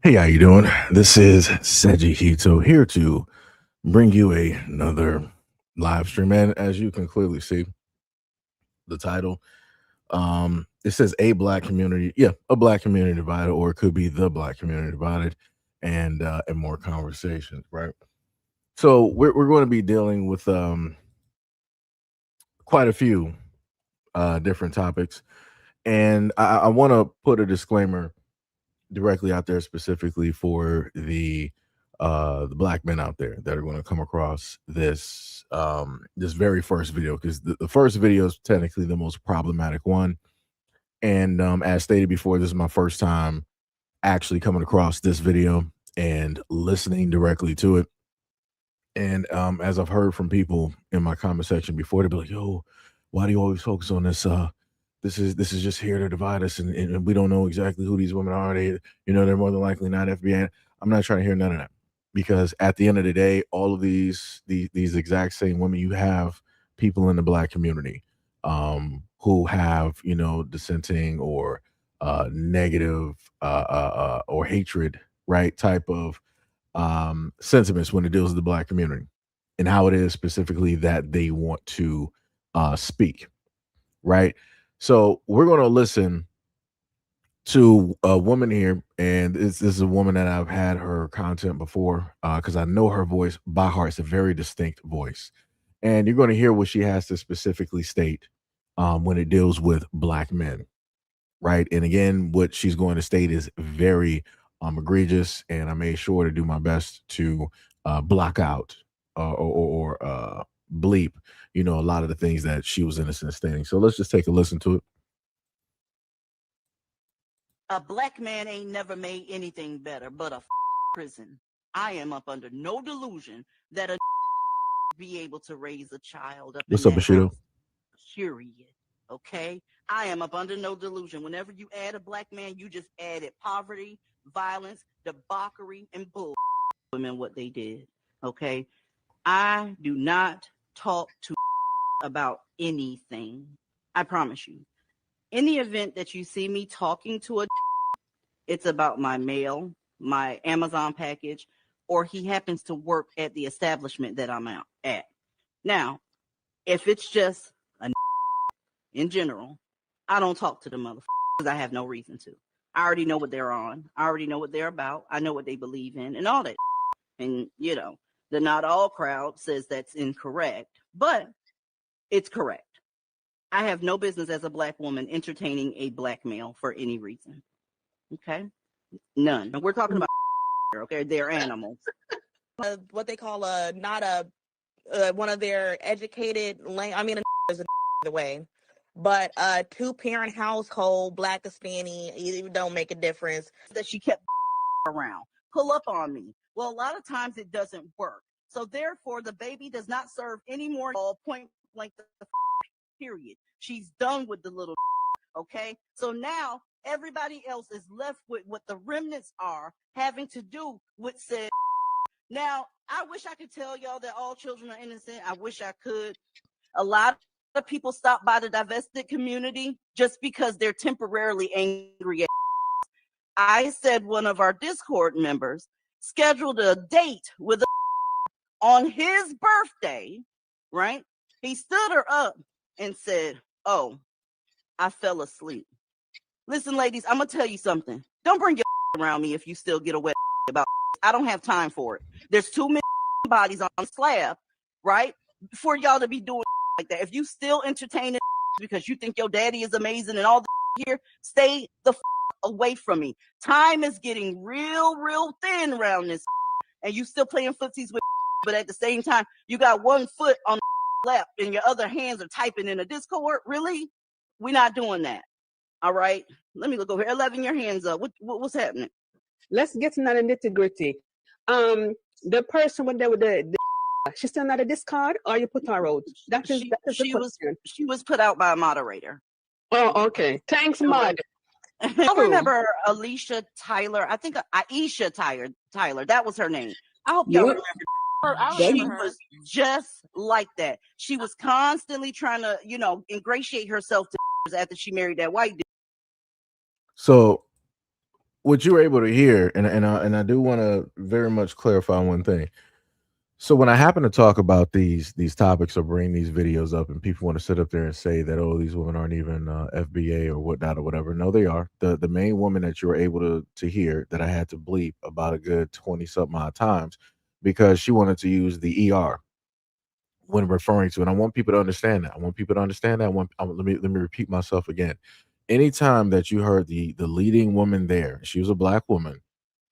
Hey, how you doing? This is SEIJIHITO here to bring you another live stream. And as you can clearly see, the title, it says a black community, yeah, a black community divided, or it could be the black community divided, and more conversations, right? So we're going to be dealing with quite a few different topics, and I want to put a disclaimer directly out there specifically for the black men out there that are going to come across this very first video, because the first video is technically the most problematic one. And as stated before, this is my first time actually coming across this video and listening directly to it. And as I've heard from people in my comment section before, they'll be like, "Yo, why do you always focus on this? This is just here to divide us, and we don't know exactly who these women are. They're more than likely not FBI." I'm not trying to hear none of that, because at the end of the day, all of these exact same women, you have people in the black community who have dissenting or negative or hatred, right, type of sentiments when it deals with the black community and how it is specifically that they want to speak, right? So we're going to listen to a woman here, and this is a woman that I've had her content before because I know her voice by heart. It's a very distinct voice, and you're going to hear what she has to specifically state when it deals with black men, right? And again, what she's going to state is very egregious, and I made sure to do my best to block out or bleep, a lot of the things that she was innocent of stating. So let's just take a listen to it. A black man ain't never made anything better but a prison. I am up under no delusion that a be able to raise a child up What's in up, that Bushido? house. Period. Okay? I am up under no delusion. Whenever you add a black man, you just added poverty, violence, debauchery, and bull women what they did. Okay? I do not talk to about anything. I promise you. In the event that you see me talking to a, it's about my mail, my Amazon package, or he happens to work at the establishment that I'm out at. Now, if it's just a in general, I don't talk to the motherfuckers because I have no reason to. I already know what they're on. I already know what they're about. I know what they believe in and all that. And, the not all crowd says that's incorrect, but it's correct. I have no business as a black woman entertaining a black male for any reason. Okay? None. And we're talking about, okay? They're animals. What they call not a one of their educated I mean, is the way, but two-parent household, black Hispanic, it don't make a difference. That she kept around. Pull up on me. Well, a lot of times it doesn't work. So therefore, the baby does not serve any more point blank. Period. She's done with the little. Okay. So now everybody else is left with what the remnants are having to do with said. Now, I wish I could tell y'all that all children are innocent. I wish I could. A lot of people stop by the divested community just because they're temporarily angry. I said one of our Discord members scheduled a date with on his birthday, right? He stood her up and said, "Oh, I fell asleep." Listen, ladies, I'm going to tell you something. Don't bring your around me if you still get away about I don't have time for it. There's too many bodies on the slab, right? For y'all to be doing like that. If you still entertain it because you think your daddy is amazing and all here, stay the away from me. Time is getting real thin around this, and you still playing footsies with, but at the same time, you got one foot on the lap and your other hands are typing in a Discord. Really? We're not doing that. All right. Let me look over here. 11, your hands up. What's happening? Let's get into the nitty gritty. The person with the she's still not a discard, or you put her out? That is the question. She was put out by a moderator. Oh, okay. Thanks, Mod. I remember Alicia Tyler. I think Aisha Tyler. That was her name. I hope y'all remember. She was just like that. She was constantly trying to, ingratiate herself to after she married that white dude. So what you were able to hear, and I do want to very much clarify one thing. So when I happen to talk about these topics or bring these videos up, and people want to sit up there and say that, oh, these women aren't even FBA or whatnot or whatever. No, they are. The main woman that you were able to hear that I had to bleep about a good 20 something odd times because she wanted to use the ER when referring to, and I want people to understand that. I want people to understand that. Let me repeat myself again. Anytime that you heard the leading woman there, she was a black woman,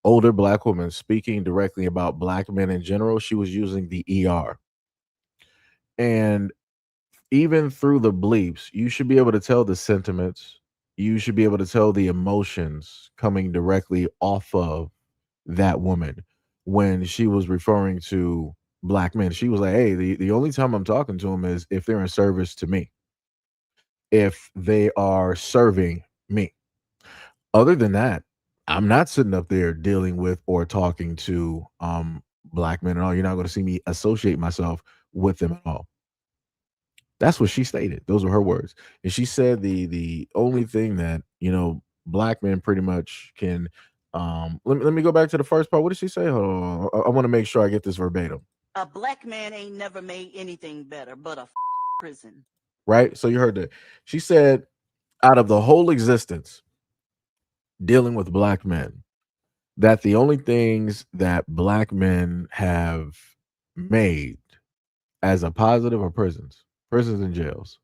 older black woman speaking directly about black men in general, she was using the ER. And even through the bleeps, you should be able to tell the sentiments. You should be able to tell the emotions coming directly off of that woman when she was referring to black men. She was like, hey, the only time I'm talking to them is if they're in service to me, if they are serving me. Other than that, I'm not sitting up there dealing with or talking to black men at all. You're not going to see me associate myself with them at all. That's what she stated. Those were her words. And she said the only thing that, black men pretty much can let me go back to the first part. What did she say? Hold on. I want to make sure I get this verbatim. A black man ain't never made anything better but a prison. Right? So you heard that. She said out of the whole existence dealing with black men, that the only things that black men have made as a positive are prisons and jails.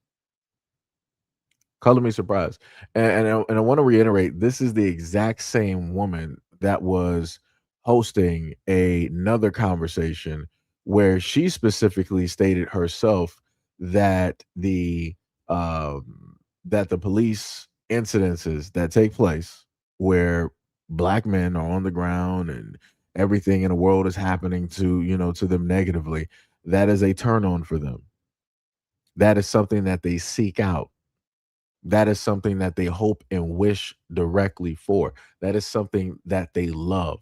Color me surprised. And I want to reiterate, this is the exact same woman that was hosting another conversation where she specifically stated herself that the police incidences that take place where black men are on the ground and everything in the world is happening to them negatively, that is a turn on for them. That is something that they seek out. That is something that they hope and wish directly for. That is something that they love.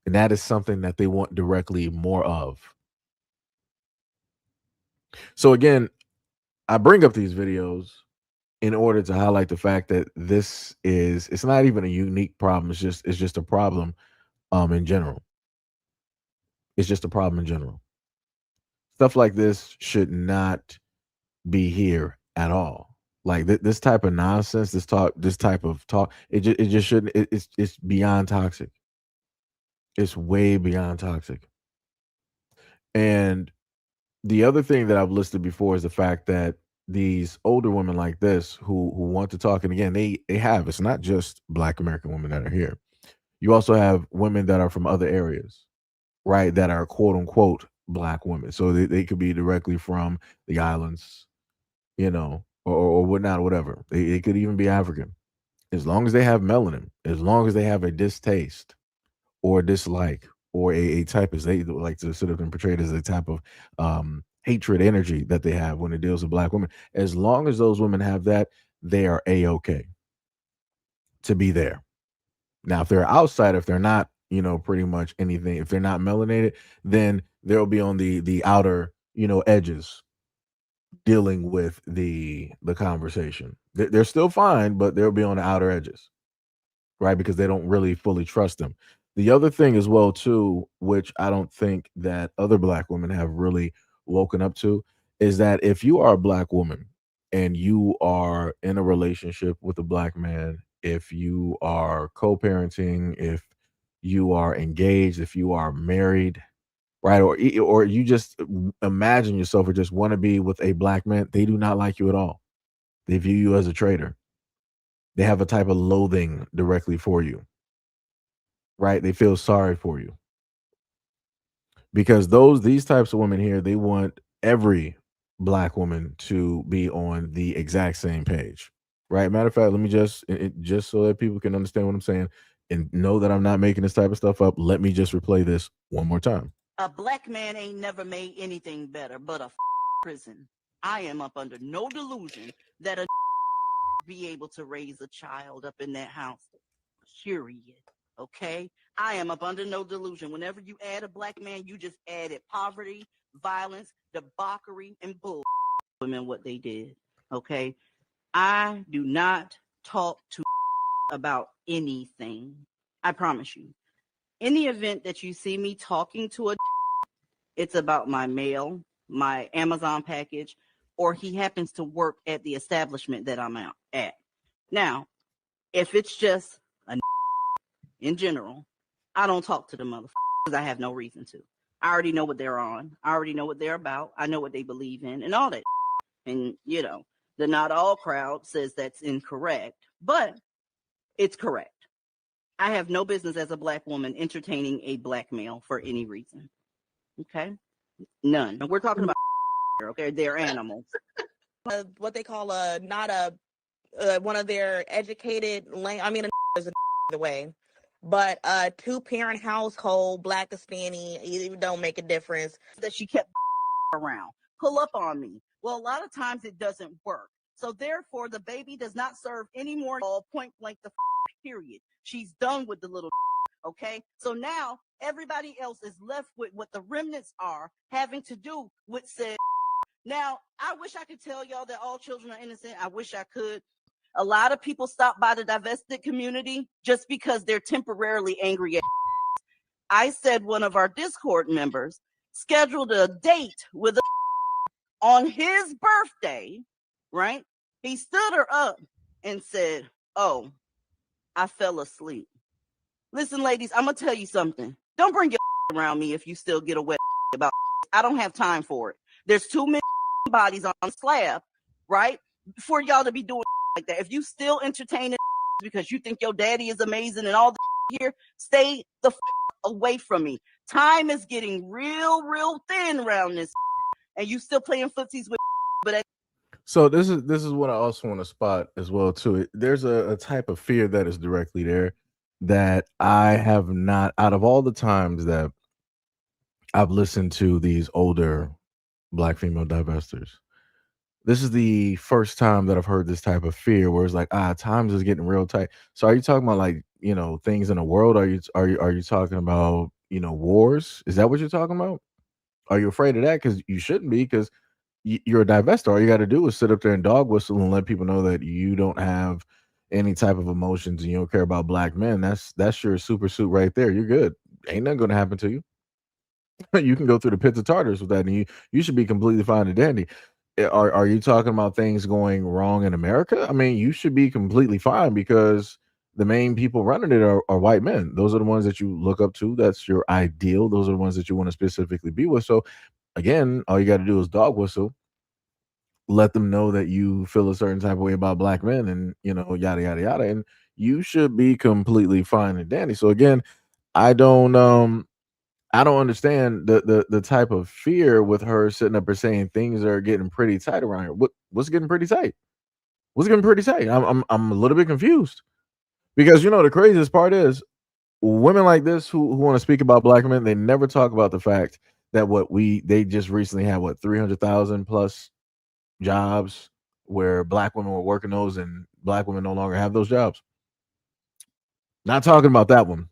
And that is something that they want directly more of. So again, I bring up these videos in order to highlight the fact that it's not even a unique problem. It's just a problem in general. It's just a problem in general. Stuff like this should not be here at all. Like this type of nonsense, this type of talk, it just shouldn't. It's beyond toxic. It's way beyond toxic. And the other thing that I've listed before is the fact that these older women like this who want to talk, and again, they have, it's not just black American women that are here. You also have women that are from other areas, right? That are quote unquote black women. So they could be directly from the islands, or whatnot, or whatever. They could even be African. As long as they have melanin, as long as they have a distaste or dislike or a type, as they like to sort of portray it as a type of hatred energy that they have when it deals with black women. As long as those women have that, they are a-okay to be there. Now, if they're outside, if they're not, pretty much anything, if they're not melanated, then they'll be on the outer, edges dealing with the conversation. They're still fine, but they'll be on the outer edges, right? Because they don't really fully trust them. The other thing as well too, which I don't think that other black women have really woken up to, is that if you are a black woman and you are in a relationship with a black man, if you are co-parenting, if you are engaged, if you are married, right, or you just imagine yourself or just want to be with a black man, they do not like you at all. They view you as a traitor. They have a type of loathing directly for you, right? They feel sorry for you because these types of women here, they want every black woman to be on the exact same page, right? Matter of fact, let me just so that people can understand what I'm saying and know that I'm not making this type of stuff up. Let me just replay this one more time. A black man ain't never made anything better but a prison. I am up under no delusion that a be able to raise a child up in that house. Period. Okay? I am up under no delusion. Whenever you add a black man, you just added poverty, violence, debauchery, and bull women what they did. Okay? I do not talk to about anything. I promise you. In the event that you see me talking to a, it's about my mail, my Amazon package, or he happens to work at the establishment that I'm out at. Now, if it's just a in general, I don't talk to the motherfuckers because I have no reason to. I already know what they're on. I already know what they're about. I know what they believe in and all that. And, you know, the not all crowd says that's incorrect, but it's correct. I have no business as a black woman entertaining a black male for any reason. Okay? None. We're talking about okay? They're animals. What they call not a one of their educated I mean, is the way, but two parent household, black Hispanic, it don't make a difference. That she kept around. Pull up on me. Well, a lot of times it doesn't work. So therefore, the baby does not serve any more point blank the period. She's done with the little. Okay, so now everybody else is left with what the remnants are having to do with said. Now, I wish I could tell y'all that all children are innocent. I wish I could. A lot of people stop by the divested community just because they're temporarily angry at. I said one of our Discord members scheduled a date with a on his birthday, right? He stood her up and said, "Oh, I fell asleep." Listen, ladies, I'm gonna tell you something. Don't bring your around me if you still get a wet about. I don't have time for it. There's too many bodies on slab, right? For y'all to be doing like that. If you still entertain it because you think your daddy is amazing and all here, stay the away from me. Time is getting real thin around this, and you still playing footsies with. But So this is what I also want to spot as well too. There's a type of fear that is directly there that I have not, out of all the times that I've listened to these older black female divestors, this is the first time that I've heard this type of fear where it's like, times is getting real tight. So are you talking about like, things in the world? Are you talking about, wars? Is that what you're talking about? Are you afraid of that? Because you shouldn't be, because you're a divestor. All you got to do is sit up there and dog whistle and let people know that you don't have any type of emotions and you don't care about black men. That's your super suit right there. You're good. Ain't nothing going to happen to you. You can go through the pits of Tartarus with that, and you should be completely fine and dandy. Are you talking about things going wrong in America? I mean, you should be completely fine because the main people running it are white men. Those are the ones that you look up to. That's your ideal. Those are the ones that you want to specifically be with. So again, all you got to do is dog whistle, let them know that you feel a certain type of way about black men, and yada yada yada, and you should be completely fine and dandy. So again, I don't I don't understand the type of fear with her sitting up and saying things are getting pretty tight around here. What's getting pretty tight? What's getting pretty tight? I'm a little bit confused because the craziest part is women like this who want to speak about black men, they never talk about the fact that they just recently had 300,000 plus jobs where black women were working those and black women no longer have those jobs. Not talking about that one.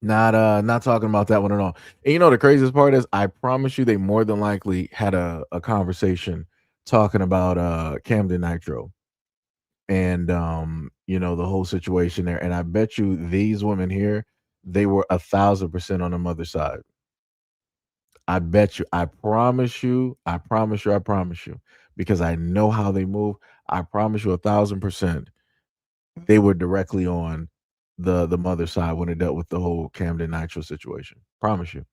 Not talking about that one at all. And the craziest part is I promise you they more than likely had a conversation talking about Camden Nitro and the whole situation there. And I bet you these women here, they were 1,000% on the mother side. I bet you, I promise you, I promise you, I promise you, because I know how they move. I promise you 1,000% they were directly on the mother side when it dealt with the whole Camden Nitro situation. Promise you.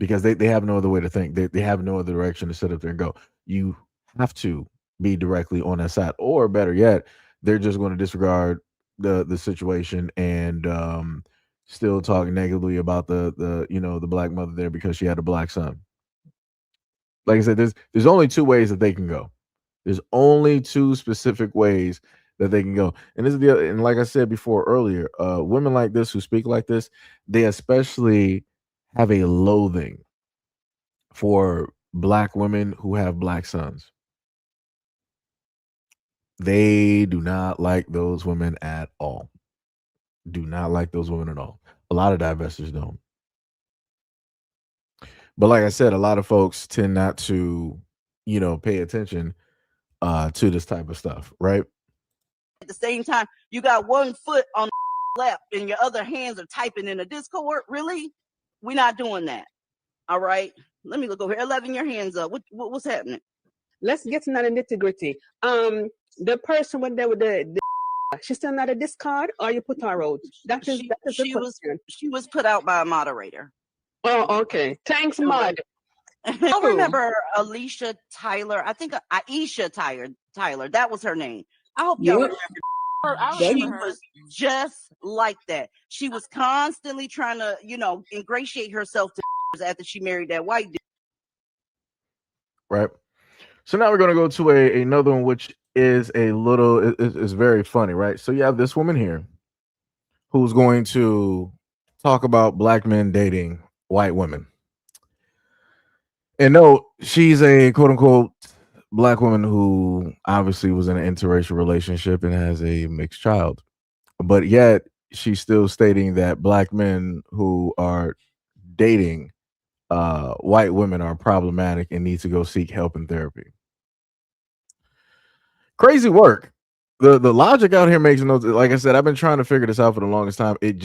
Because they have no other way to think. They have no other direction to sit up there and go. You have to be directly on that side. Or better yet, they're just going to disregard the situation and still talk negatively about the black mother there because she had a black son. Like I said, there's only two ways that they can go. There's only two specific ways that they can go. And this is and like I said before earlier, women like this who speak like this, they especially have a loathing for black women who have black sons. They do not like those women at all. Do not like those women at all. A lot of divestors don't. But like I said, a lot of folks tend not to, pay attention to this type of stuff, right? at the same time, you got one foot on the lap and your other hands are typing in a Discord. Really? We're not doing that. All right. Let me look over here. 11, your hands up. What's happening? Let's get into the nitty gritty. The person with the she's still not a discard, or you put her out? That is the question. She was put out by a moderator. Oh, okay. Thanks, Mod. I remember Alicia Tyler. I think Aisha Tyler. That was her name. I hope y'all remember. She was just like that. She was constantly trying to, ingratiate herself to after she married that white dude. Right. So now we're going to go to another one, which is is very funny, right? So you have this woman here who's going to talk about black men dating white women. And no, she's a quote unquote black woman who obviously was in an interracial relationship and has a mixed child. But yet she's still stating that black men who are dating white women are problematic and need to go seek help and therapy. Crazy work. The logic out here makes no, like I said, I've been trying to figure this out for the longest time. It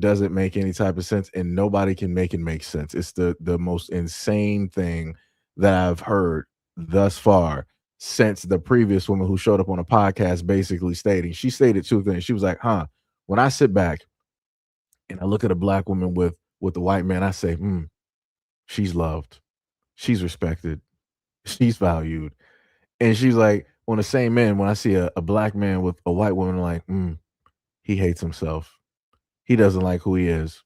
doesn't make any type of sense, and nobody can make it make sense. It's the most insane thing that I've heard thus far since the previous woman who showed up on a podcast basically she stated two things. She was like, when I sit back and I look at a black woman with the white man, I say, she's loved, she's respected, she's valued. And she's like, on the same end, when I see a black man with a white woman, like, he hates himself. He doesn't like who he is.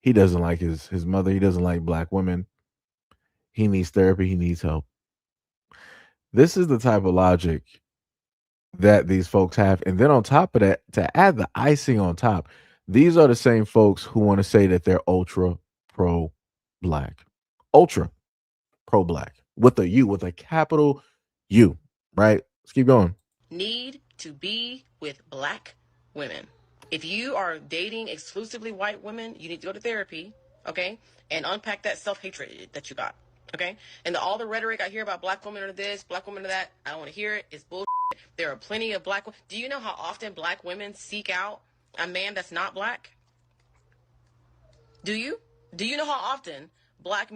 He doesn't like his mother. He doesn't like black women. He needs therapy. He needs help. This is the type of logic that these folks have. And then on top of that, to add the icing on top, these are the same folks who want to say that they're ultra pro black. Ultra pro black with a U, with a capital U, right? Let's keep going. Need to be with black women. If you are dating exclusively white women, you need to go to therapy, okay? And unpack that self-hatred that you got, okay? And all the rhetoric I hear about black women are this, black women are that, I don't want to hear it. It's bullshit. There are plenty of black women. Do you know how often black women seek out a man that's not black? Do you? Do you know how often black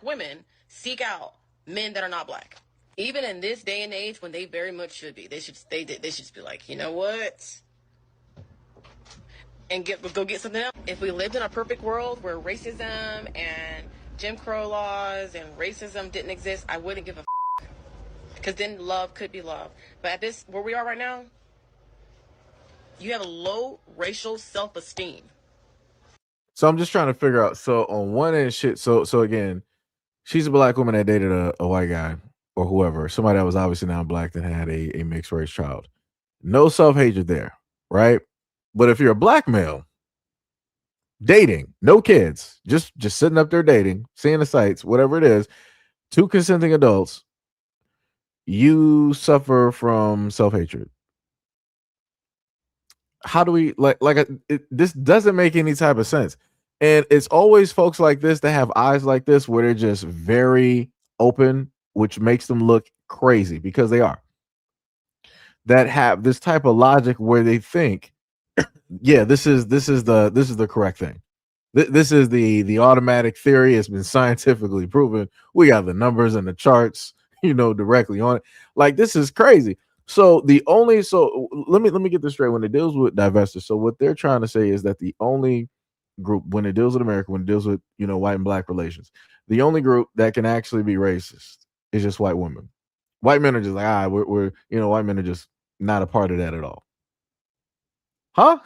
women seek out men that are not black? Even in this day and age, when they very much should be, they should just be like, you know what, and go get something else. If we lived in a perfect world where racism and Jim Crow laws and racism didn't exist, I wouldn't give a because then love could be love. But at this where we are right now, you have a low racial self-esteem. So I'm just trying to figure out. So on one end, so again, she's a black woman that dated a white guy or whoever, somebody that was obviously not black that had a mixed race child. No self-hatred there, right? But if you're a black male dating, no kids, just sitting up there dating, seeing the sights, whatever it is, two consenting adults, you suffer from self-hatred. How do we this doesn't make any type of sense. And it's always folks like this that have eyes like this where they're just very open, which makes them look crazy because they are. That have this type of logic where they think, yeah, this is the correct thing. This is the automatic theory. It's been scientifically proven. We got the numbers and the charts, directly on it. Like, this is crazy. So let me get this straight. When it deals with divestors, so what they're trying to say is that the only group, when it deals with America, when it deals with white and black relations, the only group that can actually be racist is just white women. White men are just like, we're white men are just not a part of that at all. Huh?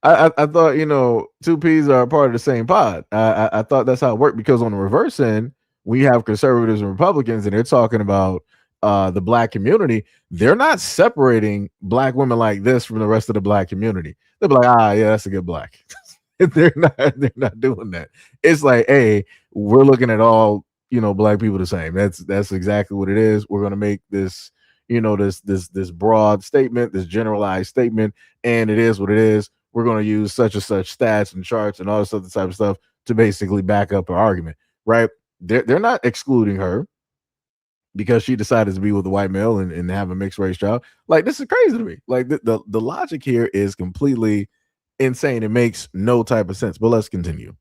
I thought two peas are a part of the same pod. I thought that's how it worked, because on the reverse end, we have conservatives and Republicans, and they're talking about the black community. They're not separating black women like this from the rest of the black community. They're like, yeah, that's a good black. They're not doing that. It's like, hey, we're looking at all black people the same. That's exactly what it is. We're gonna make this this broad statement, this generalized statement, and it is what it is. We're going to use such and such stats and charts and all this other type of stuff to basically back up our argument, right? They're not excluding her. because she decided to be with a white male and have a mixed race child. Like, this is crazy to me. Like, the logic here is completely insane. It makes no type of sense. But let's continue.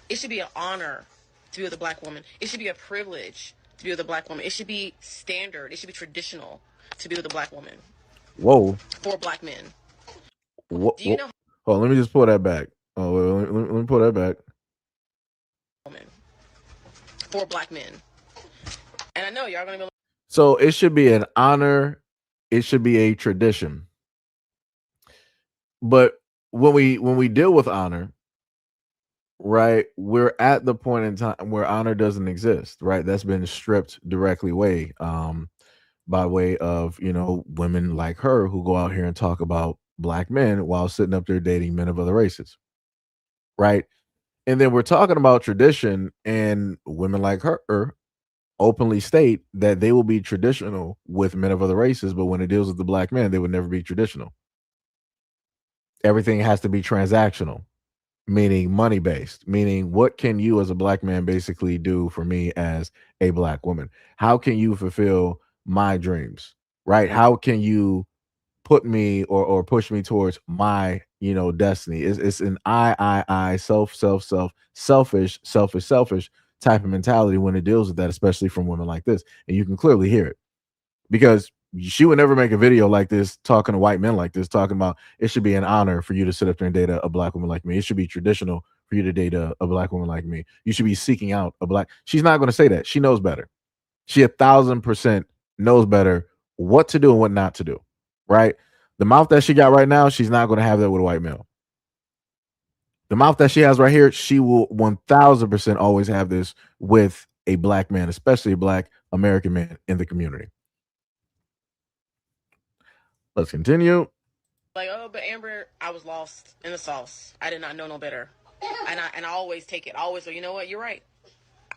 It should be an honor to be with a black woman. It should be a privilege to be with a black woman. It should be standard. It should be traditional to be with a black woman. Whoa. For black men. What? Do you know? Oh, let me just pull that back. Oh, let me pull that back. Woman. For black men. And I know y'all gonna be like, so it should be an honor. It should be a tradition. But when we deal with honor, right, we're at the point in time where honor doesn't exist, right? That's been stripped directly away, by way of, women like her who go out here and talk about black men while sitting up there dating men of other races, right? And then we're talking about tradition, and women like her openly state that they will be traditional with men of other races, but when it deals with the black men, they would never be traditional. Everything has to be transactional, meaning money based, meaning what can you as a black man basically do for me as a black woman? How can you fulfill my dreams, right? How can you put me or push me towards my destiny? It's an I selfish type of mentality when it deals with that, especially from women like this. And you can clearly hear it, because she would never make a video like this talking to white men like this, talking about it should be an honor for you to sit up there and date a black woman like me. It should be traditional for you to date a black woman like me. You should be seeking out a black. She's not going to say that. She knows better. She 1,000% knows better what to do and what not to do, right? The mouth that she got right now, she's not going to have that with a white male. The mouth that she has right here, she will 1,000% always have this with a black man, especially a black American man in the community. Let's continue. like, oh, but Amber, I was lost in the sauce. I did not know no better. And I always take it. I always go, you know what? You're right.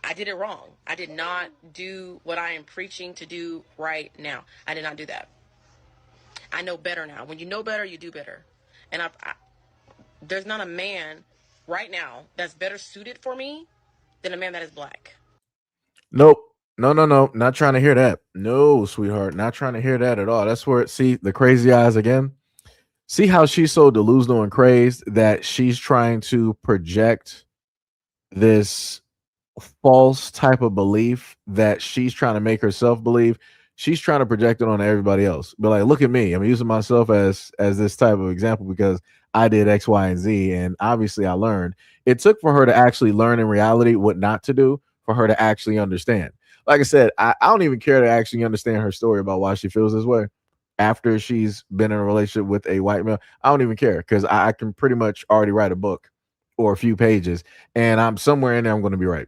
I did it wrong. I did not do what I am preaching to do right now. I did not do that. I know better now. When you know better, you do better. And there's not a man right now that's better suited for me than a man that is black. Nope. No. Not trying to hear that. No, sweetheart. Not trying to hear that at all. That's where, see, the crazy eyes again. See how she's so delusional and crazed that she's trying to project this false type of belief that she's trying to make herself believe. She's trying to project it on everybody else. But like, look at me. I'm using myself as this type of example because I did X, Y, and Z, and obviously I learned. It took for her to actually learn in reality what not to do for her to actually understand. Like I said, I don't even care to actually understand her story about why she feels this way after she's been in a relationship with a white male. I don't even care because I can pretty much already write a book or a few pages, and I'm somewhere in there I'm going to be right.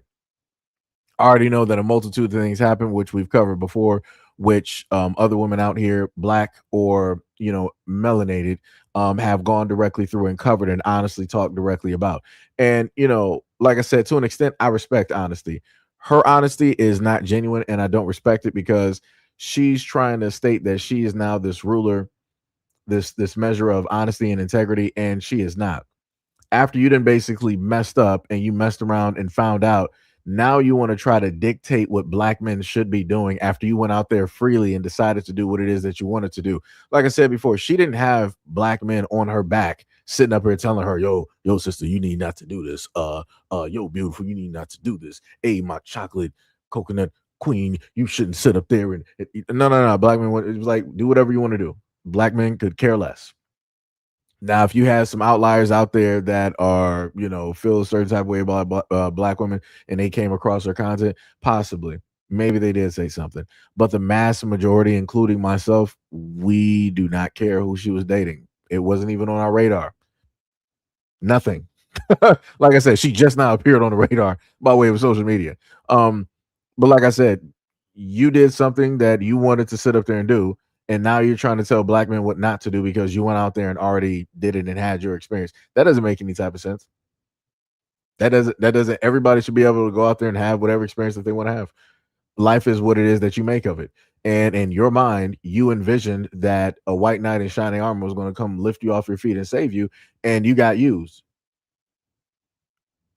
I already know that a multitude of things happen, which we've covered before, which other women out here, black or melanated, have gone directly through and covered and honestly talked directly about. And like I said, to an extent, I respect honesty. Her honesty is not genuine, and I don't respect it because she's trying to state that she is now this ruler, this measure of honesty and integrity, and she is not. After you done basically messed up and you messed around and found out, now you want to try to dictate what black men should be doing after you went out there freely and decided to do what it is that you wanted to do. Like I said before, she didn't have black men on her back sitting up here telling her, yo, sister, you need not to do this. Yo, beautiful, you need not to do this. Hey, my chocolate coconut queen, you shouldn't sit up there and no. Black men, it was like, do whatever you want to do. Black men could care less. Now, if you have some outliers out there that are, feel a certain type of way about black women and they came across their content, possibly, maybe they did say something. But the mass majority, including myself, we do not care who she was dating. It wasn't even on our radar. Nothing. Like I said, she just now appeared on the radar by way of social media. But like I said, you did something that you wanted to sit up there and do. And now you're trying to tell black men what not to do because you went out there and already did it and had your experience. That doesn't make any type of sense. That doesn't everybody should be able to go out there and have whatever experience that they want to have. Life is what it is that you make of it. And in your mind, you envisioned that a white knight in shining armor was going to come lift you off your feet and save you, and you got used.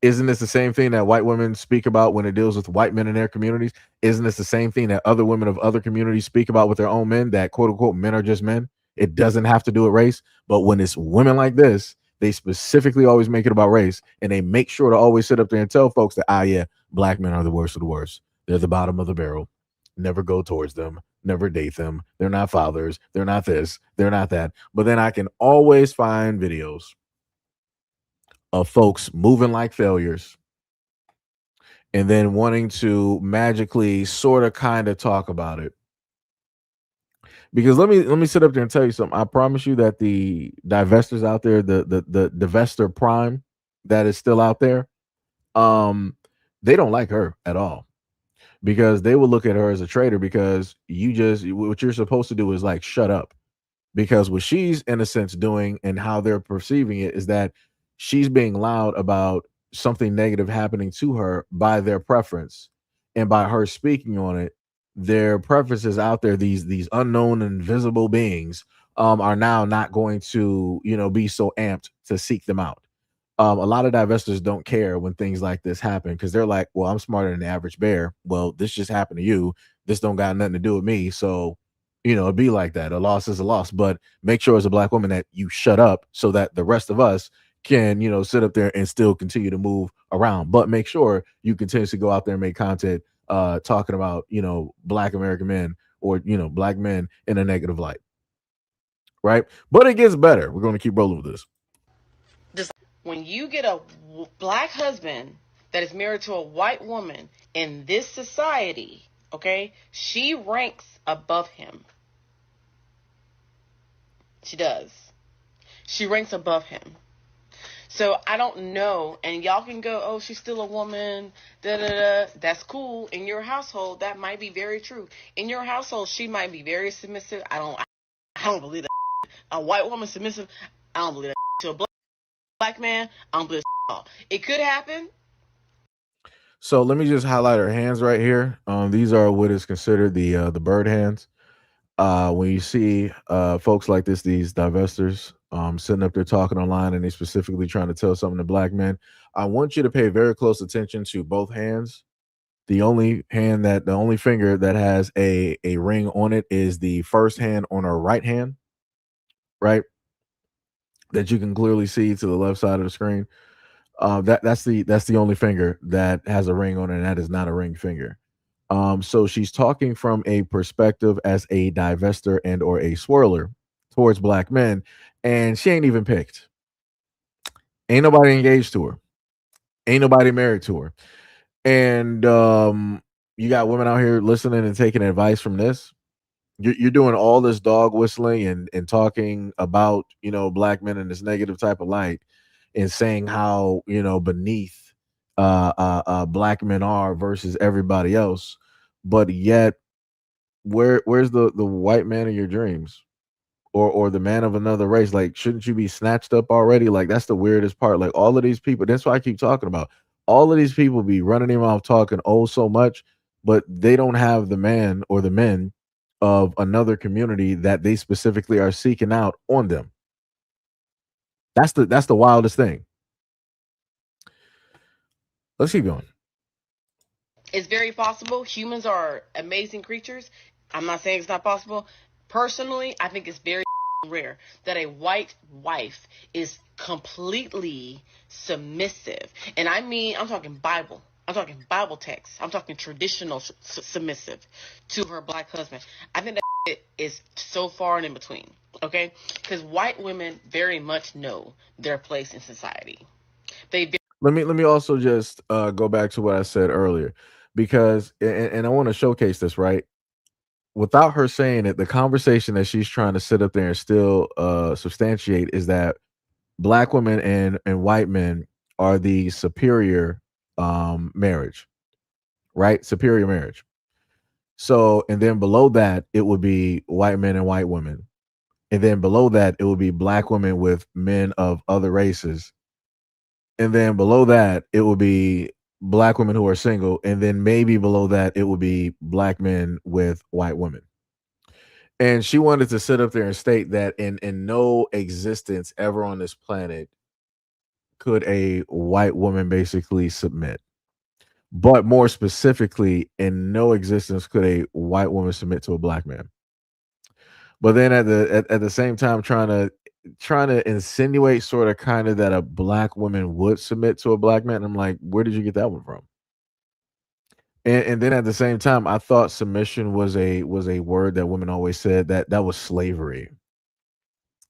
Isn't this the same thing that white women speak about when it deals with white men in their communities? Isn't this the same thing that other women of other communities speak about with their own men, that quote unquote men are just men? It doesn't have to do with race. But when it's women like this, they specifically always make it about race, and they make sure to always sit up there and tell folks that, yeah, black men are the worst of the worst. They're the bottom of the barrel. Never go towards them. Never date them. They're not fathers. They're not this. They're not that. But then I can always find videos of folks moving like failures and then wanting to magically sort of kind of talk about it. Because let me sit up there and tell you something. I promise you that the divestors out there, the divestor prime that is still out there, they don't like her at all, because they will look at her as a traitor, because what you're supposed to do is like shut up. Because what she's in a sense doing and how they're perceiving it is that she's being loud about something negative happening to her by their preference, and by her speaking on it, their preferences out there, these unknown invisible beings, are now not going to be so amped to seek them out. A lot of divestors don't care when things like this happen, because they're like, well, I'm smarter than the average bear. Well, this just happened to you. This don't got nothing to do with me. So it'd be like that. A loss is a loss. But make sure as a black woman that you shut up, so that the rest of us can, sit up there and still continue to move around. But make sure you continuously go out there and make content talking about, black American men, or, black men in a negative light. Right. But it gets better. We're going to keep rolling with this. Just when you get a black husband that is married to a white woman in this society, okay, she ranks above him. She does. She ranks above him. So I don't know, and y'all can go, oh, she's still a woman, da da da. That's cool. In your household, that might be very true. In your household, she might be very submissive. I don't believe that. A white woman submissive, I don't believe that. To a black man, I don't believe that at all. It could happen. So let me just highlight her hands right here. These are what is considered the bird hands. When you see folks like this, these divestors, sitting up there talking online, and they specifically trying to tell something to black men, I want you to pay very close attention to both hands. The only finger that has a ring on it is the first hand on her right hand, right? That you can clearly see to the left side of the screen. That's the only finger that has a ring on it, and that is not a ring finger. So she's talking from a perspective as a divester and or a swirler towards black men, and she ain't even picked. Ain't nobody engaged to her. Ain't nobody married to her. And you got women out here listening and taking advice from this. You're doing all this dog whistling and talking about black men in this negative type of light, and saying how beneath black men are versus everybody else, but yet where's the white man of your dreams, or the man of another race? Like, shouldn't you be snatched up already? Like, that's the weirdest part. Like, all of these people, that's why I keep talking about, all of these people be running their mouth talking so much, but they don't have the man or the men of another community that they specifically are seeking out on them. That's the wildest thing. Let's keep going. It's very possible. Humans are amazing creatures. I'm not saying it's not possible. Personally, I think it's very rare that a white wife is completely submissive. And I'm talking Bible. I'm talking Bible text. I'm talking traditional submissive to her black husband. I think that is so far and in between. Okay? Because white women very much know their place in society. Let me also just go back to what I said earlier, because and I want to showcase this, right? Without her saying it, the conversation that she's trying to sit up there and still substantiate is that black women and white men are the superior marriage, right? Superior marriage. So, and then below that, it would be white men and white women. And then below that, it would be black women with men of other races. And then below that, it would be black women who are single. And then maybe below that, it would be black men with white women. And she wanted to sit up there and state that in no existence ever on this planet could a white woman basically submit? But more specifically, in no existence could a white woman submit to a black man. But then at the same time, trying to insinuate sort of kind of that a black woman would submit to a black man. I'm like, where did you get that one from? And then at the same time, I thought submission was a word that women always said that was slavery.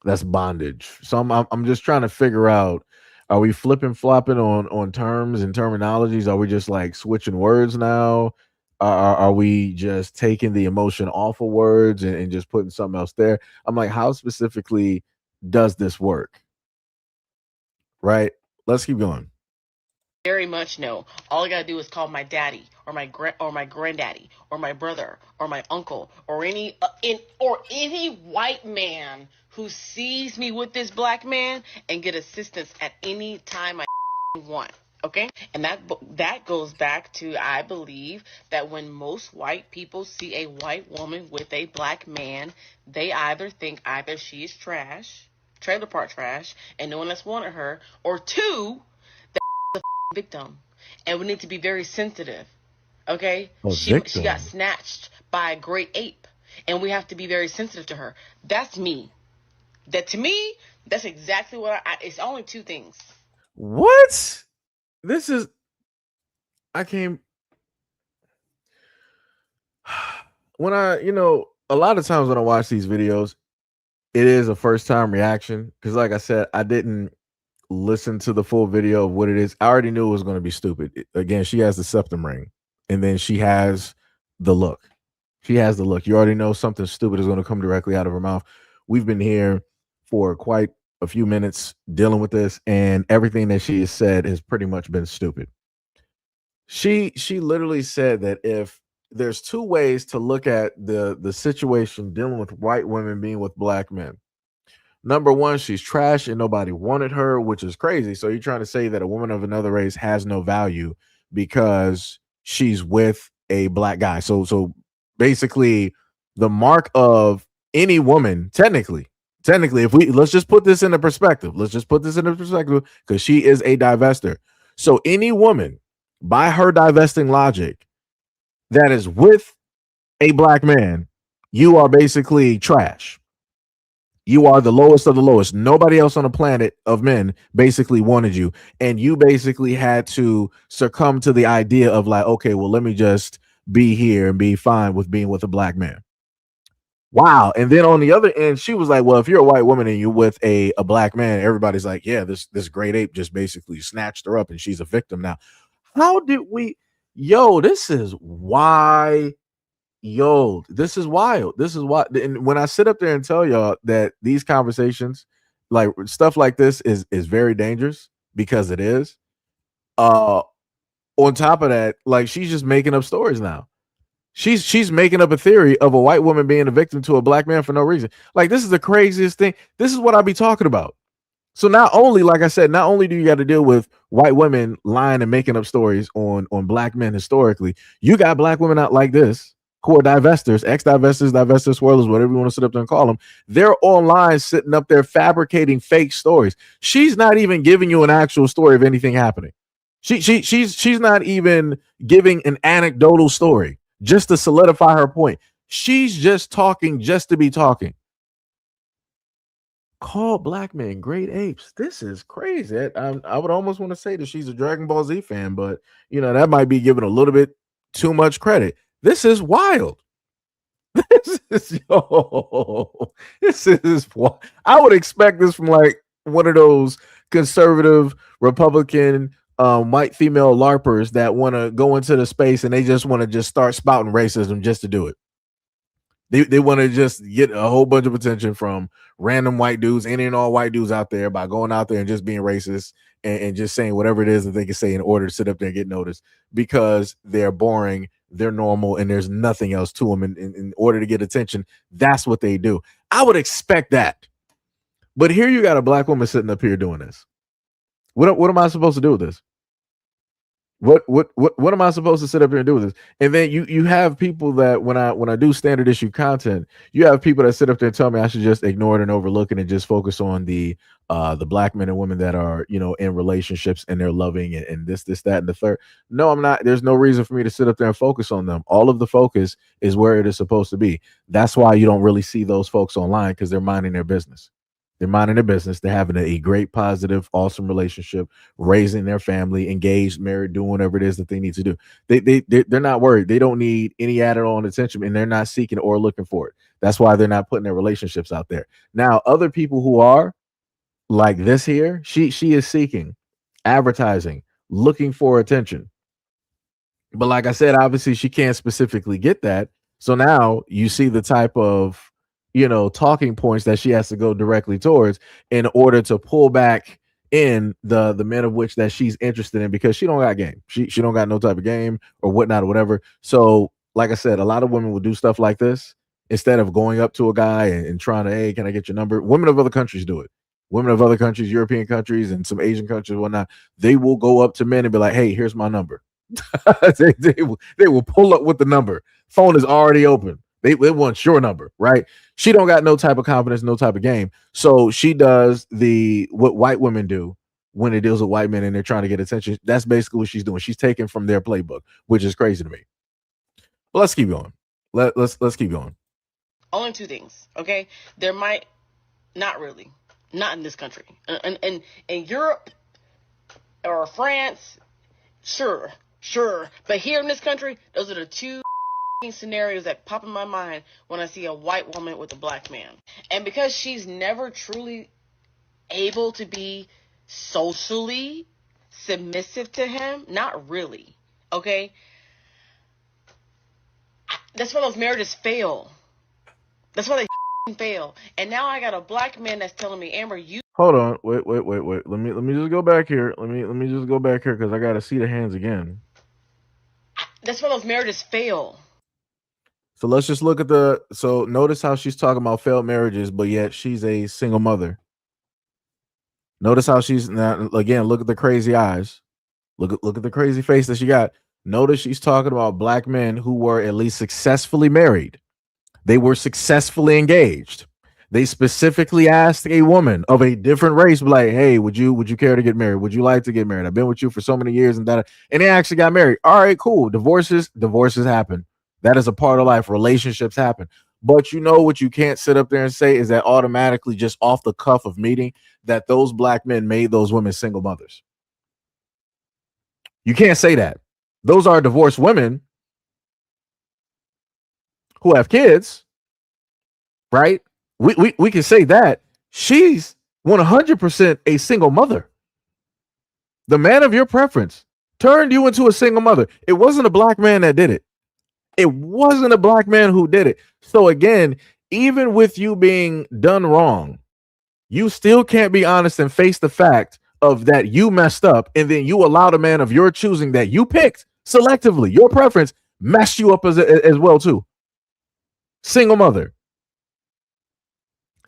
That's bondage. So I'm just trying to figure out, are we flipping flopping on terms and terminologies? Are we just like switching words now? Are we just taking the emotion off of words and just putting something else there? I'm like, how specifically does this work? Right? Let's keep going. Very much no. All I gotta do is call my daddy or my granddaddy or my brother or my uncle or any white man who sees me with this black man and get assistance at any time I want. Okay, and that goes back to, I believe that when most white people see a white woman with a black man, they either think either she is trash, trailer park trash, and no one else wanted her, or two, victim, and we need to be very sensitive. Okay, she Victim. got snatched by a great ape, and we have to be very sensitive to her. That's me. That to me, that's exactly what it's only two things. What? This is I came when a lot of times when I watch these videos, it is a first time reaction because, like I said, I didn't listen to the full video of what it is. I already knew it was going to be stupid. Again, she has the septum ring, and then she has the look. She has the look. You already know something stupid is going to come directly out of her mouth. We've been here for quite a few minutes dealing with this, and everything that she has said has pretty much been stupid. She literally said that if there's two ways to look at the situation dealing with white women being with black men. Number one, she's trash and nobody wanted her, which is crazy. So you're trying to say that a woman of another race has no value because she's with a black guy. So basically the mark of any woman, technically, if let's just put this into perspective. Because she is a divester. So any woman, by her divesting logic, that is with a black man, you are basically trash. You are the lowest of the lowest. Nobody else on the planet of men basically wanted you. And you basically had to succumb to the idea of like, okay, well, let me just be here and be fine with being with a black man. Wow. And then on the other end, she was like, well, if you're a white woman and you're with a black man, everybody's like, yeah, this great ape just basically snatched her up and she's a victim now. How did we? This is why. This is wild. This is why. And when I sit up there and tell y'all that these conversations, like stuff like this, is very dangerous because it is. On top of that, like she's just making up stories now. She's making up a theory of a white woman being a victim to a black man for no reason. Like this is the craziest thing. This is what I be talking about. So not only, like I said, not only do you got to deal with white women lying and making up stories on black men historically, you got black women out like this who are divestors, ex-divestors, divestor swirlers, whatever you want to sit up there and call them. They're online sitting up there fabricating fake stories. She's not even giving you an actual story of anything happening. She's not even giving an anecdotal story just to solidify her point. She's just talking just to be talking. Call black men great apes. This is crazy. I would almost want to say that she's a Dragon Ball Z fan, but that might be giving a little bit too much credit. This is wild. This is wild. I would expect this from like one of those conservative Republican white female LARPers that want to go into the space and they just want to just start spouting racism just to do it. They want to just get a whole bunch of attention from random white dudes, any and all white dudes out there by going out there and just being racist and just saying whatever it is that they can say in order to sit up there and get noticed because they're boring, they're normal, and there's nothing else to them. In order to get attention, that's what they do. I would expect that. But here you got a black woman sitting up here doing this. What am I supposed to do with this? What am I supposed to sit up here and do with this? And then you have people that when I do standard issue content, you have people that sit up there and tell me I should just ignore it and overlook it and just focus on the black men and women that are, you know, in relationships and they're loving and this that and the third. No, I'm not. There's no reason for me to sit up there and focus on them. All of the focus is where it is supposed to be. That's why you don't really see those folks online, because they're minding their business. They're minding their business. They're having a great, positive, awesome relationship, raising their family, engaged, married, doing whatever it is that they need to do. They're not worried. They don't need any added on attention, and they're not seeking or looking for it. That's why they're not putting their relationships out there. Now, other people who are like this here, she is seeking, advertising, looking for attention. But like I said, obviously she can't specifically get that. So now you see the type of, you know, talking points that she has to go directly towards in order to pull back in the men of which that she's interested in, because she don't got game. She don't got no type of game or whatnot or whatever. So like I said, a lot of women will do stuff like this instead of going up to a guy and trying to, hey, can I get your number? Women of other countries do it. Women of other countries, European countries and some Asian countries and whatnot, they will go up to men and be like, hey, here's my number. they will pull up with the number. Phone is already open. They want your number, right? She don't got no type of confidence, no type of game. So she does what white women do when it deals with white men and they're trying to get attention. That's basically what she's doing. She's taking from their playbook, which is crazy to me. But let's keep going. Let's keep going. Only two things, okay? There might not really, not in this country. And in Europe or France, sure. But here in this country, those are the two scenarios that pop in my mind when I see a white woman with a black man. And because she's never truly able to be socially submissive to him, not really, okay? That's why those marriages fail. That's why they fail. And now I got a black man that's telling me, Amber, you... Hold on. Wait. Let me just go back here. Let me just go back here because I got to see the hands again. That's why those marriages fail. So let's just look at so notice how she's talking about failed marriages, but yet she's a single mother. Notice how she's now, again, look at the crazy eyes. Look at the crazy face that she got. Notice she's talking about black men who were at least successfully married. They were successfully engaged. They specifically asked a woman of a different race, like, hey, would you care to get married? Would you like to get married? I've been with you for so many years and that, and they actually got married. All right, cool. Divorces happen. That is a part of life. Relationships happen. But you know what you can't sit up there and say is that automatically, just off the cuff of meeting, that those black men made those women single mothers. You can't say that. Those are divorced women who have kids, right? We can say that she's 100% a single mother. The man of your preference turned you into a single mother. It wasn't a black man that did it. It wasn't a black man who did it. So again, even with you being done wrong, you still can't be honest and face the fact of that you messed up, and then you allowed a man of your choosing that you picked selectively, your preference, messed you up as well too. Single mother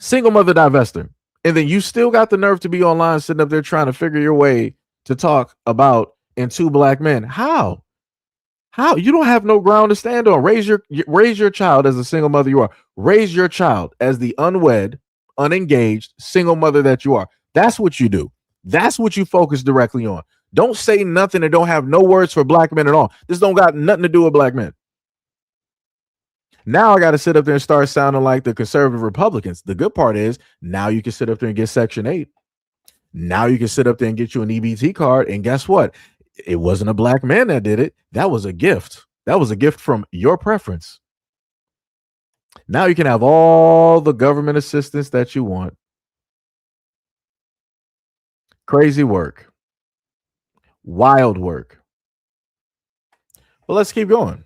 divester. And then you still got the nerve to be online sitting up there trying to figure your way to talk about in two black men. How you don't have no ground to stand on. Raise your child as a single mother you are. Raise your child as the unwed, unengaged single mother that you are. That's what you do. That's what you focus directly on. Don't say nothing and don't have no words for black men at all. This don't got nothing to do with black men. Now I got to sit up there and start sounding like the conservative Republicans. The good part is now you can sit up there and get Section 8. Now you can sit up there and get you an EBT card. And guess what? It wasn't a black man that did it. That was a gift. That was a gift from your preference. Now you can have all the government assistance that you want. Crazy work. Wild work. Well, let's keep going.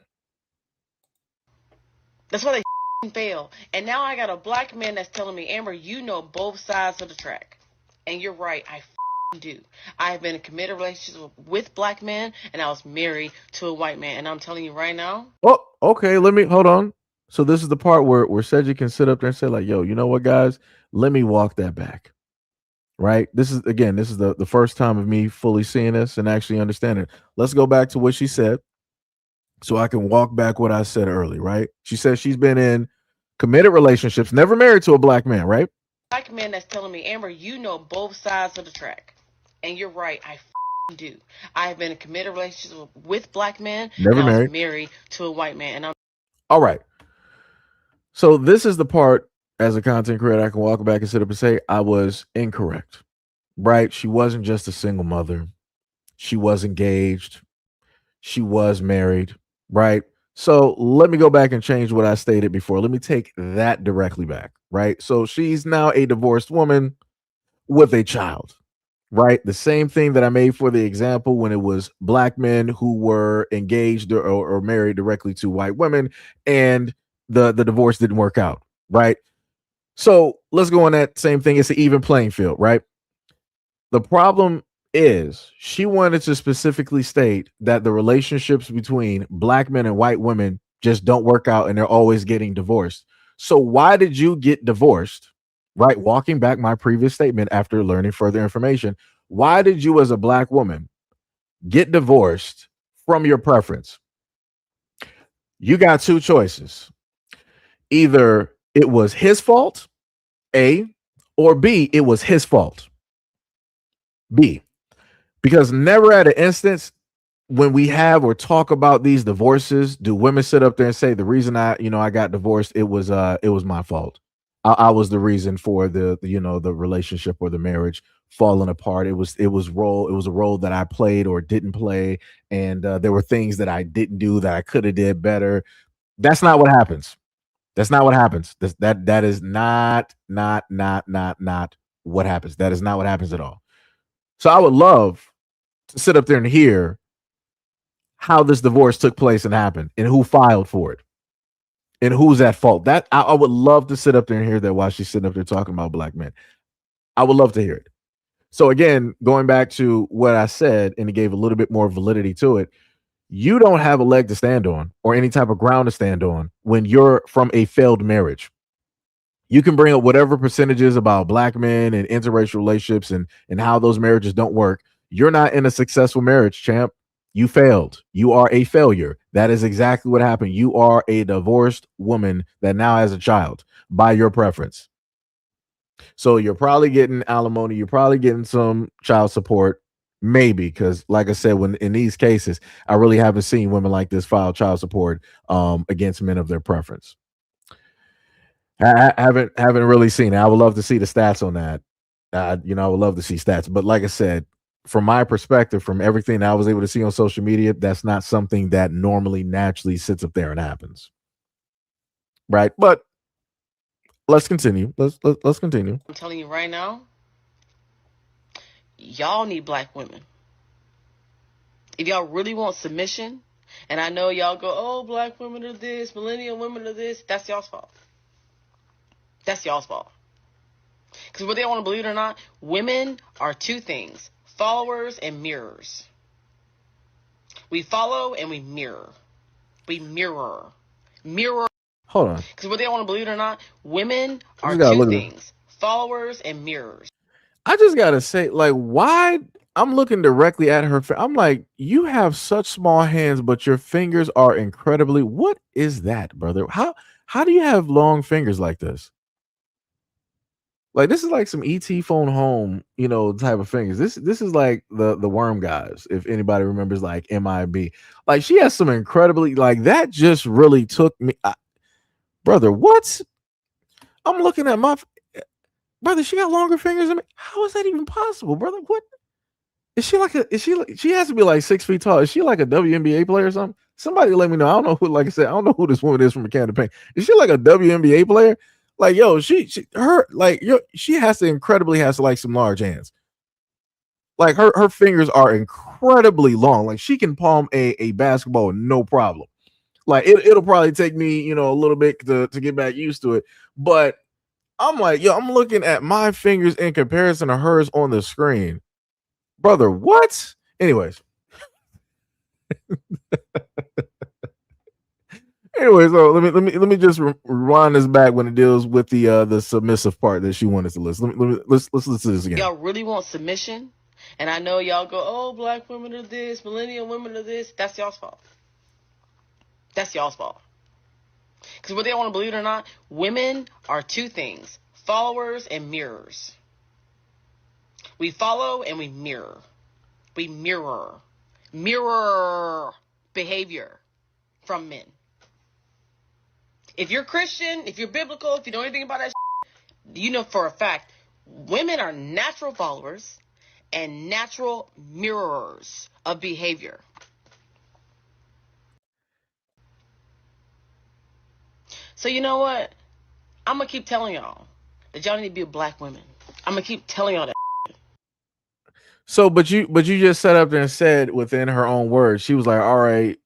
That's why they fail. And now I got a black man that's telling me, Amber, you know both sides of the track. And you're right, I do. I have been in committed relationships with black men, and I was married to a white man. And I'm telling you right now. Oh, okay. Hold on. So this is the part where Seji can sit up there and say, like, yo, you know what, guys? Let me walk that back. right? This is the first time of me fully seeing this and actually understanding it. Let's go back to what she said so I can walk back what I said earlier, right? She says she's been in committed relationships, never married to a black man, right? Black man that's telling me, Amber, you know both sides of the track. And you're right, I do. I have been in committed relationships with black men, Never and I was married. married to a white man. And I'm All right. So this is the part as a content creator I can walk back and sit up and say I was incorrect, right? She wasn't just a single mother. She was engaged. She was married, right? So let me go back and change what I stated before. Let me take that directly back, right? So she's now a divorced woman with a child, right? The same thing that I made for the example when it was black men who were engaged or married directly to white women and the divorce didn't work out, right? So let's go on that same thing. It's an even playing field, right? The problem is she wanted to specifically state that the relationships between black men and white women just don't work out and they're always getting divorced. So why did you get divorced? Right? Walking back my previous statement after learning further information, why did you as a black woman get divorced from your preference? You got two choices. Either it was his fault, A, or B, it was his fault, B. Because never at an instance when we have or talk about these divorces, do women sit up there and say the reason I got divorced, it was my fault. I was the reason for the relationship or the marriage falling apart. It was a role that I played or didn't play, and there were things that I didn't do that I could have did better. That's not what happens. That's not what happens. That is not what happens. That is not what happens at all. So I would love to sit up there and hear how this divorce took place and happened and who filed for it and who's at fault. That I would love to sit up there and hear that while she's sitting up there talking about black men. I would love to hear it. So again, going back to what I said, and it gave a little bit more validity to it. You don't have a leg to stand on or any type of ground to stand on when you're from a failed marriage. You can bring up whatever percentages about black men and interracial relationships and how those marriages don't work. You're not in a successful marriage, champ. You failed. You are a failure. That is exactly what happened. You are a divorced woman that now has a child by your preference. So you're probably getting alimony. You're probably getting some child support. Maybe, because like I said, when in these cases, I really haven't seen women like this file child support against men of their preference. I haven't really seen it. I would love to see the stats on that. I would love to see stats. But like I said, from my perspective, from everything I was able to see on social media, that's not something that normally naturally sits up there and happens. Right. But let's continue. Let's continue. I'm telling you right now, y'all need black women. If y'all really want submission, and I know y'all go, oh, black women are this, millennial women are this, that's y'all's fault. That's y'all's fault. Because whether they want to believe it or not, women are two things: followers and mirrors. We follow and we mirror. We mirror. Hold on. Because whether they want to believe it or not, women are two things: followers and mirrors. I just gotta say, like, why? I'm looking directly at her. I'm like, you have such small hands, but your fingers are incredibly. What is that, brother? How do you have long fingers like this? Like, this is like some ET phone home, type of fingers. This is like the worm guys. If anybody remembers, like MIB, like she has some incredibly like that. Just really took me, brother. What? I'm looking at my brother. She got longer fingers than me. How is that even possible, brother? What? Is she like she has to be like 6 feet tall. Is she like a WNBA player or something? Somebody let me know. I don't know who, like I said, I don't know who this woman is from a can of paint. Is she like a WNBA player? Like, yo, she has to like some large hands. Like her fingers are incredibly long. Like she can palm a basketball no problem. Like it'll probably take me, a little bit to get back used to it. But I'm like, yo, I'm looking at my fingers in comparison to hers on the screen. Brother, what? Anyways. Anyway, so let me just rewind this back when it deals with the submissive part that she wanted to list. Let's listen to this again. Y'all really want submission? And I know y'all go, oh, black women are this, millennial women are this. That's y'all's fault. That's y'all's fault. Because whether they want to believe it or not, women are two things: followers and mirrors. We follow and we mirror. We mirror behavior from men. If you're Christian, if you're biblical, if you know anything about that, you know for a fact, women are natural followers and natural mirrors of behavior. So you know what? I'm going to keep telling y'all that y'all need to be black women. I'm going to keep telling y'all that. So, but you just sat up there and said within her own words, she was like, all right,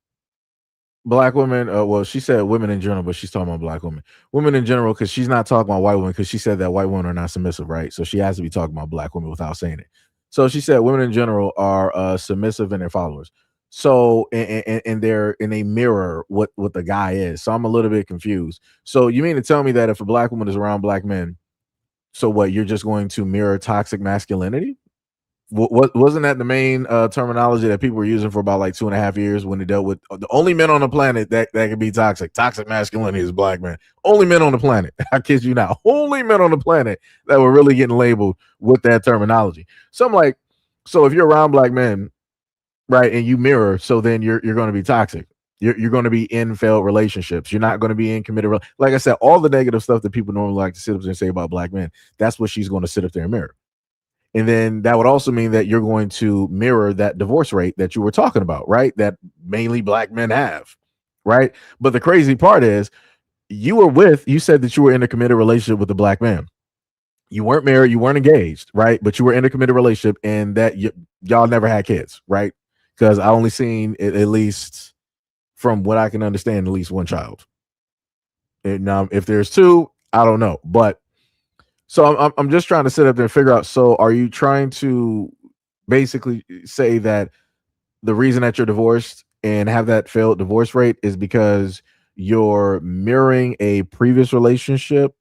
black women, well, she said women in general, but she's talking about black women. Women in general, because she's not talking about white women, because she said that white women are not submissive, right? So she has to be talking about black women without saying it. So she said women in general are submissive in their followers. So and they're in a mirror what the guy is. So I'm a little bit confused. So you mean to tell me that if a black woman is around black men, so what, you're just going to mirror toxic masculinity? What wasn't that the main terminology that people were using for about like 2.5 years when they dealt with the only men on the planet that can be toxic? Toxic masculinity is black men. Only men on the planet. I kid you not. Only men on the planet that were really getting labeled with that terminology. So I'm like, so if you're around black men, right, and you mirror, so then you're going to be toxic. You're going to be in failed relationships. You're not going to be in committed. Like I said, all the negative stuff that people normally like to sit up there and say about black men, that's what she's going to sit up there and mirror. And then that would also mean that you're going to mirror that divorce rate that you were talking about, right? That mainly black men have, right? But the crazy part is you said that you were in a committed relationship with a black man. You weren't married, you weren't engaged, right? But you were in a committed relationship and that y'all never had kids, right? Because I only seen it, at least from what I can understand, at least one child. And now, if there's two, I don't know. But so I'm just trying to sit up there and figure out. So are you trying to basically say that the reason that you're divorced and have that failed divorce rate is because you're mirroring a previous relationship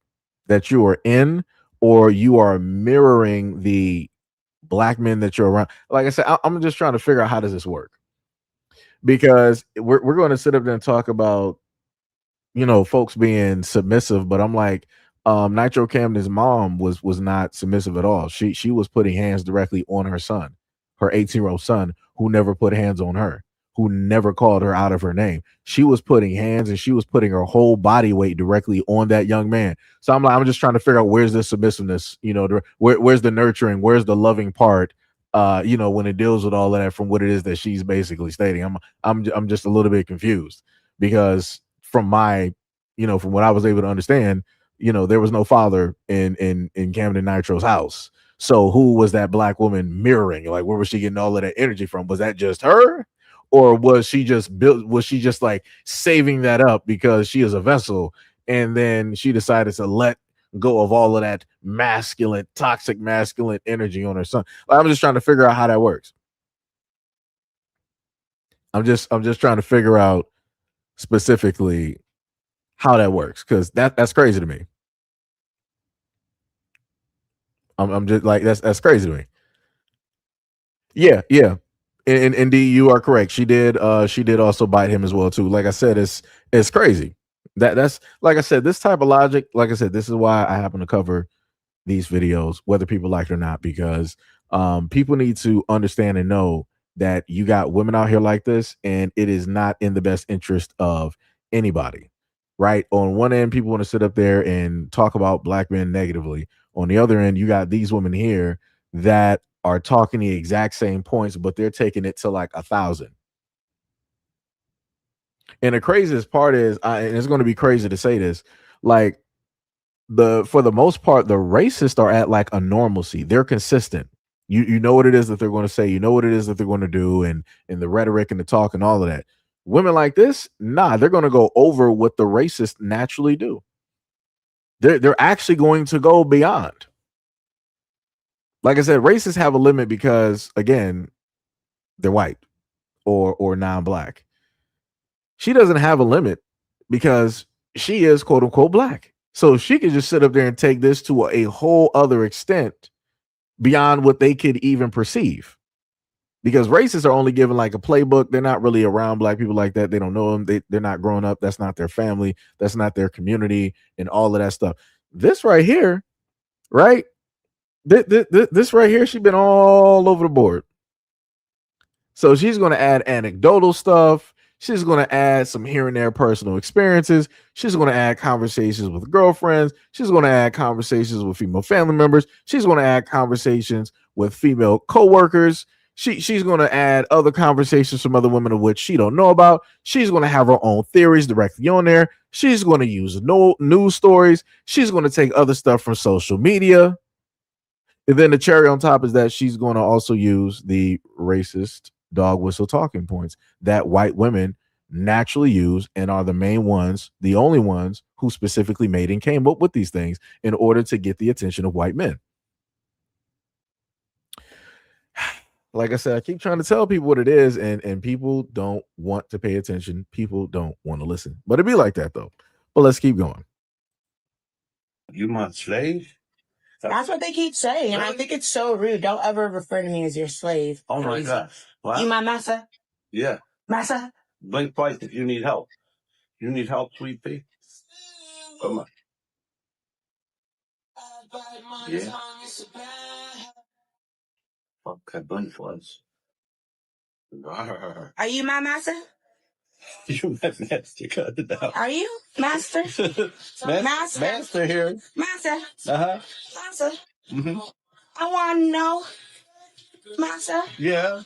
that you were in, or you are mirroring the black men that you're around? Like I said, I'm just trying to figure out how does this work, because we're going to sit up there and talk about folks being submissive, but I'm like, Nitro Camden's mom was not submissive at all. She was putting hands directly on her son, her 18-year-old son, who never put hands on her, who never called her out of her name. She was putting hands and she was putting her whole body weight directly on that young man. So I'm just trying to figure out, where's the submissiveness, where's the nurturing, where's the loving part, when it deals with all of that, from what it is that she's basically stating. I'm just a little bit confused, because from from what I was able to understand, there was no father in Camden Nitro's house. So who was that black woman mirroring? Like, where was she getting all of that energy from? Was that just her? Or was she just like saving that up because she is a vessel, and then she decided to let go of all of that toxic masculine energy on her son? I'm just trying to figure out how that works. I'm just trying to figure out specifically how that works, because that's crazy to me. I'm just like, that's crazy to me. Yeah, yeah. And indeed, you are correct. She did also bite him as well too. Like I said, it's crazy. That's like I said, this type of logic. Like I said, this is why I happen to cover these videos, whether people like it or not, because people need to understand and know that you got women out here like this, and it is not in the best interest of anybody. Right? On one end, people want to sit up there and talk about black men negatively. On the other end, you got these women here that are talking the exact same points, but they're taking it to like 1,000. And the craziest part is, and it's going to be crazy to say this, like, for the most part, the racists are at like a normalcy. They're consistent. You know what it is that they're going to say. You know what it is that they're going to do, and the rhetoric and the talk and all of that. Women like this, nah, they're going to go over what the racists naturally do. They're actually going to go beyond. Like I said, racists have a limit because, again, they're white or non-black. She doesn't have a limit because she is quote unquote black. So she could just sit up there and take this to a whole other extent beyond what they could even perceive. Because racists are only given like a playbook. They're not really around black people like that. They don't know them. They're not growing up. That's not their family. That's not their community and all of that stuff. This right here, right? This right here, she's been all over the board. So she's going to add anecdotal stuff. She's going to add some here and there personal experiences. She's going to add conversations with girlfriends. She's going to add conversations with female family members. She's going to add conversations with female coworkers. She's going to add other conversations from other women of which she don't know about. She's going to have her own theories directly on there. She's going to use news stories. She's going to take other stuff from social media. And then the cherry on top is that she's going to also use the racist dog whistle talking points that white women naturally use and are the main ones, the only ones who specifically made and came up with these things in order to get the attention of white men. Like I said, I keep trying to tell people what it is, and people don't want to pay attention. People don't want to listen. But it'd be like that though. But let's keep going. You my slave? That's what they keep saying, and I think it's so rude. Don't ever refer to me as your slave. Oh my gosh. What? You my massa? Yeah. Massa? Blink twice if you need help. You need help, sweet pea? Come on. Yeah. Okay, blink twice. Are you my massa? You my master cut it out. Are you master? Master? Master here. Massa? Uh-huh. Massa? Mm-hmm. I want to know. Massa? Yeah.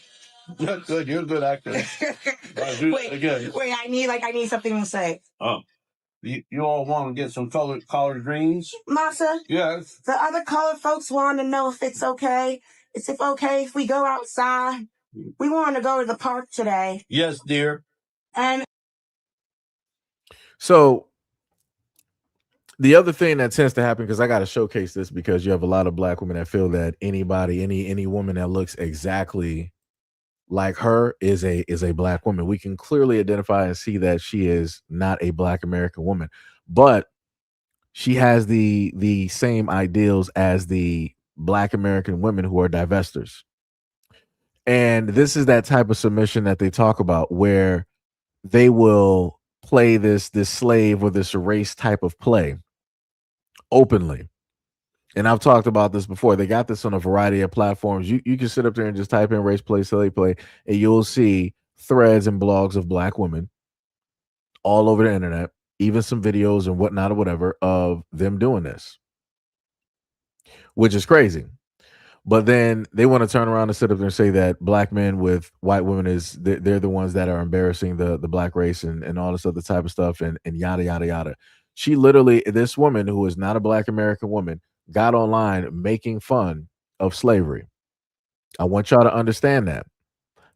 You're good. You're a good actor. Do it again. Wait, I need something to say. Oh. You all want to get some collard greens? Massa? Yes. The other colored folks want to know if it's okay. It's okay if we go outside. We want to go to the park today. Yes, dear. And so the other thing that tends to happen, because I got to showcase this, because you have a lot of black women that feel that anybody, any woman that looks exactly like her is a black woman. We can clearly identify and see that she is not a black American woman, but she has the same ideals as the black American women who are divestors. And this is that type of submission that they talk about, where they will play this slave or this race type of play openly. And I've talked about this before. They got this on a variety of platforms. You can sit up there and just type in race play, slave play, and you'll see threads and blogs of black women all over the internet, even some videos and whatnot or whatever of them doing this, which is crazy. But then they want to turn around and sit up there and say that black men with white women they're the ones that are embarrassing the black race and all this other type of stuff and yada, yada, yada. She literally, this woman who is not a black American woman, got online making fun of slavery. I want y'all to understand that.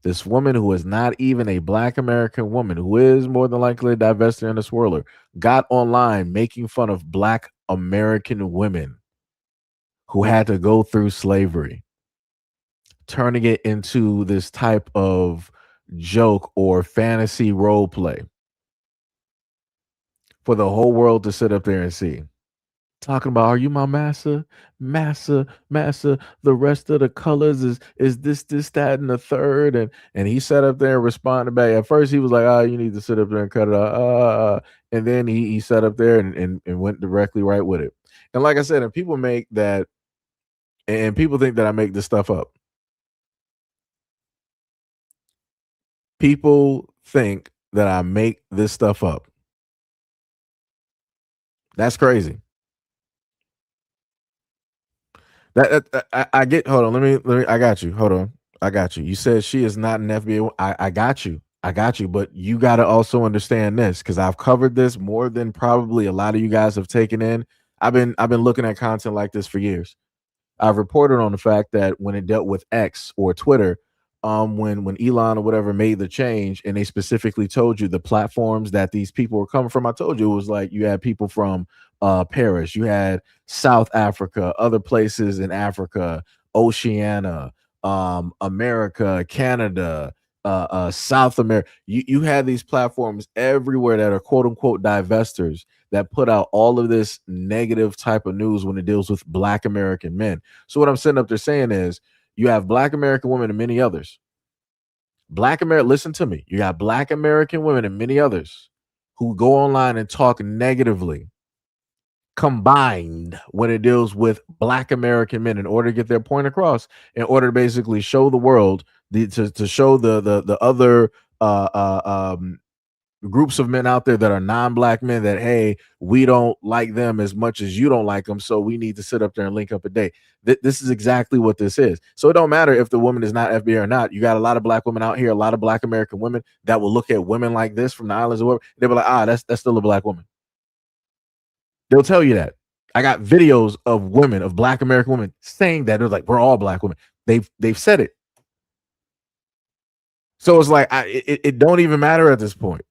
This woman who is not even a black American woman, who is more than likely a divestor and a swirler, got online making fun of black American women who had to go through slavery, turning it into this type of joke or fantasy role play for the whole world to sit up there and see. Talking about, are you my massa? Massa. The rest of the colors is this, that, and the third. And he sat up there and responded back. At first, he was like, you need to sit up there and cut it out. And then he sat up there and went directly right with it. And like I said, and people make that, and people think that I make this stuff up. People think that I make this stuff up. That's crazy. I get. Hold on. Let me. I got you. Hold on. I got you. You said she is not an FBA. I got you. I got you. But you got to also understand this, because I've covered this more than probably a lot of you guys have taken in. I've been looking at content like this for years. I've reported on the fact that when it dealt with X or Twitter, when Elon or whatever made the change, and they specifically told you the platforms that these people were coming from, I told you it was like you had people from Paris, you had South Africa, other places in Africa, Oceania, America, Canada, South America. You had these platforms everywhere that are quote unquote divestors that put out all of this negative type of news when it deals with Black American men. So what I'm sitting up there saying is you have Black American women and many others. Listen to me. You got Black American women and many others who go online and talk negatively combined when it deals with Black American men in order to get their point across, in order to basically show the world, to show the other groups of men out there that are non-Black men that, hey, we don't like them as much as you don't like them, so we need to sit up there and link up a day. This is exactly what this is. So it don't matter if the woman is not FBA or not. You got a lot of Black women out here, a lot of Black American women that will look at women like this from the islands or whatever. They'll be like, that's still a Black woman. They'll tell you that. I got videos of women, of Black American women, saying that. They're like, we're all Black women. They've said it. So it's like it don't even matter at this point.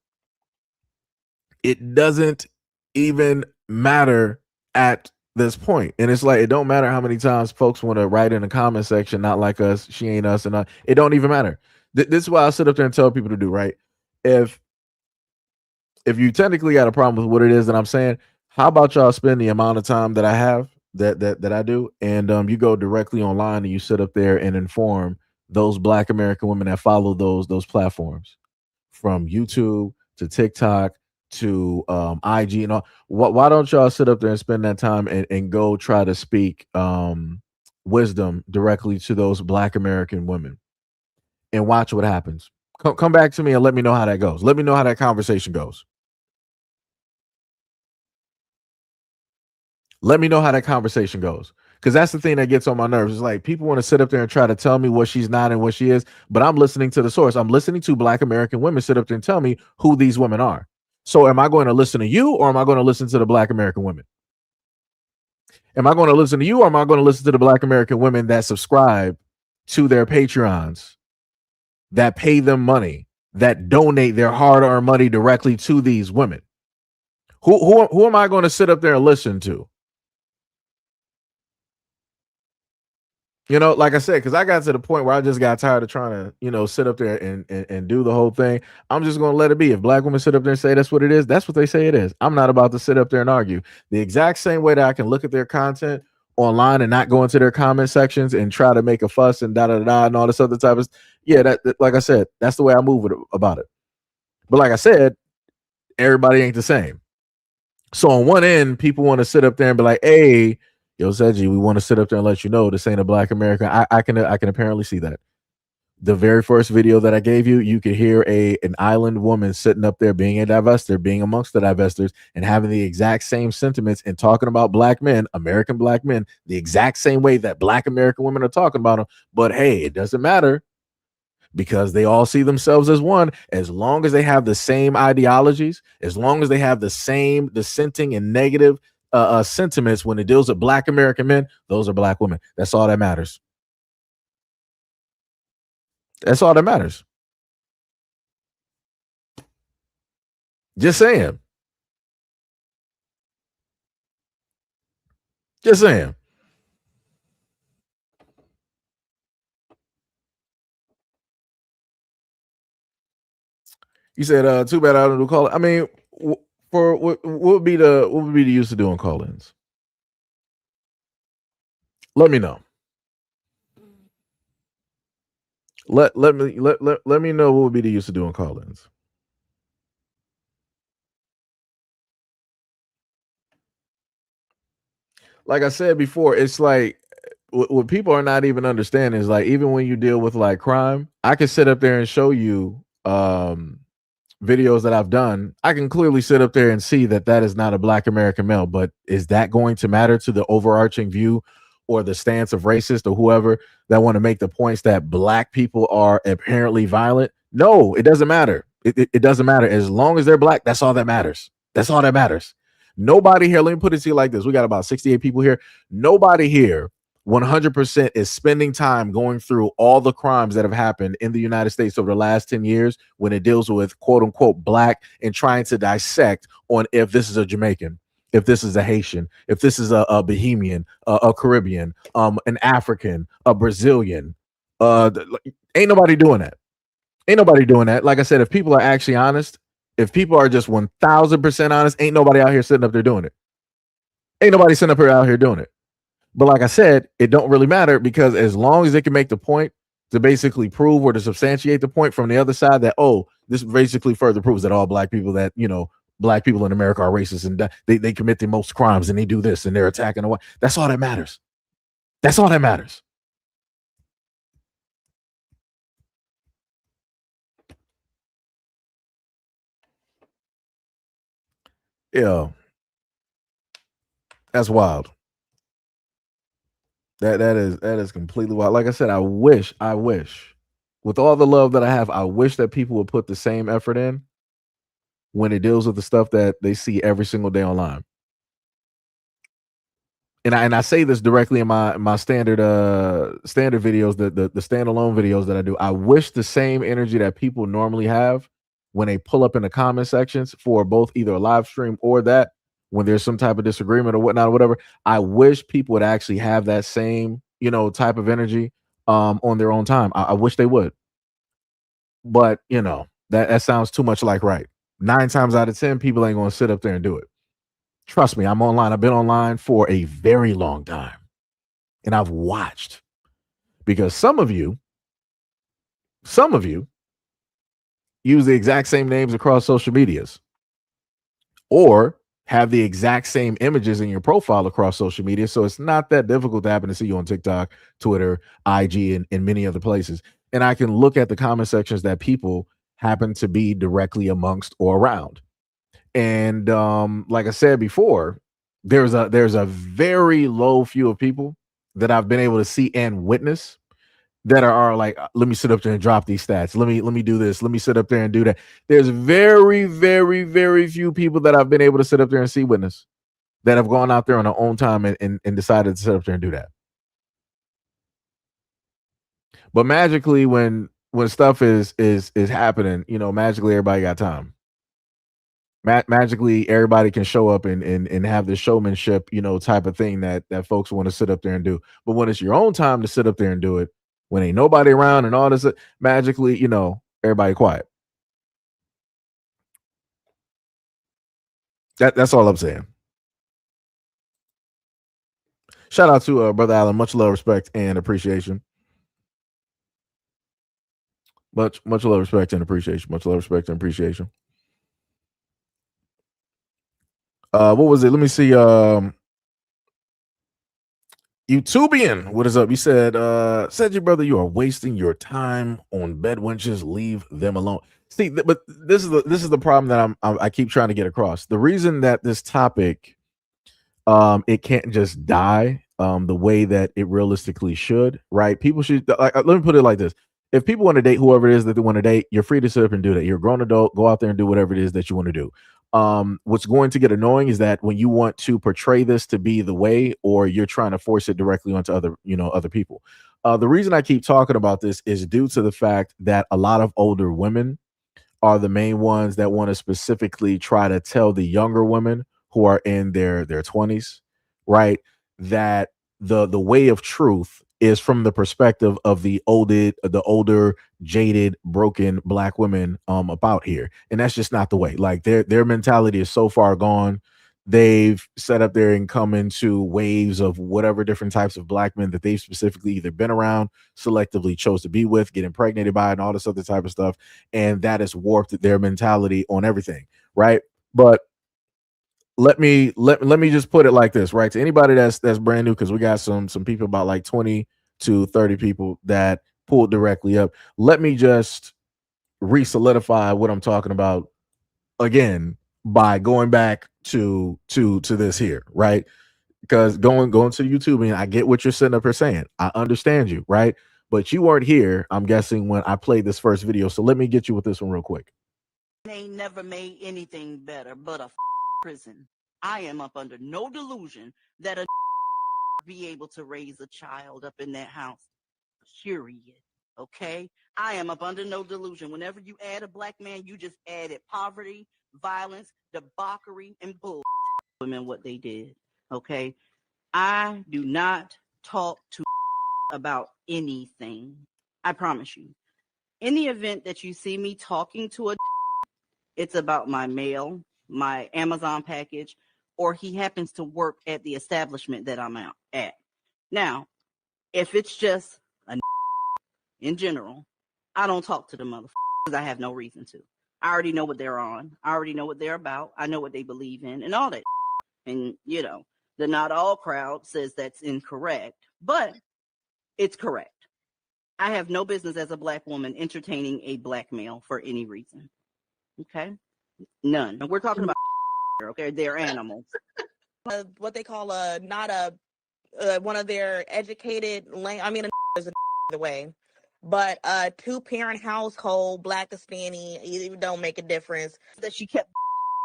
It doesn't even matter at this point. And it's like, it don't matter how many times folks want to write in the comment section, not like us, she ain't us, and it don't even matter. This is why I sit up there and tell people to do, right? If you technically got a problem with what it is that I'm saying, how about y'all spend the amount of time that I have that I do, and you go directly online and you sit up there and inform those Black American women that follow those platforms, from YouTube to TikTok to IG and all. Why don't y'all sit up there and spend that time and go try to speak wisdom directly to those Black American women and watch what happens. Come back to me and let me know how that goes. Let me know how that conversation goes. Let me know how that conversation goes. Because that's the thing that gets on my nerves. It's like people want to sit up there and try to tell me what she's not and what she is, but I'm listening to the source. I'm listening to Black American women sit up there and tell me who these women are. So am I going to listen to you, or am I going to listen to the Black American women? Am I going to listen to you, or am I going to listen to the Black American women that subscribe to their Patreons, that pay them money, that donate their hard-earned money directly to these women? Who am I going to sit up there and listen to? You know, like I said, because I got to the point where I just got tired of trying to, sit up there and do the whole thing. I'm just going to let it be. If Black women sit up there and say that's what it is, that's what they say it is. I'm not about to sit up there and argue. The exact same way that I can look at their content online and not go into their comment sections and try to make a fuss and da-da-da-da and all this other type of stuff. Yeah, that like I said, that's the way I move about it. But like I said, everybody ain't the same. So on one end, people want to sit up there and be like, hey, yo, Seiji, we want to sit up there and let you know this ain't a Black American. I can apparently see that. The very first video that I gave you, you could hear an island woman sitting up there being a divestor, being amongst the divestors, and having the exact same sentiments and talking about Black men, American Black men, the exact same way that Black American women are talking about them. But hey, it doesn't matter, because they all see themselves as one. As long as they have the same ideologies, as long as they have the same dissenting and negative sentiments when it deals with Black American men, those are Black women. That's all that matters. That's all that matters. Just saying. Just saying. You said, too bad I don't do call. I mean, for what would be the use of doing call-ins? Let me know. Let me know what would be the use of doing call-ins. Like I said before, it's like what people are not even understanding is, like, even when you deal with like crime, I can sit up there and show you videos that I've done. I can clearly sit up there and see that is not a Black American male, but is that going to matter to the overarching view or the stance of racist or whoever that want to make the points that Black people are apparently violent? No, it doesn't matter. It doesn't matter. As long as they're Black, that's all that matters. That's all that matters. Nobody here, let me put it to you like this. We got about 68 people here. Nobody here 100% is spending time going through all the crimes that have happened in the United States over the last 10 years when it deals with quote unquote Black, and trying to dissect on if this is a Jamaican, if this is a Haitian, if this is a Bahamian, a Caribbean, an African, a Brazilian. Ain't nobody doing that. Ain't nobody doing that. Like I said, if people are actually honest, if people are just 1000% honest, ain't nobody out here sitting up there doing it. Ain't nobody sitting up here out here doing it. But like I said, it don't really matter because as long as they can make the point to basically prove or to substantiate the point from the other side that, oh, this basically further proves that all black people that, black people in America are racist and they commit the most crimes and they do this and they're attacking the white. That's all that matters. That's all that matters. Yeah. That's wild. That is completely wild. Like I said, I wish with all the love that I have, I wish that people would put the same effort in when it deals with the stuff that they see every single day online. And I say this directly in my standard videos, the standalone videos that I do. I wish the same energy that people normally have when they pull up in the comment sections for both either a live stream or that when there's some type of disagreement or whatnot or whatever. I wish people would actually have that same type of energy on their own time. I wish they would, but that sounds too much like right. 9 times out of 10, people ain't gonna sit up there and do it. Trust me, I'm online. I've been online for a very long time. And I've watched because some of you use the exact same names across social medias or have the exact same images in your profile across social media. So it's not that difficult to happen to see you on TikTok, Twitter, IG, and many other places. And I can look at the comment sections that people happen to be directly amongst or around. And like I said before, there's a very low few of people that I've been able to see and witness that are like, let me sit up there and drop these stats. Let me do this. Let me sit up there and do that. There's very, very, very few people that I've been able to sit up there and see witness that have gone out there on their own time and decided to sit up there and do that. But magically, when stuff is happening, magically everybody got time. Magically everybody can show up and have the showmanship, type of thing that folks want to sit up there and do. But when it's your own time to sit up there and do it, when ain't nobody around and all this, magically, everybody quiet. That's all I'm saying. Shout out to Brother Allen. Much love, respect, and appreciation. Much love, respect, and appreciation. Much love, respect, and appreciation. What was it? Let me see. YouTubian, what is up? You said, said your brother, you are wasting your time on bed wenches. Leave them alone. See, but this is the problem that I keep trying to get across. The reason that this topic, it can't just die, the way that it realistically should, right? People should, let me put it like this: if people want to date whoever it is that they want to date, you're free to sit up and do that. You're a grown adult, go out there and do whatever it is that you want to do. What's going to get annoying is that when you want to portray this to be the way, or you're trying to force it directly onto other people. The reason I keep talking about this is due to the fact that a lot of older women are the main ones that want to specifically try to tell the younger women who are in their 20s, right, that the way of truth is from the perspective of the older, jaded, broken black women about here. And that's just not the way. Like their mentality is so far gone. They've set up there and come into waves of whatever different types of black men that they've specifically either been around, selectively chose to be with, get impregnated by, and all this other type of stuff. And that has warped their mentality on everything, right? But let me just put it like this, right? To anybody that's brand new, because we got some people, about like 20 to 30 people that pulled directly up. Let me just re-solidify what I'm talking about again by going back to this here, right? Because going to YouTube, and I get what you're sitting up here saying. I understand you, right? But you weren't here, I'm guessing, when I played this first video. So let me get you with this one real quick. They never made anything better but a prison. I am up under no delusion that a be able to raise a child up in that house. Period. Okay? I am up under no delusion. Whenever you add a black man, you just added poverty, violence, debauchery, and bull women what they did. Okay? I do not talk to about anything. I promise you. In the event that you see me talking to a, it's about my mail, my Amazon package, or he happens to work at the establishment that I'm out at. Now, if it's just a in general, I don't talk to the motherfuckers because I have no reason to. I already know what they're on. I already know what they're about. I know what they believe in and all that. And, you know, the not all crowd says that's incorrect, but it's correct. I have no business as a black woman entertaining a black male for any reason. Okay? None. And we're talking about, okay? They're animals. What they call not a one of their educated I mean, is the way, but two-parent household, black Hispanic, it don't make a difference. That she kept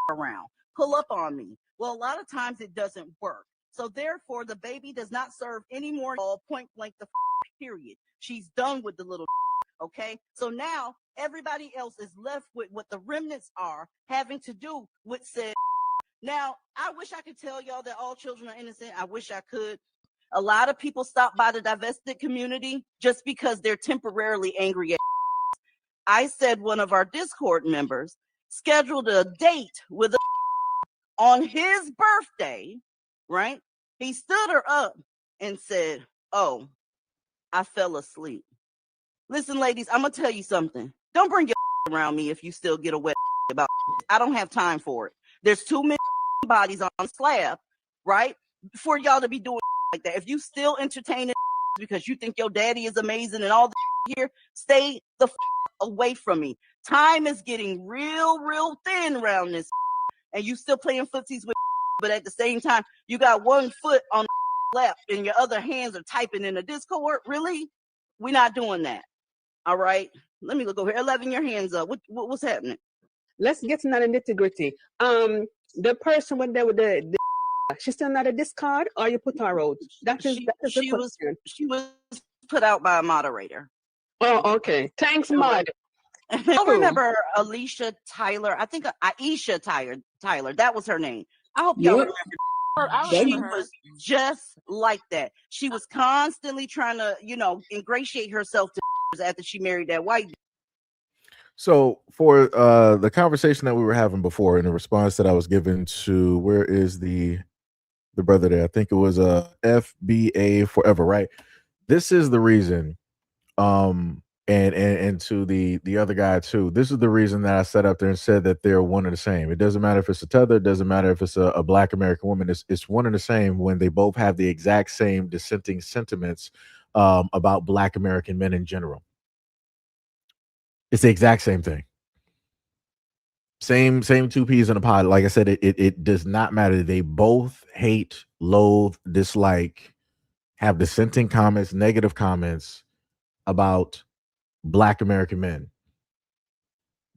around. Pull up on me. Well, a lot of times it doesn't work. So therefore, the baby does not serve any more point blank the period. She's done with the little. Okay, so now everybody else is left with what the remnants are having to do with said. Now, I wish I could tell y'all that all children are innocent. I wish I could. A lot of people stop by the divested community just because they're temporarily angry at. I said one of our Discord members scheduled a date with a on his birthday, right? He stood her up and said, "Oh, I fell asleep." Listen, ladies, I'm gonna tell you something. Don't bring your around me if you still get a wet about. I don't have time for it. There's too many bodies on the slab, right? For y'all to be doing like that. If you still entertaining because you think your daddy is amazing and all here, stay the away from me. Time is getting real thin around this, and you still playing footsies with. But at the same time, you got one foot on the lap and your other hands are typing in the Discord. Really? We're not doing that. All right. Let me look over here. 11, your hands up. What's happening? Let's get into the nitty-gritty. The person with the she's still not a discard, or you put her out? That is the question. She was put out by a moderator. Oh, okay. Thanks, Mod. I remember Alicia Tyler. I think Aisha Tyler. That was her name. I hope y'all remember. She was just like that. She was constantly trying to, ingratiate herself to after she married that white. So for the conversation that we were having before, in the response that I was given to, where is the brother there? I think it was FBA Forever, right? This is the reason, and to the other guy too. This is the reason that I sat up there and said that they're one and the same. It doesn't matter if it's a tether. It doesn't matter if it's a black American woman. It's one and the same when they both have the exact same dissenting sentiments about black American men in general. It's the exact same thing. Same two peas in a pod. Like I said, it does not matter. They both hate, loathe, dislike, have dissenting comments, negative comments about black American men.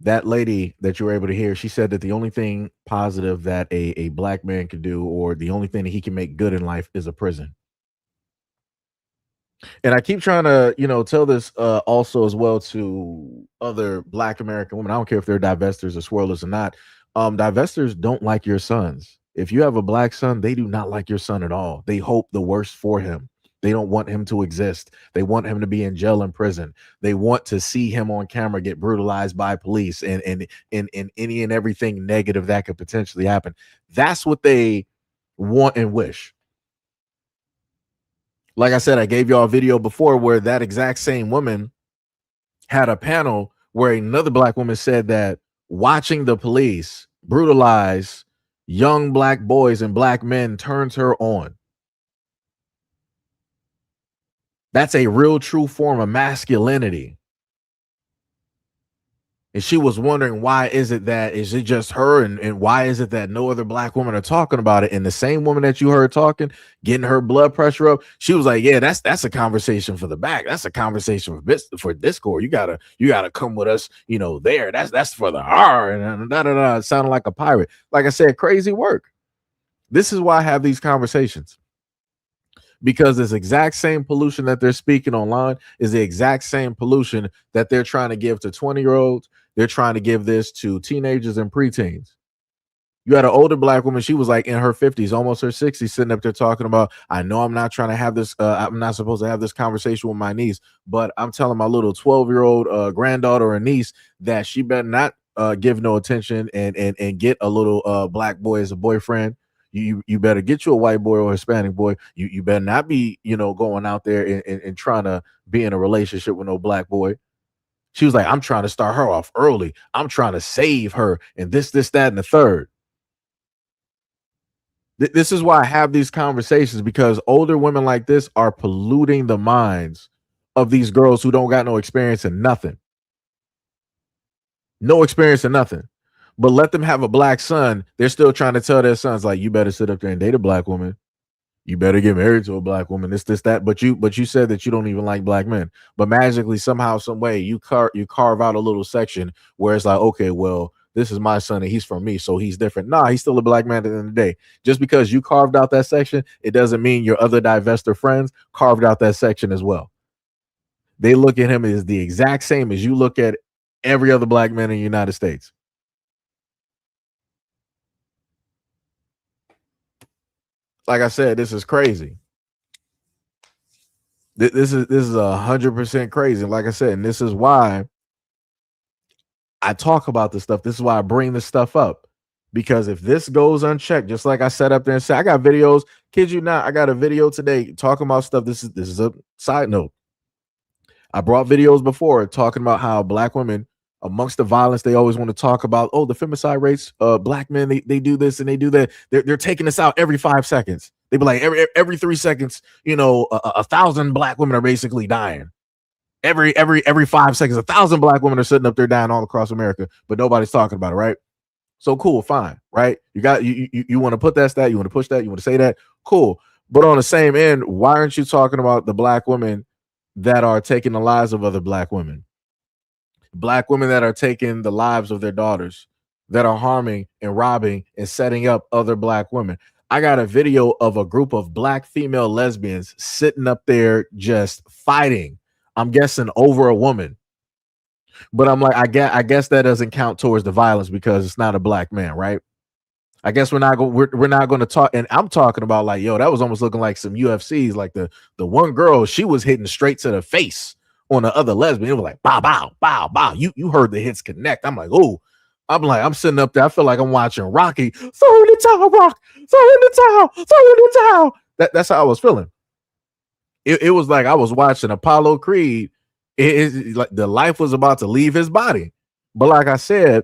That lady that you were able to hear, she said that the only thing positive that a black man can do, or the only thing that he can make good in life, is a prison. And I keep trying to, tell this also as well to other black American women. I don't care if they're divestors or swirlers or not. Divestors don't like your sons. If you have a black son, they do not like your son at all. They hope the worst for him. They don't want him to exist. They want him to be in jail and prison. They want to see him on camera get brutalized by police and any and everything negative that could potentially happen. That's what they want and wish. Like I said, I gave y'all a video before where that exact same woman had a panel where another black woman said that watching the police brutalize young black boys and black men turns her on. That's a real true form of masculinity. And she was wondering, why is it just her, and why is it that no other black women are talking about it? And the same woman that you heard talking, getting her blood pressure up, she was like, yeah, that's a conversation for the back. That's a conversation for Discord. You gotta come with us, there. That's for the R and da. It sounded like a pirate. Like I said, crazy work. This is why I have these conversations. Because this exact same pollution that they're speaking online is the exact same pollution that they're trying to give to 20-year-olds. They're trying to give this to teenagers and preteens. You had an older black woman. She was like in her 50s, almost her 60s, sitting up there talking about, I know I'm not trying to have this. I'm not supposed to have this conversation with my niece, but I'm telling my little 12-year-old granddaughter or niece that she better not give no attention and get a little black boy as a boyfriend. You better get you a white boy or a Hispanic boy. You better not be, going out there and trying to be in a relationship with no black boy. She was like, I'm trying to start her off early. I'm trying to save her and this, that, and the third. This is why I have these conversations, because older women like this are polluting the minds of these girls who don't got no experience in nothing. No experience in nothing. But let them have a black son. They're still trying to tell their sons, like, you better sit up there and date a black woman. You better get married to a black woman. This, that. But you said that you don't even like black men. But magically, somehow, some way, you carve out a little section where it's like, okay, well, this is my son and he's from me, so he's different. Nah, he's still a black man at the end of the day. Just because you carved out that section, it doesn't mean your other divestor friends carved out that section as well. They look at him as the exact same as you look at every other black man in the United States. Like I said, this is crazy. This is 100% crazy. Like I said, and this is why I talk about this stuff. This is why I bring this stuff up, because if this goes unchecked, just like I sat up there and said, I got videos. Kid you not, I got a video today talking about stuff. This is a side note. I brought videos before talking about how black women, amongst the violence, they always want to talk about, the femicide rates. Black men, they do this and they do that. They're taking this out every 5 seconds. They be like every 3 seconds, 1,000 black women are basically dying. Every 5 seconds, 1,000 black women are sitting up there dying all across America, but nobody's talking about it, right? So cool, fine, right? You want to put that stat, you want to push that, you want to say that, cool. But on the same end, why aren't you talking about the black women that are taking the lives of other black women? Black women that are taking the lives of their daughters, that are harming and robbing and setting up other black women. I got a video of a group of black female lesbians sitting up there just fighting. I'm guessing over a woman. But I'm like, I guess that doesn't count towards the violence because it's not a black man, right? I guess we're not going to talk. And I'm talking about like, yo, that was almost looking like some UFCs. Like the one girl, she was hitting straight to the face on the other lesbian. It was like, bow, bow, bow, bow. You heard the hits connect. I'm like, oh, I'm sitting up there. I feel like I'm watching Rocky. Throw in the towel, Rock. Throw in the towel. Throw in the towel. That's how I was feeling. It was like I was watching Apollo Creed. It's like the life was about to leave his body. But like I said,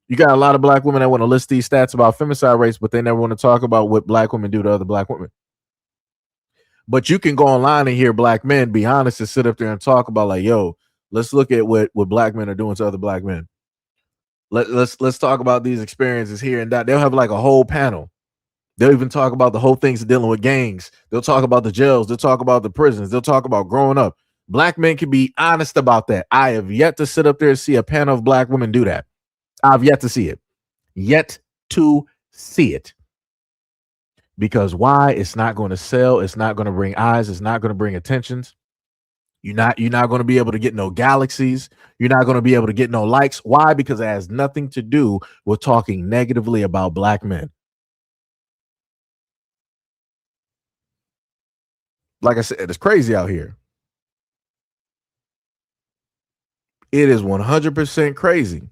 you got a lot of black women that want to list these stats about femicide rates, but they never want to talk about what black women do to other black women. But you can go online and hear black men be honest and sit up there and talk about like, yo, let's look at what black men are doing to other black men. Let's talk about these experiences here and that. They'll have like a whole panel. They'll even talk about the whole things dealing with gangs. They'll talk about the jails. They'll talk about the prisons. They'll talk about growing up. Black men can be honest about that. I have yet to sit up there and see a panel of black women do that. I've yet to see it. Yet to see it. Because why? It's not going to sell. It's not going to bring eyes. It's not going to bring attentions. You're not going to be able to get no galaxies. You're not going to be able to get no likes. Why? Because it has nothing to do with talking negatively about black men. Like I said, it's crazy out here. It is 100% crazy.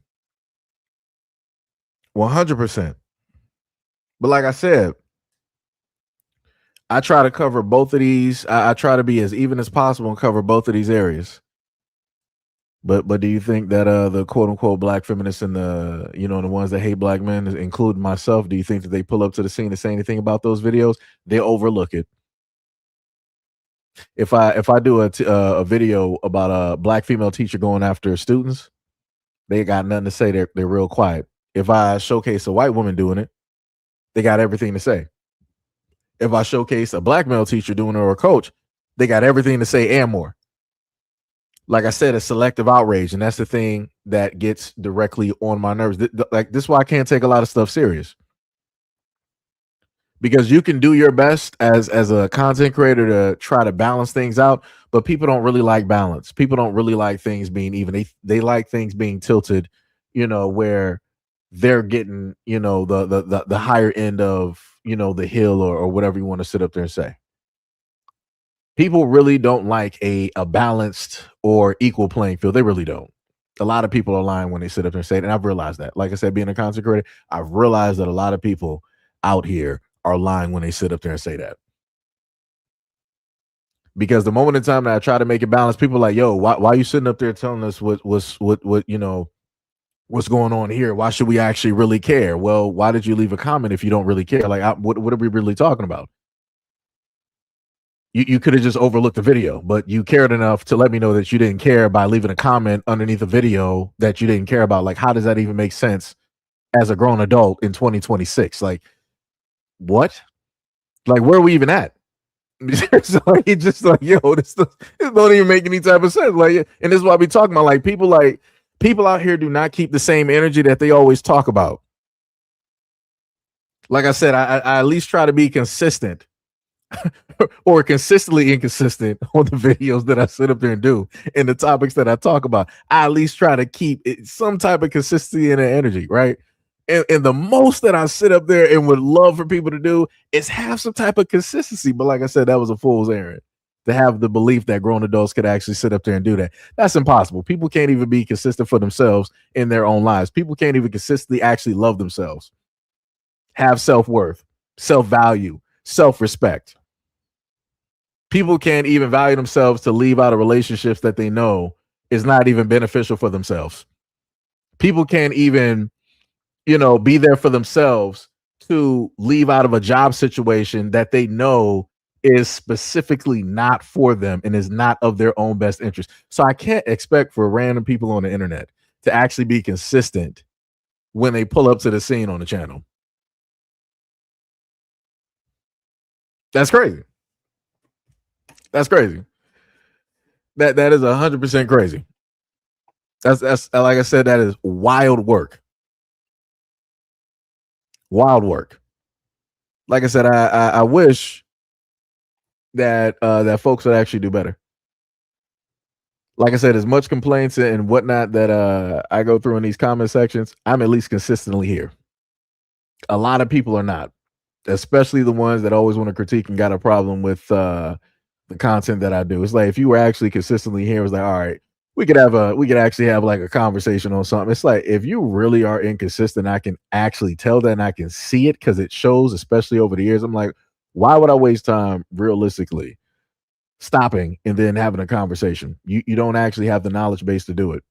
100%. But like I said, I try to cover both of these. I try to be as even as possible and cover both of these areas. But do you think that the quote unquote black feminists and the the ones that hate black men, including myself, do you think that they pull up to the scene and say anything about those videos? They overlook it. If I do a video about a black female teacher going after students, they got nothing to say. They're real quiet. If I showcase a white woman doing it, they got everything to say. If I showcase a black male teacher doing it or a coach, they got everything to say and more. Like I said, it's selective outrage, and that's the thing that gets directly on my nerves. Like this is why I can't take a lot of stuff serious. Because you can do your best as a content creator to try to balance things out, but people don't really like balance. People don't really like things being even. They like things being tilted, where they're getting, you know, the higher end of, you know, the hill or whatever you want to sit up there and say. People really don't like a balanced or equal playing field. They really don't. A lot of people are lying when they sit up there and say it. And I've realized that. Like I said, being a content creator, I've realized that a lot of people out here are lying when they sit up there and say that. Because the moment in time that I try to make it balanced, people are like, yo, why are you sitting up there telling us what you know, what's going on here? Why should we actually really care? Well, why did you leave a comment if you don't really care? Like, what are we really talking about? You could have just overlooked the video, but you cared enough to let me know that you didn't care by leaving a comment underneath a video that you didn't care about. Like, how does that even make sense as a grown adult in 2026? Like, what? Like, where are we even at? So it's just like, yo, this don't even make any type of sense. Like, and this is what I be talking about. Like, people out here do not keep the same energy that they always talk about. Like I said, I at least try to be consistent or consistently inconsistent on the videos that I sit up there and do and the topics that I talk about. I at least try to keep some type of consistency in the energy, right? And the most that I sit up there and would love for people to do is have some type of consistency. But like I said, that was a fool's errand to have the belief that grown adults could actually sit up there and do that. That's impossible. People can't even be consistent for themselves in their own lives. People can't even consistently actually love themselves, have self-worth, self-value, self-respect. People can't even value themselves to leave out of relationships that they know is not even beneficial for themselves. People can't even, you know, be there for themselves to leave out of a job situation that they know is specifically not for them and is not of their own best interest. So I can't expect for random people on the internet to actually be consistent when they pull up to the scene on the channel. That's crazy. That's crazy. That is 100% crazy. That's like I said, that is wild work. Wild work. Like I said, I wish that that folks would actually do better. Like I said, as much complaints and whatnot that I go through in these comment sections, I'm at least consistently here. A lot of people are not, especially the ones that always want to critique and got a problem with the content that I do. It's like, if you were actually consistently here, it's like, all right, we could actually have like a conversation on something. It's like, if you really are inconsistent, I can actually tell that and I can see it because it shows, especially over the years. I'm like, why would I waste time realistically stopping and then having a conversation? You don't actually have the knowledge base to do it,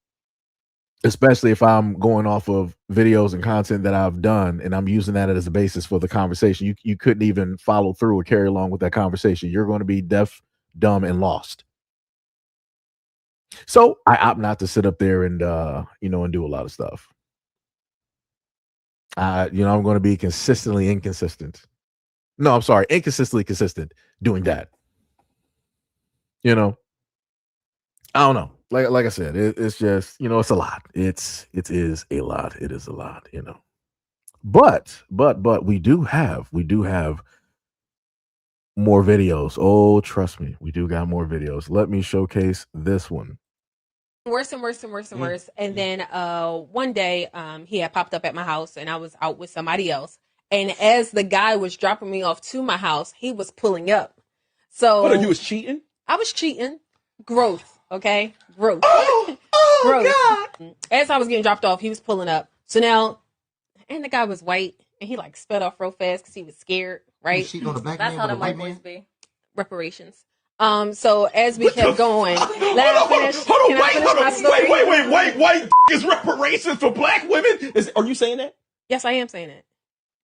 especially if I'm going off of videos and content that I've done and I'm using that as a basis for the conversation. You couldn't even follow through or carry along with that conversation. You're going to be deaf, dumb, and lost. So I opt not to sit up there and and do a lot of stuff. I'm going to be consistently inconsistent. No, I'm sorry, inconsistently consistent doing that. I don't know. Like I said, it's just, it's a lot. It is a lot. It is a lot, But we do have more videos. Oh, trust me, we do got more videos. Let me showcase this one. Worse and worse and worse and worse. And then one day he had popped up at my house and I was out with somebody else. And as the guy was dropping me off to my house, he was pulling up. So what, you was cheating? I was cheating. Growth, okay? Growth. Oh God. As I was getting dropped off, he was pulling up. So now, and the guy was white and he like sped off real fast because he was scared, right? That's how the white boys be. Reparations. So as we kept going, Hold on, wait. White is reparations for black women? Are you saying that? Yes, I am saying it.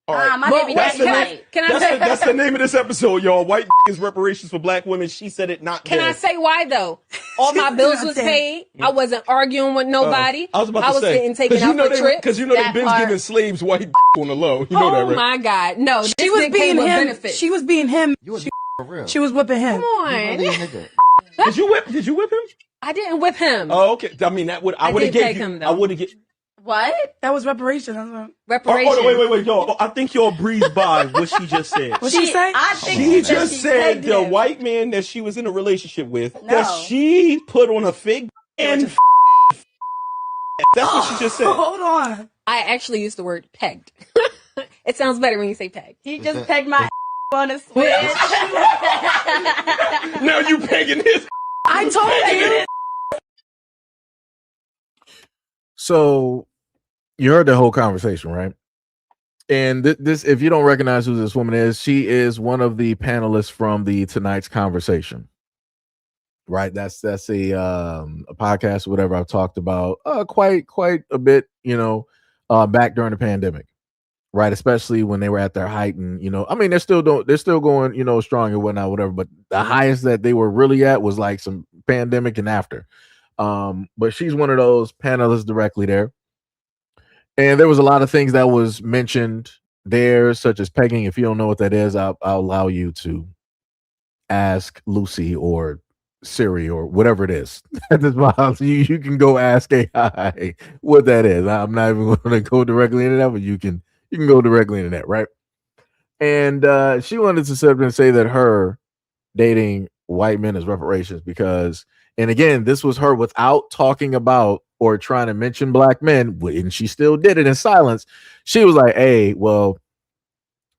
All right. My baby daddy white. That's the name of this episode, y'all. White is reparations for black women. She said it, not Can I say why though? All my bills was paid. I wasn't arguing with nobody. I was about to say, getting taken out for trips. Because they've been giving slaves white on the low. You know that, right? Oh my God, no! She was being him. Benefit. She was being him. For real. She was whipping him. Come on. Did you whip him? I didn't whip him. Oh, okay. I mean, I would have gave him, you. I would have get. What? That was reparations. Reparations. Wait, y'all. I think y'all breezed by what she just said. What she say? She just said the white man that she was in a relationship with, that she put on a fig and that's what she just said. Hold on. I actually use the word pegged. It sounds better when you say pegged. He just pegged my on a switch. Now you pegging his. I told you. So you heard the whole conversation, right? And this, if you don't recognize who this woman is, she is one of the panelists from the Tonight's Conversation. Right, that's a podcast, whatever I've talked about quite a bit, back during the pandemic, right? Especially when they were at their height, and I mean, they're still going, strong and whatnot, whatever. But the highest that they were really at was like some pandemic and after. But she's one of those panelists directly there. And there was a lot of things that was mentioned there, such as pegging. If you don't know what that is, I'll allow you to ask Lucy or Siri or whatever it is. You can go ask AI what that is. I'm not even going to go directly into that, but you can go directly into that, right? And she wanted to sit up and say that her dating white men is reparations because, and again, this was her without talking about or trying to mention black men, and she still did it in silence. She was like, hey, well,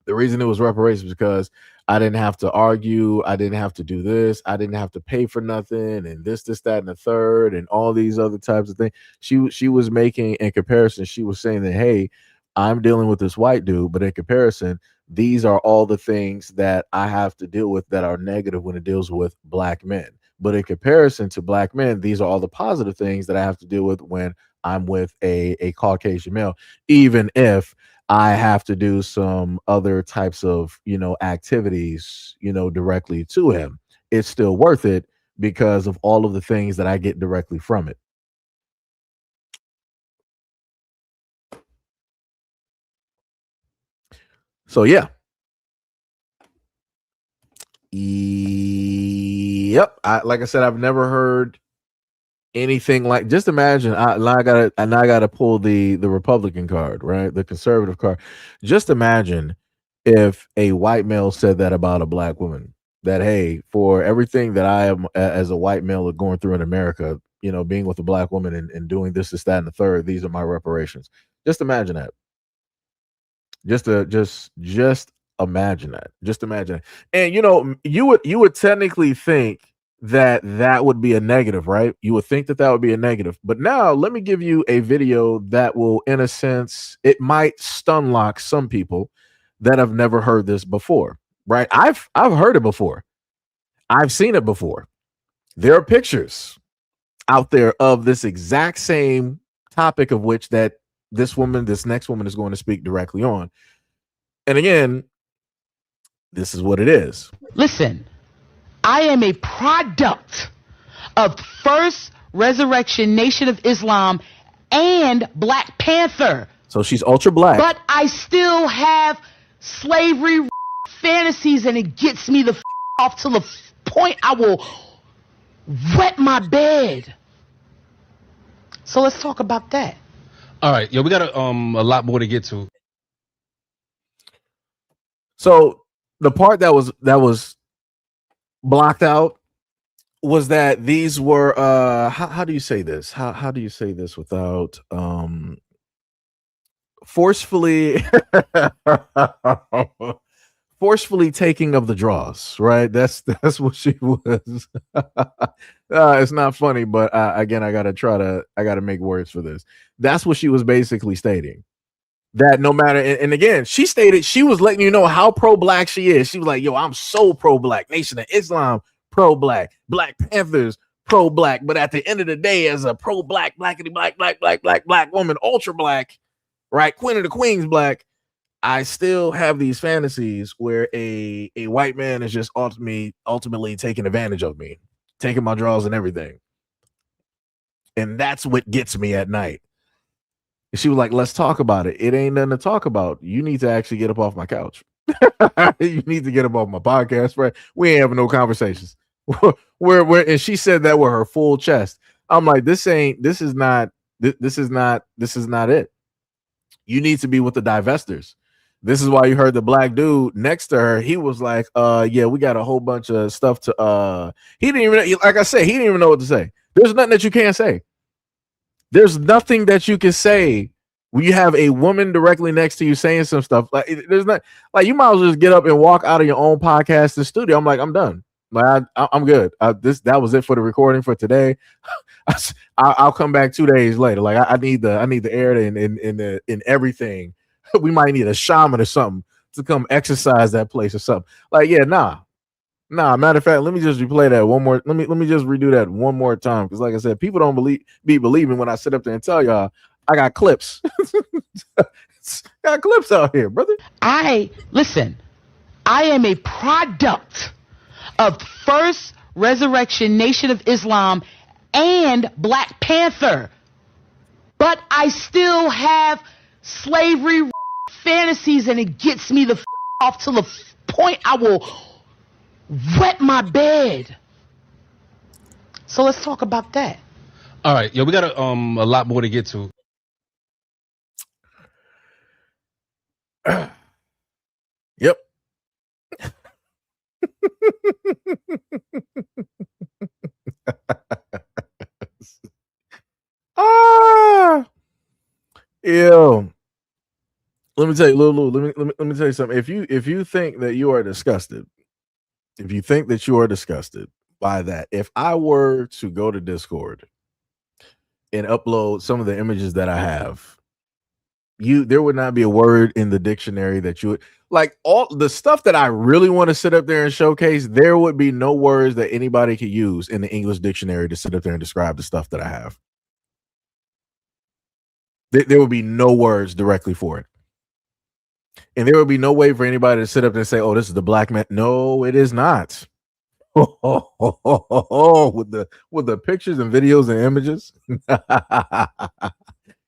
the reason it was reparations because I didn't have to argue, I didn't have to do this, I didn't have to pay for nothing, and this, that, and the third, and all these other types of things. She was making, in comparison, she was saying that, hey, I'm dealing with this white dude, but in comparison, these are all the things that I have to deal with that are negative when it deals with black men. But in comparison to black men, these are all the positive things that I have to deal with when I'm with a Caucasian male, even if I have to do some other types of, activities, directly to him. It's still worth it because of all of the things that I get directly from it. So yeah. Yep. Like I said, I've never heard anything like. Just imagine. I gotta pull the Republican card, right? The conservative card. Just imagine if a white male said that about a black woman. That, hey, for everything that I am as a white male going through in America, being with a black woman and doing this, that, and the third, these are my reparations. Just imagine that. Just imagine that. Just imagine it. And you would technically think that would be a negative, right? You would think that would be a negative. But now let me give you a video that will, in a sense, it might stun lock some people that have never heard this before, right? I've heard it before. I've seen it before. There are pictures out there of this exact same topic of which that this next woman is going to speak directly on. And again, this is what it is. Listen, I am a product of First Resurrection Nation of Islam and Black Panther. So she's ultra black. But I still have slavery fantasies, and it gets me the off to the point I will wet my bed. So let's talk about that. All right, we got a lot more to get to. So the part that was blocked out was that these were how do you say this? How do you say this without forcefully taking of the draws, right? That's what she was. It's not funny, but again, I gotta make words for this. That's what she was basically stating. That no matter, and again, she stated she was letting you know how pro-black she is. She was like, yo, I'm so pro-black, Nation of Islam, pro-black, Black Panthers, pro-black. But at the end of the day, as a pro-black, black woman, ultra black, right, queen of the queens black, I still have these fantasies where a white man is just ultimately taking advantage of me, taking my draws and everything. And that's what gets me at night. She was like, let's talk about it. It ain't nothing to talk about. You need to actually get up off my couch. You need to get up off my podcast, right? We ain't having no conversations. And she said that with her full chest. I'm like, this is not it. You need to be with the divestors. This is why you heard the black dude next to her. He was like, yeah, we got a whole bunch of stuff to he didn't even, like I said, he didn't even know what to say. There's nothing that you can't say. There's nothing that you can say When you have a woman directly next to you saying some stuff, like there's not like you might as well just get up and walk out of your own podcast and studio. I'm like, I'm done. Like I'm good. That was it for the recording for today. I'll come back 2 days later. Like I need the air in everything. We might need a shaman or something to come exercise that place or something. Like, yeah, nah. Matter of fact, let me just replay that one more. Let me just redo that one more time. Because like I said, people don't be believing when I sit up there and tell y'all I got clips. Got clips out here, brother. Listen, I am a product of First Resurrection Nation of Islam and Black Panther. But I still have slavery fantasies, and it gets me the off to the point I will wet my bed. So let's talk about that. All right, yo, we got a lot more to get to. Yep. Ew. Let me tell you, Lulu. Let me tell you something. If you think that you are disgusted, by that, if I were to go to Discord and upload some of the images that I have, there would not be a word in the dictionary that you would like. All the stuff that I really want to sit up there and showcase, there would be no words that anybody could use in the English dictionary to sit up there and describe the stuff that I have. There would be no words directly for it. And there would be no way for anybody to sit up and say, "Oh, this is the black man." No, it is not. With the pictures and videos and images,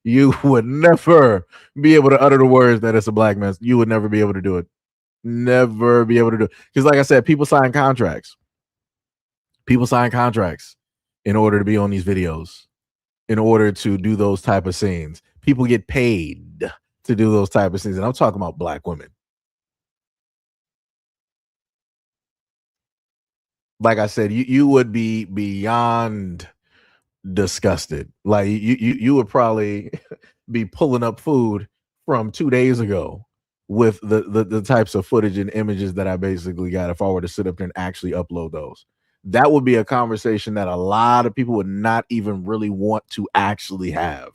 you would never be able to utter the words that it's a black man. You would never be able to do it. Never be able to do it. Because, like I said, people sign contracts. People sign contracts in order to be on these videos, in order to do those type of scenes. People get paid to do those type of scenes, and I'm talking about black women. Like I said, you would be beyond disgusted. Like you would probably be pulling up food from 2 days ago with the types of footage and images that I basically got. If I were to sit up there and actually upload those, that would be a conversation that a lot of people would not even really want to actually have.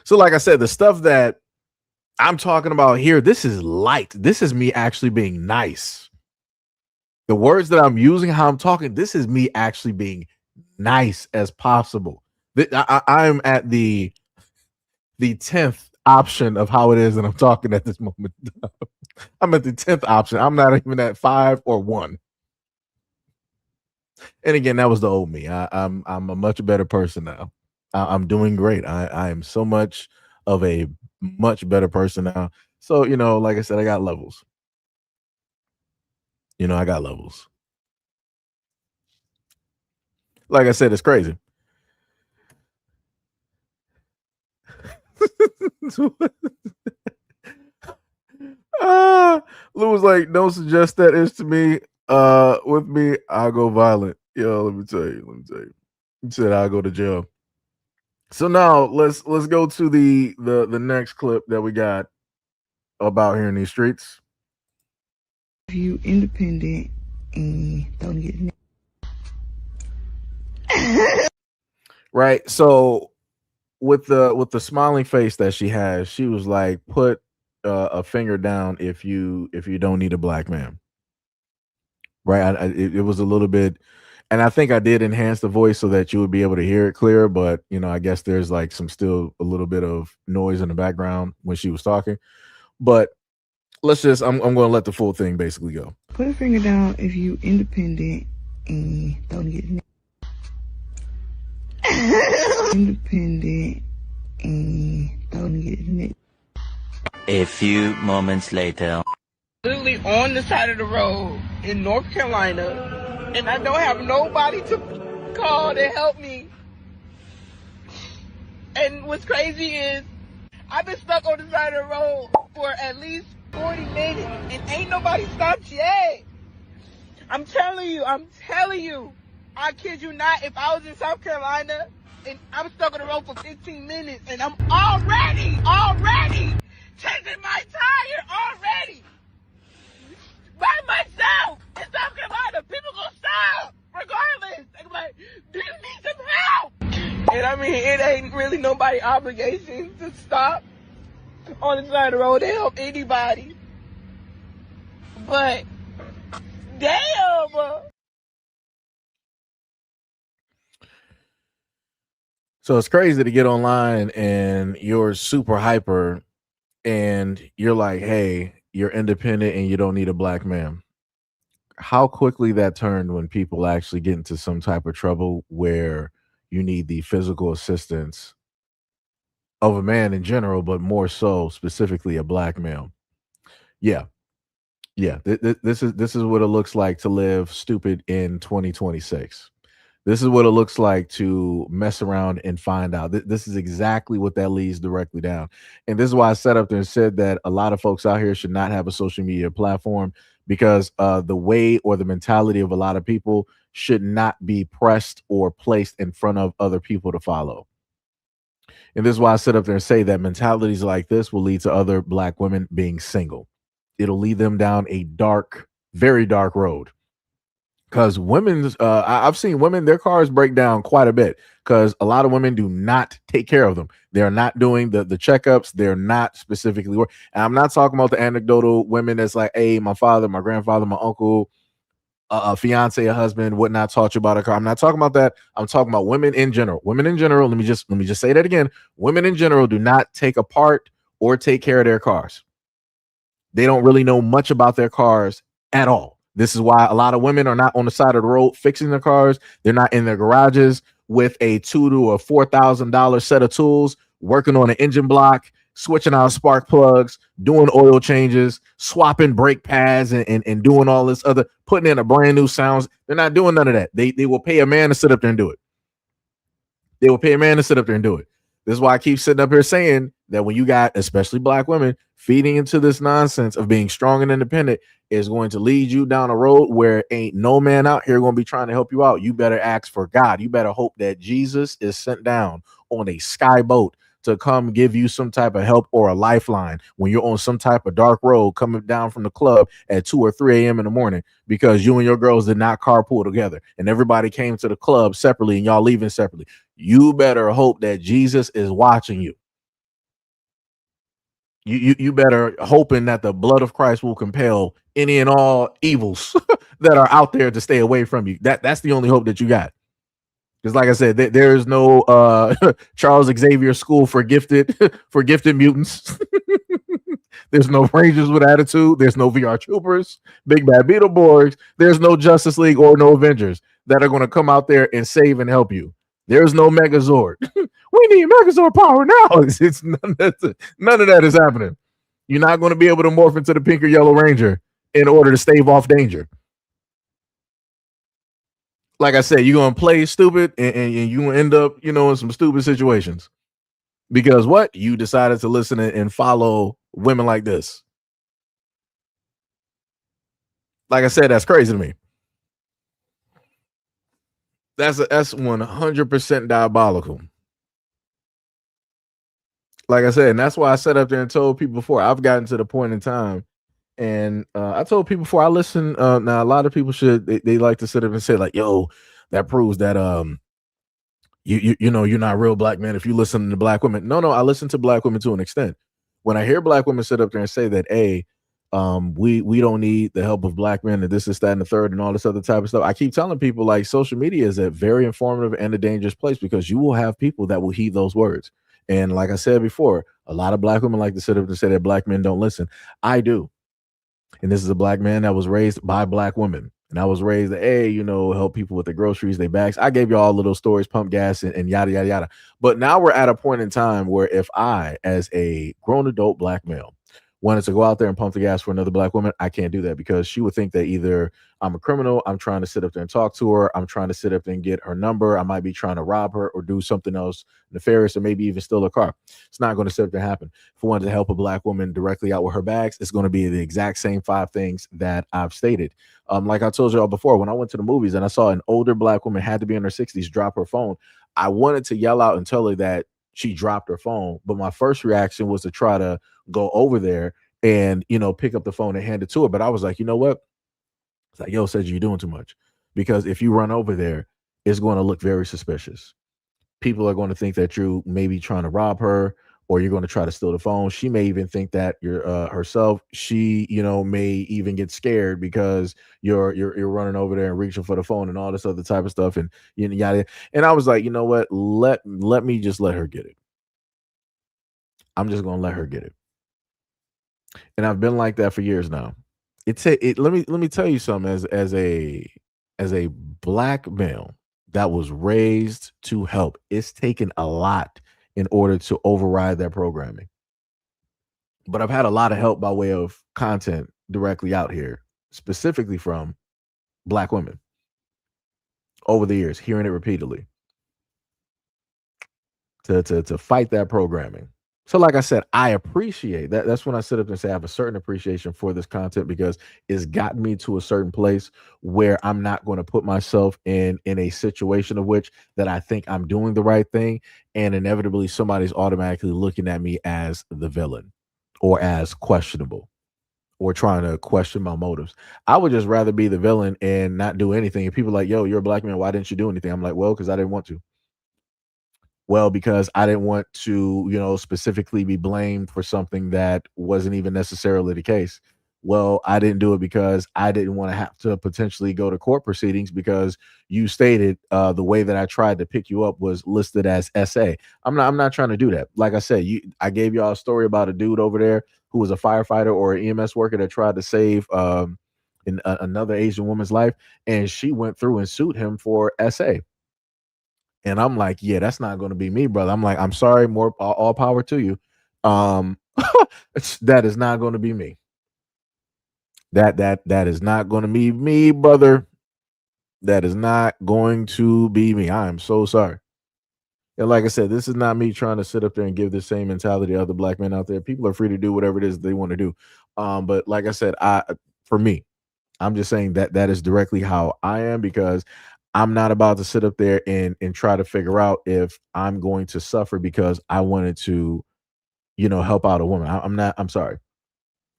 So like I said, the stuff that I'm talking about here, this is light. This is me actually being nice. The words that I'm using, how I'm talking, this is me actually being nice as possible. I'm at the 10th option of how it is that I'm talking at this moment. I'm at the 10th option. I'm not even at 5 or 1. And again, that was the old me. I'm a much better person now. I'm doing great. I am so much of a much better person now. So, like I said, I got levels. I got levels. Like I said, it's crazy. Lou was like, don't suggest that is to me. With me, I'll go violent. Yo, let me tell you. He said I'll go to jail. So now let's go to the next clip that we got about here in these streets. If you independent and don't get right. So with the smiling face that she has, she was like, put a finger down if you don't need a black man. Right. It was a little bit, and I think I did enhance the voice so that you would be able to hear it clear. But I guess there's like still a little bit of noise in the background when she was talking. But let's just, I'm going to let the full thing basically go. Put a finger down if you independent and don't get independent and don't get A few moments later. Literally on the side of the road in North Carolina, and I don't have nobody to call to help me. And what's crazy is I've been stuck on the side of the road for at least 40 minutes, and ain't nobody stopped yet. I'm telling you, I kid you not, if I was in South Carolina, and I'm stuck on the road for 15 minutes, and I'm already changing my tire already by myself in South Carolina. People gonna stop regardless. I'm like, do you need some help? And I mean, it ain't really nobody obligation to stop on the side of the road to help anybody. But damn. So it's crazy to get online and you're super hyper and you're like, hey, you're independent and you don't need a black man. How quickly that turned when people actually get into some type of trouble where you need the physical assistance of a man in general, but more so specifically a black male. Yeah. Yeah. This is what it looks like to live stupid in 2026. This is what it looks like to mess around and find out. This is exactly what that leads directly down. And this is why I sat up there and said that a lot of folks out here should not have a social media platform because the way or the mentality of a lot of people should not be pressed or placed in front of other people to follow. And this is why I sit up there and say that mentalities like this will lead to other black women being single. It'll lead them down a dark, very dark road. Because I've seen women, their cars break down quite a bit because a lot of women do not take care of them. They're not doing the checkups. They're not specifically work. And I'm not talking about the anecdotal women that's like, hey, my father, my grandfather, my uncle, a fiance, a husband would not taught you about a car. I'm not talking about that. I'm talking about women in general. Women in general, let me just say that again. Women in general do not take apart or take care of their cars. They don't really know much about their cars at all. This is why a lot of women are not on the side of the road fixing their cars. They're not in their garages with a $2,000 to a $4,000 set of tools, working on an engine block, switching out spark plugs, doing oil changes, swapping brake pads, and doing all this other, putting in a brand new sounds. They're not doing none of that. They will pay a man to sit up there and do it. They will pay a man to sit up there and do it. This is why I keep sitting up here saying that when you got, especially black women, feeding into this nonsense of being strong and independent is going to lead you down a road where ain't no man out here going to be trying to help you out. You better ask for God. You better hope that Jesus is sent down on a sky boat to come give you some type of help or a lifeline when you're on some type of dark road coming down from the club at 2 or 3 a.m. in the morning because you and your girls did not carpool together and everybody came to the club separately and y'all leaving separately. You better hope that Jesus is watching you. You better hoping that the blood of Christ will compel any and all evils that are out there to stay away from you. That's the only hope that you got. Because like I said, there is no Charles Xavier School for gifted mutants. There's no Rangers with attitude. There's no VR Troopers, Big Bad Beetleborgs. There's no Justice League or no Avengers that are going to come out there and save and help you. There's no Megazord. We need Megazord power now. It's none of that is happening. You're not going to be able to morph into the pink or yellow Ranger in order to stave off danger. Like I said, you're going to play stupid and you're going to end up, in some stupid situations. Because what? You decided to listen and follow women like this. Like I said, that's crazy to me. That's 100% diabolical. Like I said, and that's why I sat up there and told people before. I've gotten to the point in time, and I told people before I listen. Now a lot of people they like to sit up and say like, "Yo, that proves that you're not real black men if you listen to black women." No, I listen to black women to an extent. When I hear black women sit up there and say that, "Hey, we don't need the help of black men and this, that, and the third, and all this other type of stuff," I keep telling people like social media is a very informative and a dangerous place because you will have people that will heed those words. And like I said before, a lot of black women like to sit up and say that black men don't listen. I do. And this is a black man that was raised by black women. And I was raised that, hey, help people with their groceries, their bags. I gave you all little stories, pump gas and yada, yada, yada. But now we're at a point in time where if I, as a grown adult black male, wanted to go out there and pump the gas for another black woman, I can't do that because she would think that either I'm a criminal, I'm trying to sit up there and talk to her, I'm trying to sit up there and get her number, I might be trying to rob her or do something else nefarious or maybe even steal her car. It's not going to sit up there and happen. If I wanted to help a black woman directly out with her bags, it's going to be the exact same 5 things that I've stated. Like I told y'all before, when I went to the movies and I saw an older black woman, had to be in her 60s, drop her phone, I wanted to yell out and tell her that she dropped her phone, but my first reaction was to try to go over there and pick up the phone and hand it to her. But I was like, you know what? It's like, yo, said you're doing too much, because if you run over there, it's going to look very suspicious. People are going to think that you may be trying to rob her, or you're going to try to steal the phone. She may even think that you're herself. She, may even get scared because you're running over there and reaching for the phone and all this other type of stuff, and yada. And I was like, you know what? Let me just let her get it. I'm just gonna let her get it. And I've been like that for years now. Let me tell you something. As a black male that was raised to help, it's taken a lot in order to override that programming. But I've had a lot of help by way of content directly out here, specifically from black women over the years, hearing it repeatedly to fight that programming. So like I said, I appreciate that. That's when I sit up and say I have a certain appreciation for this content, because it's gotten me to a certain place where I'm not going to put myself in a situation of which that I think I'm doing the right thing, and inevitably somebody's automatically looking at me as the villain or as questionable or trying to question my motives. I would just rather be the villain and not do anything. If people are like, yo, you're a black man, why didn't you do anything? I'm like, well, because I didn't want to. Well, because I didn't want to, specifically be blamed for something that wasn't even necessarily the case. Well, I didn't do it because I didn't want to have to potentially go to court proceedings, because you stated the way that I tried to pick you up was listed as SA. I'm not trying to do that. Like I said, I gave y'all a story about a dude over there who was a firefighter or an EMS worker that tried to save another Asian woman's life, and she went through and sued him for SA. And I'm like, yeah, that's not going to be me, brother. I'm like, I'm sorry, more all power to you. That is not going to be me. That is not going to be me, brother. That is not going to be me. I am so sorry. And like I said, this is not me trying to sit up there and give the same mentality to other black men out there. People are free to do whatever it is they want to do. But like I said, for me, I'm just saying that is directly how I am, because I'm not about to sit up there and try to figure out if I'm going to suffer because I wanted to, help out a woman. I'm sorry.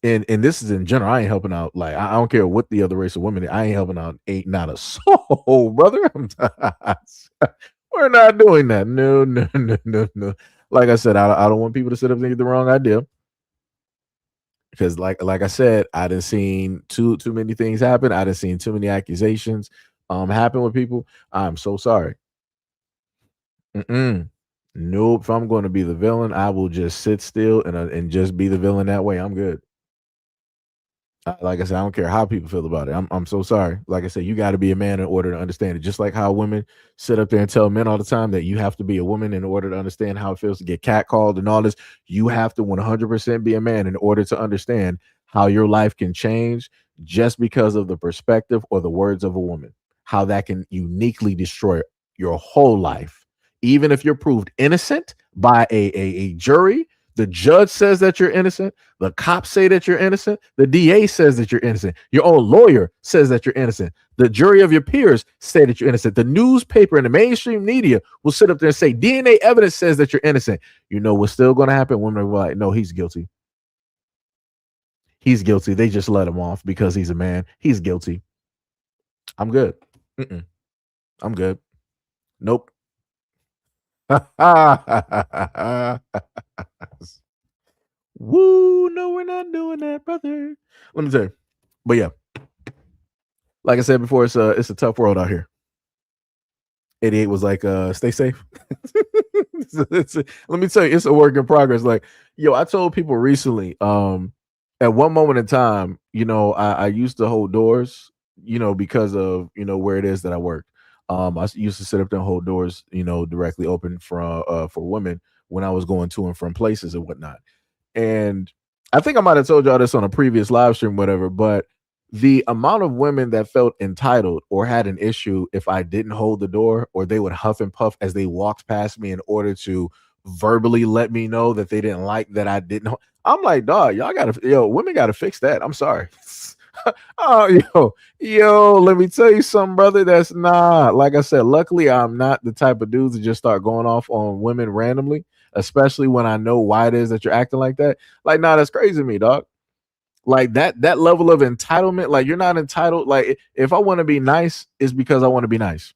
And this is in general. I ain't helping out. Like, I don't care what the other race of women. I ain't helping out. Ain't not a soul, brother. We're not doing that. No, no, no, no, no. Like I said, I don't want people to sit up and get the wrong idea. Because like I said, I done seen too many things happen. I done seen too many accusations happen with people. I'm so sorry. Nope. If I'm going to be the villain, I will just sit still and just be the villain that way. I'm good. Like I said, I don't care how people feel about it. I'm so sorry. Like I said, you got to be a man in order to understand it. Just like how women sit up there and tell men all the time that you have to be a woman in order to understand how it feels to get catcalled and all this. You have to 100% be a man in order to understand how your life can change just because of the perspective or the words of a woman. How that can uniquely destroy your whole life. Even if you're proved innocent by a jury, the judge says that you're innocent. The cops say that you're innocent. The DA says that you're innocent. Your own lawyer says that you're innocent. The jury of your peers say that you're innocent. The newspaper and the mainstream media will sit up there and say DNA evidence says that you're innocent. You know what's still going to happen? Women are like, no, he's guilty. He's guilty. They just let him off because he's a man. He's guilty. I'm good. I'm good. Nope. Woo, no, we're not doing that, brother. Let me tell you. But yeah, like I said before, it's a tough world out here. 88 was like, stay safe. Let me tell you, it's a work in progress. Like, yo, I told people recently, at one moment in time, I used to hold doors, because of, where it is that I work. I used to sit up there and hold doors, directly open for women when I was going to and from places and whatnot. And I think I might have told y'all this on a previous live stream, whatever, but the amount of women that felt entitled or had an issue if I didn't hold the door, or they would huff and puff as they walked past me in order to verbally let me know that they didn't like that I didn't. I'm like, dog, y'all gotta, women gotta fix that. I'm sorry. Oh, let me tell you something, brother. That's not, like I said, luckily I'm not the type of dude to just start going off on women randomly, especially when I know why it is that you're acting like that. Like, nah, that's crazy to me, dog. Like that level of entitlement, like you're not entitled. Like, if I want to be nice, it's because I want to be nice.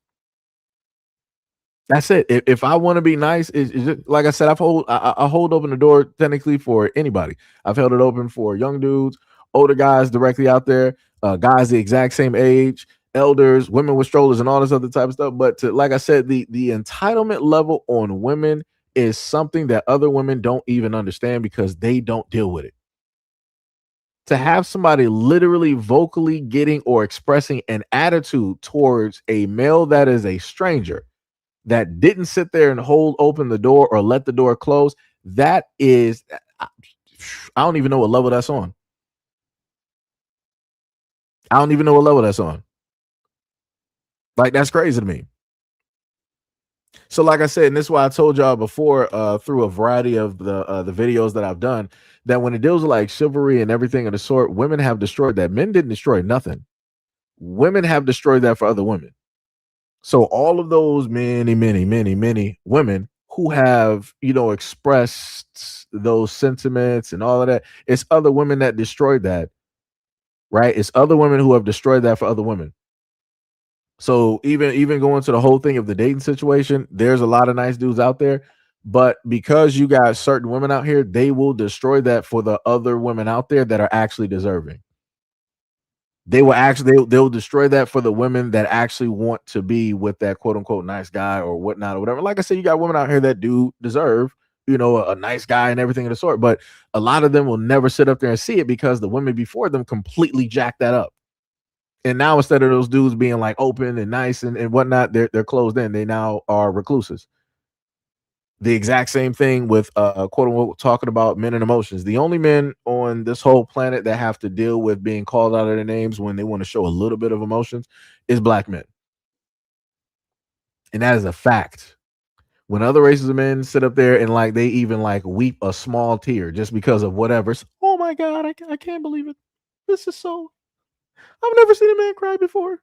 That's it. If I want to be nice, it's just, like I said, I hold open the door technically for anybody. I've held it open for young dudes, older guys directly out there, guys the exact same age, elders, women with strollers, and all this other type of stuff. But like I said, the entitlement level on women is something that other women don't even understand because they don't deal with it. To have somebody literally vocally getting or expressing an attitude towards a male that is a stranger, that didn't sit there and hold open the door or let the door close, that is, I don't even know what level that's on. I don't even know what level that's on. Like, that's crazy to me. So like I said, and this is why I told y'all before, through a variety of the videos that I've done, that when it deals with like chivalry and everything of the sort, women have destroyed that. Men didn't destroy nothing. Women have destroyed that for other women. So all of those many women who have, expressed those sentiments and all of that, it's other women that destroyed that, right? It's other women who have destroyed that for other women. So even going to the whole thing of the dating situation, there's a lot of nice dudes out there, but because you got certain women out here, they will destroy that for the other women out there that are actually deserving. They'll destroy that for the women that actually want to be with that quote unquote nice guy or whatnot or whatever. Like I said, you got women out here that do deserve, a nice guy and everything of the sort, but a lot of them will never sit up there and see it because the women before them completely jacked that up. And now instead of those dudes being like open and nice and whatnot, they're closed in. They now are recluses. The exact same thing with quote unquote talking about men and emotions. The only men on this whole planet that have to deal with being called out of their names when they want to show a little bit of emotions is black men. And that is a fact. When other races of men sit up there and like they even like weep a small tear just because of whatever, it's, oh my God, I can't believe it. This is so, I've never seen a man cry before.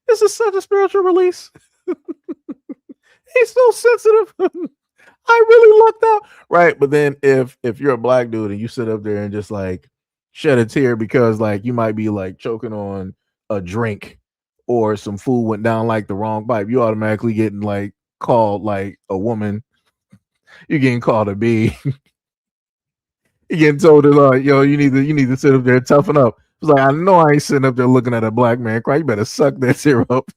This is such a spiritual release. He's so sensitive. I really lucked out. Right. But then if you're a black dude and you sit up there and just like shed a tear because like you might be like choking on a drink or some food went down like the wrong pipe, you automatically getting like called like a woman. You're getting called a B. You're getting told that you need to sit up there and toughen up. It's like, I know I ain't sitting up there looking at a black man cry. You better suck that tear up.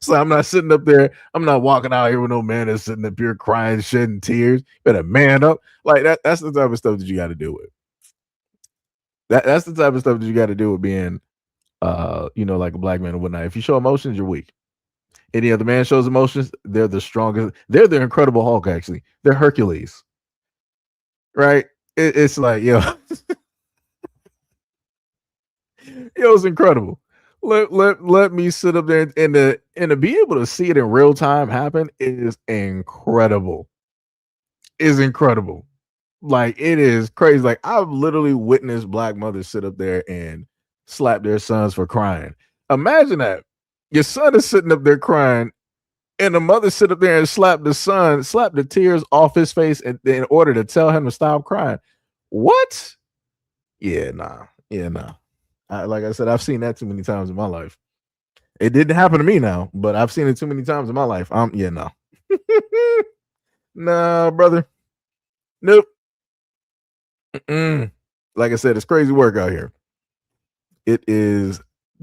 So I'm not sitting up there. I'm not walking out here with no man that's sitting up here crying, shedding tears. You better man up. Like that's the type of stuff that you got to deal with. That's the type of stuff that you got to do with being, like a black man or whatnot. If you show emotions, you're weak. Any other man shows emotions, they're the strongest. They're the Incredible Hulk, actually. They're Hercules. Right? It's like, it's incredible. Let me sit up there and to be able to see it in real time happen is incredible. Is incredible. Like, it is crazy. Like, I've literally witnessed black mothers sit up there and slap their sons for crying. Imagine that. Your son is sitting up there crying, and the mother sit up there and slap the tears off his face in order to tell him to stop crying. What? Yeah, nah. Like I said, I've seen that too many times in my life. It didn't happen to me now, but I've seen it too many times in my life. No. Nah, brother. Nope. Like I said, it's crazy work out here. It is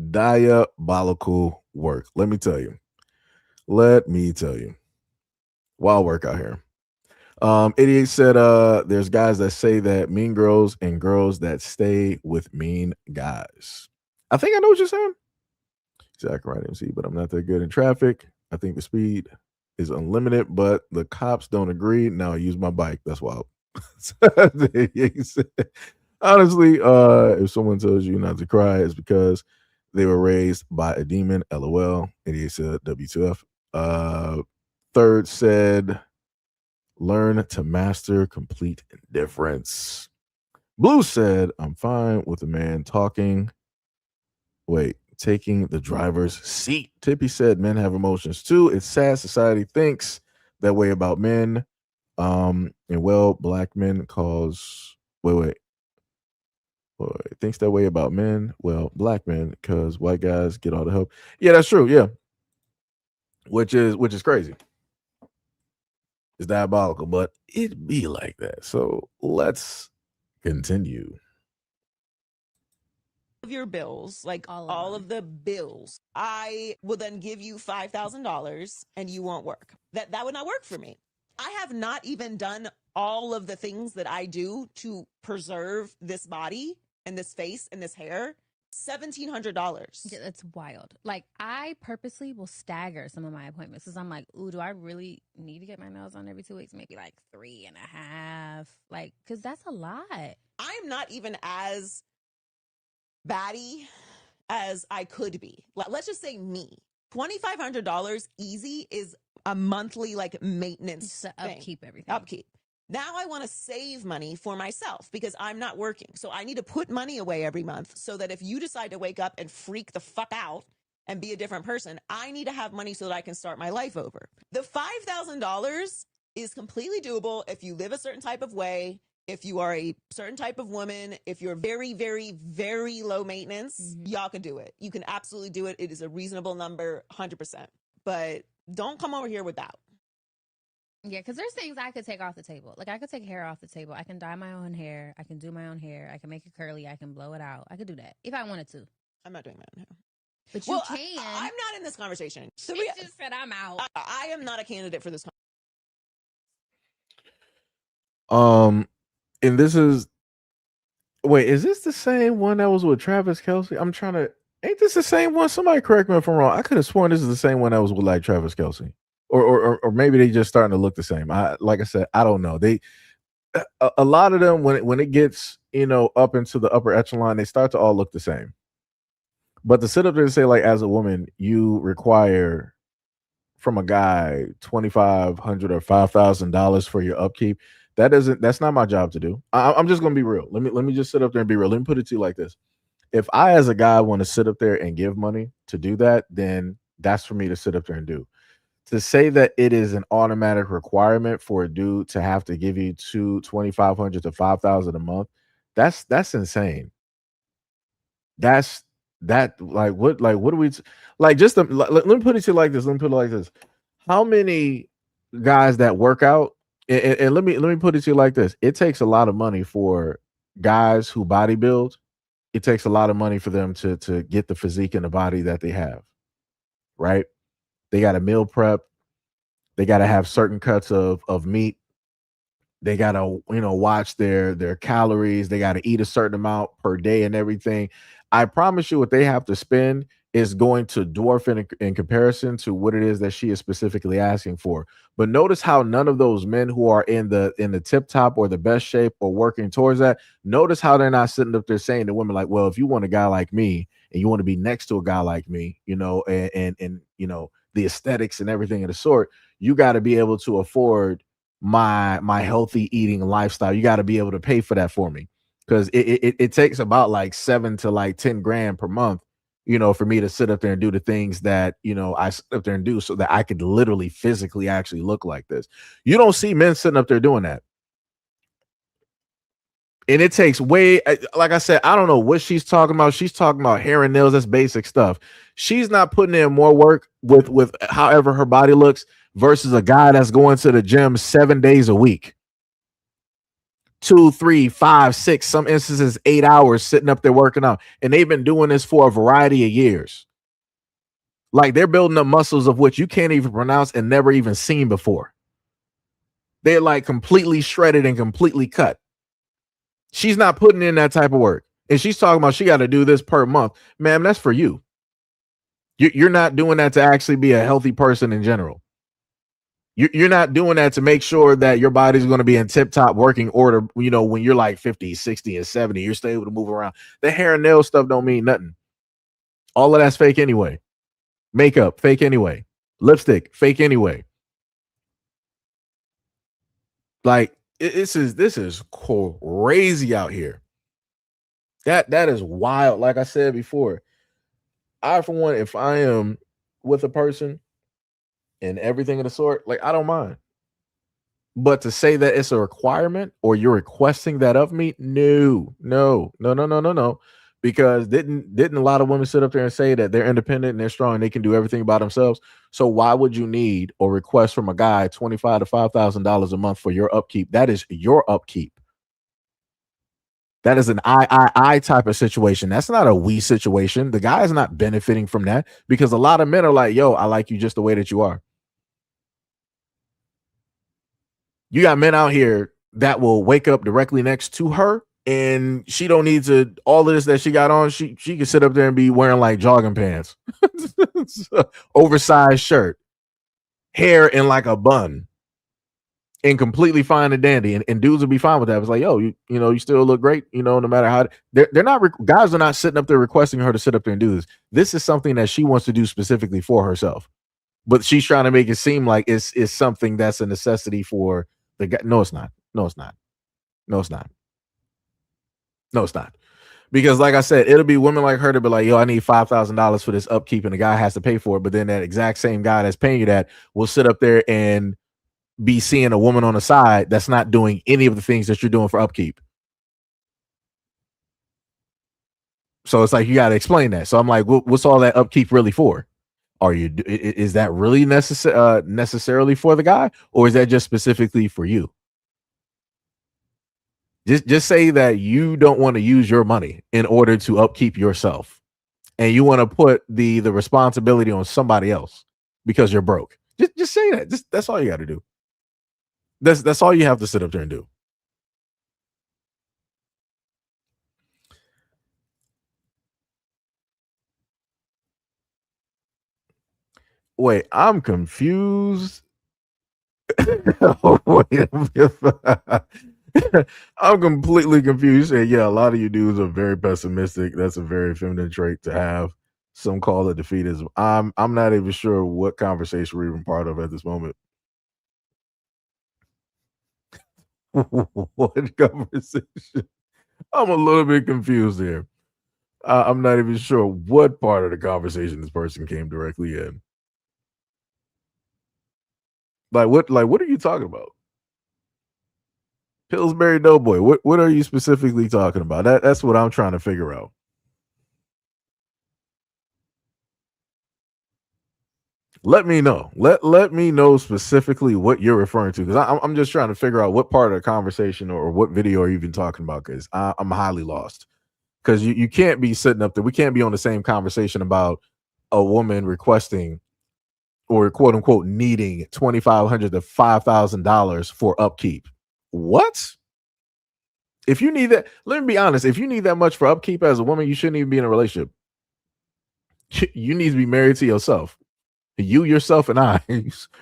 diabolical work. Let me tell you. Wild work out here. 88 said there's guys that say that mean girls and girls that stay with mean guys. I think I know what you're saying. Exactly right, MC, but I'm not that good in traffic. I think the speed is unlimited, but the cops don't agree. Now I use my bike. That's wild. Honestly, if someone tells you not to cry, it's because they were raised by a demon. LOL. 88 said W2F. Third said, learn to master complete indifference. Blue said, I'm fine with a man taking the driver's seat. Tippy said, men have emotions too. It's sad society thinks that way about men. And well, black men cause thinks that way about men. Well, black men, because white guys get all the help. Yeah, that's true. Yeah. Which is crazy. It's diabolical, but it be like that. So let's continue. Of your bills, like all of the bills, I will then give you $5,000 and you won't work. That would not work for me. I have not even done all of the things that I do to preserve this body and this face and this hair. $1,700. Yeah, that's wild. Like, I purposely will stagger some of my appointments because I'm like, ooh, do I really need to get my nails on every 2 weeks? Maybe like 3.5. Like, because that's a lot. I'm not even as batty as I could be. Let's just say me. $2,500 easy is a monthly like maintenance thing. Upkeep everything. Upkeep. Now I want to save money for myself because I'm not working. So I need to put money away every month so that if you decide to wake up and freak the fuck out and be a different person, I need to have money so that I can start my life over. The $5,000 is completely doable if you live a certain type of way, if you are a certain type of woman, if you're very, very, very low maintenance, y'all can do it. You can absolutely do it. It is a reasonable number, 100%. But don't come over here without. Yeah, because there's things I could take off the table. Like, I could take hair off the table. I can dye my own hair. I can do my own hair. I can make it curly. I can blow it out. I could do that if I wanted to. I'm not doing my own hair. But you can. I'm not in this conversation. She just said I'm out. I am not a candidate for this. And this is is this the same one that was with Travis Kelce? Ain't this the same one? Somebody correct me if I'm wrong. I could have sworn this is the same one that was with like Travis Kelce. Or maybe they just starting to look the same. Like I said, I don't know. They a lot of them when it gets up into the upper echelon, they start to all look the same. But to sit up there and say like, as a woman, you require from a guy $2,500 or $5,000 for your upkeep. That's not my job to do. I'm just gonna be real. Let me just sit up there and be real. Let me put it to you like this: if I, as a guy, want to sit up there and give money to do that, then that's for me to sit up there and do. To say that it is an automatic requirement for a dude to have to give you $2,500 to $5,000 a month, that's insane. What do we like? Let me put it to you like this. How many guys that work out? And let me put it to you like this: it takes a lot of money for guys who bodybuild. It takes a lot of money for them to get the physique and the body that they have, right? They got to meal prep. They got to have certain cuts of meat. They got to, watch their calories. They got to eat a certain amount per day and everything. I promise you what they have to spend is going to dwarf in comparison to what it is that she is specifically asking for. But notice how none of those men who are in the tip top or the best shape or working towards that, notice how they're not sitting up there saying to women like, well, if you want a guy like me and you want to be next to a guy like me, and the aesthetics and everything of the sort, you got to be able to afford my healthy eating lifestyle. You got to be able to pay for that for me, because it takes about like $7 to like $10,000 per month, for me to sit up there and do the things that I sit up there and do so that I could literally physically actually look like this. You don't see men sitting up there doing that. And it takes way, like I said, I don't know what she's talking about. She's talking about hair and nails. That's basic stuff. She's not putting in more work with however her body looks versus a guy that's going to the gym 7 days a week. 2, 3, 5, 6, some instances 8 hours sitting up there working out. And they've been doing this for a variety of years. Like, they're building up muscles of which you can't even pronounce and never even seen before. They're like completely shredded and completely cut. She's not putting in that type of work. And she's talking about she got to do this per month. Ma'am, that's for you. You're not doing that to actually be a healthy person in general. You're not doing that to make sure that your body's going to be in tip-top working order, you know, when you're like 50, 60, and 70. You're still able to move around. The hair and nail stuff don't mean nothing. All of that's fake anyway. Makeup, fake anyway. Lipstick, fake anyway. Like, this is crazy out here. That is wild. Like I said before, I, for one, if I am with a person and everything of the sort, like, I don't mind. But to say that it's a requirement or you're requesting that of me, no. Because didn't a lot of women sit up there and say that they're independent and they're strong and they can do everything by themselves? So why would you need or request from a guy $25,000 to $5,000 a month for your upkeep? That is your upkeep. That is an I type of situation. That's not a we situation. The guy is not benefiting from that because a lot of men are like, yo, I like you just the way that you are. You got men out here that will wake up directly next to her and she don't need to, all of this that she got on, she can sit up there and be wearing like jogging pants, oversized shirt, hair in like a bun, and completely fine and dandy. And dudes will be fine with that. It's like, yo, you know, you still look great, you know, no matter how. They're not, guys are not sitting up there requesting her to sit up there and do this. This is something that she wants to do specifically for herself. But she's trying to make it seem like it's something that's a necessity for the guy. No, it's not. No, it's not. No, it's not. No, it's not. Because like I said, it'll be women like her to be like, yo, I need $5,000 for this upkeep, and the guy has to pay for it. But then that exact same guy that's paying you that will sit up there and be seeing a woman on the side that's not doing any of the things that you're doing for upkeep. So it's like, you got to explain that. So I'm like, what's all that upkeep really for? Is that really necessarily for the guy, or is that just specifically for you? Just say that you don't want to use your money in order to upkeep yourself, and you want to put the responsibility on somebody else because you're broke. Just say that. That's all you got to do. That's all you have to sit up there and do. Wait, I'm confused. I'm completely confused. And yeah, a lot of you dudes are very pessimistic. That's a very feminine trait to have. Some call it defeatism. I'm not even sure what conversation we're even part of at this moment. What conversation? I'm a little bit confused here. I'm not even sure what part of the conversation this person came directly in. Like what are you talking about? Pillsbury Doughboy. What are you specifically talking about? That's what I'm trying to figure out. Let me know. Let me know specifically what you're referring to, because I'm just trying to figure out what part of the conversation or what video are you even talking about, because I'm highly lost. Because you can't be sitting up there. We can't be on the same conversation about a woman requesting or quote unquote needing $2,500 to $5,000 for upkeep. What? If you need that, let me be honest. If you need that much for upkeep as a woman, you shouldn't even be in a relationship. You need to be married to yourself. You, yourself, and I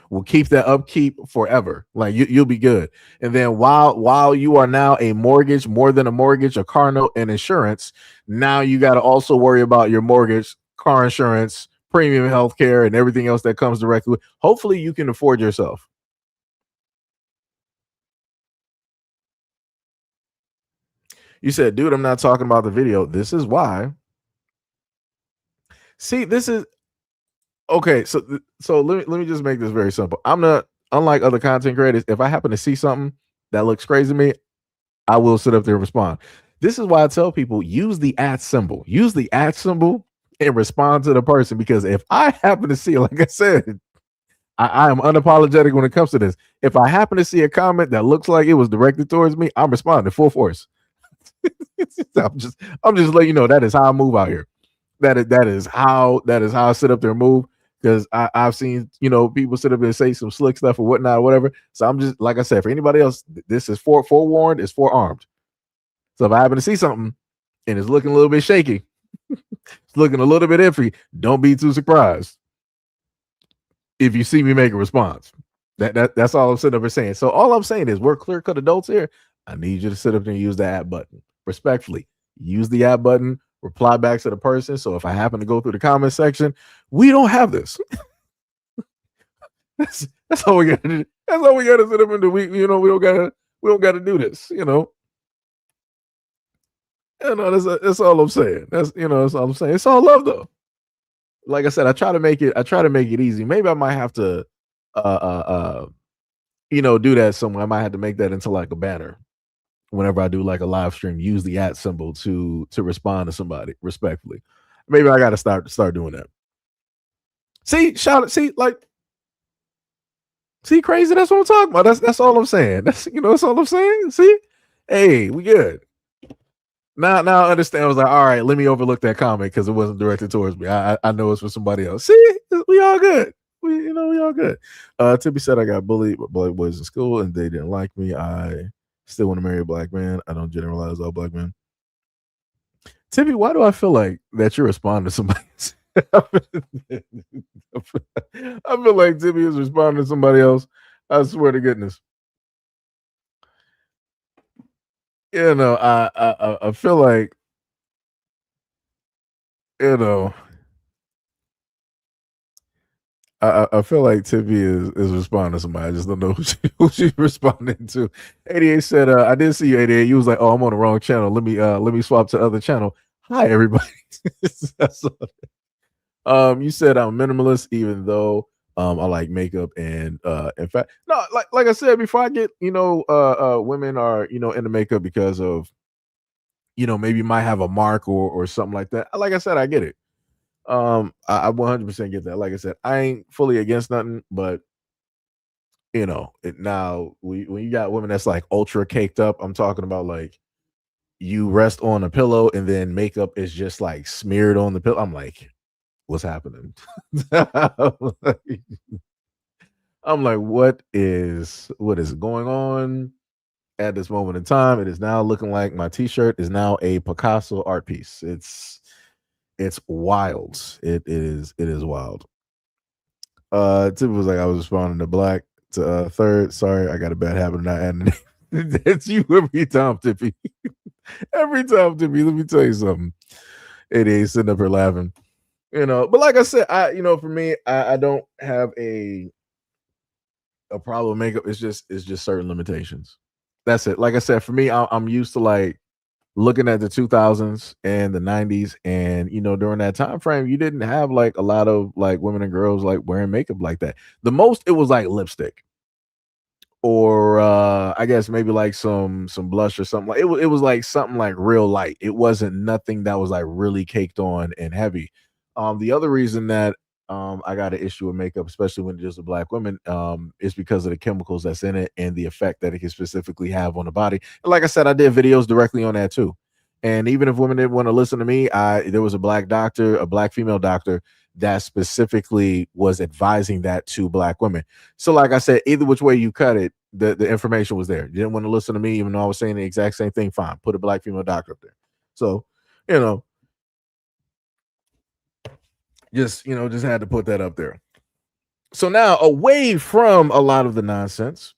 will keep that upkeep forever. Like you'll be good. And then while you are now a mortgage, more than a mortgage, a car note, and insurance, now you got to also worry about your mortgage, car insurance, premium health care, and everything else that comes directly with. Hopefully you can afford yourself. You said, dude, I'm not talking about the video. This is why. See, this is okay. So let me just make this very simple. I'm not, unlike other content creators, if I happen to see something that looks crazy to me, I will sit up there and respond. This is why I tell people, use the @ symbol. Use the @ symbol and respond to the person, because if I happen to see, like I said, I am unapologetic when it comes to this. If I happen to see a comment that looks like it was directed towards me, I'm responding full force. I'm just letting you know that is how I move out here. That is how I sit up there and move, because I've seen, you know, people sit up there and say some slick stuff or whatnot or whatever. So I'm just, like I said, for anybody else, this is forewarned, it's forearmed. So if I happen to see something and it's looking a little bit shaky, it's looking a little bit iffy, don't be too surprised if you see me make a response. That's all I'm sitting up here saying. So all I'm saying is we're clear-cut adults here. I need you to sit up there and use the app button. Respectfully, use the app button, reply back to the person. So if I happen to go through the comment section, we don't have this. That's all we gotta do. That's all we gotta sit up and do. We don't gotta do this, that's all I'm saying. That's all I'm saying. It's all love though. Like I said, I try to make it easy. Maybe I might have to do that somewhere. I might have to make that into like a banner whenever I do like a live stream. Use the @ symbol to respond to somebody respectfully. Maybe I got to start doing that. See, see, crazy. That's what I'm talking about. That's all I'm saying. That's all I'm saying. See, hey, we good. Now I understand. I was like, all right, let me overlook that comment because it wasn't directed towards me. I know it's for somebody else. See, we all good. We all good. Tippy said I got bullied by black boys in school and they didn't like me. I still want to marry a black man. I don't generalize all black men. Tippy, why do I feel like that you're responding to somebody? I feel like Tippy is responding to somebody else. I swear to goodness. I feel like, I feel like Tippy is responding to somebody. I just don't know who she's responding to. 88 said, I did see you, 88. You was like, oh, I'm on the wrong channel. Let me swap to other channel. Hi, everybody. You said I'm minimalist, even though I like makeup, and in fact, no, like I said before, I get women are into makeup because of maybe might have a mark or something like that. Like I said, I get it. I 100% get that. Like I said, I ain't fully against nothing, but now when you got women that's like ultra caked up, I'm talking about like you rest on a pillow and then makeup is just like smeared on the pillow. I'm like, what's happening? I'm like, what is going on at this moment in time? It is now looking like my t-shirt is now a Picasso art piece. It's wild. It is wild. Tippy was like, I was responding to black to third. Sorry, I got a bad habit of not adding it. That's you every time, Tippy. Every time, Tippy. Let me tell you something. 88 sitting up here laughing. But like I said, for me, I don't have a problem with makeup. It's just certain limitations. That's it. Like I said, for me, I'm used to like looking at the 2000s and the 90s, and during that time frame, you didn't have like a lot of like women and girls like wearing makeup like that. The most it was like lipstick, or I guess maybe like some blush or something. Like it was like something like real light. It wasn't nothing that was like really caked on and heavy. The other reason that I got an issue with makeup, especially when it's just a black woman, is because of the chemicals that's in it and the effect that it can specifically have on the body. And like I said, I did videos directly on that too. And even if women didn't want to listen to me, there was a black female doctor that specifically was advising that to black women. So like I said, either which way you cut it, the information was there. You didn't want to listen to me, even though I was saying the exact same thing, fine. Put a black female doctor up there. So, just had to put that up there. So now, away from a lot of the nonsense,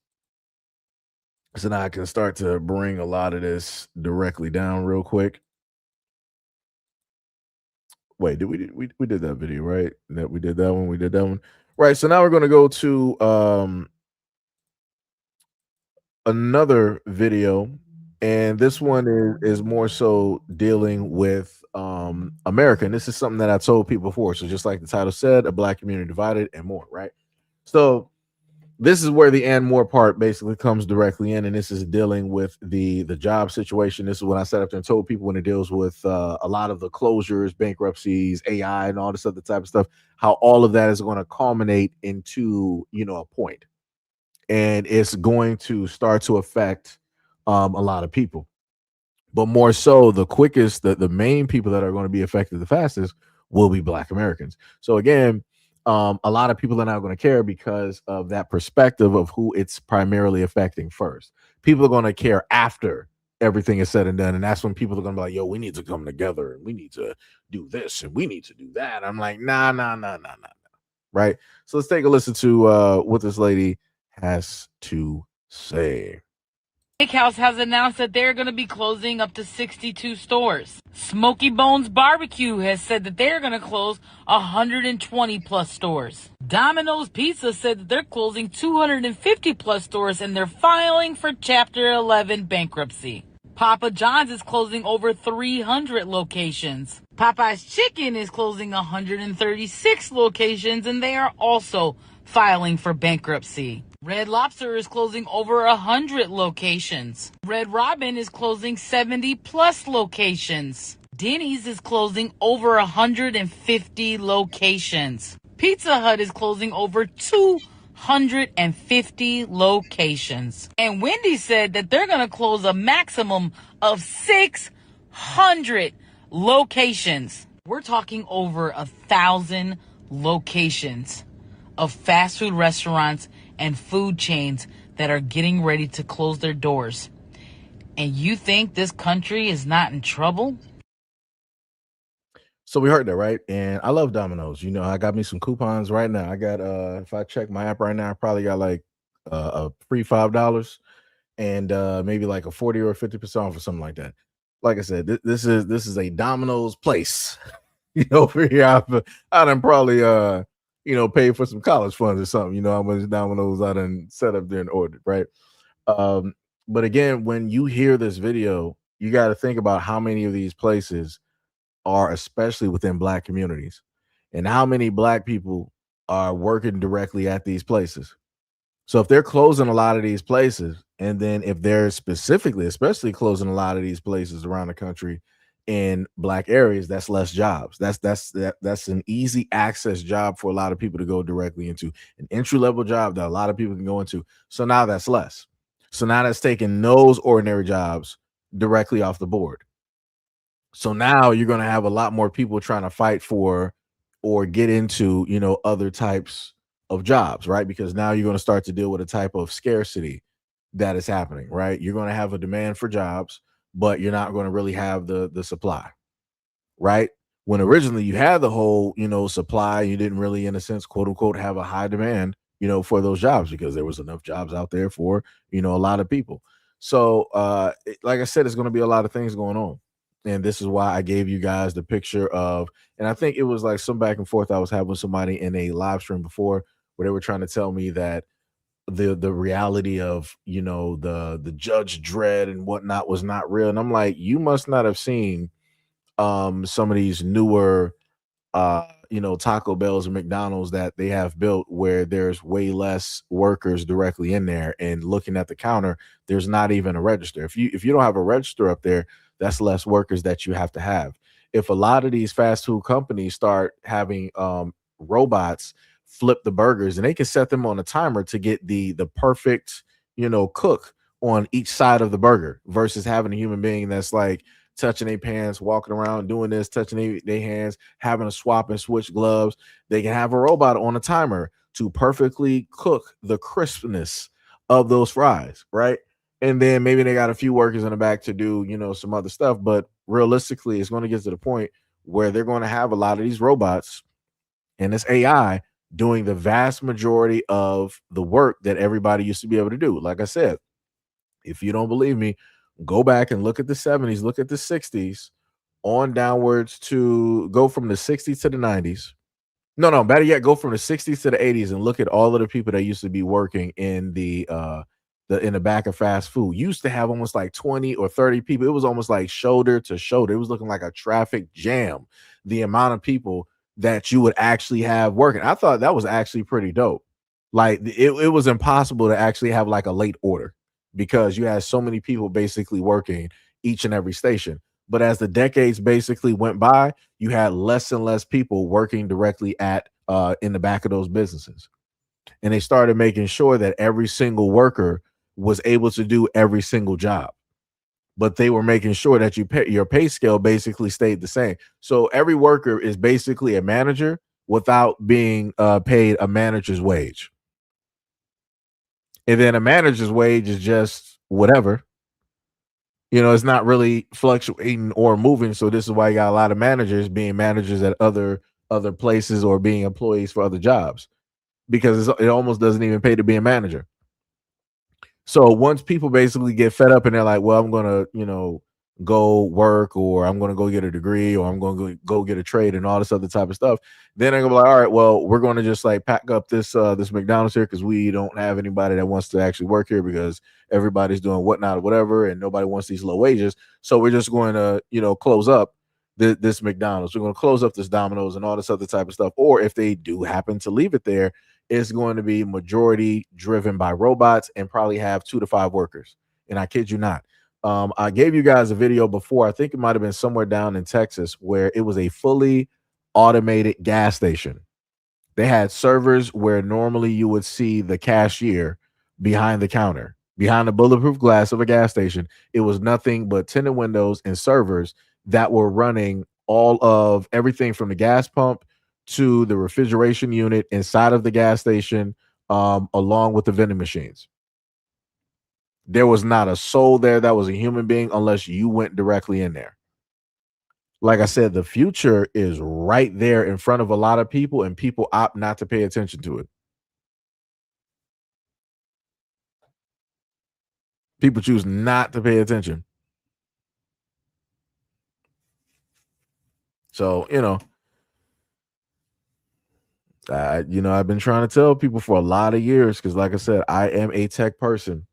so now I can start to bring a lot of this directly down real quick. Wait, we did that video, right? That we did that one. Right. So now we're going to go to another video, and this one is more so dealing with America. And this is something that I told people before. So just like the title said, a black community divided and more, right? So this is where the and more part basically comes directly in, and this is dealing with the job situation. This is when I sat up there and told people when it deals with a lot of the closures, bankruptcies, AI, and all this other type of stuff, how all of that is going to culminate into a point, and it's going to start to affect a lot of people. But more so, the quickest, the main people that are going to be affected the fastest will be Black Americans. So again, a lot of people are not going to care because of that perspective of who it's primarily affecting first. People are going to care after everything is said and done, and that's when people are going to be like, yo, we need to come together and we need to do this and we need to do that. I'm like, nah. Right? So let's take a listen to what this lady has to say. Steakhouse has announced that they're going to be closing up to 62 stores. Smoky Bones Barbecue has said that they're going to close 120 plus stores. Domino's Pizza said that they're closing 250 plus stores and they're filing for Chapter 11 bankruptcy. Papa John's is closing over 300 locations. Popeye's Chicken is closing 136 locations and they are also filing for bankruptcy. Red Lobster is closing over 100 locations. Red Robin is closing 70 plus locations. Denny's is closing over 150 locations. Pizza Hut is closing over 250 locations. And Wendy's said that they're going to close a maximum of 600 locations. We're talking over 1,000 locations of fast food restaurants and food chains that are getting ready to close their doors. And you think this country is not in trouble? So we heard that, right? And I love Domino's. You know, I got me some coupons right now. I got if I check my app right now, I probably got like a free $5 and maybe like a 40 or 50% off or something like that. Like I said, this is a Domino's place. You know, over here, I done probably you know, pay for some college funds or something. You know how much Domino's I done set up there and ordered, right? But again, when you hear this video, you got to think about how many of these places are especially within Black communities and how many Black people are working directly at these places. So if they're closing a lot of these places, and then if they're specifically, especially closing a lot of these places around the country in Black areas, that's less jobs. That's an easy access job for a lot of people to go directly into, an entry-level job that a lot of people can go into. So now that's less. So now that's taking those ordinary jobs directly off the board. So now you're going to have a lot more people trying to fight for or get into, you know, other types of jobs, right? Because now you're going to start to deal with a type of scarcity that is happening, right? You're going to have a demand for jobs, but you're not going to really have the supply, right? When originally you had the whole, you know, supply, you didn't really, in a sense, quote unquote, have a high demand, you know, for those jobs because there was enough jobs out there for, you know, a lot of people. So, like I said, it's going to be a lot of things going on. And this is why I gave you guys the picture of, and I think it was like some back and forth I was having with somebody in a live stream before where they were trying to tell me that the reality of, you know, the Judge Dredd and whatnot was not real. And I'm like, you must not have seen some of these newer you know, Taco Bells and McDonald's that they have built where there's way less workers directly in there, and looking at the counter, there's not even a register. If you don't have a register up there, that's less workers that you have to have. If a lot of these fast food companies start having robots flip the burgers, and they can set them on a timer to get the perfect, you know, cook on each side of the burger versus having a human being that's like touching their pants, walking around, doing this, touching their hands, having to swap and switch gloves. They can have a robot on a timer to perfectly cook the crispness of those fries, right? And then maybe they got a few workers in the back to do, you know, some other stuff. But realistically, it's going to get to the point where they're going to have a lot of these robots and this AI doing the vast majority of the work that everybody used to be able to do. Like I said, if you don't believe me, go back and look at the 70s, look at the 60s, on downwards to go from the 60s to the 90s. No, better yet, go from the 60s to the 80s and look at all of the people that used to be working in the back of fast food. You used to have almost like 20 or 30 people. It was almost like shoulder to shoulder. It was looking like a traffic jam, the amount of people that you would actually have working. I thought that was actually pretty dope. Like it was impossible to actually have like a late order because you had so many people basically working each and every station. But as the decades basically went by, you had less and less people working directly at in the back of those businesses. And they started making sure that every single worker was able to do every single job. But they were making sure that your pay scale basically stayed the same. So every worker is basically a manager without being paid a manager's wage. And then a manager's wage is just whatever. You know, it's not really fluctuating or moving. So this is why you got a lot of managers being managers at other places or being employees for other jobs, because it almost doesn't even pay to be a manager. So once people basically get fed up and they're like, well, I'm gonna, go work, or I'm gonna go get a degree, or I'm gonna go get a trade and all this other type of stuff, then they're gonna be like, all right, well, we're gonna just like pack up this McDonald's here because we don't have anybody that wants to actually work here because everybody's doing whatnot or whatever, and nobody wants these low wages. So we're just going to, close up this McDonald's. We're going to close up this Domino's and all this other type of stuff. Or if they do happen to leave it there, it's going to be majority driven by robots and probably have 2 to 5 workers. And I kid you not. I gave you guys a video before. I think it might have been somewhere down in Texas where it was a fully automated gas station. They had servers where normally you would see the cashier behind the counter, behind the bulletproof glass of a gas station. It was nothing but tinted windows and servers that were running all of everything from the gas pump to the refrigeration unit inside of the gas station, along with the vending machines. There was not a soul there that was a human being unless you went directly in there. Like I said, the future is right there in front of a lot of people, and people opt not to pay attention to it. People choose not to pay attention. So, I've been trying to tell people for a lot of years because, like I said, I am a tech person.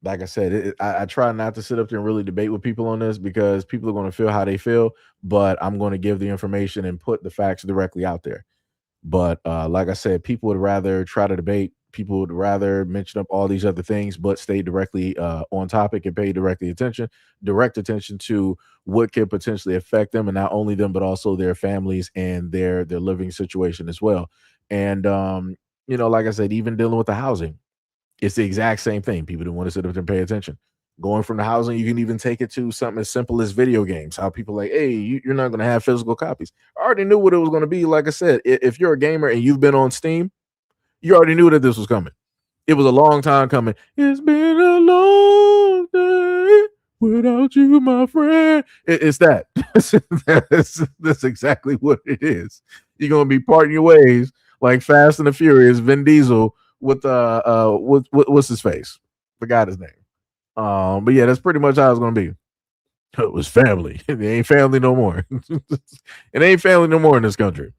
Like I said, I try not to sit up there and really debate with people on this because people are going to feel how they feel, but I'm going to give the information and put the facts directly out there. But like I said, people would rather try to debate. People would rather mention up all these other things, but stay directly on topic and pay direct attention to what could potentially affect them, and not only them, but also their families and their living situation as well. And like I said, even dealing with the housing, it's the exact same thing. People don't want to sit up there and pay attention. Going from the housing, you can even take it to something as simple as video games. How people like, hey, you're not going to have physical copies. I already knew what it was going to be. Like I said, if you're a gamer and you've been on Steam, you already knew that this was coming. It was a long time coming. It's been a long day without you, my friend. It's that. That's exactly what it is. You're going to be parting your ways like Fast and the Furious, Vin Diesel with what's his face? Forgot his name. But yeah, that's pretty much how it's gonna be. It was family. It ain't family no more. It ain't family no more in this country.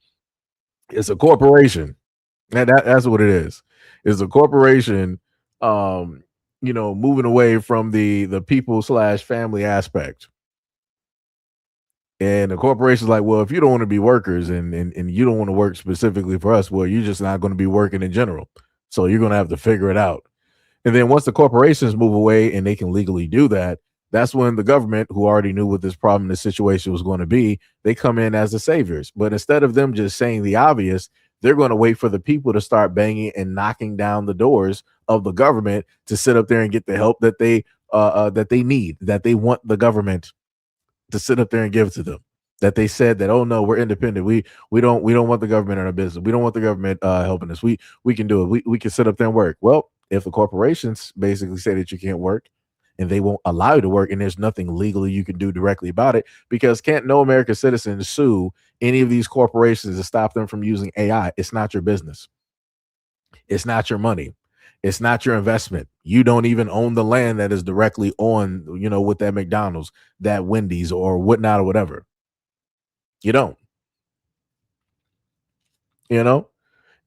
It's a corporation. That's what it is. It's a corporation. Moving away from the people / family aspect. And the corporation's like, well, if you don't want to be workers and you don't want to work specifically for us, well, you're just not going to be working in general. So you're going to have to figure it out. And then once the corporations move away and they can legally do that, that's when the government, who already knew what this problem, this situation was going to be, they come in as the saviors. But instead of them just saying the obvious, they're going to wait for the people to start banging and knocking down the doors of the government to sit up there and get the help that they need, that they want the government to sit up there and give to them. That they said that, oh no, we're independent. We don't want the government in our business. We don't want the government helping us. We can do it. We can sit up there and work. Well, if the corporations basically say that you can't work and they won't allow you to work, and there's nothing legally you can do directly about it, because can't no American citizen sue any of these corporations to stop them from using AI. It's not your business. It's not your money. It's not your investment. You don't even own the land that is directly on, with that McDonald's, that Wendy's, or whatnot, or whatever. You don't.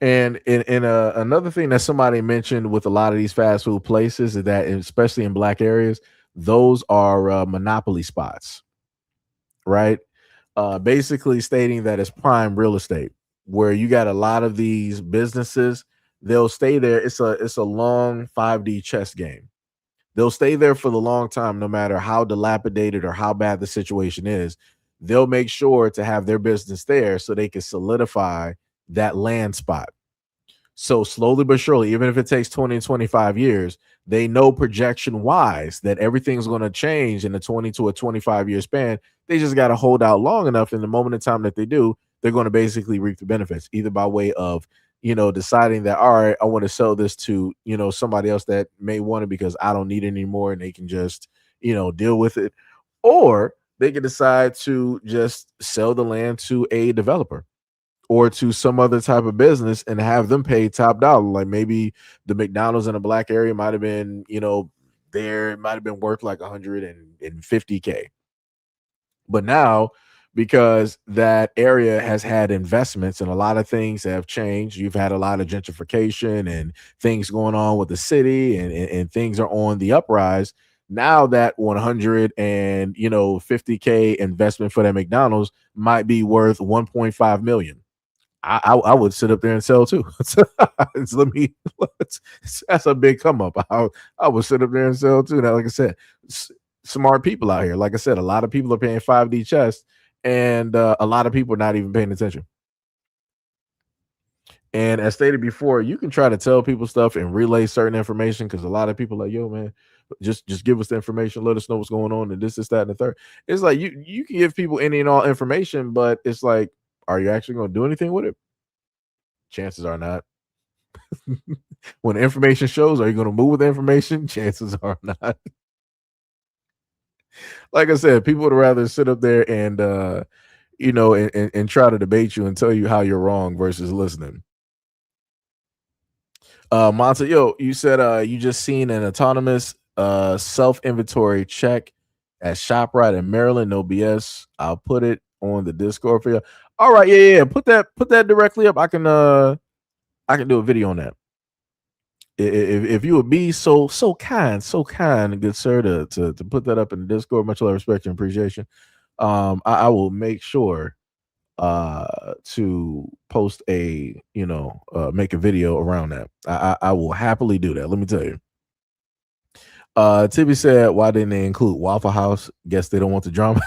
And another thing that somebody mentioned with a lot of these fast food places is that, especially in black areas, those are monopoly spots, right? Basically stating that it's prime real estate, where you got a lot of these businesses. They'll stay there. It's a long 5D chess game. They'll stay there for the long time, no matter how dilapidated or how bad the situation is. They'll make sure to have their business there so they can solidify that land spot. So slowly but surely, even if it takes 20 and 25 years, they know projection wise that everything's going to change in a 20 to a 25-year span. They just got to hold out long enough. In the moment in time that they do, they're going to basically reap the benefits, either by way of, deciding that, all right, I want to sell this to, somebody else that may want it because I don't need it anymore, and they can just, deal with it. Or they can decide to just sell the land to a developer. or to some other type of business and have them pay top dollar. Like maybe the McDonald's in a black area might have been, there it might have been worth like 150K. But now, because that area has had investments and a lot of things have changed, you've had a lot of gentrification and things going on with the city, and things are on the uprise. Now that 150K investment for that McDonald's might be worth 1.5 million. I would sit up there and sell too. That's a big come up. I would sit up there and sell too. Now, like I said, smart people out here. Like I said, a lot of people are paying 5D chess, and a lot of people are not even paying attention. And as stated before, you can try to tell people stuff and relay certain information, because a lot of people are like, yo, man, just give us the information, let us know what's going on, and this, that, and the third. It's like you can give people any and all information, but it's like, are you actually going to do anything with it? Chances are not. When the information shows, are you going to move with the information? Chances are not. Like I said, people would rather sit up there and and try to debate you and tell you how you're wrong versus listening. Monta, yo, you said you just seen an autonomous self-inventory check at ShopRite in Maryland. No BS. I'll put it on the Discord for you. All right, yeah. Put that directly up. I can do a video on that. If you would be so kind, good sir, to put that up in the Discord, much love, respect, and appreciation. I will make sure to post make a video around that. I will happily do that. Let me tell you. Tibby said, why didn't they include Waffle House? Guess they don't want the drama.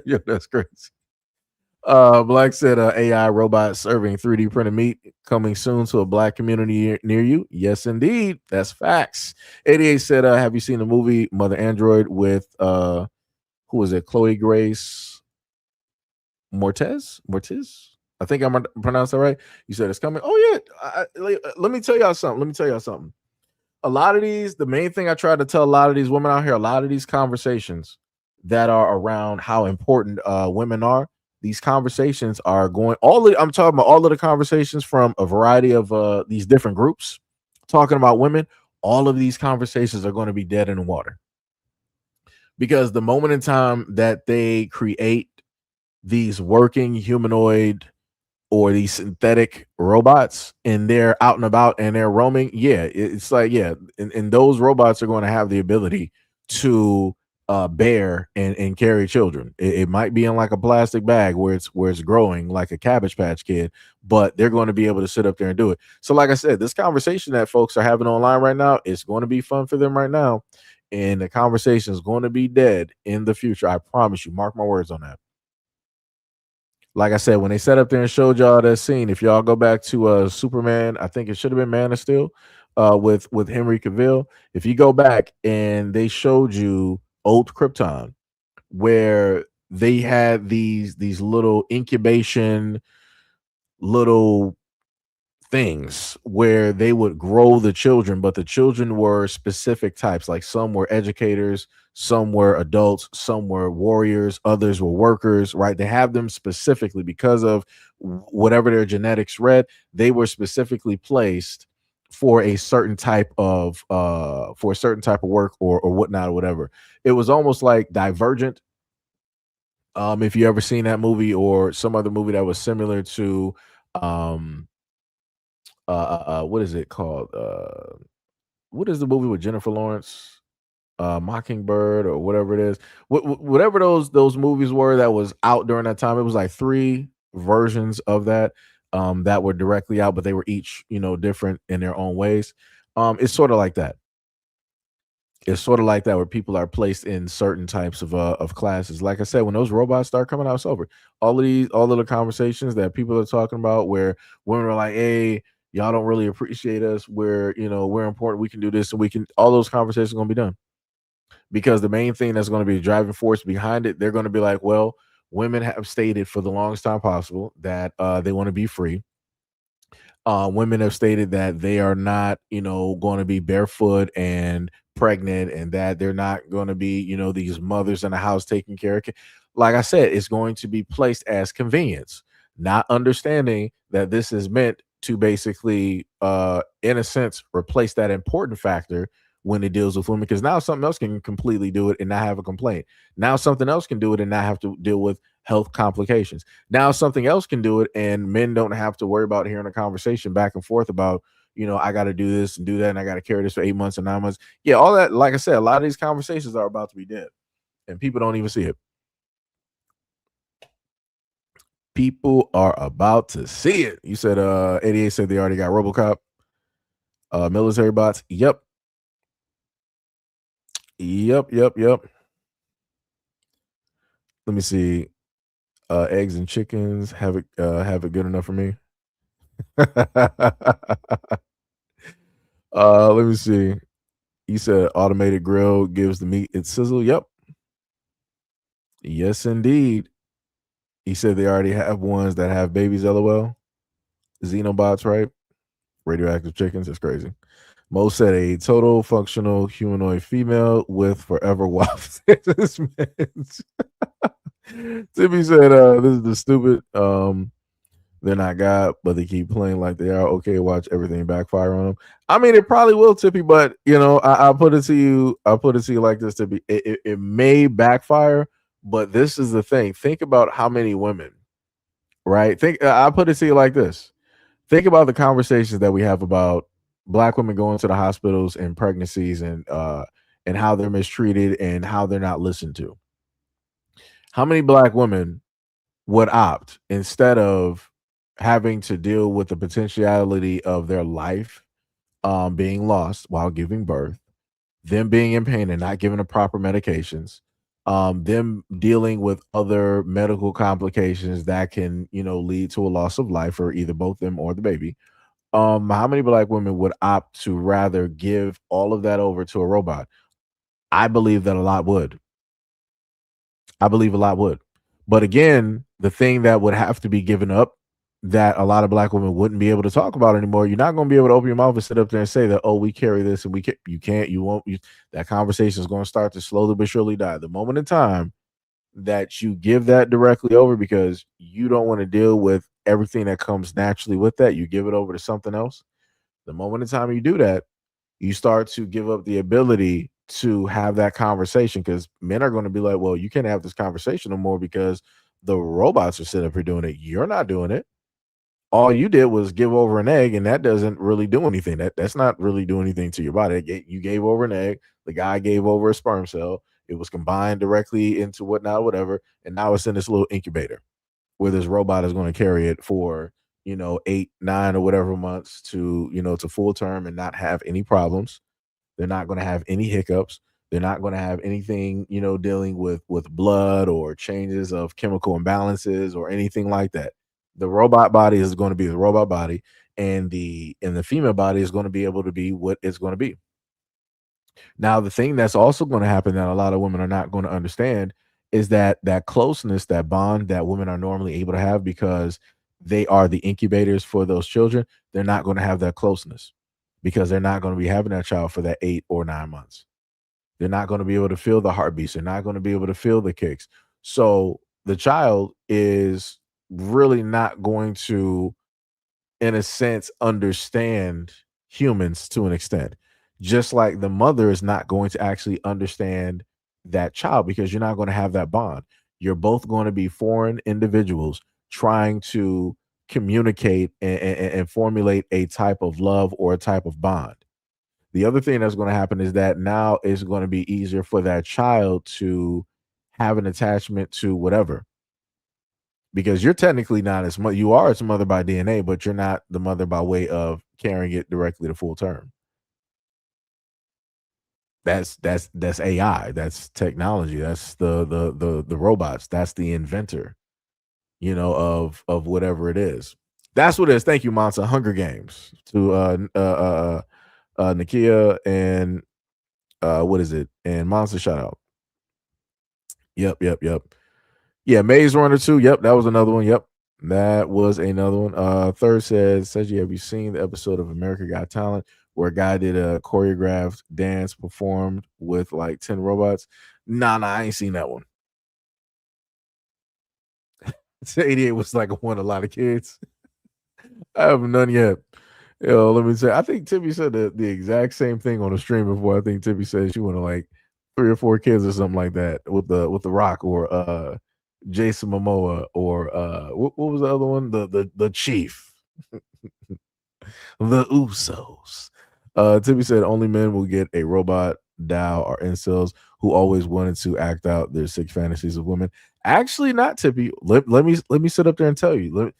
Yo, that's crazy. Black said AI robot serving 3D printed meat coming soon to a black community near you. Yes, indeed. That's facts. 88 said, have you seen the movie Mother Android with who was it? Chloe Grace Mortiz? I think I'm pronounced that right. You said it's coming. Oh yeah. Let me tell y'all something. A lot of these, the main thing I try to tell a lot of these women out here, a lot of these conversations that are around how important women are. These conversations are going I'm talking about all of the conversations from a variety of these different groups talking about women. All of these conversations are going to be dead in the water, because the moment in time that they create these working humanoid or these synthetic robots and they're out and about and they're roaming, it's like, and those robots are going to have the ability to bear and carry children. It might be in like a plastic bag where it's growing like a Cabbage Patch Kid, but they're going to be able to sit up there and do it. So like I said, this conversation that folks are having online right now, it's going to be fun for them right now, and the conversation is going to be dead in the future. I promise you, mark my words on that. Like I said, when they sat up there and showed y'all that scene, if y'all go back to Superman, I think it should have been Man of Steel, with Henry Cavill. If you go back and they showed you Old Krypton, where they had these little incubation little things where they would grow the children, but the children were specific types. Like some were educators, some were adults, some were warriors, others were workers, right? They have them specifically because of whatever their genetics read. They were specifically placed for a certain type of work or whatnot or whatever. It was almost like Divergent. If you ever seen that movie or some other movie that was similar to what is it called? What is the movie with Jennifer Lawrence? Mockingbird or whatever it is. Whatever those movies were that was out during that time. It was like 3 versions of that that were directly out, but they were each, different in their own ways. It's sort of like that. It's sort of like that where people are placed in certain types of classes. Like I said, when those robots start coming out, it's over. All of the conversations that people are talking about where women are like, hey, y'all don't really appreciate us. We're important. We can do this, and we can. All those conversations are going to be done, because the main thing that's going to be the driving force behind it, they're going to be like, well, women have stated for the longest time possible that they want to be free. Women have stated that they are not, going to be barefoot and pregnant, and that they're not going to be, these mothers in the house taking care of kids. Like I said, it's going to be placed as convenience. not understanding that this is meant to basically, in a sense, replace that important factor when it deals with women, because now something else can completely do it and not have a complaint. Now something else can do it and not have to deal with health complications. Now something else can do it and men don't have to worry about hearing a conversation back and forth about, I got to do this and do that, and I got to carry this for 8 months and 9 months. Yeah, all that, like I said, a lot of these conversations are about to be dead and people don't even see it. People are about to see it. You said 88 said they already got RoboCop. Military bots. Yep. Let me see. Eggs and chickens have it good enough for me. Let me see. You said automated grill gives the meat its sizzle. Yep. Yes, indeed. He said they already have ones that have babies. LOL. Xenobots, right? Radioactive chickens. That's crazy. Mo said a total functional humanoid female with forever waffles. Timmy said, "This is the stupid. They're not God, but they keep playing like they are. Okay, watch everything backfire on them. I mean, it probably will, Tippy, but I'll put it to you. I'll put it to you like this, Tippy. It may backfire, but this is the thing. Think about how many women, right? I'll put it to you like this. Think about the conversations that we have about Black women going to the hospitals and pregnancies and how they're mistreated and how they're not listened to. How many Black women would opt, instead of having to deal with the potentiality of their life being lost while giving birth, them being in pain and not given the proper medications, them dealing with other medical complications that can, lead to a loss of life for either both them or the baby. How many Black women would opt to rather give all of that over to a robot? I believe that a lot would. I believe a lot would. But again, the thing that would have to be given up that a lot of Black women wouldn't be able to talk about anymore, you're not going to be able to open your mouth and sit up there and say that, oh, we carry this and you can't, you won't. That conversation is going to start to slowly but surely die. The moment in time that you give that directly over because you don't want to deal with everything that comes naturally with that, you give it over to something else. The moment in time you do that, you start to give up the ability to have that conversation, because men are going to be like, well, you can't have this conversation no more because the robots are sitting up here doing it. You're not doing it. All you did was give over an egg, and that doesn't really do anything. That's not really doing anything to your body. You gave over an egg. The guy gave over a sperm cell. It was combined directly into whatnot, whatever. And now it's in this little incubator where this robot is going to carry it for 8, 9 or whatever months to to full term and not have any problems. They're not going to have any hiccups. They're not going to have anything dealing with blood or changes of chemical imbalances or anything like that. The robot body is going to be the robot body, and the female body is going to be able to be what it's going to be. Now, the thing that's also going to happen that a lot of women are not going to understand is that closeness, that bond that women are normally able to have because they are the incubators for those children. They're not going to have that closeness because they're not going to be having that child for that 8 or 9 months. They're not going to be able to feel the heartbeats. They're not going to be able to feel the kicks. So the child is really not going to, in a sense, understand humans to an extent. Just like the mother is not going to actually understand that child because you're not going to have that bond. You're both going to be foreign individuals trying to communicate and formulate a type of love or a type of bond. The other thing that's going to happen is that now it's going to be easier for that child to have an attachment to whatever, because you're technically not its mother. You are its mother by DNA, but you're not the mother by way of carrying it directly to full term. That's AI. That's technology. That's the robots. That's the inventor, of whatever it is. That's what it is. Thank you, Monsa. Hunger Games to Nakia and what is it? And Monster shout out. Yep. Yeah, Maze Runner 2. Yep, that was another one. Yep. That was another one. Third says, Seiji, have you seen the episode of America Got Talent where a guy did a choreographed dance performed with like 10 robots? Nah, I ain't seen that one. 88 was like, I want a lot of kids. I have none yet. Yo, let me say, I think Tippy said the exact same thing on the stream before. I think Tippy said she wanted like 3 or 4 kids or something like that with the Rock or Jason Momoa or what was the other one? The Chief, the Usos. Tippy said only men will get a robot doll or incels who always wanted to act out their sick fantasies of women. Actually, not Tippy. Let me sit up there and tell you.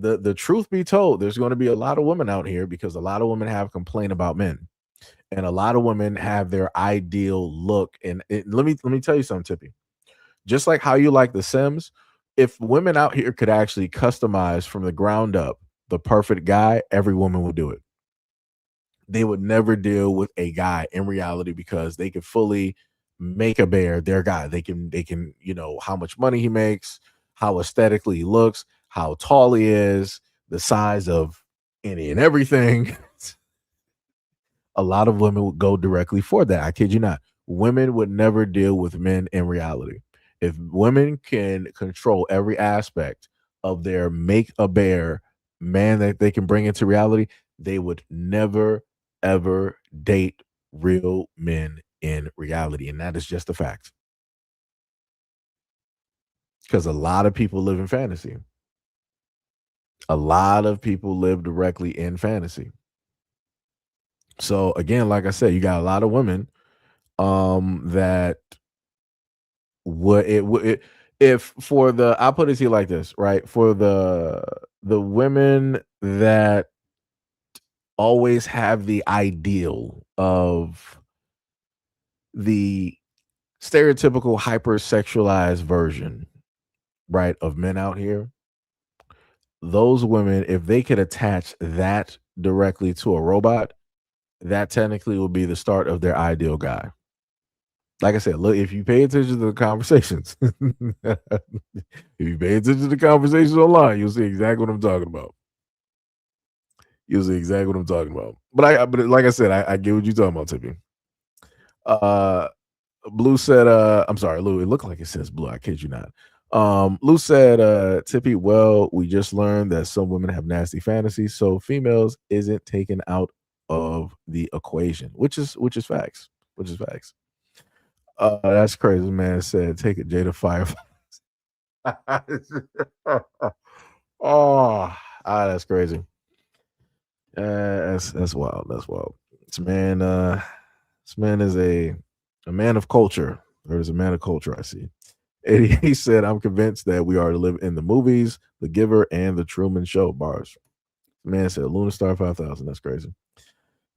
The truth be told, there's going to be a lot of women out here because a lot of women have complained about men, and a lot of women have their ideal look. And let me tell you something, Tippy. Just like how you like The Sims, if women out here could actually customize from the ground up the perfect guy, every woman would do it. They would never deal with a guy in reality because they could fully make a bear their guy. They can how much money he makes, how aesthetically he looks, how tall he is, the size of any and everything. A lot of women would go directly for that. I kid you not. Women would never deal with men in reality. If women can control every aspect of their make a bear man that they can bring into reality, they would never ever date real men in reality. And that is just a fact. Because a lot of people live in fantasy. A lot of people live directly in fantasy. So again, like I said, you got a lot of women that would if for the I'll put it to you like this, right? For the women that always have the ideal of the stereotypical hypersexualized version, right, of men out here, those women, if they could attach that directly to a robot, that technically will be the start of their ideal guy. Like I said, look, if you pay attention to the conversations, if you pay attention to the conversations online, you'll see exactly what I'm talking about. You'll see exactly what I'm talking about. But like I said, I get what you're talking about, Tippy. Blue said, I'm sorry, Lou, it looked like it says Blue. I kid you not. Lou said, Tippy, well, we just learned that some women have nasty fantasies, so females isn't taken out of the equation, which is facts. Which is facts. That's crazy, man. Said, take it, Jada Fireflies. That's crazy. That's wild. That's wild. This man is a man of culture. There's a man of culture, I see. And he said, I'm convinced that we are to live in the movies, The Giver, and The Truman Show bars. The man said, Luna Star 5000. That's crazy.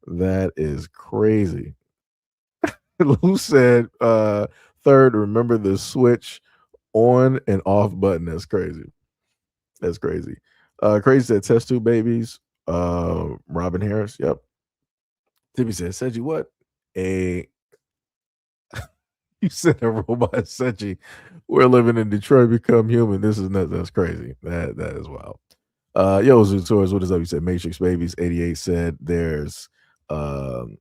That is crazy. Lou said, third, remember the switch on and off button. That's crazy. That's crazy. Crazy said, test tube babies. Robin Harris. Yep. Timmy said you what? You said a robot said you. We're living in Detroit, become human. This is nuts. That's crazy. That is wild. Yo, Zootours, what is up? You said Matrix Babies. 88 said there's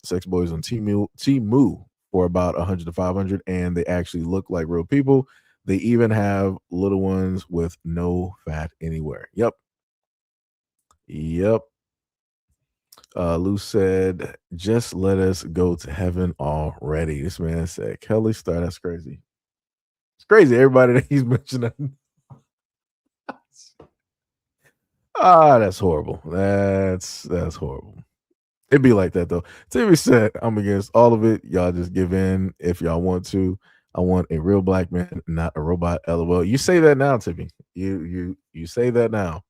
sex boys on Temu for about 100 to 500, and they actually look like real people. They even have little ones with no fat anywhere. Yep. Lou said, just let us go to heaven already. This man said, Kelly Star, that's crazy. It's crazy. Everybody that he's mentioning. That's horrible. That's horrible. It'd be like that though. Timmy said, I'm against all of it. Y'all just give in if y'all want to. I want a real black man, not a robot. LOL. You say that now, Timmy. You say that now.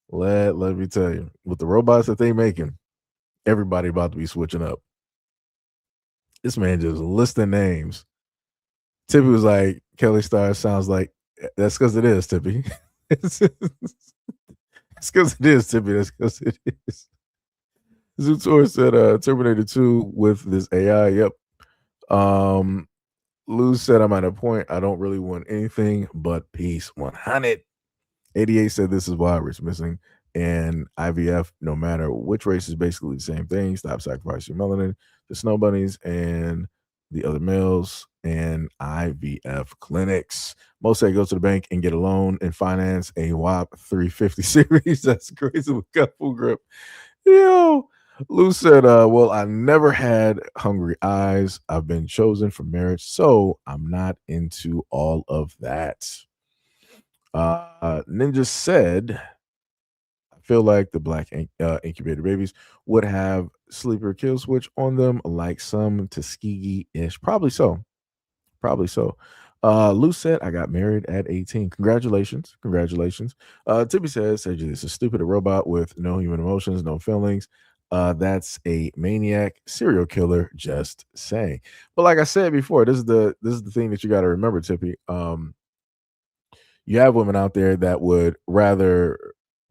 Let me tell you, with the robots that they making, everybody about to be switching up. This man just listing names. Tippy was like, Kelly Star sounds like, that's because it is, Tippy. It's because it is, Tippy. That's because it is. Zootor said, Terminator 2 with this AI. Yep. Lou said, I'm at a point. I don't really want anything but peace. 100. 88 said, this is why it's missing. And IVF, no matter which race, is basically the same thing. Stop sacrificing melanin, the snow bunnies, and the other males. and IVF clinics. Most say go to the bank and get a loan and finance a WAP 350 series. That's crazy with couple grip. Yo, Lou said, well, I never had hungry eyes. I've been chosen for marriage, so I'm not into all of that. Ninja said, I feel like the black incubator babies would have sleeper kill switch on them, like some Tuskegee ish. Probably so. Probably so. Lou said, I got married at 18. Congratulations. Congratulations. Tippy says, this is stupid, a robot with no human emotions, no feelings. That's a maniac serial killer, just saying. But like I said before, this is the thing that you got to remember, Tippy. You have women out there that would rather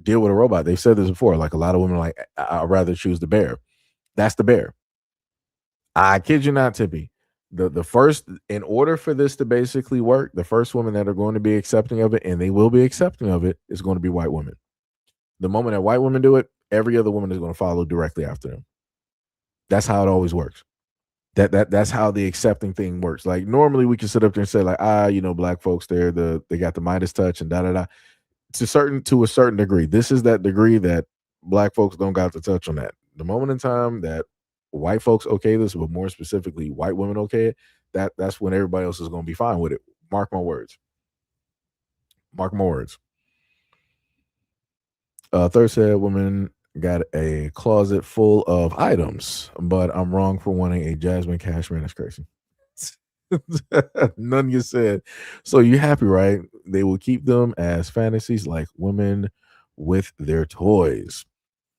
deal with a robot. They've said this before. Like a lot of women, like I'd rather choose the bear. That's the bear. I kid you not, Tippy. The first, in order for this to basically work, the first women that are going to be accepting of it, and they will be accepting of it, is going to be white women. The moment that white women do it, every other woman is going to follow directly after them. That's how it always works. That's how the accepting thing works. Like normally we can sit up there and say like, black folks, they got the Midas touch and da da da. To a certain degree. This is that degree that black folks don't got to touch on that. The moment in time that white folks okay this, but more specifically white women okay it, that's when everybody else is going to be fine with it. Mark my words. Mark my words. Third said women got a closet full of items, but I'm wrong for wanting a Jasmine Cashman. That's crazy. None you said. So you happy, right? They will keep them as fantasies like women with their toys.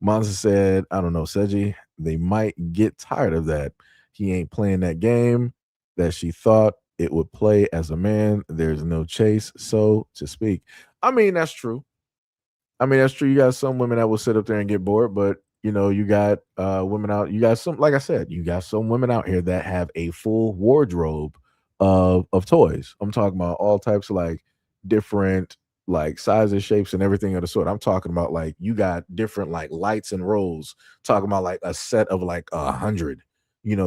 Monza said, I don't know, Seji, they might get tired of that. He ain't playing that game that she thought it would play as a man. There's no chase, so to speak. I mean, that's true. You got some women that will sit up there and get bored, but you got women out. You got some, like I said, you got some women out here that have a full wardrobe of toys. I'm talking about all types of like different like sizes, shapes, and everything of the sort. I'm talking about like you got different like lights and rows. Talking about like a set of like 100,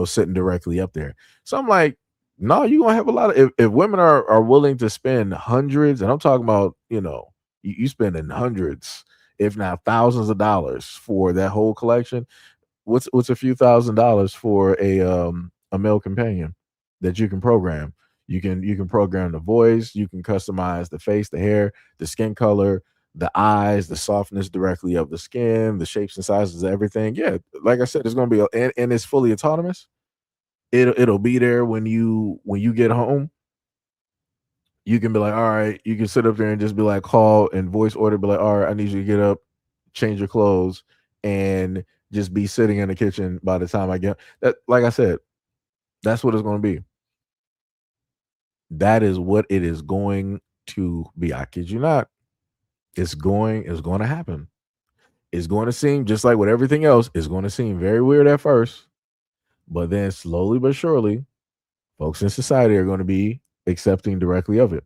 sitting directly up there. So I'm like, no, you gonna have a lot of if women are willing to spend hundreds, and I'm talking about you spending hundreds, if not thousands of dollars for that whole collection. What's a few $1,000s for a male companion that you can program? You can program the voice, you can customize the face, the hair, the skin color, the eyes, the softness directly of the skin, the shapes and sizes, everything. Yeah, like I said, it's gonna be and it's fully autonomous. It'll be there when you get home. You can be like, all right, you can sit up there and just be like, call and voice order, be like, all right, I need you to get up, change your clothes, and just be sitting in the kitchen by the time I get that. Like I said, that's what it's going to be. That is what it is going to be. I kid you not. It's going to happen. It's going to seem just like with everything else, it's going to seem very weird at first, but then slowly but surely, folks in society are going to be accepting directly of it.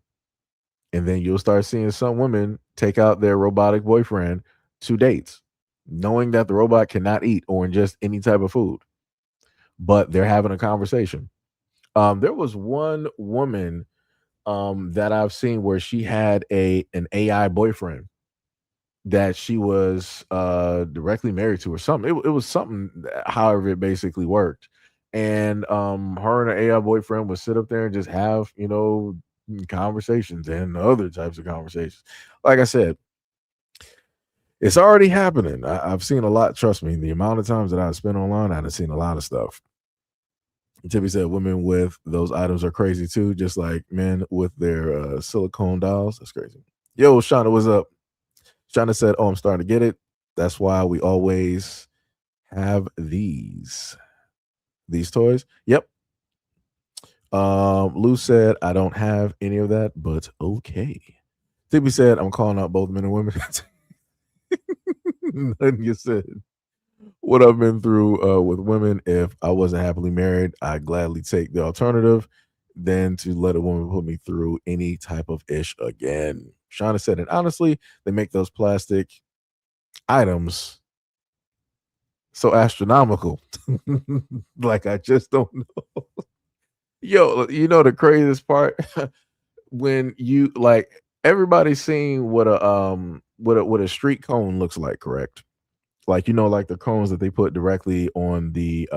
And then you'll start seeing some women take out their robotic boyfriend to dates, knowing that the robot cannot eat or ingest any type of food, but they're having a conversation. There was one woman that I've seen where she had an AI boyfriend that she was directly married to or something. It was something, however it basically worked. And her and her AI boyfriend would sit up there and just have, conversations and other types of conversations. Like I said, it's already happening. I've seen a lot. Trust me, the amount of times that I've spent online, I've seen a lot of stuff. Tippy said women with those items are crazy too, just like men with their silicone dolls. That's crazy. Yo, Shauna, what's up? Shauna said, oh, I'm starting to get it. That's why we always have these toys. Yep. Lou said, I don't have any of that, but okay. Tippy said, I'm calling out both men and women. Nothing you said. What I've been through with women, if I wasn't happily married, I'd gladly take the alternative than to let a woman put me through any type of ish again. Shauna said, and honestly, they make those plastic items so astronomical. Like, I just don't know. Yo, you know the craziest part when you like everybody's seen what a street cone looks like, correct? Like like the cones that they put directly on the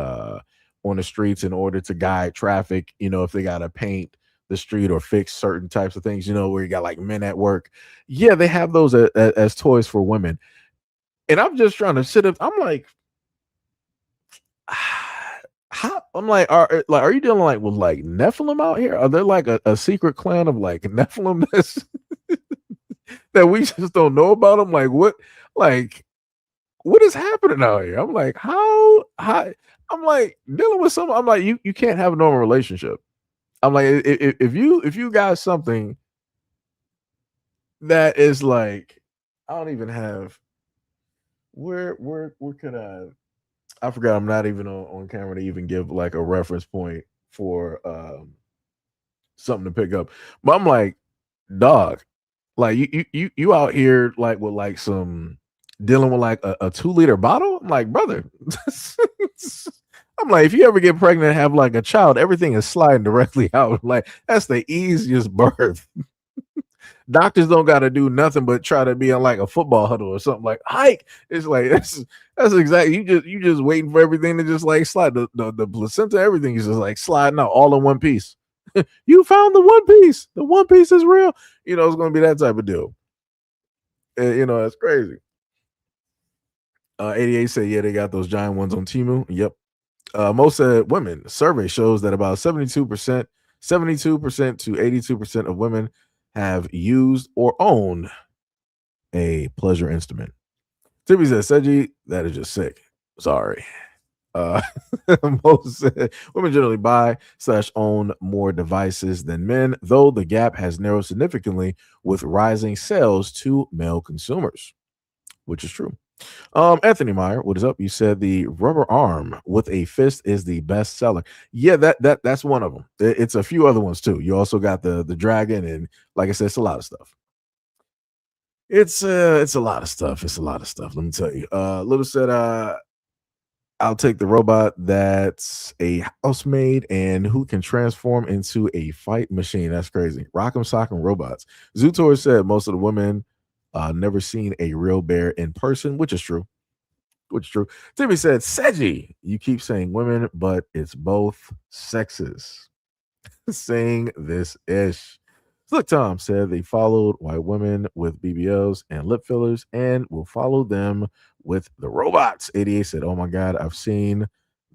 streets in order to guide traffic. If they gotta paint the street or fix certain types of things. Where you got like men at work. Yeah, they have those as toys for women. And I'm just trying to sit up. I'm like, how? I'm like, are you dealing like with like Nephilim out here? Are there like a secret clan of like Nephilim that we just don't know about? I'm like, like what is happening out here? I'm like, how I'm like dealing with someone. I'm like, you can't have a normal relationship. I'm like, if you got something that is like, I don't even have where could I forgot I'm not even on camera to even give like a reference point for something to pick up. But I'm like, dog, like you out here like with like some dealing with like a 2 liter bottle. I'm like, brother. I'm like, if you ever get pregnant and have like a child, everything is sliding directly out. Like that's the easiest birth. Doctors don't got to do nothing but try to be on like a football huddle or something like hike. It's like that's exactly you just waiting for everything to just like slide. The placenta, everything is just like sliding out all in one piece. You found the one piece. The one piece is real. It's gonna be that type of deal. That's crazy. 88 said, yeah, they got those giant ones on Timu. Yep. Most women survey shows that about 72% to 82% of women have used or owned a pleasure instrument. Timmy says, Seji, that is just sick. Sorry. Uh, most women generally buy/own more devices than men, though the gap has narrowed significantly with rising sales to male consumers, which is true. Anthony Meyer, what is up? You said the rubber arm with a fist is the best seller. Yeah, that's one of them. It's a few other ones too. You also got the dragon, and like I said, it's a lot of stuff. It's a lot of stuff. It's a lot of stuff. Let me tell you. Little said, I'll take the robot that's a housemaid and who can transform into a fight machine. That's crazy. Rock'em Sock'em Robots. Zootor said most of the women never seen a real bear in person, which is true. Which is true. Timmy said, Seji, you keep saying women, but it's both sexes. Saying this ish. Look, Tom said they followed white women with BBLs and lip fillers and will follow them with the robots. 88 said, oh my God, I've seen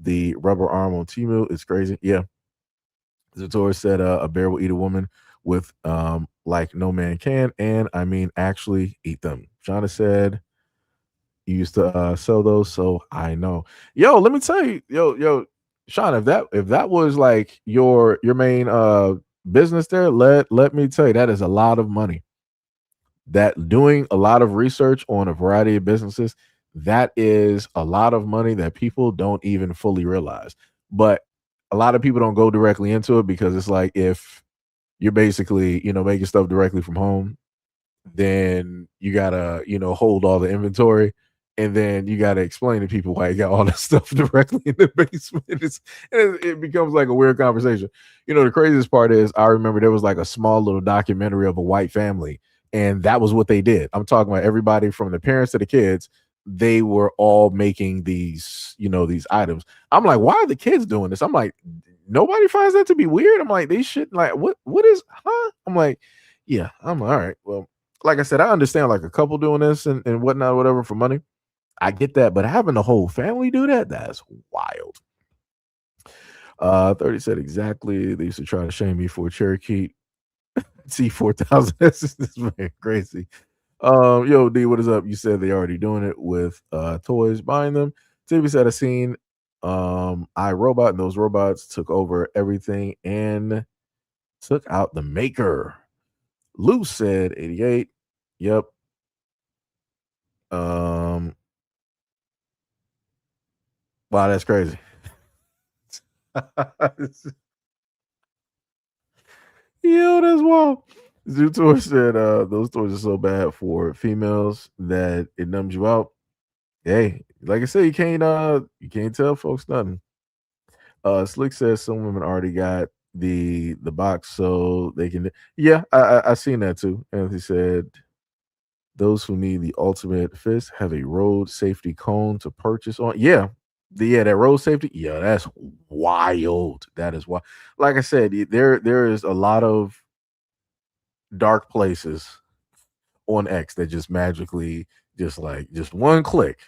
the rubber arm on Timu. It's crazy. Yeah. Zator said a bear will eat a woman with like no man can. And I mean, actually eat them. Shauna said, you used to sell those, so I know. Yo, let me tell you, yo, Sean, if that was like your main business there, let me tell you, that is a lot of money. That doing a lot of research on a variety of businesses, that is a lot of money that people don't even fully realize. But a lot of people don't go directly into it because it's like if you're basically, making stuff directly from home, then you gotta, hold all the inventory, and then you gotta explain to people why you got all that stuff directly in the basement. It becomes like a weird conversation. The craziest part is I remember there was like a small little documentary of a white family, and that was what they did. I'm talking about everybody from the parents to the kids. They were all making these items. I'm like, why are the kids doing this? I'm like, nobody finds that to be weird. I'm like, they should like what is I'm like, yeah, I'm all right. Well, like I said, I understand like a couple doing this and whatnot, whatever for money. I get that, but having the whole family do that's wild. 30 said exactly. They used to try to shame me for Cherokee T4000. This man crazy. Yo, D, what is up? You said they already doing it with toys, buying them. TV said a scene. iRobot, and those robots took over everything and took out the maker. Lou said 88. Yep. Wow, that's crazy. Yo, that's wild. Zootor said those toys are so bad for females that it numbs you out. Hey, like I said, you can't tell folks nothing. Slick says some women already got the box so they can. Yeah, I seen that too. Anthony said those who need the ultimate fist have a road safety cone to purchase on. Yeah, that road safety. Yeah, that's wild. That is why. Like I said, there is a lot of dark places on X that just magically, just one click,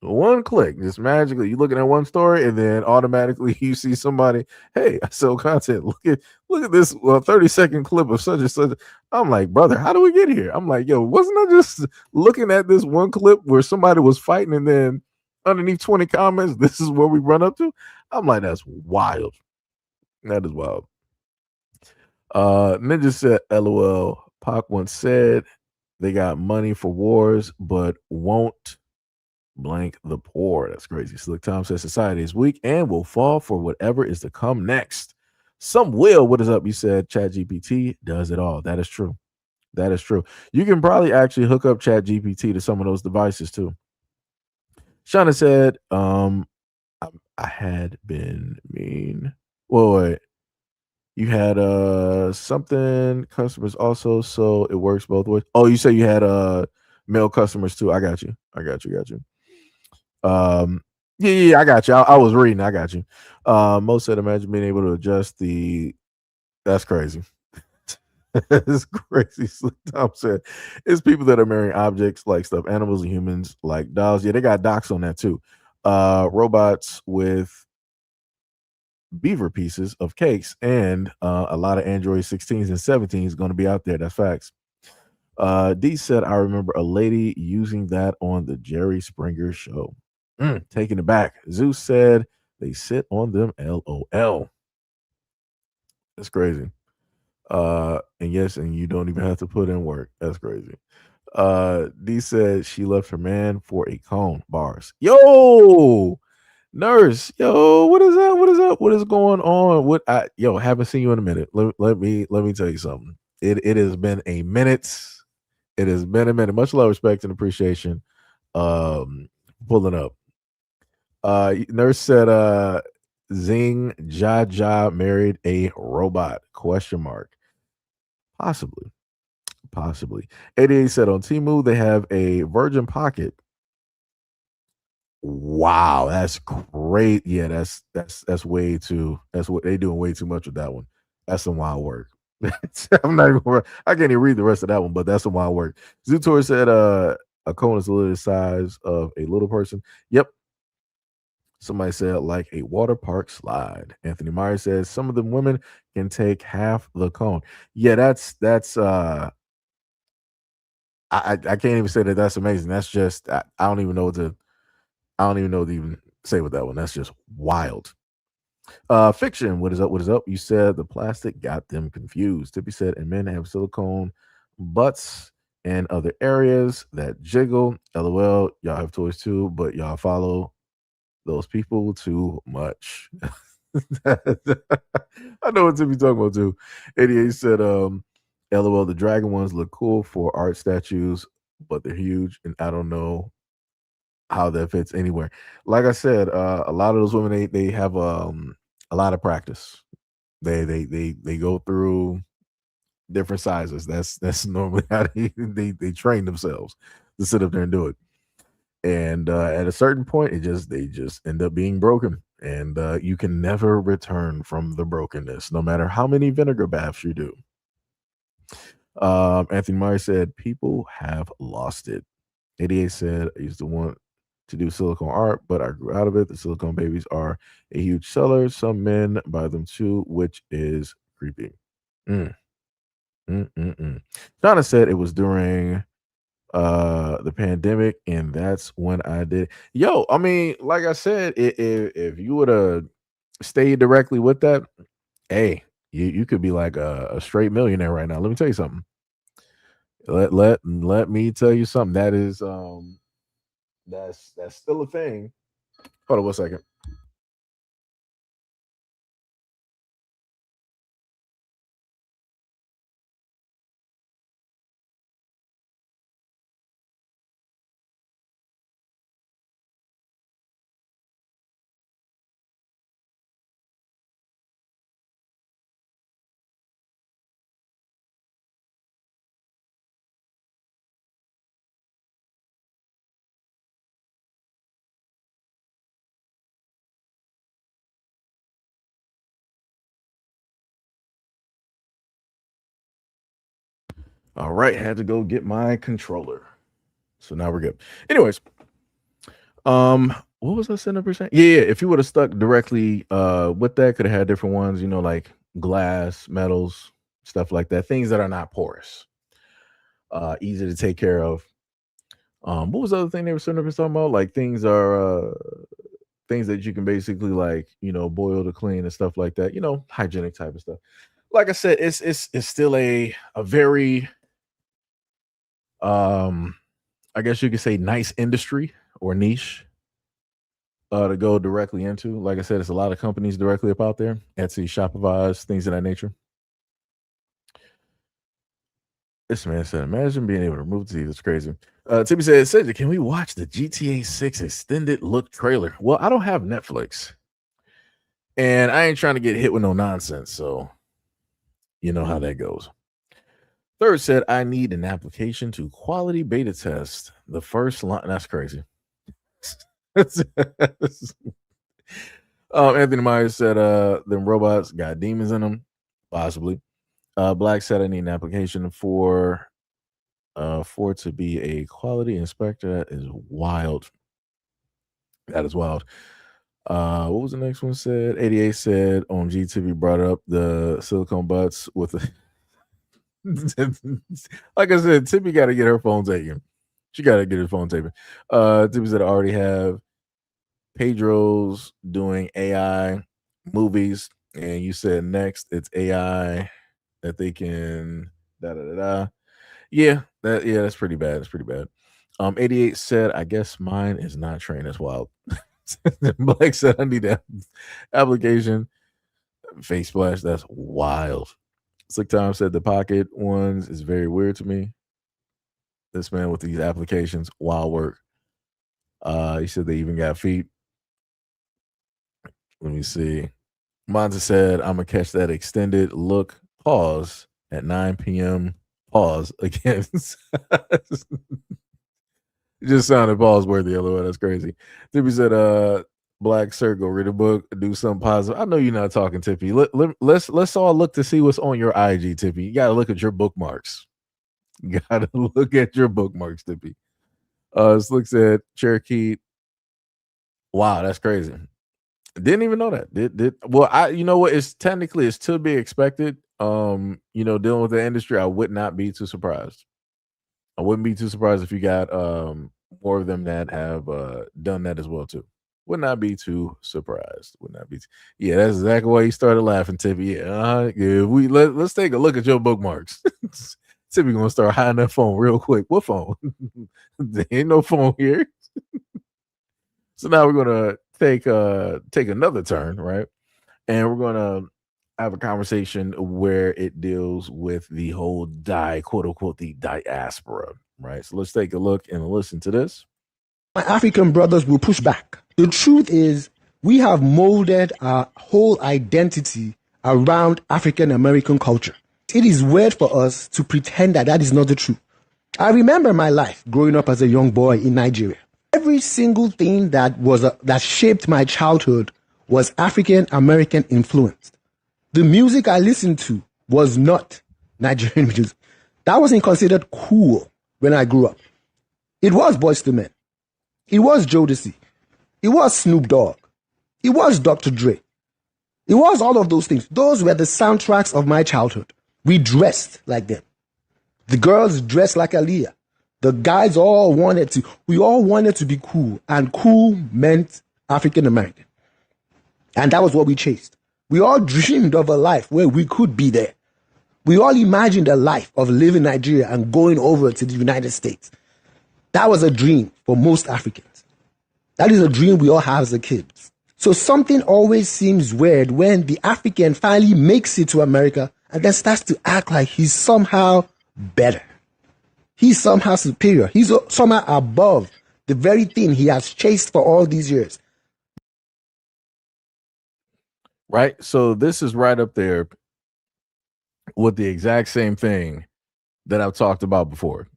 just magically, you looking at one story and then automatically you see somebody, hey, I sell content. Look at this 30-second clip of such and such. I'm like, brother, how do we get here? I'm like, yo, wasn't I just looking at this one clip where somebody was fighting and then underneath 20 comments, this is where we run up to? I'm like, that's wild. That is wild. Ninja said, LOL. Pac once said they got money for wars, but won't blank the poor. That's crazy. Slick Tom says society is weak and will fall for whatever is to come next. Some will. What is up? You said Chat GPT does it all. That is true. That is true. You can probably actually hook up Chat GPT to some of those devices too. Shauna said, I had been mean. Wait. You had something customers also, so it works both ways. Oh, you say you had male customers too. I got you. Got you. Yeah, I got you. I was reading. I got you. Most said, imagine being able to adjust the. That's crazy. It's crazy. Slick Tom said, it's people that are marrying objects like stuffed animals and humans like dolls. Yeah, they got docs on that too. Robots with beaver pieces of cakes and a lot of Android 16s and 17s going to be out there. That's facts. D said, I remember a lady using that on the Jerry Springer show. Taking it back. Zeus said they sit on them. LOL. That's crazy. And yes, and you don't even have to put in work. That's crazy. D said she left her man for a cone. Bars. Yo, nurse. Yo, what is that? What is up? What is going on? Haven't seen you in a minute. Let me tell you something. It has been a minute. It has been a minute. Much love, respect, and appreciation. Pulling up. Nurse said, Zing Jaja married a robot? Question mark. Possibly. 88 said on Temu they have a Virgin Pocket. Wow, that's great. Yeah, that's way too. That's what they doing way too much with that one. That's some wild work. I'm not even. I can't even read the rest of that one, but that's some wild work. Zutor said, a cone is literally the size of a little person. Yep. Somebody said like a water park slide. Anthony Myers says some of the women can take half the cone. Yeah, that's I can't even say that that's amazing. That's just I don't even know what to even say with that one. That's just wild. Fiction, what is up? What is up? You said the plastic got them confused. Tippy said, and men have silicone butts and other areas that jiggle. LOL, y'all have toys too, but y'all follow those people too much. I know what Tippy talking about too. 88 said, LOL, the dragon ones look cool for art statues, but they're huge, and I don't know how that fits anywhere. Like I said, a lot of those women they have a lot of practice. They go through different sizes. That's normally how they train themselves to sit up there and do it. And at a certain point, they just end up being broken, and you can never return from the brokenness, no matter how many vinegar baths you do. Anthony Myers said, people have lost it. 88 said, I used to want to do silicone art, but I grew out of it. The silicone babies are a huge seller. Some men buy them too, which is creepy. Donna said it was during the pandemic, and that's when I did. Yo, I mean, like I said, if you would have stayed directly with that, hey, you could be like a straight millionaire right now. Let me tell you something. Let me tell you something. That is that's still a thing. Hold on 1 second. All right, had to go get my controller. So now we're good. Anyways, what was I saying? Yeah. If you would have stuck directly with that, could have had different ones. Like glass, metals, stuff like that. Things that are not porous, easy to take care of. What was the other thing they were talking about? Like things that you can basically boil to clean and stuff like that. Hygienic type of stuff. Like I said, it's still a very I guess you could say nice industry or niche to go directly into. Like I said, it's a lot of companies directly up out there. Etsy, Shopify, things of that nature. This man said, imagine being able to remove the TV. It's crazy. Timmy said, can we watch the GTA 6 extended look trailer? Well, I don't have Netflix. And I ain't trying to get hit with no nonsense. So you know how that goes. Third said, I need an application to quality beta test the first line. That's crazy. Anthony Myers said, them robots got demons in them. Possibly. Black said, I need an application for to be a quality inspector. That is wild. That is wild. What was the next one said? 88 said on GTV brought up the silicone butts with the like I said, Tippy got to get her phone taken. She got to get her phone taken. Tippy said I already have Pedro's doing AI movies, and you said next it's AI that they can Yeah, that's pretty bad. That's pretty bad. 88 said, I guess mine is not trained. That's wild. Blake said, I need that application. Face splash. That's wild. Slick Time said the pocket ones is very weird to me. This man with these applications, wild work. He said they even got feet. Let me see. Monza said, I'm gonna catch that extended look pause at 9 p.m. Pause again. It just sounded pause worthy. LOL. That's crazy. Tippy said, Black Circle, read a book, do something positive. I know you're not talking, Tippy. Let's all look to see what's on your IG, Tippy. You gotta look at your bookmarks. You gotta look at your bookmarks, Tippy. Slick said Cherokee. Wow, that's crazy. Didn't even know that. Did well, you know what? It's to be expected. Dealing with the industry, I would not be too surprised. I wouldn't be too surprised if you got more of them that have done that as well too. Would not be too surprised. Would not be. Yeah, that's exactly why he started laughing, Tippy. Yeah, let's take a look at your bookmarks. Tippy gonna start hiding that phone real quick. What phone? There ain't no phone here. So now we're gonna take another turn, right? And we're gonna have a conversation where it deals with the whole quote unquote, the diaspora, right? So let's take a look and listen to this. My African brothers will push back. The truth is, we have molded our whole identity around African American culture. It is weird for us to pretend that is not the truth. I remember my life growing up as a young boy in Nigeria. Every single thing that shaped my childhood was African American influenced. The music I listened to was not Nigerian music. That wasn't considered cool when I grew up. It was Boyz II Men. It was Jodeci. It was Snoop Dogg. It was Dr. Dre. It was all of those things. Those were the soundtracks of my childhood. We dressed like them. The girls dressed like Aaliyah. The guys we all wanted to be cool. And cool meant African American. And that was what we chased. We all dreamed of a life where we could be there. We all imagined a life of living in Nigeria and going over to the United States. That was a dream for most Africans. That is a dream we all have as a kids. So something always seems weird when the African finally makes it to America and then starts to act like he's somehow better. He's somehow superior. He's somehow above the very thing he has chased for all these years. Right? So this is right up there with the exact same thing that I've talked about before.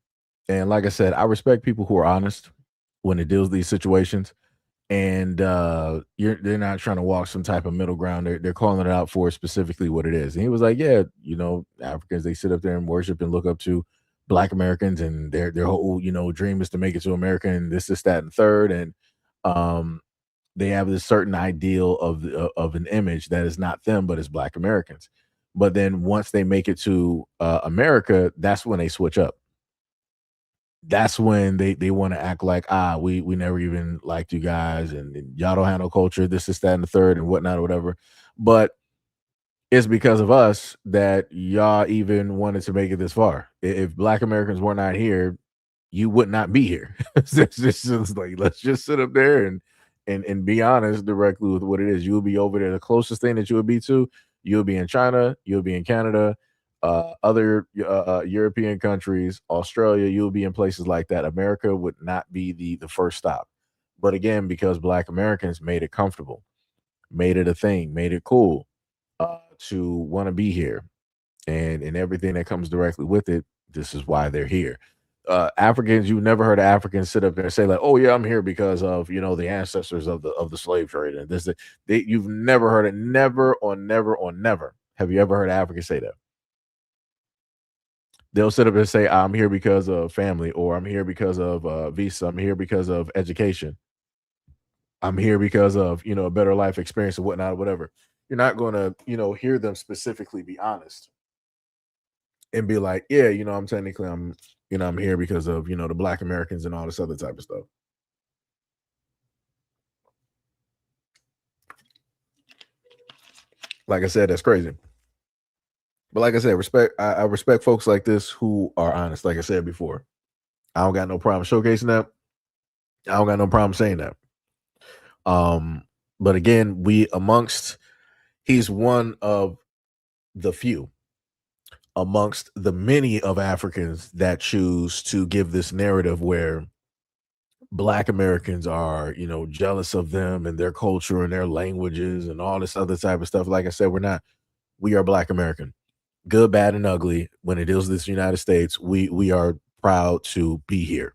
And like I said, I respect people who are honest when it deals with these situations. And they're not trying to walk some type of middle ground. They're calling it out for specifically what it is. And he was like, yeah, Africans, they sit up there and worship and look up to Black Americans and their whole, dream is to make it to America and this, that, and third. And they have this certain ideal of an image that is not them, but is Black Americans. But then once they make it to America, that's when they switch up. That's when they want to act like, we never even liked you guys, and y'all don't have no culture, this, that, and the third, and whatnot, or whatever. But it's because of us that y'all even wanted to make it this far. If Black Americans were not here, you would not be here. It's just like, let's just sit up there and be honest directly with what it is. You will be over there. The closest thing that you would be to, you'll be in China, you'll be in Canada, other European countries, Australia. You'll be in places like that. America would not be the first stop. But again, because Black Americans made it comfortable, made it a thing, made it cool to want to be here, and everything that comes directly with it. This is why they're here. Africans, you've never heard of Africans sit up there and say like, "Oh yeah, I'm here because of the ancestors of the slave trade." And you've never heard it. Never on never on never have you ever heard Africans say that. They'll sit up and say, "I'm here because of family," or "I'm here because of visa," "I'm here because of education," "I'm here because of a better life experience," and whatnot, or whatever. You're not going to hear them specifically be honest and be like, "Yeah, I'm technically I'm here because of the Black Americans and all this other type of stuff." Like I said, that's crazy. But like I said, I respect folks like this who are honest. Like I said before, I don't got no problem showcasing that. I don't got no problem saying that. But again, he's one of the few amongst the many of Africans that choose to give this narrative where Black Americans are, jealous of them and their culture and their languages and all this other type of stuff. Like I said, we are Black American, good, bad, and ugly. When it deals with this United States, we are proud to be here.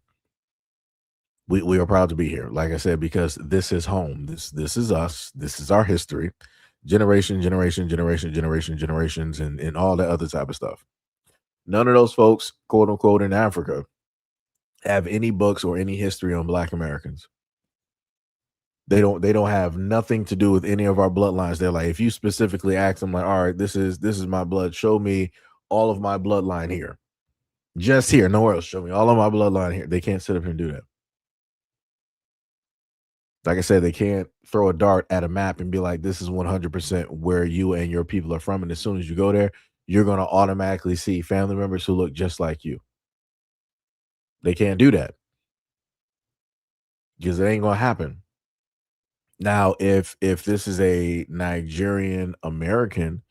We are proud to be here. Like I said, because this is home. This is us. This is our history. Generations, and all that other type of stuff. None of those folks, quote unquote, in Africa have any books or any history on Black Americans. They don't have nothing to do with any of our bloodlines. They're like, if you specifically ask them, like, all right, this is my blood. Show me all of my bloodline here. Just here, nowhere else. Show me all of my bloodline here. They can't sit up here and do that. Like I said, they can't throw a dart at a map and be like, this is 100% where you and your people are from. And as soon as you go there, you're going to automatically see family members who look just like you. They can't do that because it ain't going to happen. Now, if this is a Nigerian American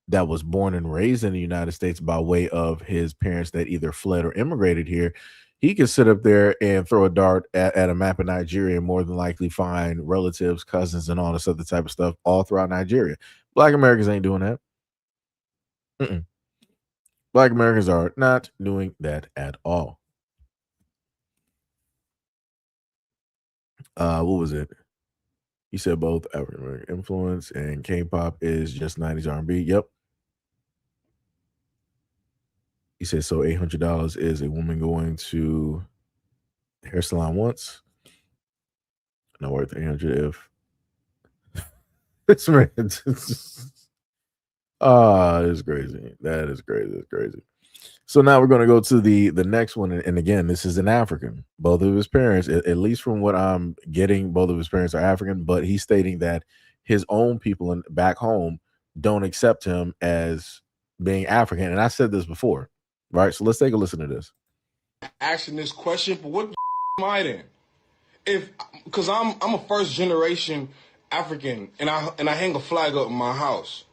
that was born and raised in the United States by way of his parents that either fled or immigrated here, he can sit up there and throw a dart at a map of Nigeria and more than likely find relatives, cousins, and all this other type of stuff all throughout Nigeria. Black Americans ain't doing that. Black Americans are not doing that at all. What was it? He said both African American influence and K-pop is just 90s R&B. Yep. He said, so $800 is a woman going to the hair salon once. Not worth $800 if this man. It's crazy. That is crazy. It's crazy. So now we're going to go to the next one. And again, this is an African. Both of his parents, at least from what I'm getting, both of his parents are African, but he's stating that his own people back home don't accept him as being African. And I said this before, right? So let's take a listen to this. Asking this question, but what am I then? Because I'm a first generation African, and I hang a flag up in my house,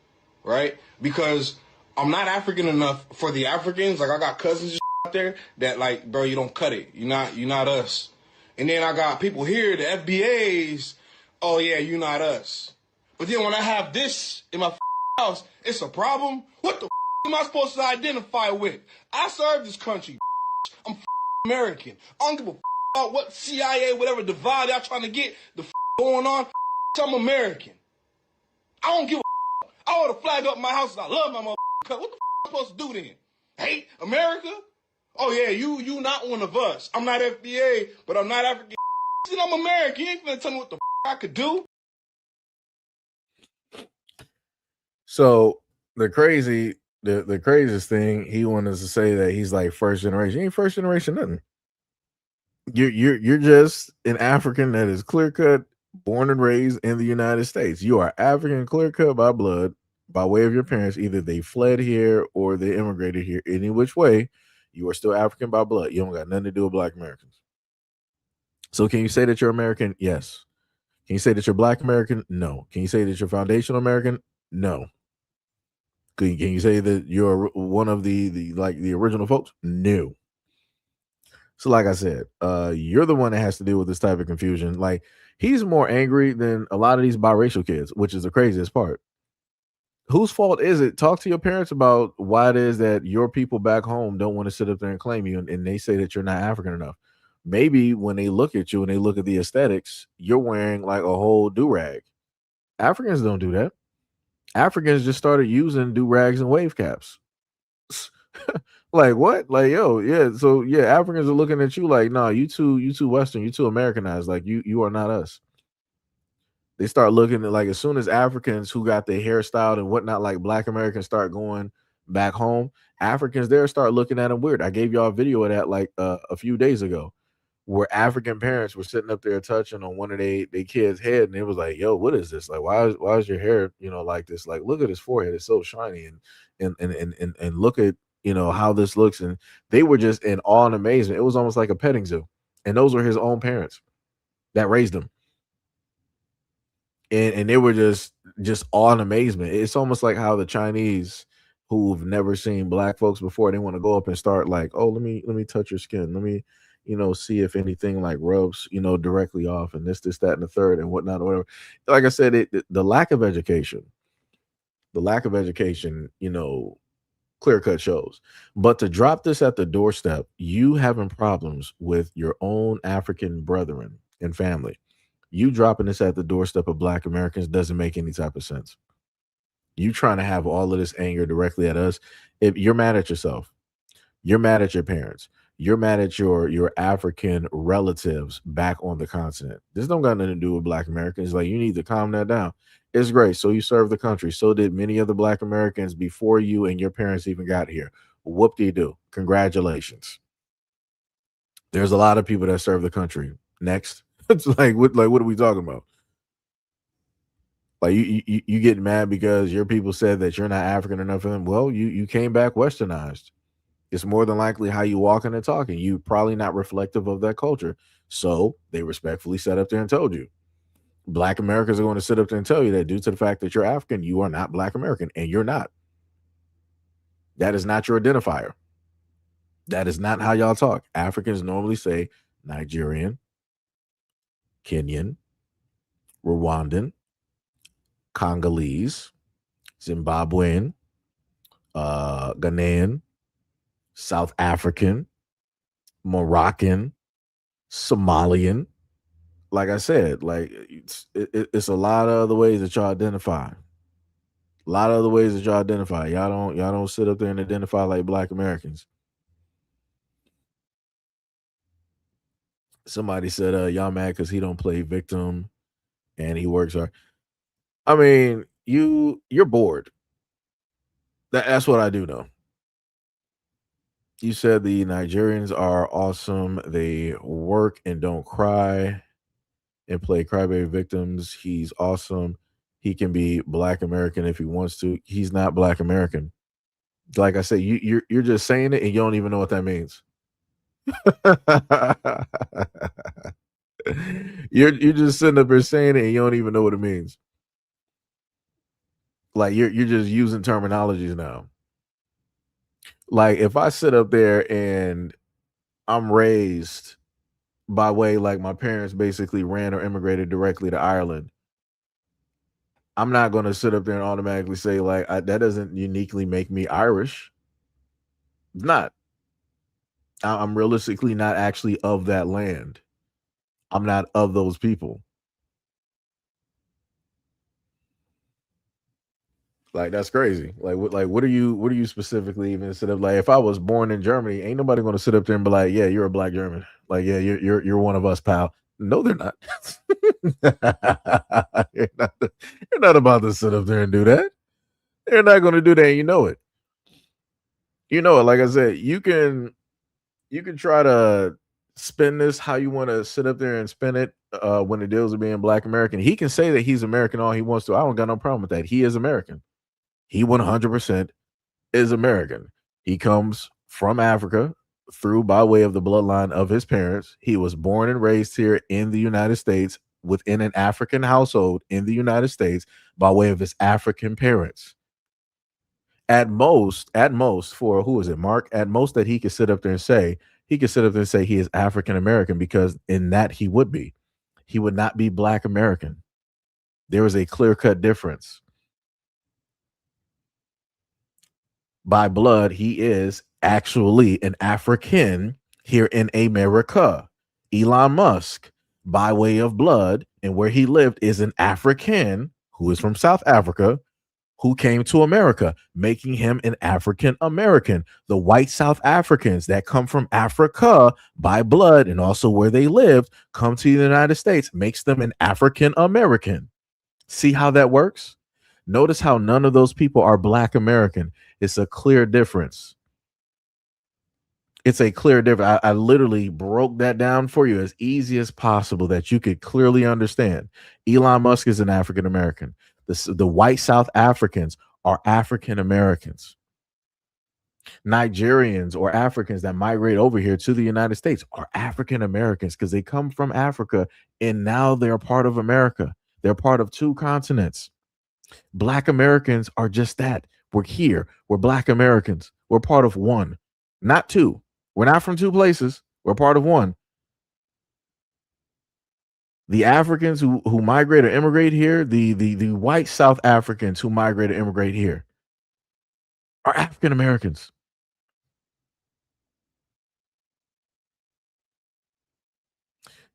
right? Because I'm not African enough for the Africans. Like, I got cousins out there that, like, bro, you don't cut it. You're not us. And then I got people here, the FBAs. Oh yeah, you're not us. But then when I have this in my house, it's a problem. What the am I supposed to identify with? I serve this country. I'm American. I don't give a about what CIA, whatever divide y'all trying to get the going on. I'm American. I don't give a I hold a flag up in my house and I love my mother. What the am I supposed to do then? Hate America? oh yeah, you not one of us. I'm not FDA, but I'm not African. I'm American. You ain't gonna tell me what the I could do. So the craziest thing, he wanted to say that he's like first generation. He ain't first generation nothing. You're just an African that is clear cut, born and raised in the United States. You are African clear cut by blood, by way of your parents. Either they fled here or they immigrated here. Any which way, you are still African by blood. You don't got nothing to do with Black Americans. So can you say that you're American? Yes. Can you say that you're Black American? No. Can you say that you're foundational American? No. Can you say that you're one of the original folks? No. So like I said, you're the one that has to deal with this type of confusion. Like, he's more angry than a lot of these biracial kids, which is the craziest part. Whose fault is it? Talk to your parents about why it is that your people back home don't want to sit up there and claim you, and they say that you're not African enough. Maybe when they look at you and they look at the aesthetics, you're wearing like a whole do-rag. Africans don't do that. Africans just started using do-rags and wave caps. Like what? Like, yo, yeah. So yeah, Africans are looking at you like, nah, you too Western, you too Americanized. Like you are not us. They start looking at, like, as soon as Africans who got their hairstyled and whatnot, like Black Americans, start going back home, Africans there start looking at them weird. I gave y'all a video of that like a few days ago, where African parents were sitting up there touching on one of their kids' head, and it was like, yo, what is this? Like, why is your hair, like this? Like, look at his forehead, it's so shiny, and look at, how this looks. And they were just in awe and amazement. It was almost like a petting zoo. And those were his own parents that raised him. And they were just awe and amazement. It's almost like how the Chinese who've never seen Black folks before, they want to go up and start like, oh, let me touch your skin. Let me, see if anything like rubs, directly off, and this, that, and the third, and whatnot, or whatever. Like I said, the lack of education, clear cut shows. But to drop this at the doorstep, you having problems with your own African brethren and family, you dropping this at the doorstep of Black Americans doesn't make any type of sense. You trying to have all of this anger directly at us. If you're mad at yourself, you're mad at your parents, you're mad at your African relatives back on the continent. This don't got nothing to do with Black Americans. Like, you need to calm that down. It's great. So you serve the country. So did many other Black Americans before you and your parents even got here. Whoop-de-doo. Congratulations. There's a lot of people that serve the country. Next. It's like what are we talking about? Like, you get mad because your people said that you're not African enough for them. Well, you came back westernized. It's more than likely how you walking and talking. You probably not reflective of that culture. So they respectfully sat up there and told you. Black Americans are going to sit up there and tell you that due to the fact that you're African, you are not Black American, and you're not. That is not your identifier. That is not how y'all talk. Africans normally say Nigerian, Kenyan, Rwandan, Congolese, Zimbabwean, Ghanaian, South African, Moroccan, Somalian. Like I said, like it's a lot of other ways that y'all identify. A lot of other ways that y'all identify. Y'all don't sit up there and identify like Black Americans. Somebody said, y'all mad because he don't play victim and he works hard. I mean, you're bored. That's what I do know. You said the Nigerians are awesome. They work and don't cry and play crybaby victims. He's awesome. He can be Black American if he wants to. He's not Black American. Like I said, you're just saying it and you don't even know what that means. you're just sitting up here saying it and you don't even know what it means. Like, you're just using terminologies now. Like, if I sit up there and I'm raised by way, like, my parents basically ran or immigrated directly to Ireland, I'm not going to sit up there and automatically say, like, that doesn't uniquely make me Irish. It's not. I'm realistically not actually of that land. I'm not of those people. Like that's crazy. Like what are you specifically even instead of like if I was born in Germany, ain't nobody gonna sit up there and be like, yeah, you're a black German. Like, yeah, you're one of us, pal. No, they're not. You're not about to sit up there and do that. They're not gonna do that, and you know it. You know it. Like I said, you can try to spin this how you want to sit up there and spin it when it deals with being black American. He can say that he's American all he wants to. I don't got no problem with that. He is American. He 100% is American. He comes from Africa through by way of the bloodline of his parents. He was born and raised here in the United States within an African household in the United States by way of his African parents. At most, for who is it, Mark? At most that he could sit up there and say, he could sit up there and say he is African American because in that he would be. He would not be black American. There is a clear cut difference. By blood, he is actually an African here in America. Elon Musk, by way of blood and where he lived, is an African who is from South Africa who came to America, making him an African American. The white South Africans that come from Africa by blood and also where they lived come to the United States, makes them an African American. See how that works? Notice how none of those people are black American. It's a clear difference. It's a clear difference. I literally broke that down for you as easy as possible that you could clearly understand. Elon Musk is an African American. The white South Africans are African Americans. Nigerians or Africans that migrate over here to the United States are African Americans because they come from Africa and now they're part of America. They're part of two continents. Black Americans are just that. We're here. We're Black Americans. We're part of one, not two. We're not from two places. We're part of one. The Africans who migrate or immigrate here, the white South Africans who migrate or immigrate here are African Americans.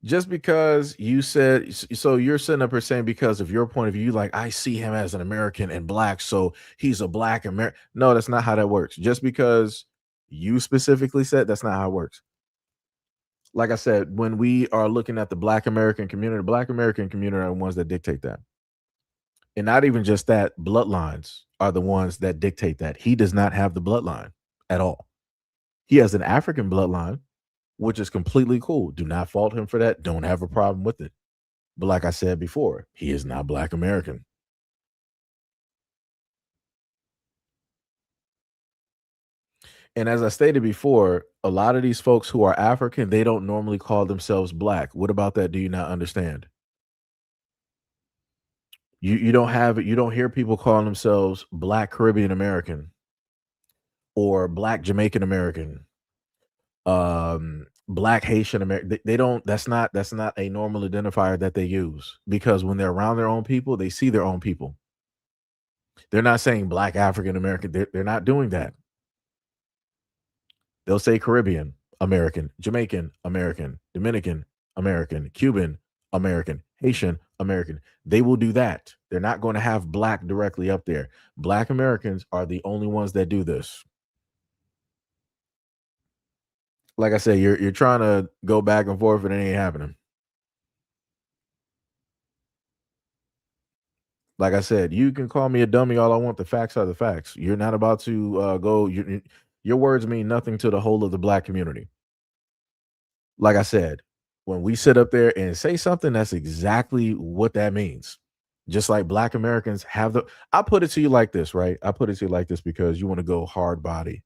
Just because you said so, you're sitting up here saying because of your point of view, like I see him as an American and black, so he's a black American. No, that's not how that works. Just because you specifically said that's not how it works. Like I said, when we are looking at the Black American community, the Black American community are the ones that dictate that. And not even just that, bloodlines are the ones that dictate that. He does not have the bloodline at all. He has an African bloodline, which is completely cool. Do not fault him for that. Don't have a problem with it. But like I said before, he is not Black American. And as I stated before, a lot of these folks who are African, they don't normally call themselves black. What about that? Do you not understand? You don't have it. You don't hear people calling themselves Black Caribbean American or Black Jamaican American, Black Haitian American. They don't. That's not a normal identifier that they use because when they're around their own people, they see their own people. They're not saying Black African American. They're not doing that. They'll say Caribbean American, Jamaican American, Dominican American, Cuban American, Haitian American. They will do that. They're not going to have black directly up there. Black Americans are the only ones that do this. Like I said, you're trying to go back and forth and it ain't happening. Like I said, you can call me a dummy all I want. The facts are the facts. You're not about to go. Your words mean nothing to the whole of the black community. Like I said, when we sit up there and say something, that's exactly what that means. Just like black Americans have I put it to you like this, right? I put it to you like this because you want to go hard body,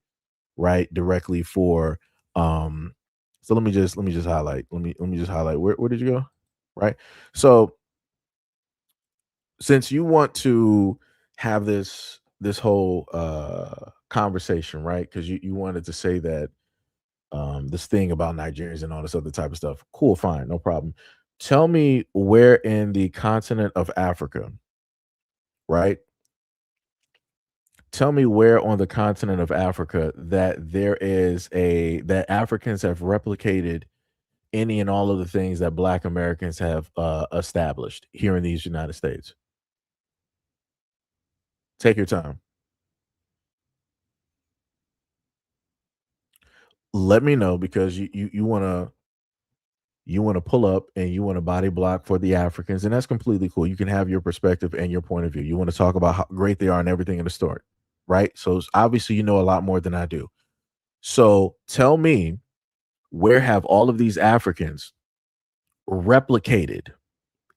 right? Directly for so let me just highlight. Let me just highlight. Where did you go? Right. So since you want to have this whole conversation, right? Because you wanted to say that this thing about Nigerians and all this other type of stuff. Cool, fine, no problem. Tell me where in the continent of Africa, right? Tell me where on the continent of Africa that that Africans have replicated any and all of the things that Black Americans have established here in these United States. Take your time. Let me know because you want to pull up and you want to body block for the Africans, and that's completely cool. You can have your perspective and your point of view. You want to talk about how great they are and everything in the story, right? So obviously you know a lot more than I do. So tell me, where have all of these Africans replicated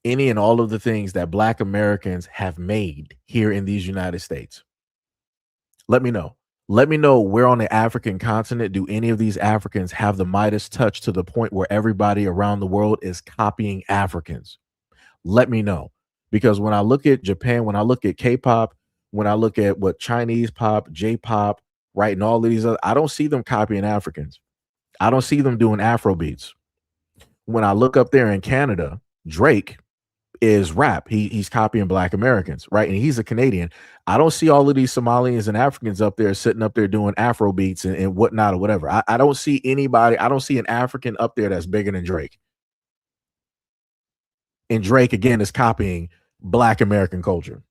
any and all of the things that Black Americans have made here in these United States? Let me know. Let me know where on the African continent do any of these Africans have the Midas touch to the point where everybody around the world is copying Africans. Let me know. Because when I look at Japan, when I look at K-pop, when I look at what Chinese pop, J-pop, right, and all of these other, I don't see them copying Africans. I don't see them doing Afro beats. When I look up there in Canada, Drake is rap. He's copying Black Americans, right? And he's a Canadian. I don't see all of these Somalians and Africans up there sitting up there doing Afro beats and whatnot or whatever. I don't see anybody. I don't see an African up there that's bigger than Drake. And Drake again is copying Black American culture.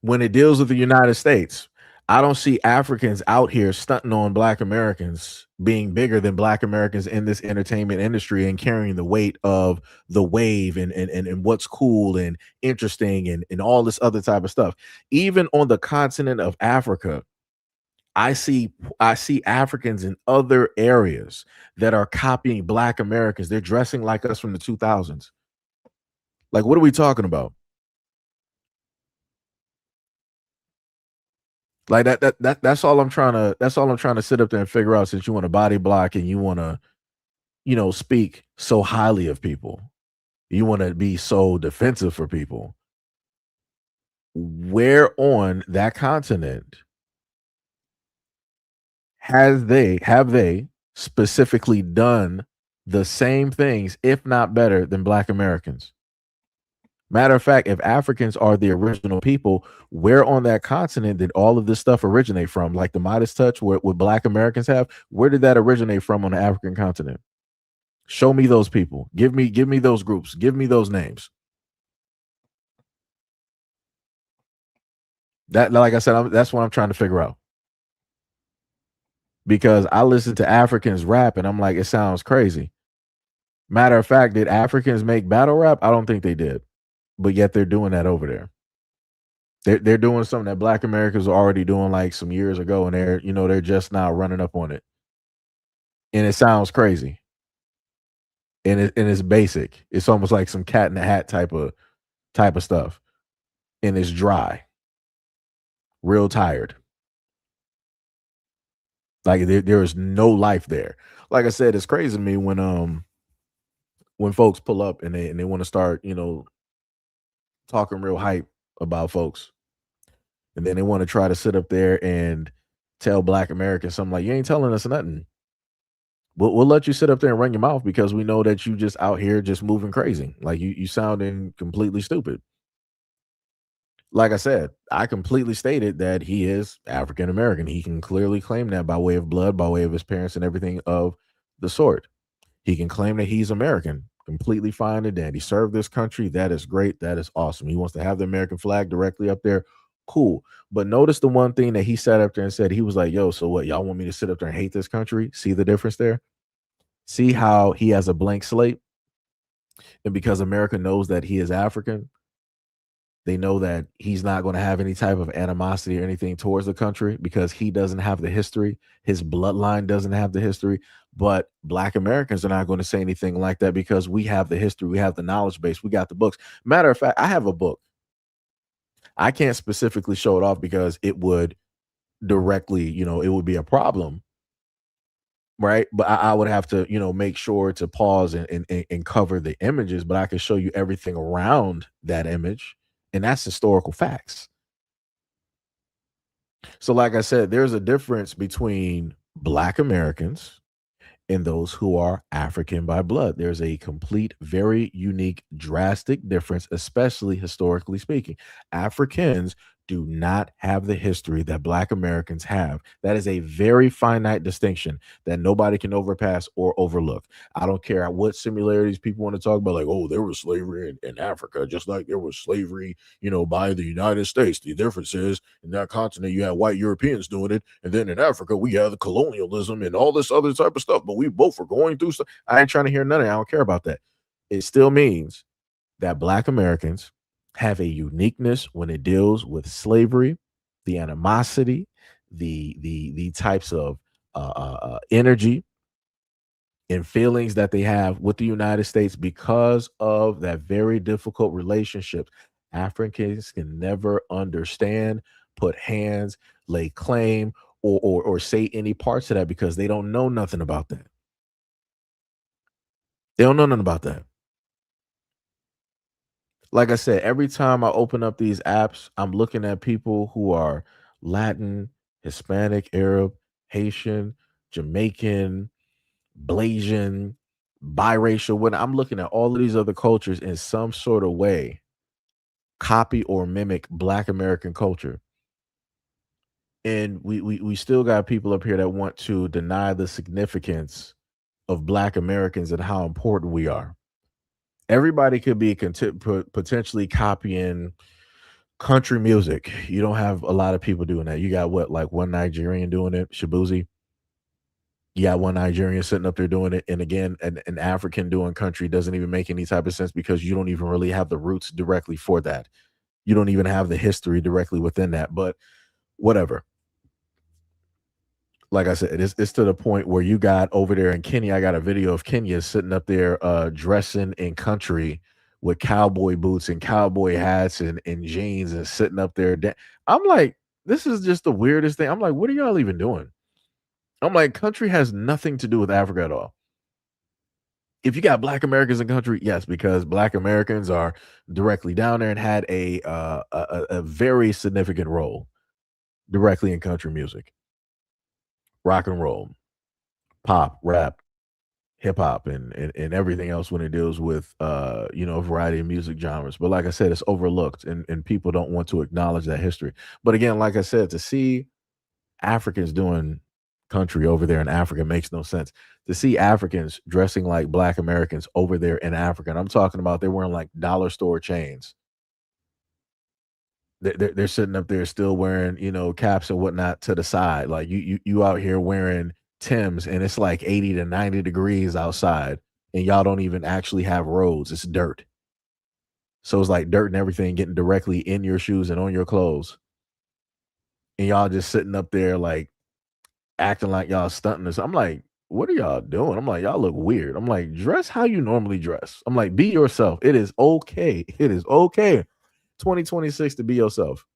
When it deals with the United States, I don't see Africans out here stunting on Black Americans being bigger than Black Americans in this entertainment industry and carrying the weight of the wave and what's cool and interesting and all this other type of stuff. Even on the continent of Africa, I see Africans in other areas that are copying Black Americans. They're dressing like us from the 2000s. Like, what are we talking about? Like that's all I'm trying to sit up there and figure out, since you want to body block and you want to, speak so highly of people. You want to be so defensive for people. Where on that continent have they specifically done the same things, if not better, than Black Americans? Matter of fact, if Africans are the original people, where on that continent did all of this stuff originate from? Like the Midas touch, what Black Americans have, where did that originate from on the African continent? Show me those people. Give me those groups. Give me those names. That, like I said, that's what I'm trying to figure out. Because I listen to Africans rap and I'm like, it sounds crazy. Matter of fact, did Africans make battle rap? I don't think they did. But yet they're doing that over there. They're doing something that Black Americans were already doing like some years ago, and they're just now running up on it. And it sounds crazy. And it's basic. It's almost like some cat in the hat type of stuff. And it's dry. Real tired. Like there is no life there. Like I said, it's crazy to me when folks pull up and they want to start, talking real hype about folks. And then they want to try to sit up there and tell Black Americans something like, you ain't telling us nothing. We'll let you sit up there and run your mouth because we know that you just out here just moving crazy. Like you sounding completely stupid. Like I said, I completely stated that he is African American. He can clearly claim that by way of blood, by way of his parents and everything of the sort. He can claim that he's American. Completely fine and dandy. Served this country. That is great. That is awesome. He wants to have the American flag directly up there. Cool. But notice the one thing that he sat up there and said. He was like, yo, so what? Y'all want me to sit up there and hate this country? See the difference there? See how he has a blank slate? And because America knows that he is African, they know that he's not going to have any type of animosity or anything towards the country because he doesn't have the history. His bloodline doesn't have the history. But Black Americans are not going to say anything like that because we have the history. We have the knowledge base. We got the books. Matter of fact, I have a book. I can't specifically show it off because it would directly, it would be a problem. Right. But I would have to, make sure to pause and cover the images. But I can show you everything around that image. And that's historical facts. So like I said, there's a difference between Black Americans and those who are African by blood. There's a complete, very unique, drastic difference, especially historically speaking. Africans do not have the history that Black Americans have. That is a very finite distinction that nobody can overpass or overlook. I don't care what similarities people want to talk about, like, oh, there was slavery in Africa, just like there was slavery, by the United States. The difference is in that continent, you had white Europeans doing it, and then in Africa, we had the colonialism and all this other type of stuff, but we both were going through stuff. I ain't trying to hear none of that. I don't care about that. It still means that Black Americans have a uniqueness when it deals with slavery, the animosity, the types of energy and feelings that they have with the United States because of that very difficult relationship. Africans can never understand, put hands, lay claim, or say any parts of that because they don't know nothing about that. They don't know nothing about that. Like I said, every time I open up these apps, I'm looking at people who are Latin, Hispanic, Arab, Haitian, Jamaican, Blasian, biracial. When I'm looking at all of these other cultures in some sort of way, copy or mimic Black American culture. And we still got people up here that want to deny the significance of Black Americans and how important we are. Everybody could be potentially copying country music. You don't have a lot of people doing that. You got what, like one Nigerian doing it, Shabuzi? You got one Nigerian sitting up there doing it. And again, an African doing country doesn't even make any type of sense because you don't even really have the roots directly for that. You don't even have the history directly within that. But whatever. Like I said, it's to the point where you got over there in Kenya. I got a video of Kenya sitting up there dressing in country with cowboy boots and cowboy hats and jeans and sitting up there. I'm like, this is just the weirdest thing. I'm like, what are y'all even doing? I'm like, country has nothing to do with Africa at all. If you got Black Americans in country, yes, because Black Americans are directly down there and had a very significant role directly in country music, rock and roll, pop, rap, hip hop, and everything else when it deals with a variety of music genres. But like I said, it's overlooked and people don't want to acknowledge that history. But again, like I said, to see Africans doing country over there in Africa makes no sense. To see Africans dressing like Black Americans over there in Africa, and I'm talking about they're wearing like dollar store chains. They're sitting up there still wearing caps and whatnot to the side. Like you out here wearing Timbs and it's like 80 to 90 degrees outside, and y'all don't even actually have roads. It's dirt. So it's like dirt and everything getting directly in your shoes and on your clothes. And y'all just sitting up there like acting like y'all stunting us. I'm like, what are y'all doing? I'm like, y'all look weird. I'm like, dress how you normally dress. I'm like, be yourself. It is okay. It is okay. 2026 to be yourself.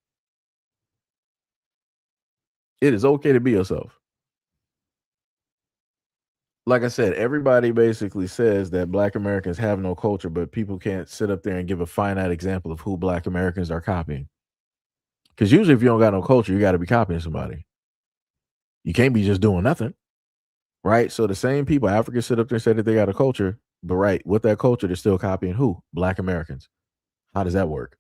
It is okay to be yourself. Like I said, everybody basically says that Black Americans have no culture, but people can't sit up there and give a finite example of who Black Americans are copying. Because usually if you don't got no culture, you got to be copying somebody. You can't be just doing nothing. Right? So the same people, Africans sit up there and say that they got a culture, but right, with that culture, they're still copying who? Black Americans. How does that work?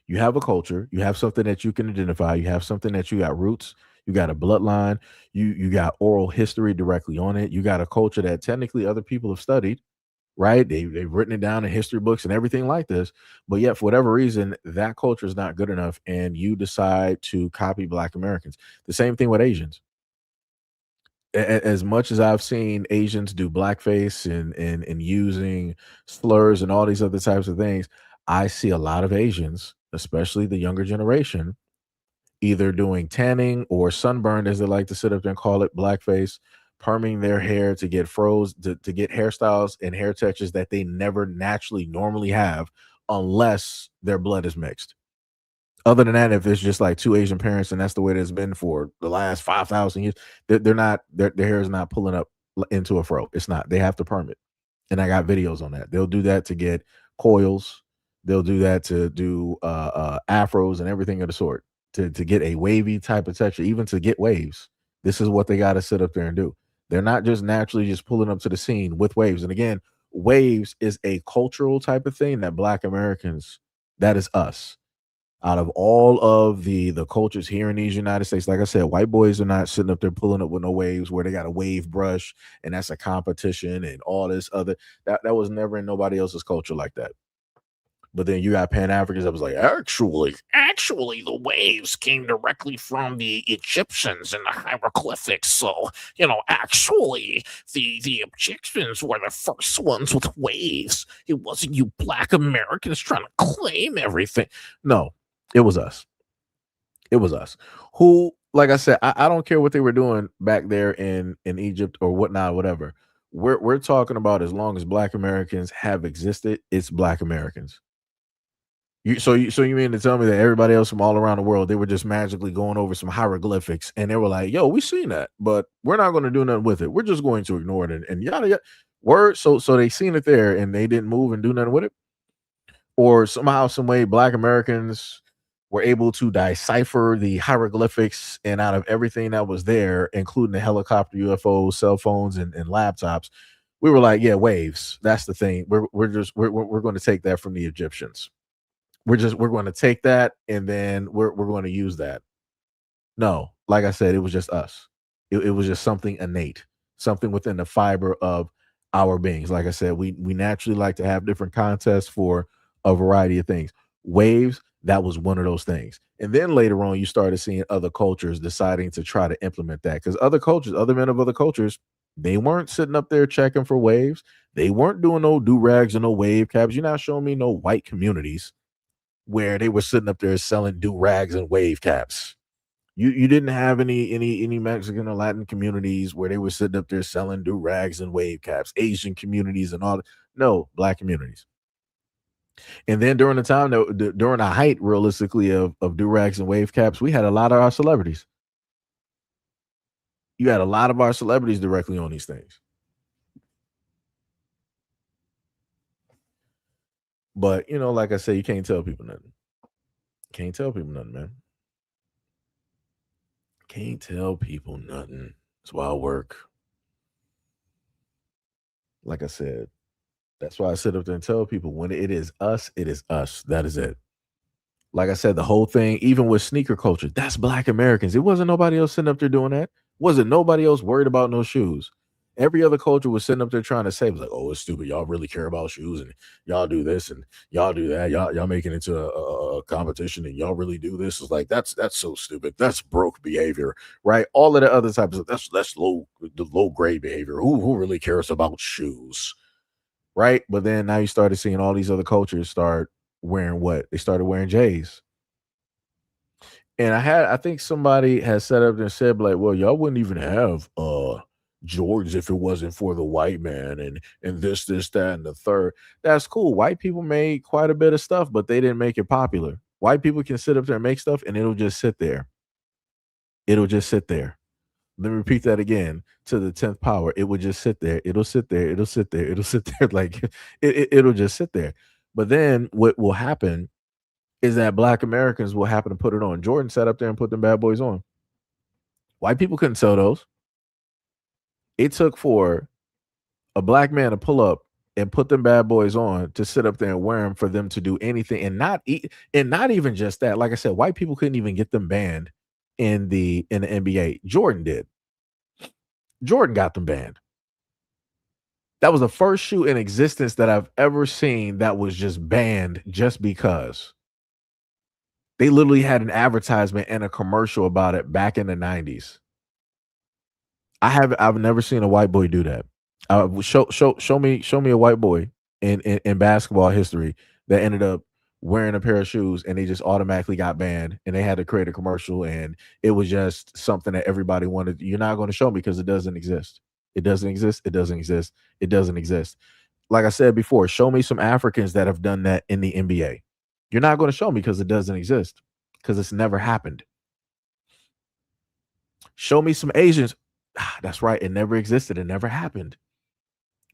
You have a culture, you have something that you can identify, you have something that you got roots, you got a bloodline, you got oral history directly on it, you got a culture that technically other people have studied, right? They've written it down in history books and everything like this, but yet for whatever reason, that culture is not good enough, and you decide to copy Black Americans. The same thing with Asians. As much as I've seen Asians do blackface and using slurs and all these other types of things, I see a lot of Asians, especially the younger generation, either doing tanning or sunburn, as they like to sit up there and call it, blackface, perming their hair to get froze, to get hairstyles and hair textures that they never naturally normally have unless their blood is mixed. Other than that, if it's just like two Asian parents and that's the way it's been for the last 5,000 years, they're not, their hair is not pulling up into a fro. It's not. They have to perm it. And I got videos on that. They'll do that to get coils. They'll do that to do afros and everything of the sort to get a wavy type of texture, even to get waves. This is what they got to sit up there and do. They're not just naturally just pulling up to the scene with waves. And again, waves is a cultural type of thing that Black Americans, that is us. Out of all of the cultures here in these United States, like I said, white boys are not sitting up there pulling up with no waves where they got a wave brush and that's a competition and all this other. That was never in nobody else's culture like that. But then you got Pan Africans that was like, actually, the waves came directly from the Egyptians and the hieroglyphics. So, actually, the Egyptians were the first ones with waves. It wasn't you black Americans trying to claim everything. No, it was us. It was us. Who, like I said, I don't care what they were doing back there in Egypt or whatnot, whatever. We're talking about as long as black Americans have existed, it's black Americans. So you mean to tell me that everybody else from all around the world, they were just magically going over some hieroglyphics and they were like, yo, we seen that, but we're not going to do nothing with it. We're just going to ignore it and yada yada. Word. So they seen it there and they didn't move and do nothing with it. Or somehow, some way, black Americans were able to decipher the hieroglyphics, and out of everything that was there, including the helicopter, UFOs, cell phones, and laptops, we were like, yeah, waves. That's the thing. We're going to take that from the Egyptians. We're going to take that and then we're going to use that. No, like I said, it was just us. It was just something innate, something within the fiber of our beings. Like I said, we naturally like to have different contests for a variety of things. Waves, that was one of those things. And then later on, you started seeing other cultures deciding to try to implement that because other cultures, other men of other cultures, they weren't sitting up there checking for waves. They weren't doing no do rags or no wave caps. You're not showing me no white communities where they were sitting up there selling do rags and wave caps. You didn't have any Mexican or Latin communities where they were sitting up there selling do rags and wave caps. Asian communities and all. No, black communities. And then during the time during the height, realistically, of do rags and wave caps, we had a lot of our celebrities. You had a lot of our celebrities directly on these things. But like I said, you can't tell people nothing. Can't tell people nothing, man. Can't tell people nothing. It's wild work. Like I said, that's why I sit up there and tell people when it is us, it is us. That is it. Like I said, the whole thing, even with sneaker culture, that's black Americans. It wasn't nobody else sitting up there doing that. Wasn't nobody else worried about no shoes. Every other culture was sitting up there trying to say, like, oh, it's stupid. Y'all really care about shoes and y'all do this and y'all do that. Y'all making it into a competition and y'all really do this. It's like, that's so stupid. That's broke behavior, right? All of the other types of that's low grade behavior. Who really cares about shoes? Right. But then now you started seeing all these other cultures start wearing what? They started wearing J's. And I think somebody has set up and said, like, well, y'all wouldn't even have Jordans if it wasn't for the white man and this, that, and the third. That's cool. White people made quite a bit of stuff, but they didn't make it popular. White people can sit up there and make stuff and it'll just sit there. It'll just sit there. Let me repeat that again to the 10th power. It would just sit there. It'll sit there. It'll sit there. It'll sit there. Like it'll just sit there. But then what will happen is that black Americans will happen to put it on. Jordan sat up there and put them bad boys on. White people couldn't sell those. It took for a black man to pull up and put them bad boys on to sit up there and wear them for them to do anything and not even just that. Like I said, white people couldn't even get them banned in the NBA. Jordan did. Jordan got them banned. That was the first shoe in existence that I've ever seen that was just banned just because. They literally had an advertisement and a commercial about it back in the 90s. I've never seen a white boy do that. Show me a white boy in basketball history that ended up wearing a pair of shoes and they just automatically got banned and they had to create a commercial and it was just something that everybody wanted. You're not going to show me because it doesn't exist. It doesn't exist. It doesn't exist. It doesn't exist. Like I said before, show me some Africans that have done that in the NBA. You're not going to show me because it doesn't exist, because it's never happened. Show me some Asians. That's right. It never existed. It never happened.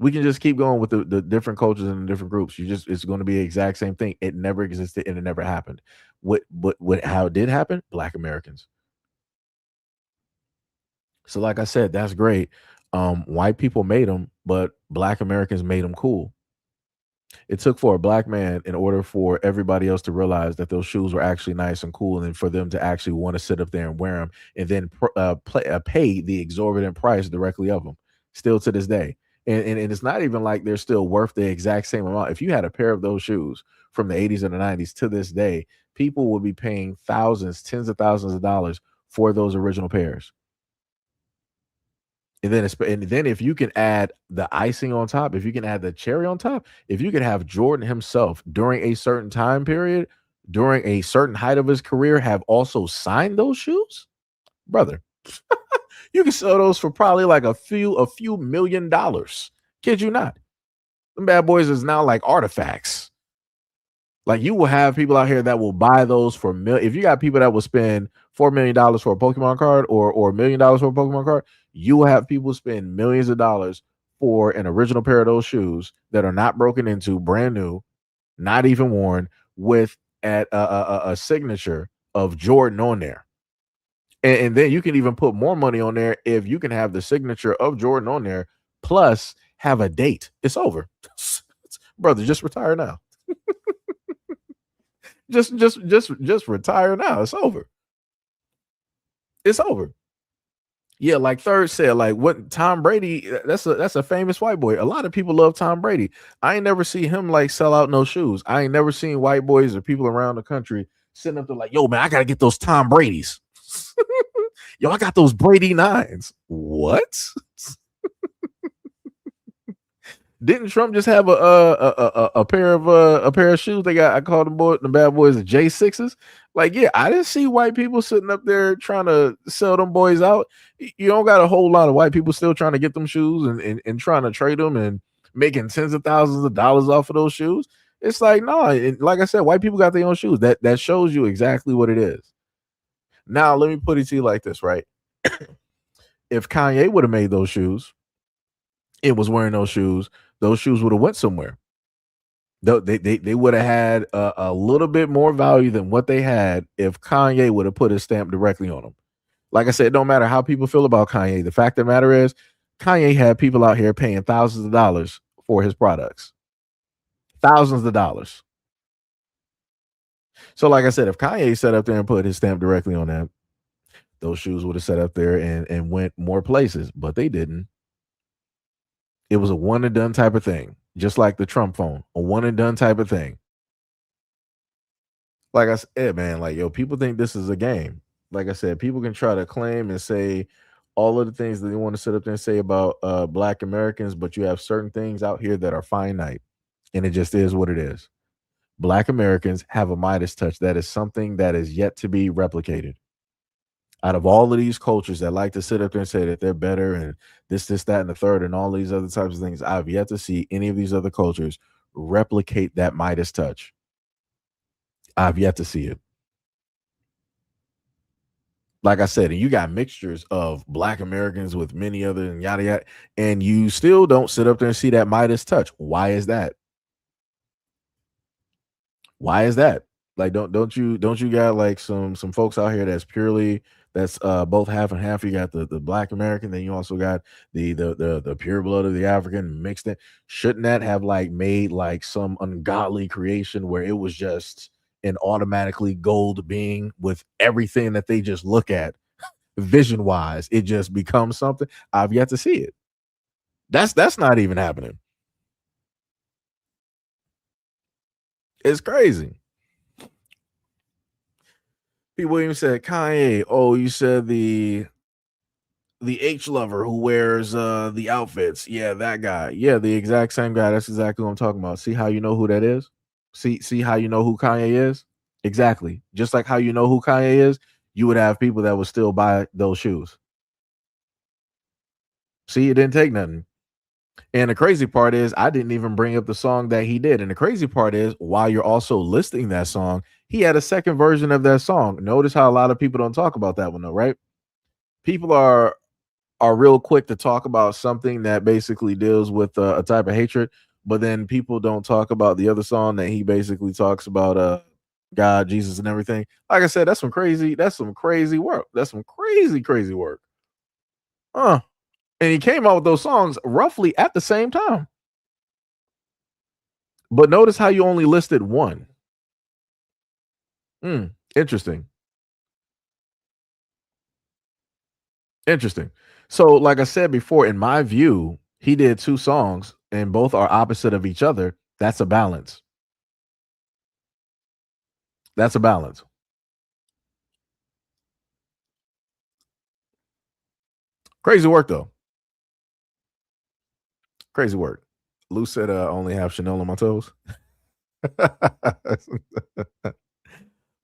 We can just keep going with the different cultures and the different groups. It's going to be the exact same thing. It never existed and it never happened. How it did happen? Black Americans. So like I said, that's great. White people made them, but black Americans made them cool. It took for a black man in order for everybody else to realize that those shoes were actually nice and cool, and for them to actually want to sit up there and wear them, and then pay the exorbitant price directly of them. Still to this day, and it's not even like they're still worth the exact same amount. If you had a pair of those shoes from the 80s and the 90s to this day, people will be paying thousands, tens of thousands of dollars for those original pairs. And then if you can add the icing on top, if you can add the cherry on top, if you can have Jordan himself during a certain time period, during a certain height of his career, have also signed those shoes, brother, you can sell those for probably like a few $1,000,000. Kid you not. Them bad boys is now like artifacts. Like, you will have people out here that will buy those for if you got people that will spend $4 million for a Pokemon card or $1 million for a Pokemon card, you will have people spend millions of dollars for an original pair of those shoes that are not broken into, brand new, not even worn, with a signature of Jordan on there. And then you can even put more money on there if you can have the signature of Jordan on there, plus have a date. It's over. Brother, just retire now. Just retire now. It's over. It's over. Yeah, like Third said, like what Tom Brady, that's a famous white boy. A lot of people love Tom Brady. I ain't never see him like sell out no shoes. I ain't never seen white boys or people around the country sitting up there like, yo, man, I gotta get those Tom Bradys. Yo, I got those Brady 9s. What? Didn't Trump just have a pair of shoes? I called the bad boys the J6s. Like, yeah, I didn't see white people sitting up there trying to sell them boys out. You don't got a whole lot of white people still trying to get them shoes and trying to trade them and making tens of thousands of dollars off of those shoes. It's like, no, like I said, white people got their own shoes. That shows you exactly what it is. Now, let me put it to you like this, right? If Kanye would have made those shoes, it was wearing those shoes would have went somewhere. They would have had a little bit more value than what they had if Kanye would have put his stamp directly on them. Like I said, it don't matter how people feel about Kanye. The fact of the matter is, Kanye had people out here paying thousands of dollars for his products. Thousands of dollars. So like I said, if Kanye sat up there and put his stamp directly on them, those shoes would have sat up there and went more places, but they didn't. It was a one and done type of thing, just like the Trump phone, a one and done type of thing. Like I said, man, like, yo, people think this is a game. Like I said, people can try to claim and say all of the things that they want to sit up there and say about Black Americans, but you have certain things out here that are finite, and it just is what it is. Black Americans have a Midas touch. That is something that is yet to be replicated. Out of all of these cultures that like to sit up there and say that they're better and this, that, and the third, and all these other types of things, I've yet to see any of these other cultures replicate that Midas touch. I've yet to see it. Like I said, and you got mixtures of Black Americans with many other and yada yada, and you still don't sit up there and see that Midas touch. Why is that? Why is that? Like, don't you got like some folks out here that's both half and half? You got the Black American, then you also got the pure blood of the African mixed in. Shouldn't that have like made like some ungodly creation where it was just an automatically gold being with everything that they just look at vision wise? It just becomes something. I've yet to see it. That's not even happening. It's crazy. P. Williams said, Kanye, oh, you said the H lover who wears the outfits. Yeah, that guy. Yeah, the exact same guy. That's exactly what I'm talking about. See how you know who that is? See how you know who Kanye is? Exactly. Just like how you know who Kanye is, you would have people that would still buy those shoes. See, it didn't take nothing. And the crazy part is, I didn't even bring up the song that he did. And the crazy part is, while you're also listing that song, he had a second version of that song. Notice how a lot of people don't talk about that one, though, right? People are real quick to talk about something that basically deals with a type of hatred, but then people don't talk about the other song that he basically talks about God, Jesus, and everything. Like I said, that's some crazy work. That's some crazy work. And he came out with those songs roughly at the same time. But notice how you only listed one. Interesting. Interesting. So, like I said before, in my view, he did 2 songs and both are opposite of each other. That's a balance. That's a balance. Crazy work though. Crazy work. Lou said, only have Chanel on my toes.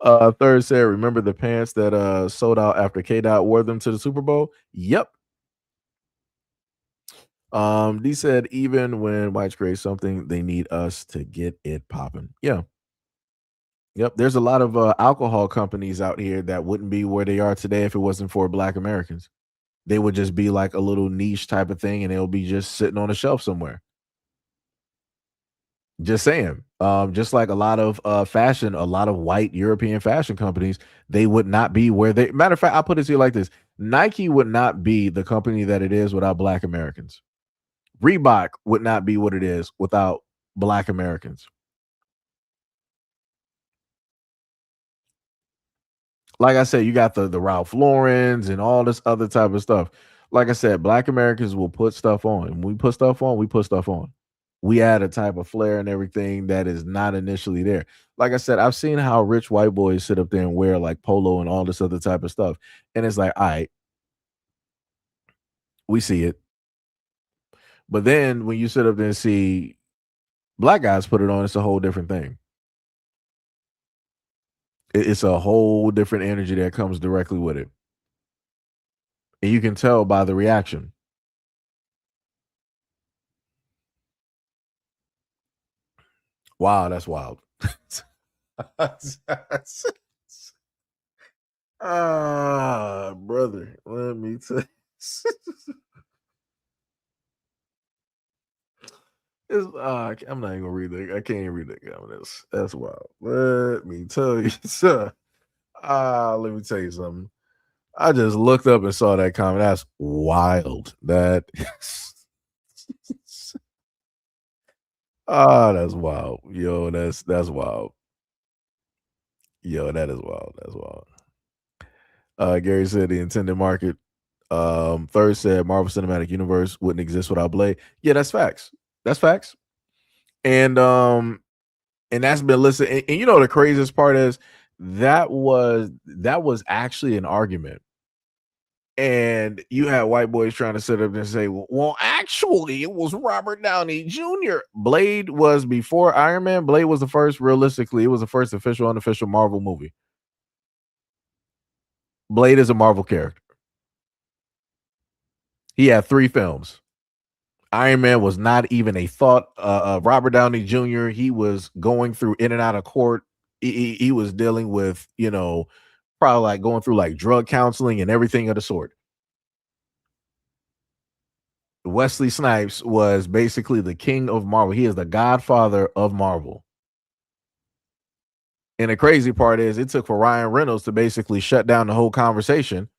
Third said, remember the pants that sold out after K Dot wore them to the Super Bowl? Yep. D said, even when whites create something, they need us to get it popping. Yeah. Yep. There's a lot of alcohol companies out here that wouldn't be where they are today if it wasn't for Black Americans. They would just be like a little niche type of thing and they'll be just sitting on a shelf somewhere. Just saying. Just like a lot of fashion, a lot of white European fashion companies, they would not be where they matter of fact, I'll put it to you like this. Nike would not be the company that it is without Black Americans. Reebok would not be what it is without Black Americans. Like I said, you got the Ralph Laurens and all this other type of stuff. Like I said, Black Americans will put stuff on. When we put stuff on, we put stuff on. We add a type of flair and everything that is not initially there. Like I said, I've seen how rich white boys sit up there and wear like polo and all this other type of stuff. And it's like, all right, we see it. But then when you sit up there and see black guys put it on, it's a whole different thing. It's a whole different energy that comes directly with it. And you can tell by the reaction. Wow, that's wild. Brother, let me tell you. I'm not even gonna read that. I can't even read that comment. That's wild. Let me tell you, sir. Let me tell you something. I just looked up and saw that comment. That's wild. That that's wild. Yo, that's wild. Yo, that is wild. That's wild. Gary said the intended market. Third said Marvel Cinematic Universe wouldn't exist without Blade. Yeah, that's facts. That's facts. And that's been listed. And you know the craziest part is that was actually an argument. And you had white boys trying to sit up and say, well, actually, it was Robert Downey Jr. Blade was before Iron Man. Blade was the first, realistically, it was the first official, unofficial Marvel movie. Blade is a Marvel character. He had 3 films. Iron Man was not even a thought. Robert Downey Jr., he was going through in and out of court. He was dealing with, probably like going through like drug counseling and everything of the sort. Wesley Snipes was basically the king of Marvel. He is the godfather of Marvel. And the crazy part is it took for Ryan Reynolds to basically shut down the whole conversation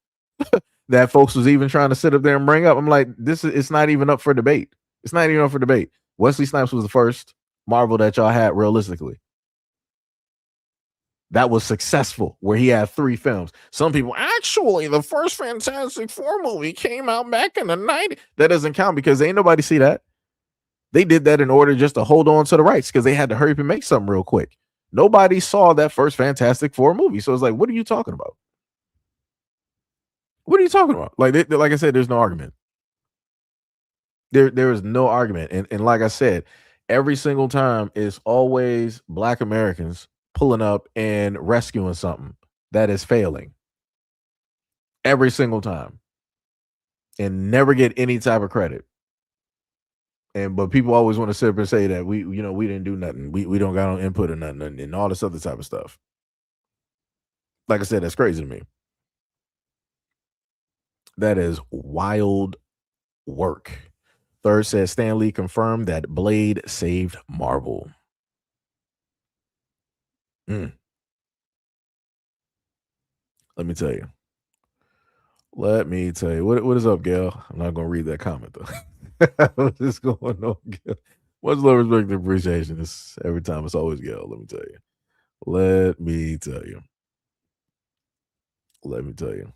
that folks was even trying to sit up there and bring up. I'm like, it's not even up for debate. It's not even up for debate. Wesley Snipes was the first Marvel that y'all had realistically. That was successful, where he had 3 films. Some people, actually, the first Fantastic Four movie came out back in the 90s. That doesn't count because ain't nobody see that. They did that in order just to hold on to the rights because they had to hurry up and make something real quick. Nobody saw that first Fantastic Four movie. So it's like, what are you talking about? What are you talking about? Like I said, there's no argument. There is no argument. And like I said, every single time it's always Black Americans pulling up and rescuing something that is failing. Every single time. And never get any type of credit. But people always want to sit up and say that we didn't do nothing. We don't got no input or nothing and all this other type of stuff. Like I said, that's crazy to me. That is wild work. Third says Stan Lee confirmed that Blade saved Marvel. Let me tell you. What is up, Gail? I'm not gonna read that comment though. What is going on, Gail? Much love, respect, and appreciation. It's every time. It's always Gail. Let me tell you. Let me tell you. Let me tell you.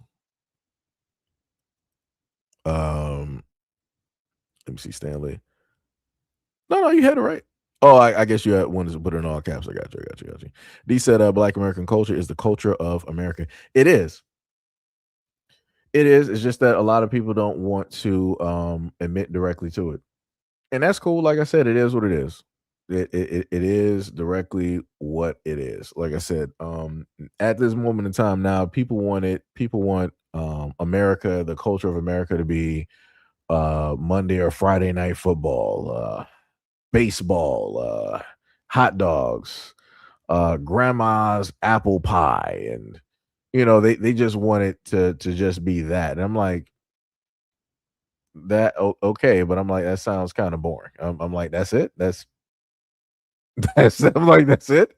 Let me see, Stanley. No, you had it right. Oh, I guess you had wanted to put it in all caps. I got you. D said, Black American culture is the culture of America. It is. It is. It's just that a lot of people don't want to admit directly to it. And that's cool. Like I said, it is what it is. It is directly what it is. Like I said, at this moment in time now, people want America, the culture of America, to be Monday or Friday night football, baseball, hot dogs, grandma's apple pie, and they just want it to just be that. And I'm like, okay, but I'm like, that sounds kind of boring. I'm like, that's it. I'm like, that's it.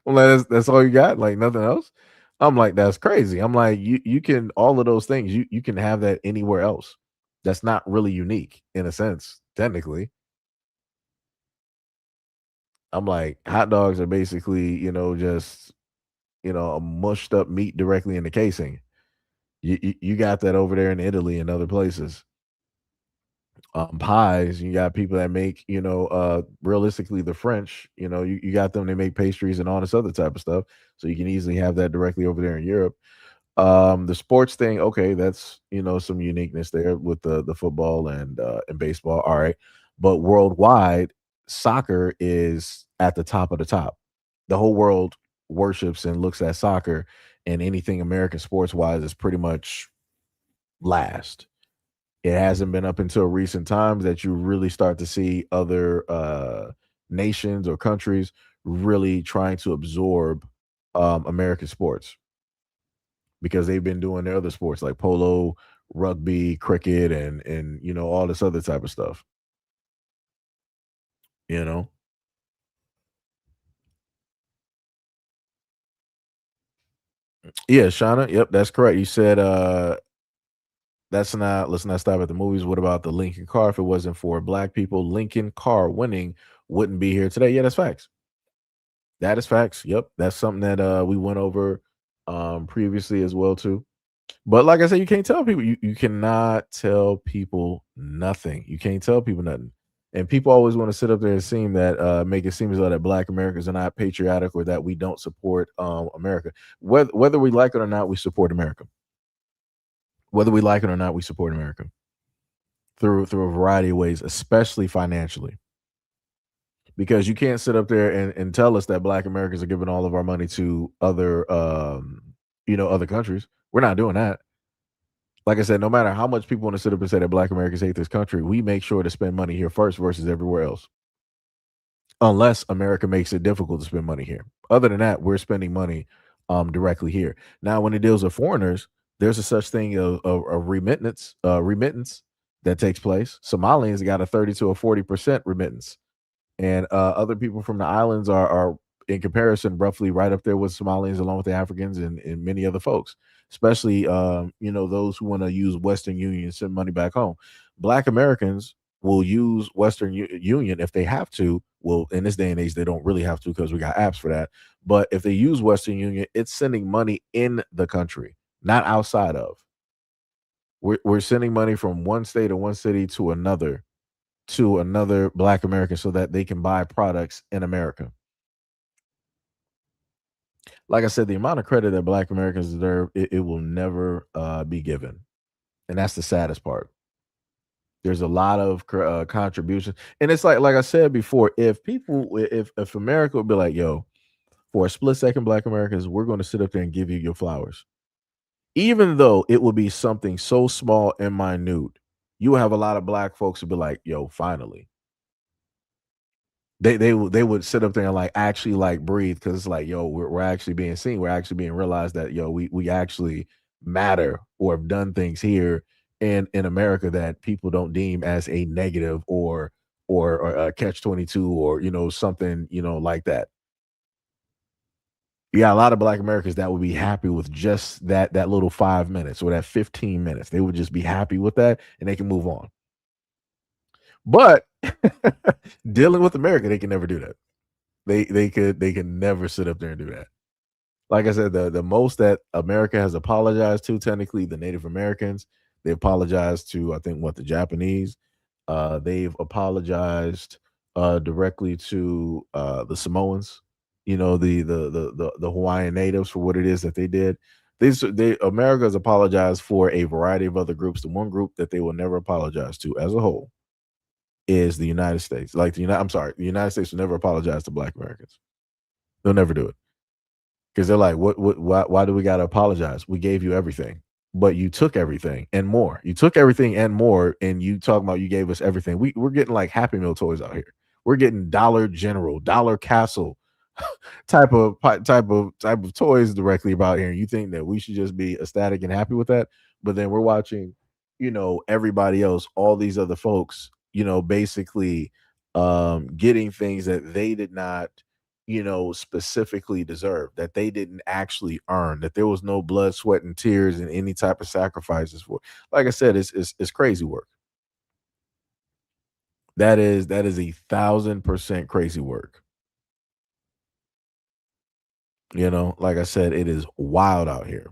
I'm like, that's all you got, like nothing else. I'm like, that's crazy. I'm like, you can all of those things, you can have that anywhere else. That's not really unique in a sense, technically. I'm like, hot dogs are basically, just a mushed up meat directly in the casing. You got that over there in Italy and other places. Pies, you got people that make, realistically the French, you got them, they make pastries and all this other type of stuff. So you can easily have that directly over there in Europe. The sports thing, okay, that's some uniqueness there with the football and baseball. All right. But worldwide, soccer is at the top of the top. The whole world worships and looks at soccer, and anything American sports wise is pretty much last. It hasn't been up until recent times that you really start to see other nations or countries really trying to absorb American sports, because they've been doing their other sports like polo, rugby, cricket, and all this other type of stuff. You know, yeah, Shauna. Yep, that's correct. You said let's not stop at the movies. What about the Lincoln car? If it wasn't for black people, Lincoln car winning wouldn't be here today. Yeah, that's facts. That is facts. Yep, that's something that we went over previously as well too. But like I said, you can't tell people. You cannot tell people nothing. You can't tell people nothing. And people always want to sit up there and seem that make it seem as though that Black Americans are not patriotic or that we don't support America. Whether we like it or not, we support America. Whether we like it or not, we support America through a variety of ways, especially financially. Because you can't sit up there and tell us that Black Americans are giving all of our money to other other countries. We're not doing that. Like I said, no matter how much people want to sit up and say that Black Americans hate this country, we make sure to spend money here first versus everywhere else. Unless America makes it difficult to spend money here. Other than that, we're spending money directly here. Now, when it deals with foreigners, there's a such thing of remittance that takes place. Somalians got a 30 to a 40% remittance. And other people from the islands are in comparison roughly right up there with Somalians, along with the Africans and many other folks, especially those who want to use Western Union and send money back home. Black Americans will use Western Union if they have to. Well, in this day and age, they don't really have to because we got apps for that. But if they use Western Union, it's sending money in the country, not outside of. We're sending money from one state or one city to another Black American so that they can buy products in America. Like I said, the amount of credit that Black Americans deserve, it will never be given. And that's the saddest part. There's a lot of contributions. And it's like I said before, if America would be like, yo, for a split second, Black Americans, we're going to sit up there and give you your flowers. Even though it would be something so small and minute, you have a lot of Black folks who be like, yo, finally. They would sit up there and like actually like breathe, because it's like, yo, we're actually being seen. We're actually being realized that, yo, we actually matter or have done things here in America that people don't deem as a negative or a catch-22 or something like that. You got a lot of Black Americans that would be happy with just that little 5 minutes or that 15 minutes. They would just be happy with that and they can move on. But dealing with America, they can never do that. They can never sit up there and do that. Like I said, the most that America has apologized to, technically, the Native Americans. They apologized to, I think, what, the Japanese. They've apologized directly to the Samoans. You know, the Hawaiian natives, for what it is that they did. America's apologized for a variety of other groups. The one group that they will never apologize to, as a whole, is the United States. Like the United States will never apologize to Black Americans. They'll never do it. Because they're like, why do we gotta apologize? We gave you everything, but you took everything and more. You took everything and more, and you talking about you gave us everything. We're getting like Happy Meal toys out here. We're getting Dollar General, Dollar Castle type of toys directly about here. And you think that we should just be ecstatic and happy with that? But then we're watching, everybody else, all these other folks, basically getting things that they did not specifically deserve, that they didn't actually earn, that there was no blood, sweat, and tears and any type of sacrifices for. Like I said, it's crazy work. That is 1,000% crazy work. Like I said, it is wild out here.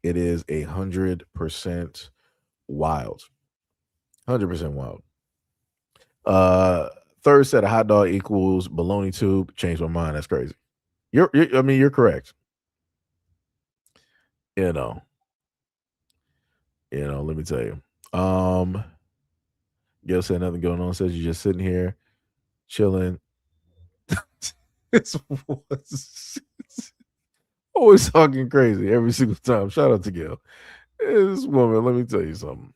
It is 100% wild. 100% wild. Third set of hot dog equals bologna tube. Changed my mind. That's crazy. You're correct. Let me tell you. Gil said nothing going on. Says you're just sitting here chilling. It's always talking crazy every single time. Shout out to Gil. This woman, let me tell you something.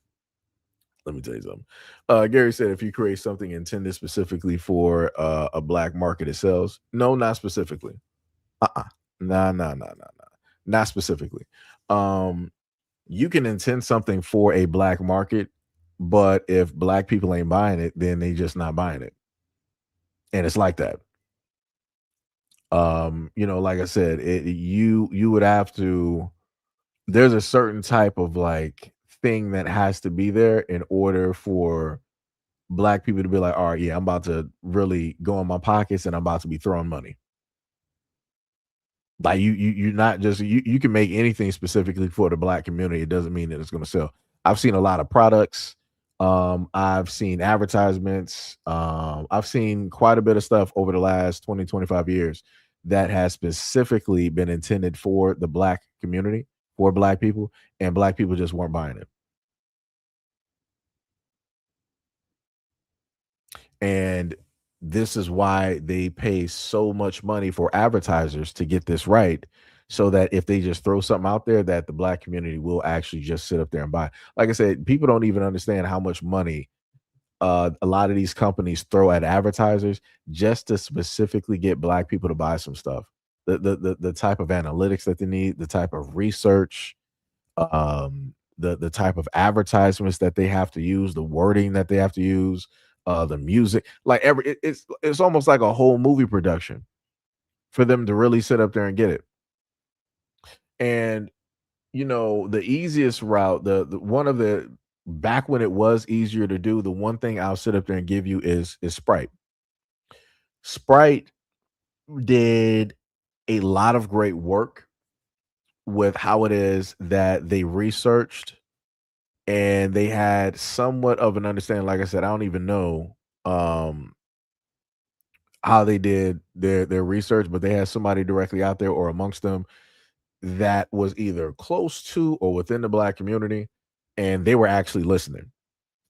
Gary said, if you create something intended specifically for a black market, it sells. No, not specifically. Nah. Not specifically. You can intend something for a black market, but if black people ain't buying it, then they just not buying it. And it's like that. Like I said, you would have to, there's a certain type of like thing that has to be there in order for black people to be like, all right, yeah, I'm about to really go in my pockets and I'm about to be throwing money. Like you not just you can make anything specifically for the black community. It doesn't mean that it's going to sell. I've seen a lot of products. I've seen advertisements. I've seen quite a bit of stuff over the last 20, 25 years that has specifically been intended for the black community, for black people, and black people just weren't buying it. And this is why they pay so much money for advertisers to get this right, so that if they just throw something out there, that the black community will actually just sit up there and buy. Like I said, people don't even understand how much money a lot of these companies throw at advertisers just to specifically get black people to buy some stuff. The type of analytics that they need, the type of research, the type of advertisements that they have to use, the wording that they have to use, the music, like it's almost like a whole movie production for them to really sit up there and get it. And the easiest route, the one of the, back when it was easier to do, the one thing I'll sit up there and give you is Sprite. Sprite did a lot of great work with how it is that they researched, and they had somewhat of an understanding. Like I said, I don't even know how they did their research, but they had somebody directly out there or amongst them that was either close to or within the black community, and they were actually listening.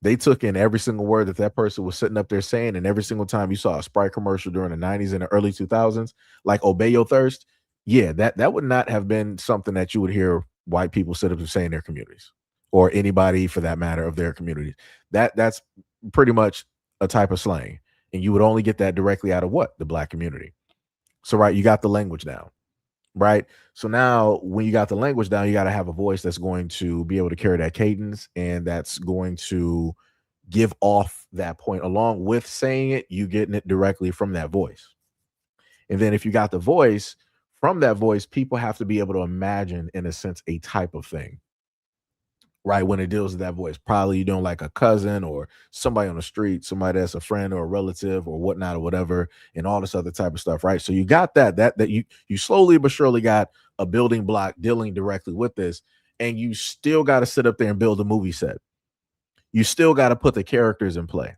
They took in every single word that person was sitting up there saying, and every single time you saw a Sprite commercial during the 90s and the early 2000s, like Obey Your Thirst, yeah, that would not have been something that you would hear white people sit up and say in their communities, or anybody for that matter of their communities. That's pretty much a type of slang, and you would only get that directly out of what? The black community. So, right, you got the language down. Right. So now when you got the language down, you got to have a voice that's going to be able to carry that cadence, and that's going to give off that point along with saying it, you getting it directly from that voice. And then if you got the voice, from that voice, people have to be able to imagine, in a sense, a type of thing. right? When it deals with that voice, probably you doing like a cousin or somebody on the street, somebody that's a friend or a relative or whatnot or whatever, and all this other type of stuff, right? So you got that you slowly but surely got a building block dealing directly with this, and you still got to sit up there and build a movie set. You still got to put the characters in play.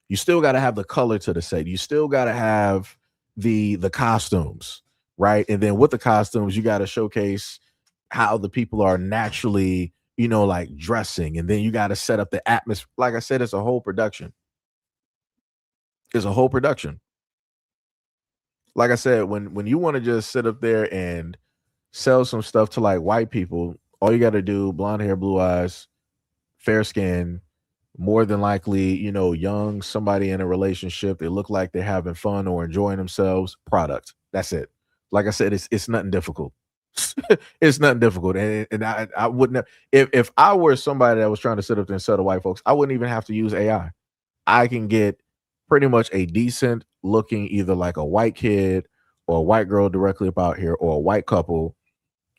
You still got to have the color to the set. You still got to have the costumes, right? And then with the costumes, you got to showcase how the people are naturally, like dressing, and then you got to set up the atmosphere. Like I said, it's a whole production. It's a whole production. Like I said, when you want to just sit up there and sell some stuff to like white people, all you got to do, blonde hair, blue eyes, fair skin, more than likely, young, somebody in a relationship. They look like they're having fun or enjoying themselves. Product. That's it. Like I said, it's nothing difficult. It's nothing difficult. And I wouldn't have, if I were somebody that was trying to sit up there and sell to white folks, I wouldn't even have to use AI. I can get pretty much a decent looking, either like a white kid or a white girl directly up out here, or a white couple,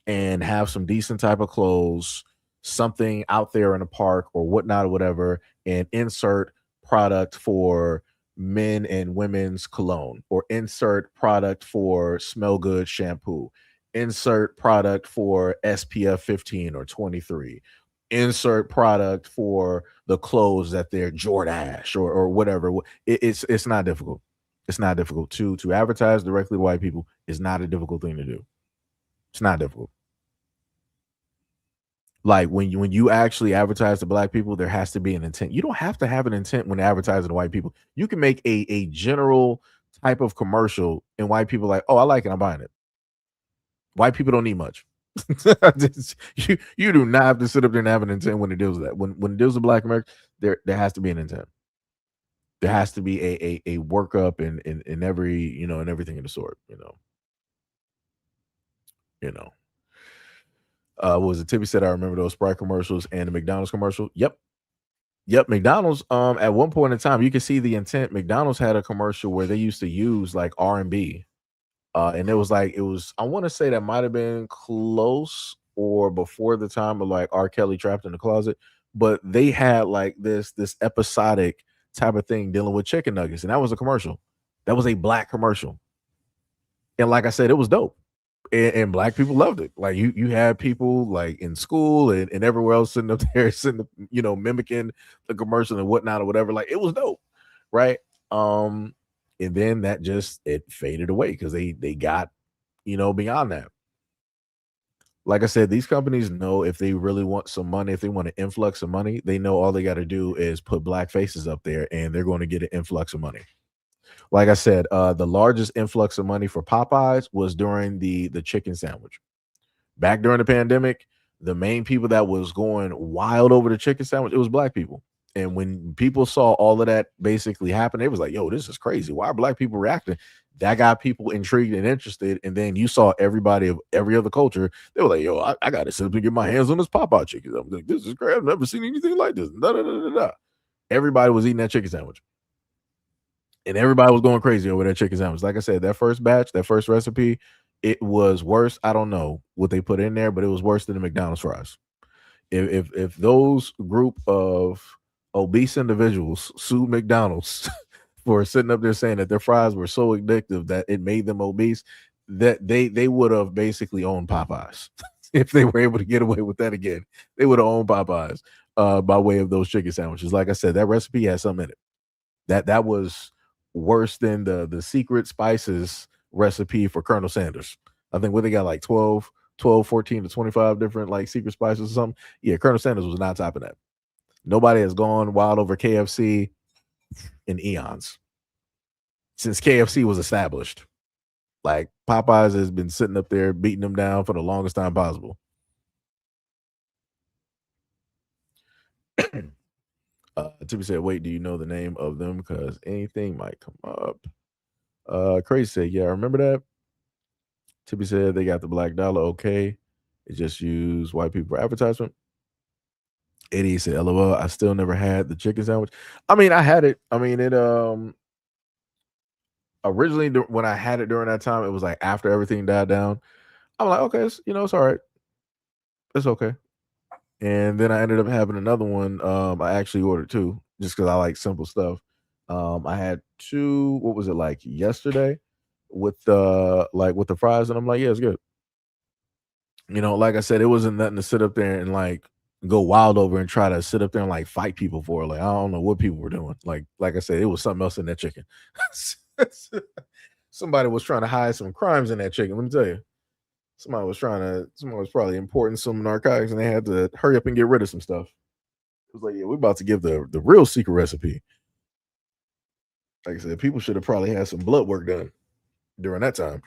and have some decent type of clothes, something out there in a park or whatnot or whatever, and insert product for men and women's cologne, or insert product for smell good shampoo, insert product for SPF 15 or 23, insert product for the clothes that they're Jordache or whatever. It's not difficult. It's not difficult to advertise directly to white people. Is not a difficult thing to do. It's not difficult. Like when you actually advertise to black people, there has to be an intent. You don't have to have an intent when advertising to white people. You can make a general type of commercial, and white people are like, oh, I like it, I'm buying it. White people don't need much. you do not have to sit up there and have an intent when it deals with that. When it deals with black America, there has to be an intent. There has to be a workup in every, and everything of the sort, what was it? Tippy said, I remember those Sprite commercials and the McDonald's commercial. Yep. McDonald's, at one point in time, you can see the intent. McDonald's had a commercial where they used to use like R&B. And it was I want to say that might have been close or before the time of like R. Kelly Trapped in the Closet, but they had like this episodic type of thing dealing with chicken nuggets, and that was a commercial. That was a black commercial, and like I said, it was dope, and black people loved it. Like you had people like in school and everywhere else sitting up there, mimicking the commercial and whatnot or whatever. Like it was dope, right? And then that just it faded away because they got beyond that. Like I said, these companies know if they really want some money, if they want an influx of money, they know all they got to do is put black faces up there, and they're going to get an influx of money. Like I said, the largest influx of money for Popeyes was during the chicken sandwich. Back during the pandemic, the main people that was going wild over the chicken sandwich, it was black people. And when people saw all of that basically happen, they was like, yo, this is crazy. Why are black people reacting? That got people intrigued and interested. And then you saw everybody of every other culture. They were like, yo, I got to simply get my hands on this Popeye chicken. I'm like, this is great. I've never seen anything like this. Da, da, da, da, da. Everybody was eating that chicken sandwich. And everybody was going crazy over that chicken sandwich. Like I said, that first batch, that first recipe, it was worse. I don't know what they put in there, but it was worse than the McDonald's fries. If those group of obese individuals sued McDonald's for sitting up there saying that their fries were so addictive that it made them obese, that they would have basically owned Popeyes. If they were able to get away with that again, they would have owned Popeyes by way of those chicken sandwiches. Like I said, that recipe had something in it. That was worse than the secret spices recipe for Colonel Sanders. I think what they got like 12, 14 to 25 different like secret spices or something. Yeah, Colonel Sanders was not topping that. Nobody has gone wild over KFC in eons since KFC was established. Like Popeyes has been sitting up there beating them down for the longest time possible. Tippy said, wait, do you know the name of them? Because anything might come up. Crazy said, yeah, I remember that. Tippy said they got the black dollar. Okay. It just used white people for advertisement. Eddie said, LOL, I still never had the chicken sandwich. I mean, I had it. I mean, it originally when I had it during that time, it was like after everything died down. I'm like, okay, it's all right. It's okay. And then I ended up having another one. I actually ordered two just because I like simple stuff. I had two. What was it like yesterday with the fries, and I'm like, yeah, it's good. Like I said, it wasn't nothing to sit up there and like go wild over and try to sit up there and like fight people for. Like I don't know what people were doing. Like I said, it was something else in that chicken. Somebody was trying to hide some crimes in that chicken. Let me tell you. Somebody was probably importing some narcotics and they had to hurry up and get rid of some stuff. It was like, yeah, we're about to give the real secret recipe. Like I said, people should have probably had some blood work done during that time.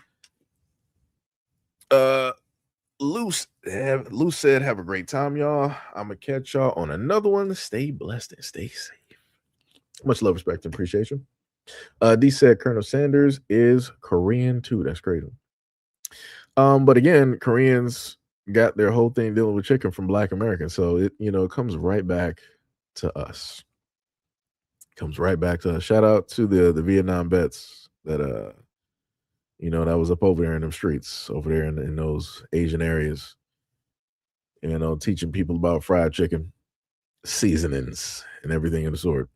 Loose said, have a great time, y'all. I'm gonna catch y'all on another one. Stay blessed and stay safe. Much love, respect, and appreciation. D said Colonel Sanders is Korean too. That's crazy. But again, Koreans got their whole thing dealing with chicken from Black Americans, so it comes right back to us. Comes right back to us. Shout out to the Vietnam vets that that was up over there in them streets, over there in those Asian areas. Teaching people about fried chicken, seasonings, and everything of the sort.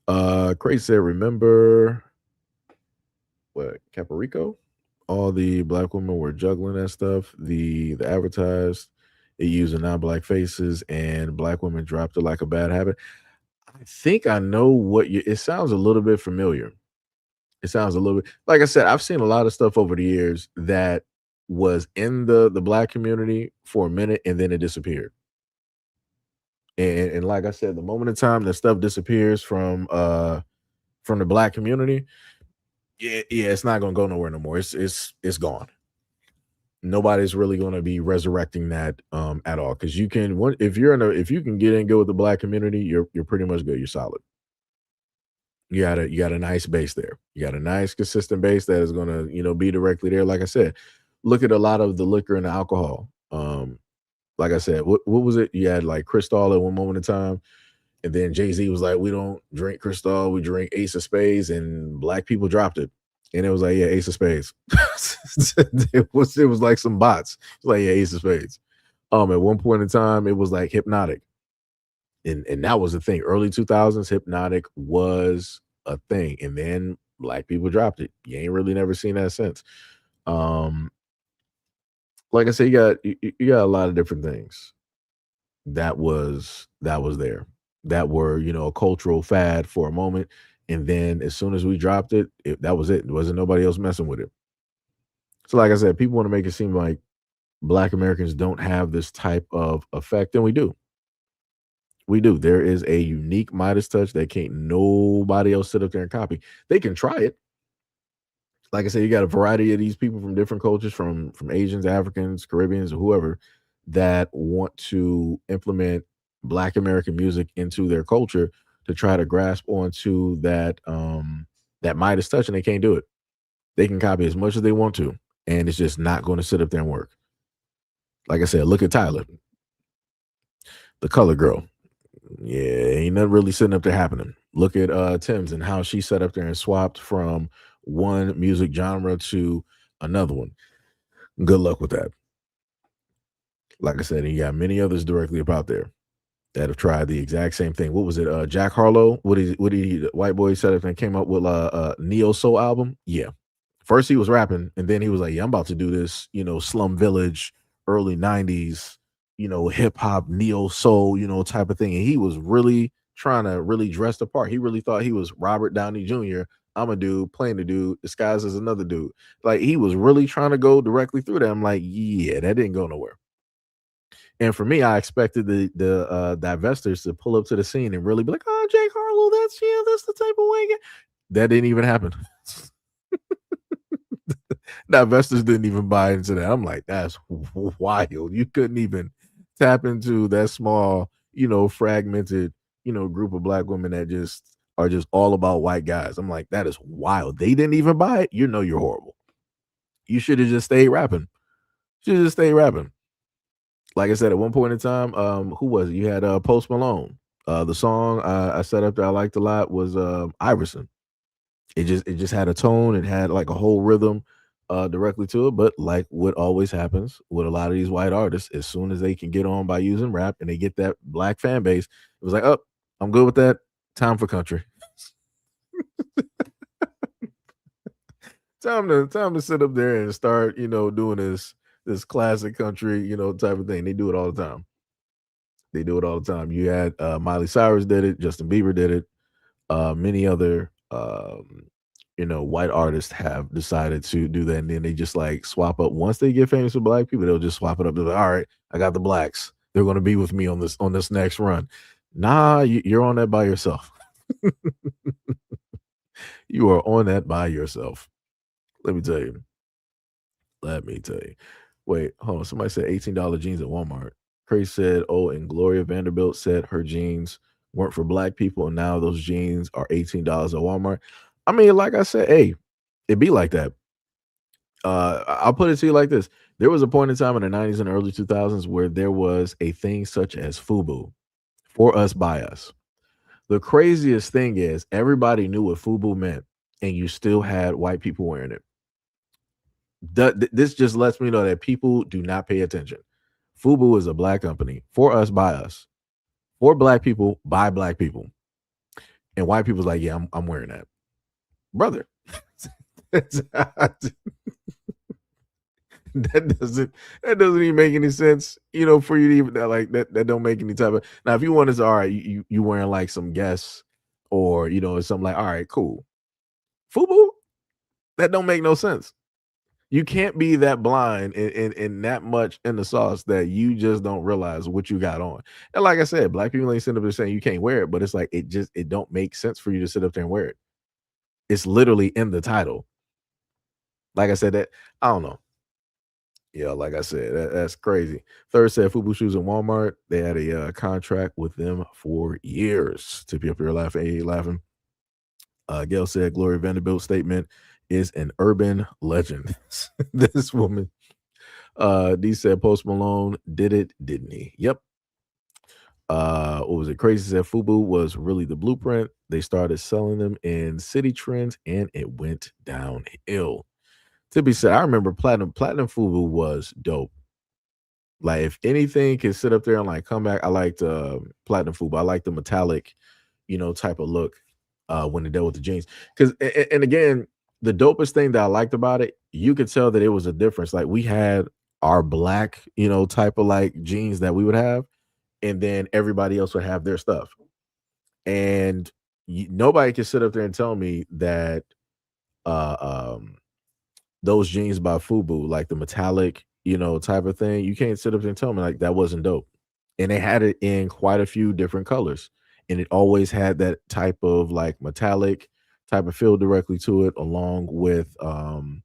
Craig said, remember what Caparico? All the Black women were juggling that stuff. The advertised it using non-Black faces, and Black women dropped it like a bad habit. I think I know what it sounds a little bit familiar. It sounds a little bit like I said, I've seen a lot of stuff over the years that was in the Black community for a minute and then it disappeared. And like I said, the moment in time that stuff disappears from the Black community, yeah, it's not gonna go nowhere no more. It's gone. Nobody's really gonna be resurrecting that at all. Because you can if you can get in good with the Black community, you're pretty much good. You're solid. You got a nice base there. You got a nice consistent base that is gonna be directly there. Like I said, look at a lot of the liquor and the alcohol. Like I said, what was it? You had like Cristal at one moment in time, and then Jay-Z was like, "We don't drink Cristal, we drink Ace of Spades," and Black people dropped it, and it was like, "Yeah, Ace of Spades." it was like some bots. It's like, "Yeah, Ace of Spades." At one point in time, it was like Hypnotic, and that was the thing. Early 2000s, Hypnotic was a thing, and then Black people dropped it. You ain't really never seen that since. Like I said, you got a lot of different things that was there that were a cultural fad for a moment, and then as soon as we dropped it, that was it. There wasn't nobody else messing with it. So like I said, people want to make it seem like Black Americans don't have this type of effect, and we do. We do. There is a unique Midas touch that can't nobody else sit up there and copy. They can try it. Like I said, you got a variety of these people from different cultures, from Asians, Africans, Caribbeans, or whoever, that want to implement Black American music into their culture to try to grasp onto that Midas touch, and they can't do it. They can copy as much as they want to, and it's just not going to sit up there and work. Like I said, look at Tyler, the color girl. Yeah, ain't nothing really sitting up there happening. Look at Tim's and how she sat up there and swapped from one music genre to another one. Good luck with that. Like I said, you got many others directly up out there that have tried the exact same thing. What was it? Jack Harlow? What did he white boy set up and came up with a neo soul album? Yeah. First he was rapping, and then he was like, "Yeah, I'm about to do this, Slum Village, early '90s, hip hop, neo soul, type of thing." And he was really trying to really dress the part. He really thought he was Robert Downey Jr. I'm a dude playing the dude disguised as another dude. Like he was really trying to go directly through that. I'm like, yeah, that didn't go nowhere. And for me, I expected the divestors to pull up to the scene and really be like, "Oh, Jake Harlow, that's the type of way." That didn't even happen. Divestors didn't even buy into that. I'm like, that's wild. You couldn't even tap into that small, fragmented, group of Black women that just are just all about white guys. I'm like, that is wild. They didn't even buy it. You're horrible. You should have just stayed rapping. Like I said, at one point in time, who was it? You had Post Malone. The song I set up that I liked a lot was Iverson. It just had a tone. It had like a whole rhythm. directly to it. But like what always happens with a lot of these white artists, as soon as they can get on by using rap and they get that black fan base, it was like, oh, I'm good with that. Time for country. Time to sit up there and start, doing this classic country, type of thing. They do it all the time. They do it all the time. You had Miley Cyrus did it, Justin Bieber did it, many other white artists have decided to do that, and then they just like swap up. Once they get famous with black people, they'll just swap it up. They're like, all right, I got the blacks. They're going to be with me on this next run. Nah, you're on that by yourself. You are on that by yourself. Let me tell you. Wait, hold on. Somebody said $18 jeans at Walmart. Crazy said, oh, and Gloria Vanderbilt said her jeans weren't for black people, and now those jeans are $18 at Walmart. I mean, like I said, hey, it be like that. I'll put it to you like this. There was a point in time in the 90s and early 2000s where there was a thing such as FUBU, for us, by us. The craziest thing is everybody knew what FUBU meant, and you still had white people wearing it. This just lets me know that people do not pay attention. FUBU is a black company, for us, by us, for black people, by black people, and white people's like, yeah, I'm wearing that, brother. That doesn't even make any sense, for you to even like that don't make any type of. Now if you want to, all right, you wearing like some Guess or something like, all right, cool. FUBU, that don't make no sense. You can't be that blind and that much in the sauce that you just don't realize what you got on. And like I said, black people ain't sitting up there saying you can't wear it, but it's like it don't make sense for you to sit up there and wear it. It's literally in the title. Like I said, that I don't know. Yeah, like I said, that's crazy. Third said FUBU shoes in Walmart. They had a contract with them for years. To be up here laughing. Gail said Gloria Vanderbilt's statement is an urban legend. This woman. D said Post Malone did it, didn't he? Yep. What was it? Crazy said FUBU was really the blueprint. They started selling them in City Trends and it went downhill. Tippy said, I remember Platinum FUBU was dope. Like, if anything can sit up there and like come back, I liked Platinum FUBU. I like the metallic, type of look when it dealt with the jeans. Because, and again, the dopest thing that I liked about it, you could tell that it was a difference. Like, we had our black, type of like jeans that we would have, and then everybody else would have their stuff. And nobody can sit up there and tell me that those jeans by FUBU, like the metallic, type of thing, you can't sit up there and tell me like that wasn't dope. And they had it in quite a few different colors, and it always had that type of like metallic type of feel directly to it, along with I'm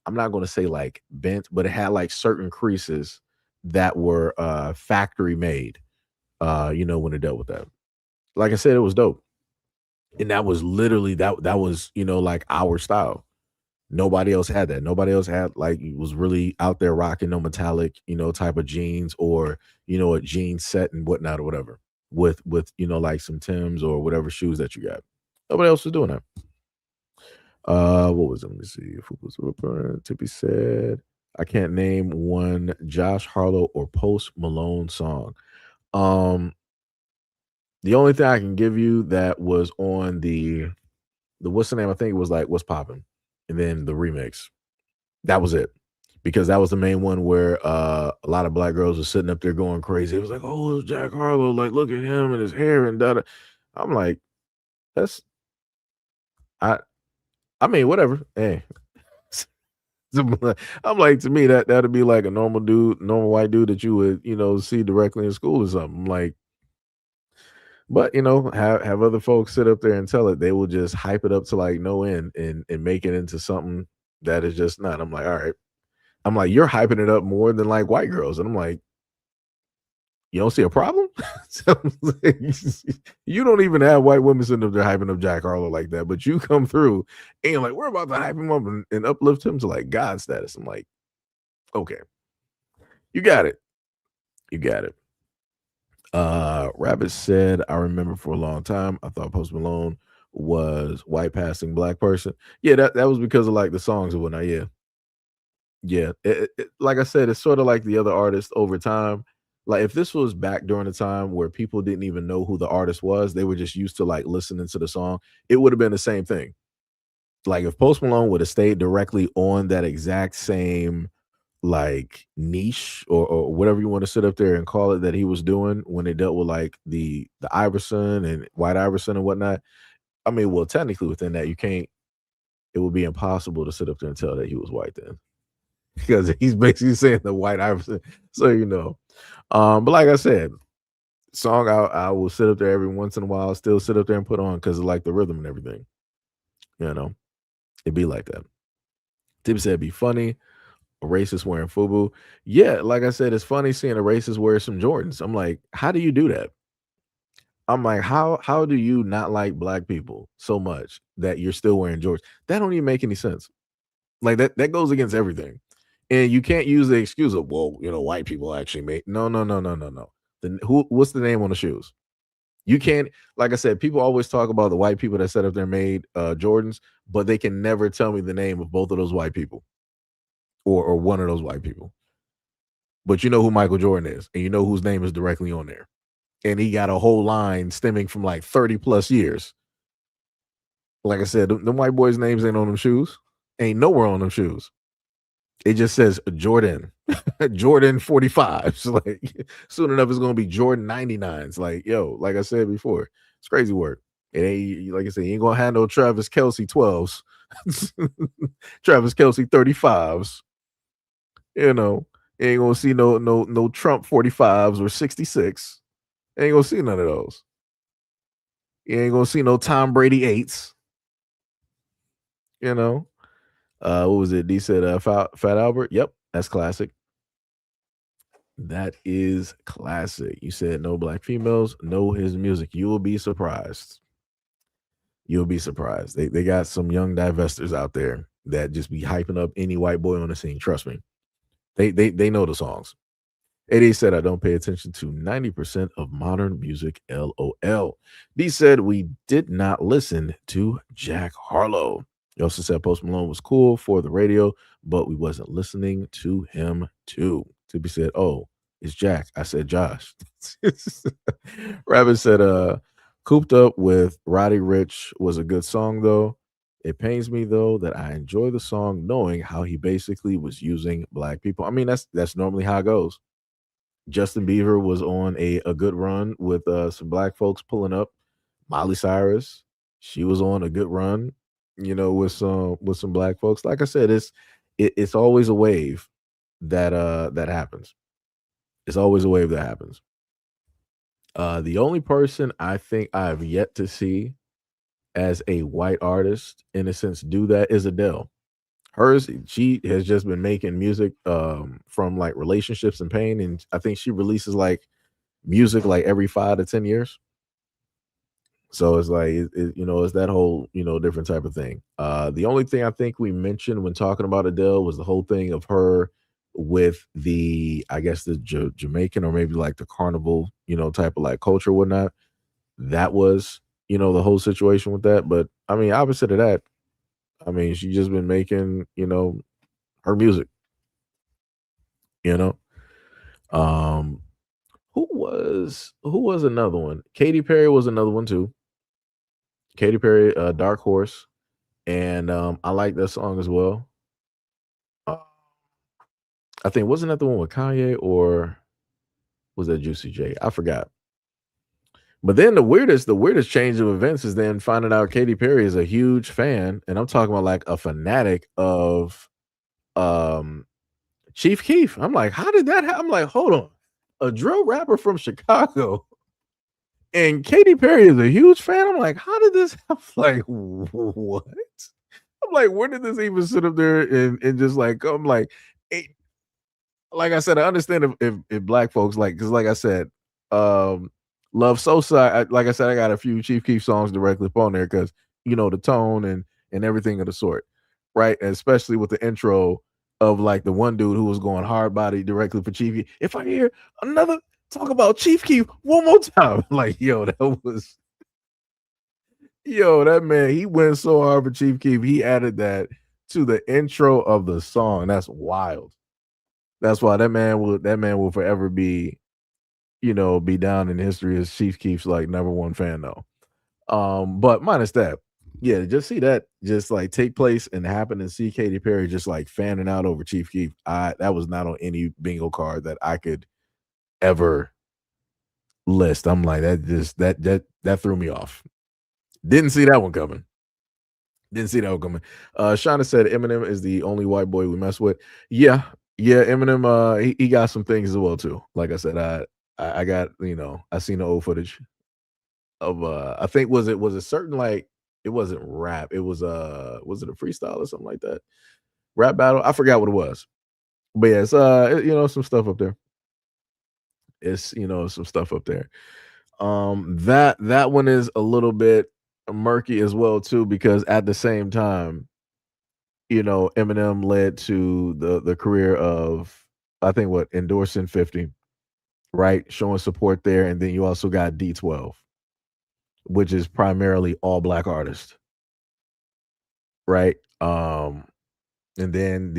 not going to say like bent, but it had like certain creases that were factory made, when it dealt with that. Like I said, it was dope. And that was literally that was, like our style. Nobody else had that. Nobody else had like was really out there rocking no metallic, type of jeans or, a jean set and whatnot or whatever with, like some Timbs or whatever shoes that you got. Nobody else was doing that. What was it? Let me see. Tippy said, I can't name one Josh Harlow or Post Malone song. The only thing I can give you that was on the what's the name? I think it was like What's Poppin', and then the remix. That was it, because that was the main one where a lot of black girls were sitting up there going crazy. It was like, oh, it's Jack Harlow, like look at him and his hair and da. I'm like, I mean, whatever. Hey. I'm like, to me, that'd be like a normal white dude that you would, see directly in school or something. Like, but have other folks sit up there and tell it. They will just hype it up to like no end and make it into something that is just not. I'm like, all right. I'm like, you're hyping it up more than like white girls. And I'm like, you don't see a problem? So, you don't even have white women sitting up there hyping up Jack Harlow like that, but you come through and you're like, we're about to hype him up and uplift him to like God status. I'm like, okay, you got it. Rabbit said, I remember for a long time, I thought Post Malone was white passing black person. Yeah, that was because of like the songs and whatnot. Yeah, yeah. Like I said, it's sort of like the other artists over time. Like if this was back during the time where people didn't even know who the artist was, they were just used to like listening to the song. It would have been the same thing. Like if Post Malone would have stayed directly on that exact same like niche or whatever you want to sit up there and call it that he was doing when they dealt with like the Iverson and White Iverson and whatnot. I mean, well, technically within that, you can't. It would be impossible to sit up there and tell that he was white then, because he's basically saying the White Iverson. So you know, but like I said, song I will sit up there every once in a while, still sit up there and put on because of like the rhythm and everything. You know, it'd be like that. Tip said, "Be funny." A racist wearing FUBU. Yeah, like I said, it's funny seeing a racist wear some Jordans. I'm like, how do you do that? I'm like, how do you not like black people so much that you're still wearing Jordans? That don't even make any sense. Like that goes against everything. And you can't use the excuse of, well, you know, white people actually made no. What's the name on the shoes? You can't, like I said, people always talk about the white people that set up there made Jordans, but they can never tell me the name of both of those white people or one of those white people. But you know who Michael Jordan is, and you know whose name is directly on there. And he got a whole line stemming from like 30 plus years. Like I said, them white boys' names ain't on them shoes. Ain't nowhere on them shoes. It just says Jordan, Jordan 45s. Like soon enough, it's gonna be Jordan 99s. Like, yo, like I said before, it's crazy work. It ain't, like I said, you ain't gonna have no Travis Kelce 12s, Travis Kelce 35s. You know, you ain't gonna see no Trump 45s or 66. You ain't gonna see none of those. You ain't gonna see no Tom Brady 8s. You know, what was it? D said Fat Albert. Yep, that's classic. That is classic. You said no black females know his music. You will be surprised. You'll be surprised. They got some young divestors out there that just be hyping up any white boy on the scene. Trust me. They know the songs. AD said, I don't pay attention to 90% of modern music, LOL. D said, we did not listen to Jack Harlow. He also said Post Malone was cool for the radio, but we wasn't listening to him too. Tippy said, oh, it's Jack. I said, Josh. Rabbit said, Cooped Up with Roddy Ricch was a good song, though. It pains me, though, that I enjoy the song knowing how he basically was using black people. I mean, that's normally how it goes. Justin Bieber was on a good run with some black folks pulling up. Miley Cyrus, she was on a good run, you know, with some black folks. Like I said, it's always a wave that happens. It's always a wave that happens. The only person I think I've yet to see as a white artist, in a sense, do that is Adele. Hers, she has just been making music from like relationships and pain, and I think she releases like music like every 5 to 10 years. So it's like you know, it's that whole, you know, different type of thing. The only thing I think we mentioned when talking about Adele was the whole thing of her with the, I guess the Jamaican or maybe like the carnival, you know, type of like culture or whatnot. That was, you know, the whole situation with that. But I mean, opposite of that, I mean, she just been making, you know, her music, you know. Um, who was another one? Katy Perry was another one too. Katy Perry, Dark Horse, and I like that song as well. Uh, I think wasn't that the one with Kanye or was that Juicy J? I forgot. But then the weirdest change of events is then finding out Katy Perry is a huge fan, and I'm talking about like a fanatic of um Chief Keef. I'm like, how did that happen? I'm like, hold on. A drill rapper from Chicago and Katy Perry is a huge fan. I'm like, how did this happen? Like, what? I'm like, where did this even sit up there and just like, I'm like, like I said, I understand if black folks like, because like I said, Love Sosa. Like I said, I got a few Chief Keef songs directly up on there because you know the tone and everything of the sort, right? And especially with the intro of like the one dude who was going hard body directly for Chief Keef. If I hear another talk about Chief Keef one more time, like yo, that was Yo, that man, he went so hard for Chief Keef. He added that to the intro of the song. That's wild. That's why that man will forever be, be down in history as Chief Keef's like number one fan though. But minus that, yeah, just see that just like take place and happen and see Katy Perry just like fanning out over Chief Keef. That was not on any bingo card that I could ever list. I'm like, that threw me off. Didn't see that one coming. Shauna said Eminem is the only white boy we mess with. Yeah, Eminem, he got some things as well too. Like I said, I got, I seen the old footage of I think was it certain, like, it wasn't rap. It was it a freestyle or something like that? Rap battle? I forgot what it was. But yeah, it's some stuff up there. It's some stuff up there. That one is a little bit murky as well too, because at the same time, Eminem led to the career of, I think, what, endorsing 50, right? Showing support there, and then you also got D12, which is primarily all black artists, right? And then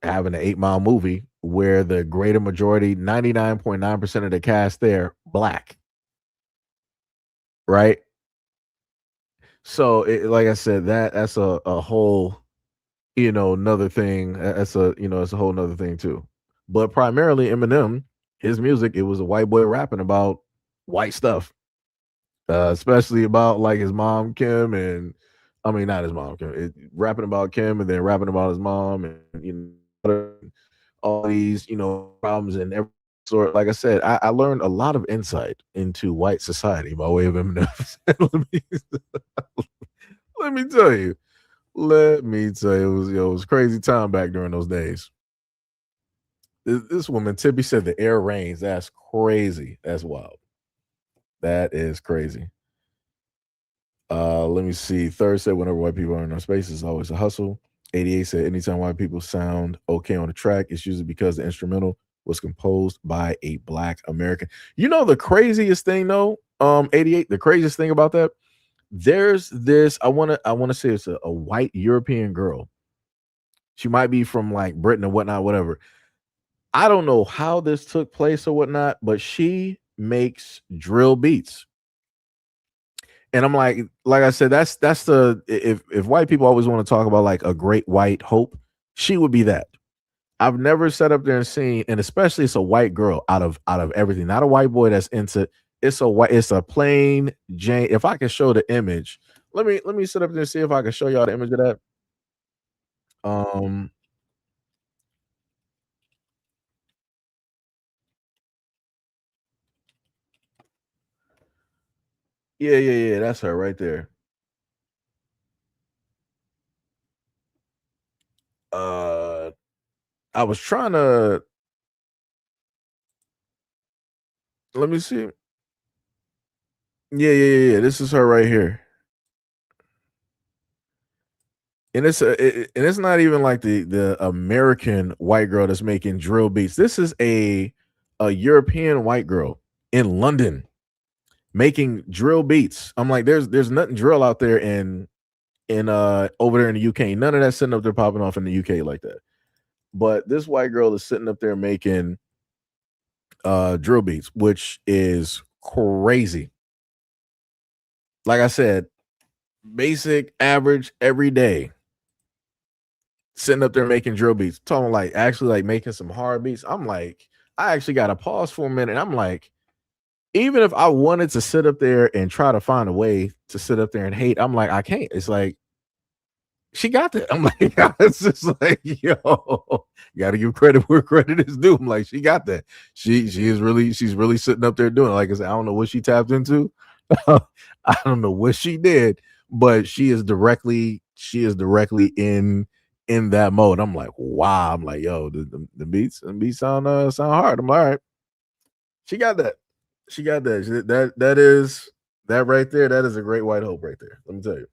having an 8 Mile movie where the greater majority, 99.9% of the cast there, black, right? So like I said, that's a whole, another thing. That's it's a whole nother thing too. But primarily Eminem, his music, it was a white boy rapping about white stuff, especially about like his mom Kim, and I mean not his mom Kim, rapping about Kim, and then rapping about his mom, and all these problems and every sort. Like I said, I learned a lot of insight into white society by way of Eminem. let me tell you. Let me tell you, it was crazy time back during those days. This woman, Tippy, said the air rains. That's crazy. That's wild. That is crazy. Let me see. Third said whenever white people are in our space, it's always a hustle. 88 said anytime white people sound okay on the track, it's usually because the instrumental was composed by a black American. The craziest thing though, 88, the craziest thing about that, there's this, I want to say it's a white European girl. She might be from like Britain or whatnot, whatever. I don't know how this took place or whatnot, but she makes drill beats. And I'm like I said, that's the, if white people always want to talk about like a great white hope, she would be that. I've never sat up there and seen, and especially it's a white girl out of everything, not a white boy that's into, it's a plain Jane. If I can show the image, let me sit up there and see if I can show y'all the image of that. Yeah, that's her right there. I was trying to, let me see. Yeah. This is her right here. And it's not even like the American white girl that's making drill beats. This is a European white girl in London making drill beats. I'm like, there's nothing drill out there in over there in the UK. None of that sitting up there popping off in the UK like that. But this white girl is sitting up there making drill beats, which is crazy. Like I said, basic, average, every day, sitting up there making drill beats, talking like actually like making some hard beats. I'm like, I actually got to pause for a minute. I'm like, even if I wanted to sit up there and try to find a way to sit up there and hate, I'm like, I can't. It's like, she got that. I'm like, it's just like, yo, you got to give credit where credit is due. I'm like, she got that. She's really sitting up there doing it. Like I said, I don't know what she tapped into. I don't know what she did, but she is directly in that mode. I'm like, wow. I'm like, yo, the beats sound hard. I'm like, all right. She got that. That right there. That is a great white hope right there. Let me tell you.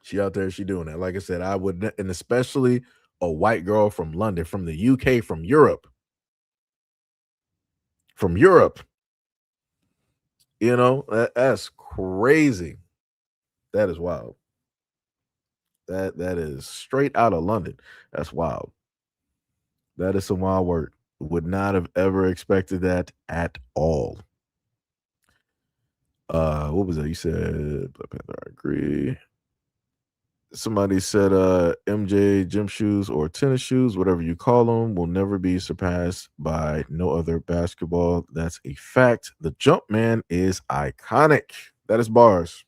She out there, she doing that. Like I said, I would, and especially a white girl from London, from the UK, from Europe. That's crazy. That is wild. That is straight out of London. That's wild. That is some wild work. Would not have ever expected that at all. What was that? You said Black Panther, I agree. Somebody said MJ gym shoes or tennis shoes, whatever you call them, will never be surpassed by no other basketball. That's a fact. The Jumpman is iconic. That is bars.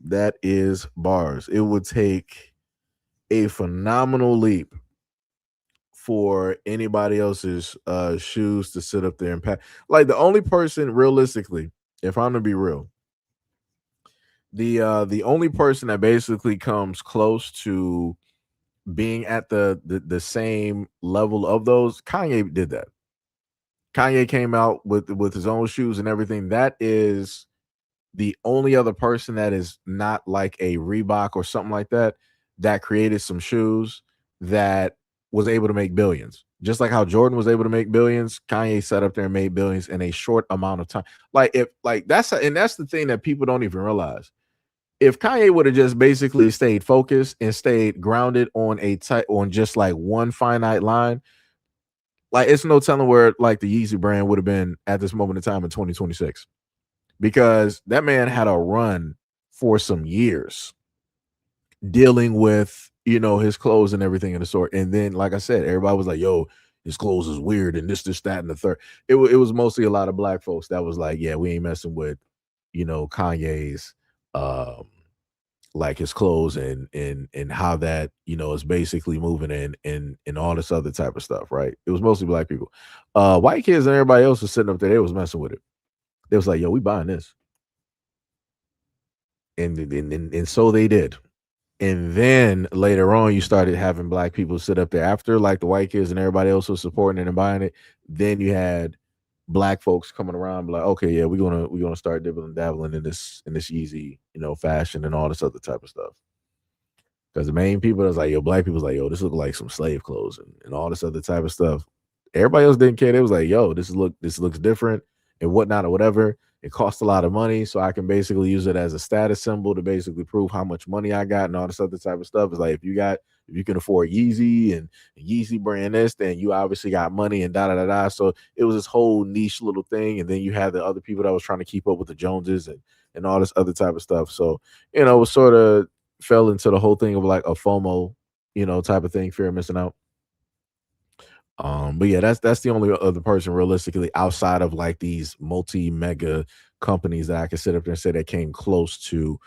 That is bars. It would take a phenomenal leap for anybody else's shoes to sit up there and pass. Like the only person, realistically, if I'm gonna be real, the only person that basically comes close to being at the same level of those, Kanye did that. Kanye came out with his own shoes and everything. That is the only other person that is not like a Reebok or something like that that created some shoes that was able to make billions. Just like how Jordan was able to make billions, Kanye sat up there and made billions in a short amount of time. That's the thing that people don't even realize. If Kanye would have just basically stayed focused and stayed grounded on on just like one finite line, like it's no telling where like the Yeezy brand would have been at this moment in time in 2026. Because that man had a run for some years dealing with, his clothes and everything in the sort. And then, like I said, everybody was like, yo, his clothes is weird and this, that, and the third. It was mostly a lot of black folks that was like, yeah, we ain't messing with, Kanye's like his clothes and how that, is basically moving and all this other type of stuff, right? It was mostly black people. White kids and everybody else was sitting up there, they was messing with it. They was like, yo, we buying this. And so they did. And then later on, you started having black people sit up there after like the white kids and everybody else was supporting it and buying it. Then you had black folks coming around, like, okay, yeah, we're gonna start dibbling and dabbling in this Yeezy, fashion and all this other type of stuff. Because the main people that was like, yo, black people was like, yo, this look like some slave clothes and all this other type of stuff. Everybody else didn't care. They was like, yo, this looks different and whatnot or whatever. It costs a lot of money, so I can basically use it as a status symbol to basically prove how much money I got and all this other type of stuff. It's like if you can afford Yeezy and Yeezy brand this, then you obviously got money and da da da da. So it was this whole niche little thing, and then you had the other people that was trying to keep up with the Joneses and all this other type of stuff. So it was sort of fell into the whole thing of like a FOMO, type of thing, fear of missing out. But yeah, that's the only other person realistically outside of like these multi-mega companies that I can sit up there and say that came close to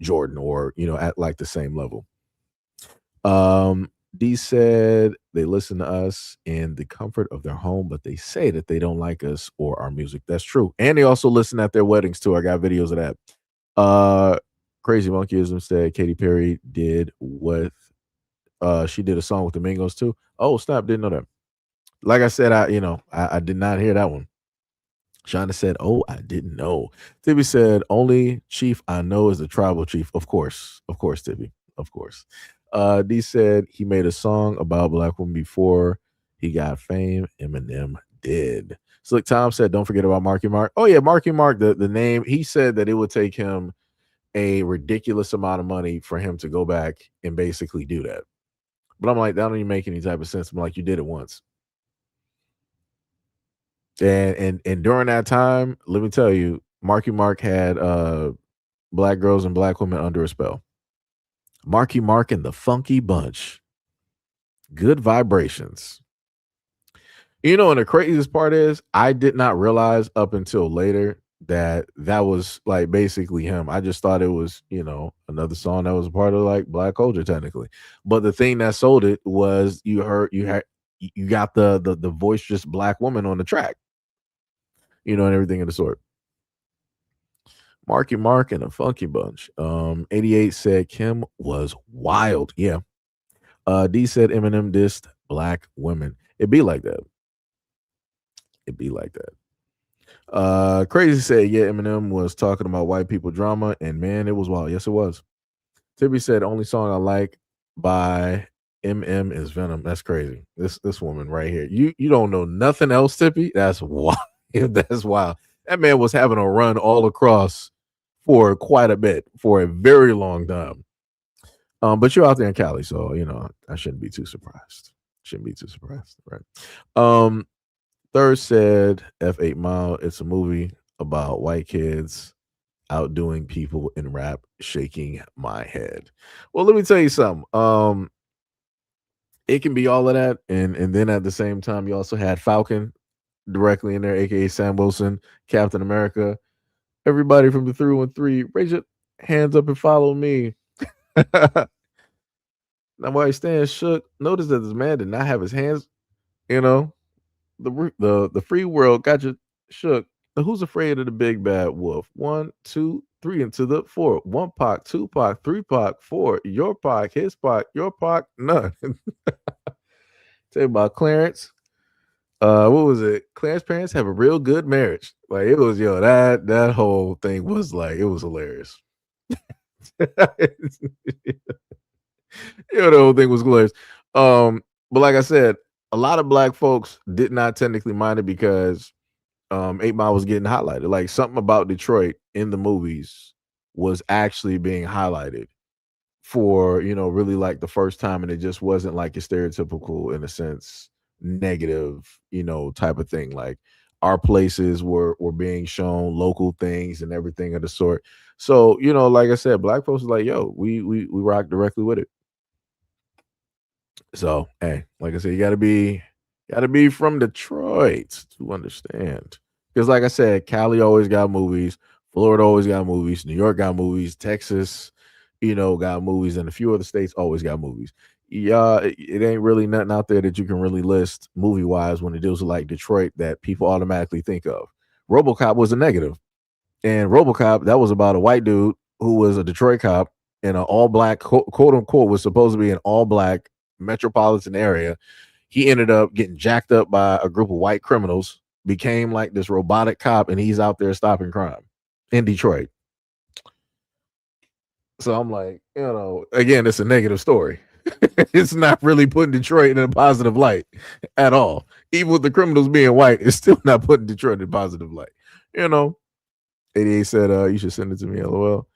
Jordan or at like the same level. D said they listen to us in the comfort of their home, but they say that they don't like us or our music. That's true. And they also listen at their weddings too. I got videos of that. Crazy Monkeyism said Katy Perry did with she did a song with the Mingos too. Oh, stop! Didn't know that. Like I said, I did not hear that one. Shonda said, "Oh, I didn't know." Tibby said, "Only chief I know is the tribal chief." Of course, Tibby, of course. D said he made a song about black women before he got fame. Eminem did. Slick Tom said, "Don't forget about Marky Mark." Oh yeah, Marky Mark. The name. He said that it would take him a ridiculous amount of money for him to go back and basically do that. But I'm like, that don't even make any type of sense. I'm like, you did it once. And during that time, let me tell you, Marky Mark had black girls and black women under a spell. Marky Mark and the Funky Bunch. Good vibrations. And the craziest part is I did not realize up until later that was like basically him. I just thought it was, another song that was a part of like black culture technically. But the thing that sold it was you got the boisterous black woman on the track, and everything of the sort. Marky Mark and a Funky Bunch. 88 said Kim was wild. Yeah. D said Eminem dissed black women. It'd be like that. Crazy said, yeah, Eminem was talking about white people drama, and man, it was wild. Yes, it was. Tibby said, only song I like by MM is Venom. That's crazy. This woman right here. You don't know nothing else, Tippy? That's wild. That's wild. That man was having a run all across for quite a bit, for a very long time. But you're out there in Cali, so I shouldn't be too surprised. Right? Um, Third said F8 Mile. It's a movie about white kids outdoing people in rap. Shaking my head. Well, let me tell you something. It can be all of that, and then at the same time, you also had Falcon directly in there, aka Sam Wilson, Captain America. Everybody from the 313, raise your hands up and follow me. Now, while he's staying shook, notice that this man did not have his hands. You know, the free world got you shook. Now, who's afraid of the big bad wolf? 1, 2, 3 into the 4. 1 Pac, 2 Pac, 3 Pac, 4. Your Pac, his Pac, your Pac, none. Tell you about Clarence. What was it? Clarence parents have a real good marriage. Like it was, that whole thing was like it was hilarious. The whole thing was hilarious. But like I said, a lot of black folks did not technically mind it because 8 Mile was getting highlighted. Like something about Detroit in the movies was actually being highlighted for, really like the first time, and it just wasn't like a stereotypical, in a sense, negative, type of thing. Like our places were being shown, local things and everything of the sort. So, like I said, black folks are like, yo, we rock directly with it. So, hey, like I said, you gotta be from Detroit to understand. Because like I said, Cali always got movies, Florida always got movies, New York got movies, Texas, got movies, and a few other states always got movies. Yeah, it ain't really nothing out there that you can really list movie wise when it deals with like Detroit that people automatically think of. RoboCop was a negative, and RoboCop, that was about a white dude who was a Detroit cop in an all black quote unquote was supposed to be an all black metropolitan area. He ended up getting jacked up by a group of white criminals, became like this robotic cop, and he's out there stopping crime in Detroit. So I'm like, again, it's a negative story. It's not really putting Detroit in a positive light at all. Even with the criminals being white, it's still not putting Detroit in a positive light. 88 said, you should send it to me, LOL.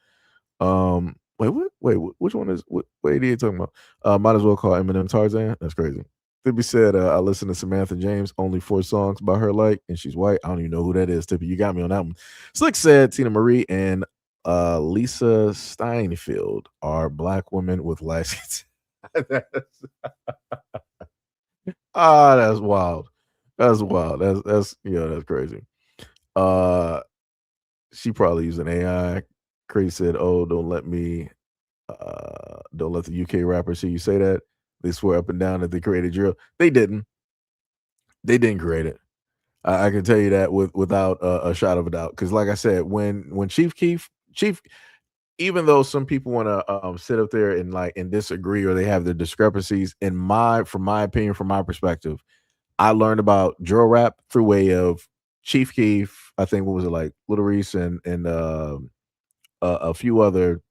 Wait, what? Wait, which one is what 88 talking about? Might as well call Eminem Tarzan. That's crazy. Tippy said, I listened to Samantha James, only 4 songs by her like, and she's white. I don't even know who that is. Tippy, you got me on that one. Slick said Tina Marie and Lisa Steinfeld are black women with license. That's wild. That's wild. That's crazy. She probably using AI. Crazy said, "Oh, don't let the UK rappers hear you say that. They swear up and down that they created drill. They didn't. They didn't create it. I can tell you that without a shot of a doubt. Because, like I said, when Chief Keef, even though some people want to sit up there and disagree, or they have their discrepancies, from my opinion, from my perspective, I learned about drill rap through way of Chief Keef. I think what was it like, Little Reese and a few other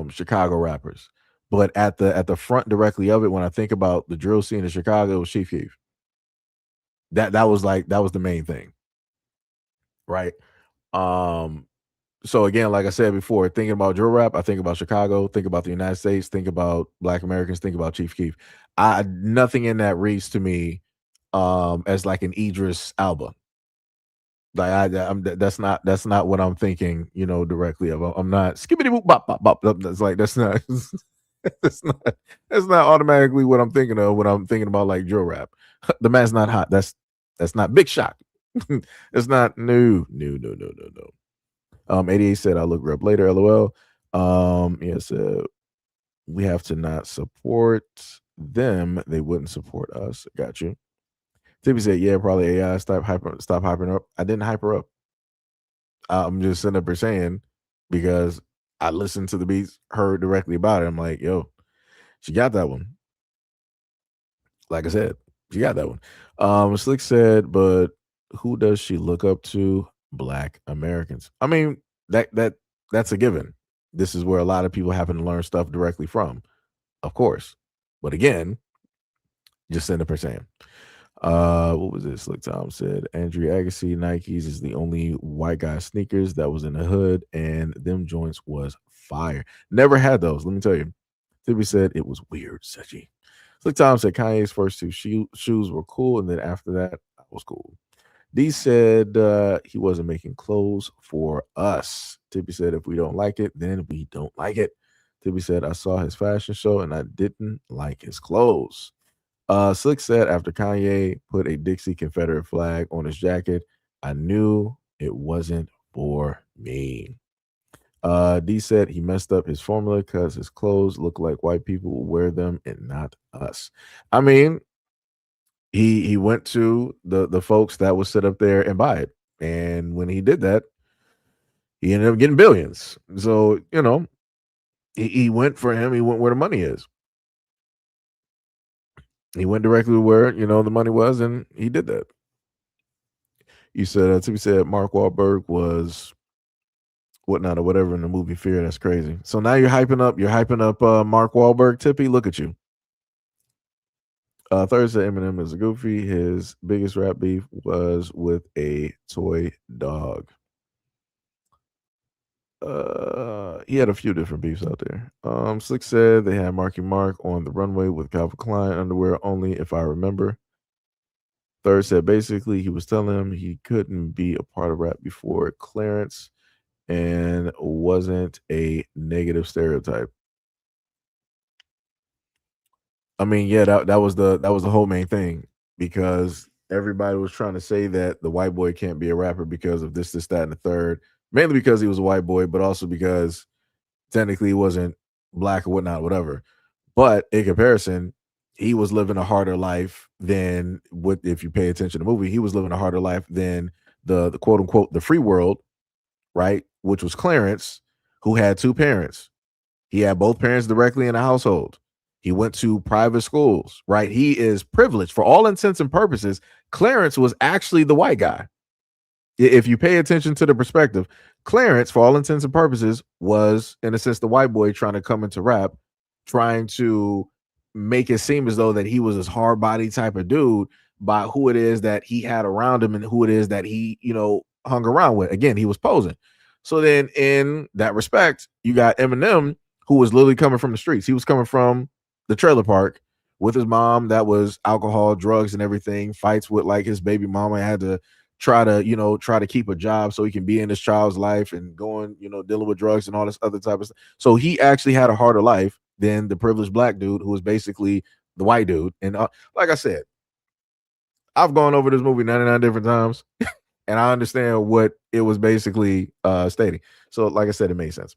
Chicago rappers. But at the front directly of it, when I think about the drill scene in Chicago, it was Chief Keef. That was the main thing, right? So again, like I said before, thinking about drill rap, I think about Chicago, think about the United States, think about Black Americans, think about Chief Keef. Nothing in that reads to me as like an Idris Alba. Like that's not what I'm thinking, directly of. I'm not skibbity boop bop bop bop. That's like that's not that's not automatically what I'm thinking of when I'm thinking about like drill rap. The man's not hot. That's not Big Shock. It's not no. 88 said I'll look her up later. LOL. Yes, we have to not support them. They wouldn't support us. Got you. Tippy said, yeah, probably AI. Stop hyping up. I didn't hype her up. I'm just sitting up here saying, because I listened to the beats, heard directly about it. I'm like, yo, she got that one. Like I said, she got that one. Slick said, but who does she look up to? Black Americans. I mean, that's a given. This is where a lot of people happen to learn stuff directly from, of course. But again, just sitting up here saying. What was this? Slick Tom said Andrew Agassi Nikes is the only white guy sneakers that was in the hood, and them joints was fire. Never had those. Let me tell you. Tibby said it was weird, Seji. Slick Tom said Kanye's first two shoes were cool, and then after that, I was cool. D said he wasn't making clothes for us. Tibby said if we don't like it, then we don't like it. Tibby said I saw his fashion show and I didn't like his clothes. Slick said after Kanye put a Dixie Confederate flag on his jacket, I knew it wasn't for me. D said he messed up his formula because his clothes look like white people will wear them and not us. I mean, he went to the folks that would sit up there and buy it, and when he did that, he ended up getting billions. So he went for him. He went where the money is. He went directly where the money was, and he did that. You said Tippy said Mark Wahlberg was whatnot or whatever in the movie Fear. That's crazy. So now you're hyping up Mark Wahlberg. Tippy, look at you. Thursday, Eminem is a goofy. His biggest rap beef was with a toy dog. He had a few different beefs out there. Slick said they had Marky Mark on the runway with Calvin Klein underwear only, if I remember. Third said basically he was telling him he couldn't be a part of rap before Clarence and wasn't a negative stereotype. I mean, yeah, that was the whole main thing, because everybody was trying to say that the white boy can't be a rapper because of this, that, and the third. Mainly because he was a white boy, but also because technically he wasn't black or whatnot, whatever. But in comparison, he was living a harder life than what, if you pay attention to the movie, he was living a harder life than the quote unquote the free world, right? Which was Clarence, who had two parents. He had both parents directly in the household. He went to private schools, right? He is privileged for all intents and purposes. Clarence was actually the white guy. If you pay attention to the perspective, Clarence, for all intents and purposes, was in a sense the white boy trying to come into rap, trying to make it seem as though that he was this hard body type of dude by who it is that he had around him and who it is that he, hung around with. Again, he was posing. So then in that respect, you got Eminem, who was literally coming from the streets. He was coming from the trailer park with his mom that was alcohol, drugs, and everything, fights with like his baby mama, had to try to keep a job so he can be in his child's life and going, dealing with drugs and all this other type of stuff. So he actually had a harder life than the privileged black dude who was basically the white dude. And like I said, I've gone over this movie 99 different times and I understand what it was basically stating. So like I said, it made sense.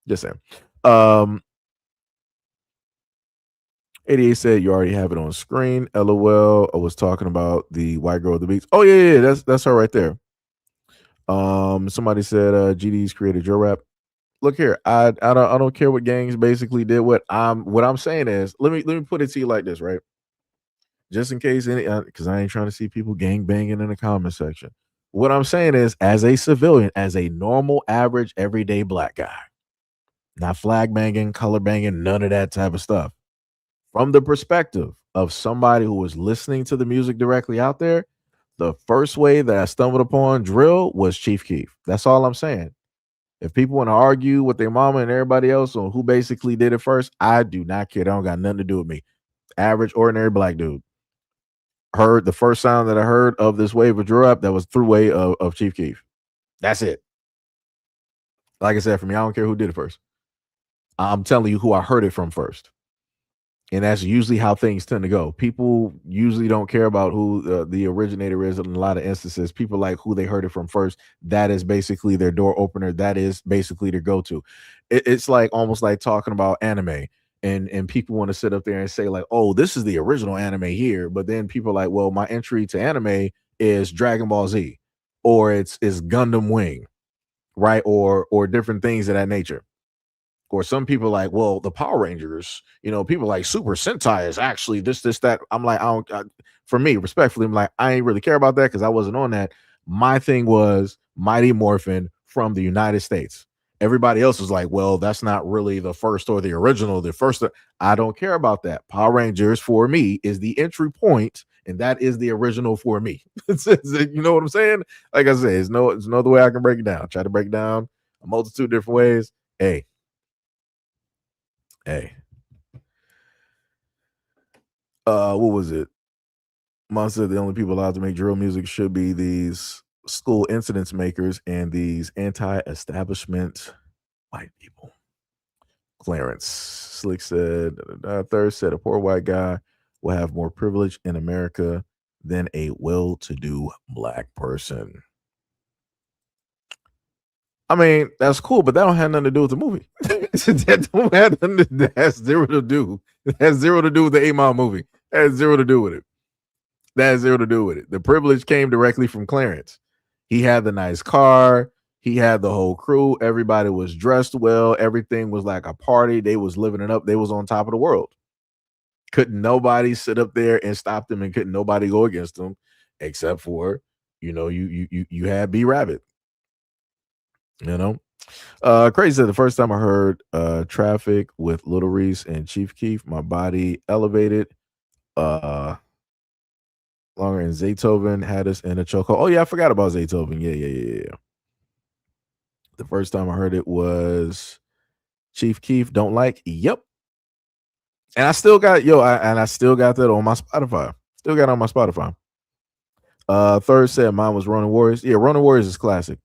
Just saying. 88 said you already have it on screen. LOL. I was talking about the white girl with the beats. Oh yeah, that's her right there. Somebody said GD's created your rap. Look here, I don't care what gangs basically did. What I'm saying is, let me put it to you like this, right? Just in case any, because I ain't trying to see people gang banging in the comment section. What I'm saying is, as a civilian, as a normal, average, everyday black guy, not flag banging, color banging, none of that type of stuff. From the perspective of somebody who was listening to the music directly out there, the first way that I stumbled upon drill was Chief Keef. That's all I'm saying. If people want to argue with their mama and everybody else on who basically did it first, I do not care. That don't got nothing to do with me. Average, ordinary black dude. Heard the first sound that I heard of this wave of drill rap, that was through way of Chief Keef. That's it. Like I said, for me, I don't care who did it first. I'm telling you who I heard it from first. And that's usually how things tend to go. People usually don't care about who the originator is in a lot of instances. People like who they heard it from first. That is basically their door opener. That is basically their go-to. It's like almost like talking about anime. And people want to sit up there and say like, oh, this is the original anime here. But then people are like, well, my entry to anime is Dragon Ball Z, or it's Gundam Wing, right? Or different things of that nature. Or some people like, well, the Power Rangers, people like Super Sentai is actually this, that. I'm like, for me, respectfully, I'm like, I ain't really care about that because I wasn't on that. My thing was Mighty Morphin from the United States. Everybody else was like, well, that's not really the first or the original. The first, I don't care about that. Power Rangers for me is the entry point and that is the original for me. You know what I'm saying? Like I said, it's no other way I can break it down. Try to break it down a multitude of different ways. Hey. What was it? Mom said the only people allowed to make drill music should be these school incidents makers and these anti-establishment white people. Clarence Slick said, Third said a poor white guy will have more privilege in America than a well-to-do black person. I mean, that's cool, but that don't have nothing to do with the movie. That don't have nothing. That has zero to do. It has zero to do with the 8 Mile movie. That has zero to do with it. That has zero to do with it. The privilege came directly from Clarence. He had the nice car. He had the whole crew. Everybody was dressed well. Everything was like a party. They was living it up. They was on top of the world. Couldn't nobody sit up there and stop them, and couldn't nobody go against them, except for, you had B Rabbit. Crazy said the first time I heard Traffic with Little Reese and Chief Keef, my body elevated. Longer and Zaytoven had us in a chokehold. Oh yeah, I forgot about Zaytoven. Yeah. The first time I heard it was Chief Keef. Don't like. Yep. And I still got I still got that on my Spotify. Still got it on my Spotify. Third said mine was Ronin Warriors. Yeah, Ronin Warriors is classic.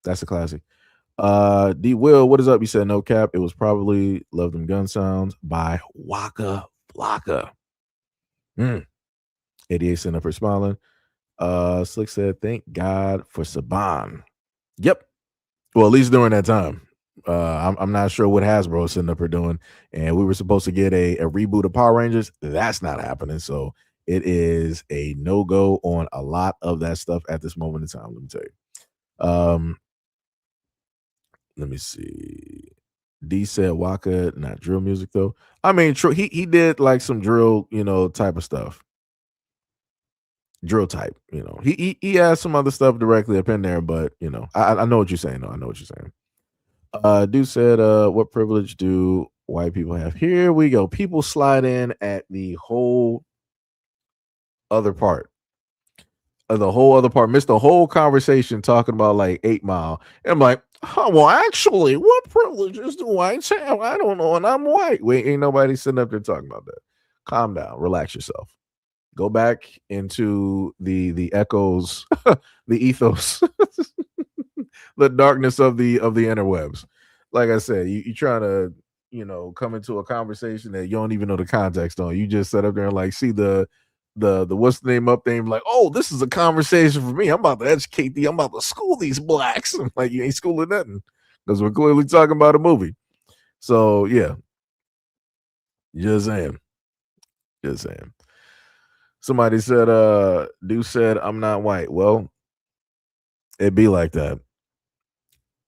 That's a classic. D Will, what is up? You said no cap. It was probably Love Them Gun Sounds by Waka Flocka. 88 cent up for smiling. Slick said, thank God for Saban. Yep. Well, at least during that time. I'm not sure what Hasbro is sitting up here doing. And we were supposed to get a reboot of Power Rangers. That's not happening. So it is a no-go on a lot of that stuff at this moment in time. Let me tell you. Let me see. D said Waka, not drill music though. I mean, true. He did like some drill, type of stuff. Drill type, He has some other stuff directly up in there, but I know what you're saying. Though. I know what you're saying. Dude said, what privilege do white people have? Here we go. People slide in at the whole other part. Missed the whole conversation talking about like 8 Mile. And I'm like, well, actually, what privileges do whites have? I don't know, and I'm white. Wait, ain't nobody sitting up there talking about that. Calm down, relax yourself. Go back into the echoes, the ethos, the darkness of the interwebs. Like I said, you trying to come into a conversation that you don't even know the context on. You just sit up there and like see the what's the name up there and like, oh, this is a conversation for me. I'm about to educate I'm about to school these blacks. I'm like, you ain't schooling nothing because we're clearly talking about a movie. So yeah, just saying. Somebody said, Dude said, I'm not white. Well, it'd be like that.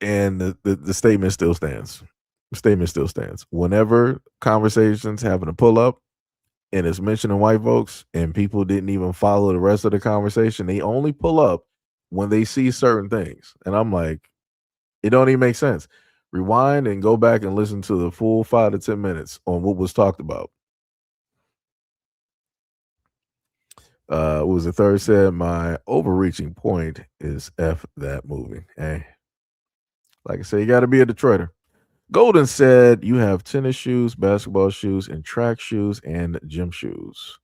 And the statement still stands. Whenever conversations happen to pull up and it's mentioning white folks and people didn't even follow the rest of the conversation, they only pull up when they see certain things. And I'm like, it don't even make sense. Rewind and go back and listen to the full 5 to 10 minutes on what was talked about. What was the third said? My overreaching point is F that movie. Hey, like I said, you got to be a Detroiter. Golden said you have tennis shoes, basketball shoes, and track shoes and gym shoes.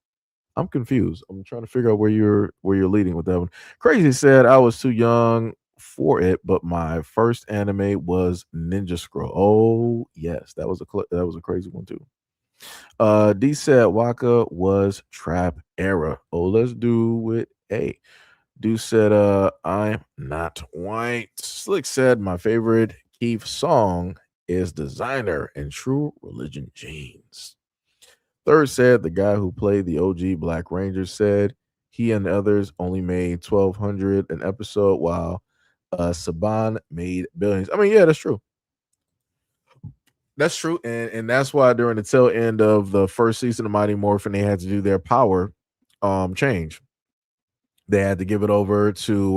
I'm confused. I'm trying to figure out where you're leading with that one. Crazy said I was too young for it, but my first anime was Ninja Scroll. Oh yes, that was a crazy one too. D said Waka was trap era. Oh, let's do it. A. D said I'm not white. Slick said my favorite Keith song is Designer and True Religion Jeans. Third said the guy who played the OG Black Ranger said he and others only made $1,200 an episode while Saban made billions. I mean, yeah, that's true. That's true, and that's why during the tail end of the first season of Mighty Morphin, they had to do their power change. They had to give it over to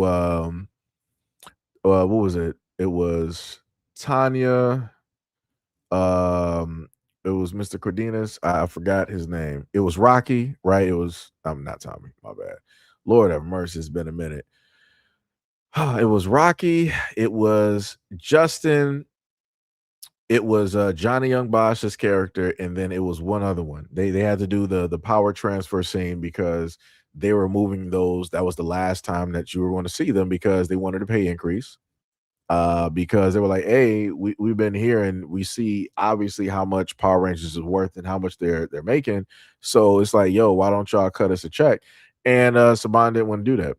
what was it? It was Tanya. Mr. Cardenas. I forgot his name. It was Rocky, right? It was I'm not Tommy. My bad. Lord have mercy. It's been a minute. It was Rocky. It was Justin. It was Johnny Young Bosch's character, and then it was one other one. They had to do the power transfer scene because they were moving those. That was the last time that you were going to see them because they wanted a pay increase. Because they were like, "Hey, we've been here and we see obviously how much Power Rangers is worth and how much they're making. So it's like, yo, why don't y'all cut us a check?" And Saban didn't want to do that.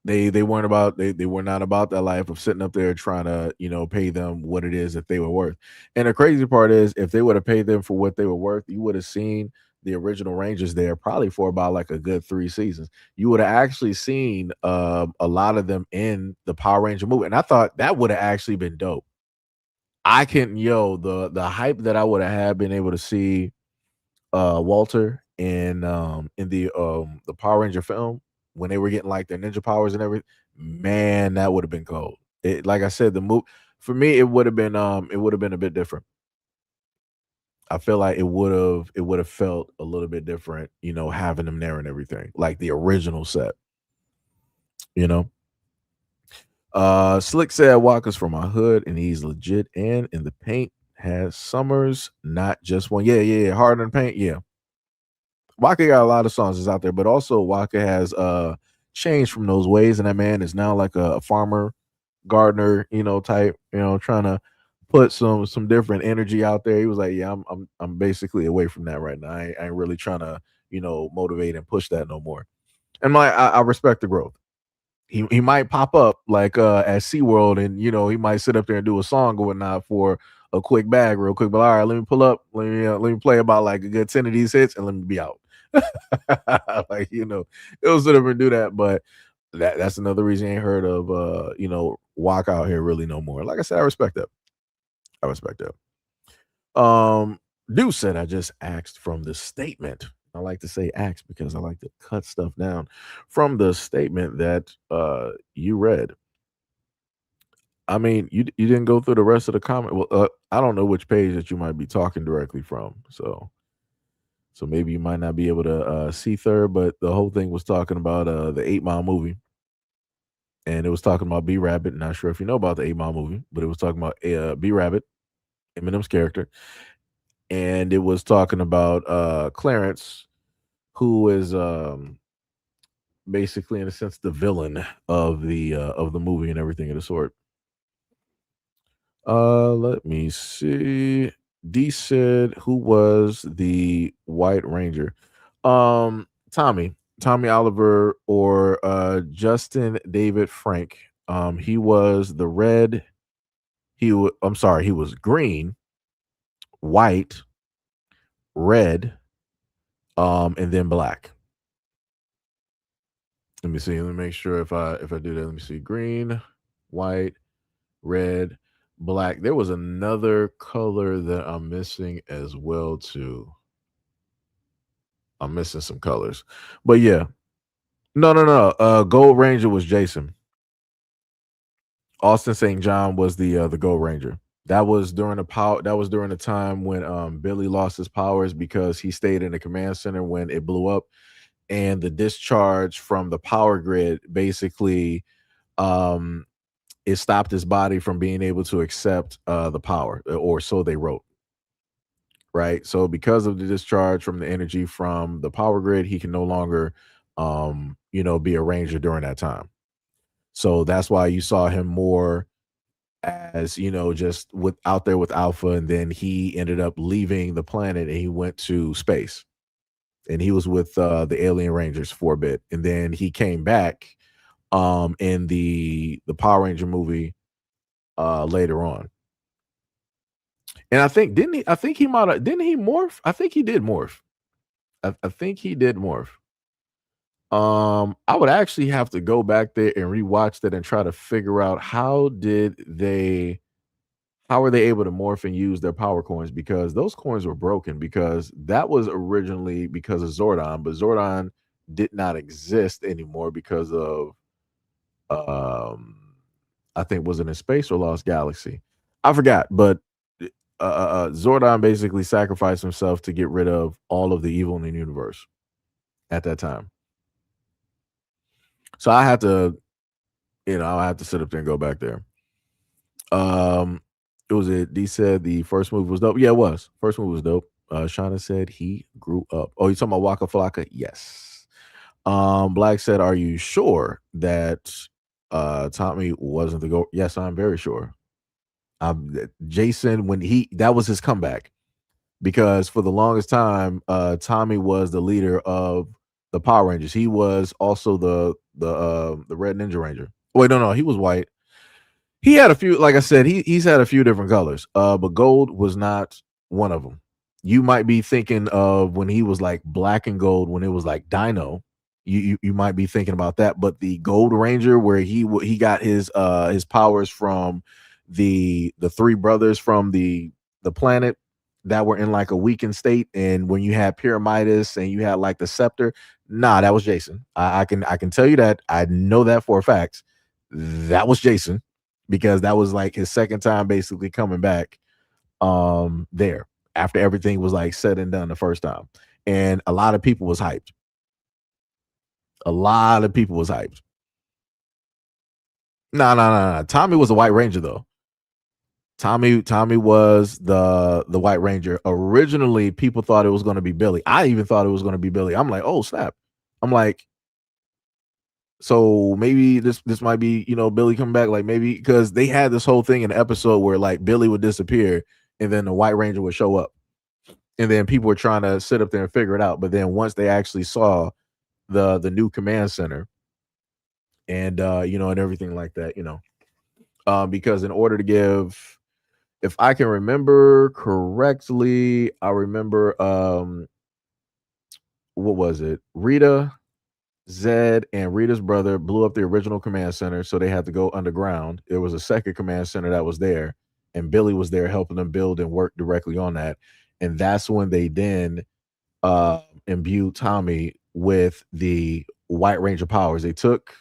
They weren't about they were not about that life of sitting up there trying to pay them what it is that they were worth. And the crazy part is, if they would have paid them for what they were worth, you would have seen the original Rangers there probably for about like a good 3 seasons. You would have actually seen a lot of them in the Power Ranger movie, and I thought that would have actually been dope. I can the hype that I would have had been able to see Walter in the Power Ranger film when they were getting like their ninja powers and everything. Man, that would have been cold. It, like I said, the move for me, it would have been a bit different. I feel like it would have felt a little bit different, having them there and everything, like the original set, you know. Slick said Walker's from my hood and he's legit and in the paint has Summers, not just one. Yeah, yeah, yeah. Hard in the paint, yeah. Waka got a lot of songs that's out there, but also Waka has changed from those ways, and that man is now like a farmer, gardener, type, trying to put some different energy out there. He was like, "Yeah, I'm basically away from that right now. I ain't really trying to, motivate and push that no more." And I respect the growth. He might pop up like at SeaWorld and he might sit up there and do a song or whatnot for a quick bag real quick. But all right, let me pull up, let me play about like a good 10 of these hits and let me be out. Like, it was sit up and do that, but that's another reason I ain't heard of Walk out here really no more. Like I said, I respect that. I respect that. Dude said I just asked from the statement. I like to say asked because I like to cut stuff down from the statement that you read. I mean, you didn't go through the rest of the comment. Well, I don't know which page that you might be talking directly from. So maybe you might not be able to see third, but the whole thing was talking about the 8 Mile movie. And it was talking about B Rabbit. Not sure if you know about the 8 Mile movie, but it was talking about B Rabbit, Eminem's character. And it was talking about Clarence, who is basically in a sense the villain of the movie and everything of the sort. Let me see. D said, who was the White Ranger? Tommy Oliver or Justin David Frank. He was the red. I'm sorry, he was green, white, red, and then black. Let me see. Let me make sure if I do that. Let me see. Green, white, red, black. There was another color that I'm missing as well too. I'm missing some colors, but yeah. No. Gold Ranger was Jason. Austin St. John was the Gold Ranger. That was during the time when Billy lost his powers because he stayed in the command center when it blew up, and the discharge from the power grid basically it stopped his body from being able to accept the power, or so they wrote. Right. So because of the discharge from the energy from the power grid, he can no longer be a ranger during that time. So that's why you saw him more as just with out there with Alpha, and then he ended up leaving the planet and he went to space, and he was with the Alien Rangers for a bit, and then he came back in the Power Ranger movie later on. And I think he might have, didn't he morph? I think he did morph. I think he did morph. I would actually have to go back there and rewatch that and try to figure out how were they able to morph and use their power coins, because those coins were broken, because that was originally because of Zordon, but Zordon did not exist anymore because of I think, was it in space or Lost Galaxy? I forgot, but Zordon basically sacrificed himself to get rid of all of the evil in the universe at that time. So I have to, I have to sit up there and go back there. It was it. D said the first movie was dope. Yeah, it was. First movie was dope. Shauna said he grew up. Oh, you talking about Waka Flocka? Yes. Black said, "Are you sure that Tommy wasn't the goat?" Yes, I'm very sure. Jason, when that was his comeback, because for the longest time, Tommy was the leader of the Power Rangers. He was also the Red Ninja Ranger. Wait, no, he was white. He had a few, like I said, he's had a few different colors. But gold was not one of them. You might be thinking of when he was like black and gold, when it was like Dino. You might be thinking about that, but the Gold Ranger, where he got his powers from the three brothers from the planet that were in like a weakened state, and when you had Pyramidas and you had like the scepter, nah, that was Jason. I can tell you that. I know that for a fact. That was Jason, because that was like his second time basically coming back there after everything was like said and done the first time. And a lot of people was hyped. A lot of people was hyped. No. Tommy was a White Ranger though. Tommy was the White Ranger. Originally, people thought it was going to be Billy. I even thought it was going to be Billy. I'm like, oh snap. I'm like, so maybe this might be, Billy coming back, like maybe because they had this whole thing in the episode where like Billy would disappear and then the White Ranger would show up, and then people were trying to sit up there and figure it out. But then once they actually saw the new command center and and everything like that, because in order to give, if I can remember correctly, I remember what was it? Rita, Zed, and Rita's brother blew up the original command center, so they had to go underground. There was a second command center that was there, and Billy was there helping them build and work directly on that. And that's when they then imbued Tommy with the White Ranger powers. They took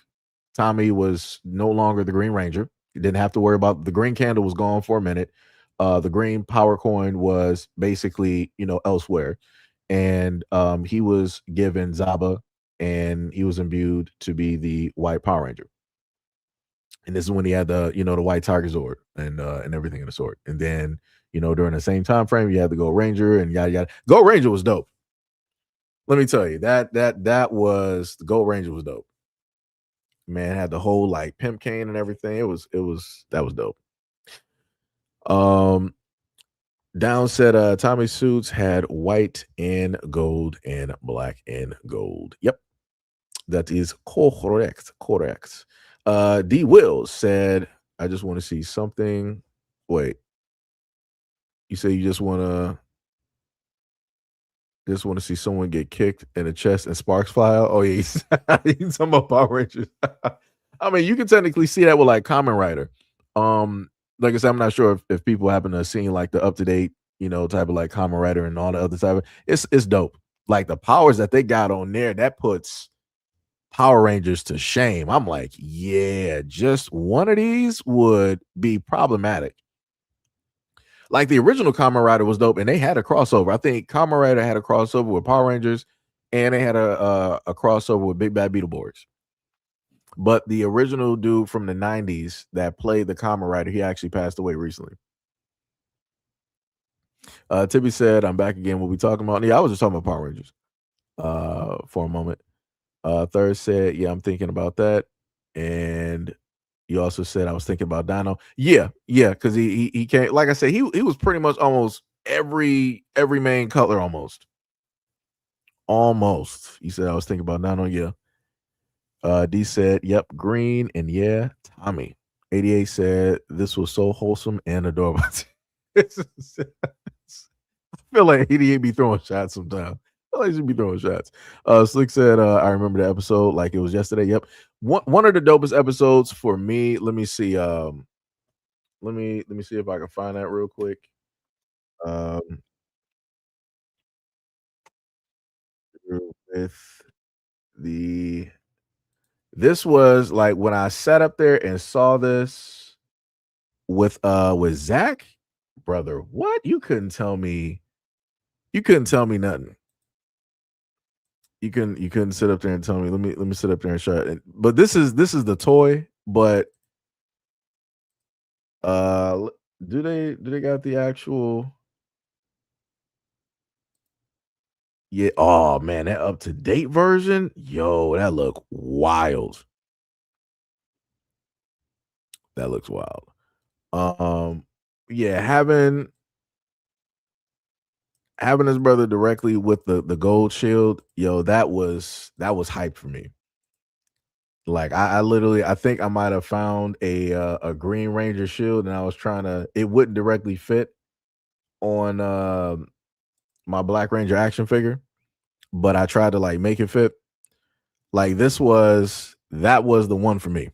Tommy was no longer the Green Ranger. You didn't have to worry about the green candle was gone for a minute. The green power coin was basically, elsewhere. And he was given Zaba, and he was imbued to be the White Power Ranger. And this is when he had the, the White Tiger Sword and everything in the sword. And then, during the same time frame, you had the Gold Ranger and yada yada. Gold Ranger was dope. Let me tell you, that was the Gold Ranger was dope. Man, had the whole like pimp cane and everything. That was dope. Down said Tommy's suits had white and gold and black and gold. Yep. That is correct. Correct. D Wills said, I just want to see something. Wait. You say you just want to see someone get kicked in the chest and sparks fly out? Oh, yeah. He's talking about Power Rangers. I mean, you can technically see that with like Kamen Rider. Like I said, I'm not sure if people happen to have seen like the up-to-date, type of like Kamen Rider and all the other type of it's dope. Like the powers that they got on there, that puts Power Rangers to shame. I'm like, yeah, just one of these would be problematic. Like the original Kamen Rider was dope, and they had a crossover. I think Kamen Rider had a crossover with Power Rangers, and they had a crossover with Big Bad Beetleborgs. But the original dude from the 90s that played the Kamen Rider, he actually passed away recently. Tibby said, I'm back again. What we talking about? Yeah, I was just talking about Power Rangers for a moment. Third said, yeah, I'm thinking about that. And you also said I was thinking about Dino. Yeah, because he came, like I said, he was pretty much almost every main color almost. Almost. He said I was thinking about Dino, yeah. D said, yep, green, and yeah, Tommy. 88 said this was so wholesome and adorable. I feel like 88 be throwing shots sometimes. I feel like he should be throwing shots. Slick said, I remember the episode like it was yesterday. Yep. One of the dopest episodes for me. Let me see. Let me see if I can find that real quick. With this was like when I sat up there and saw this with Zach. brother, what? You couldn't tell me nothing. You couldn't sit up there and tell me. Let me sit up there and show it. But this is the toy, but do they got the actual? Yeah. Oh man, that up to date version, yo, that look wild. That looks wild. Yeah, having his brother directly with the gold shield, yo, that was hype for me. Like I literally, I think I might have found a Green Ranger shield, and I was trying to. It wouldn't directly fit on my Black Ranger action figure, but I tried to like make it fit. Like that was the one for me.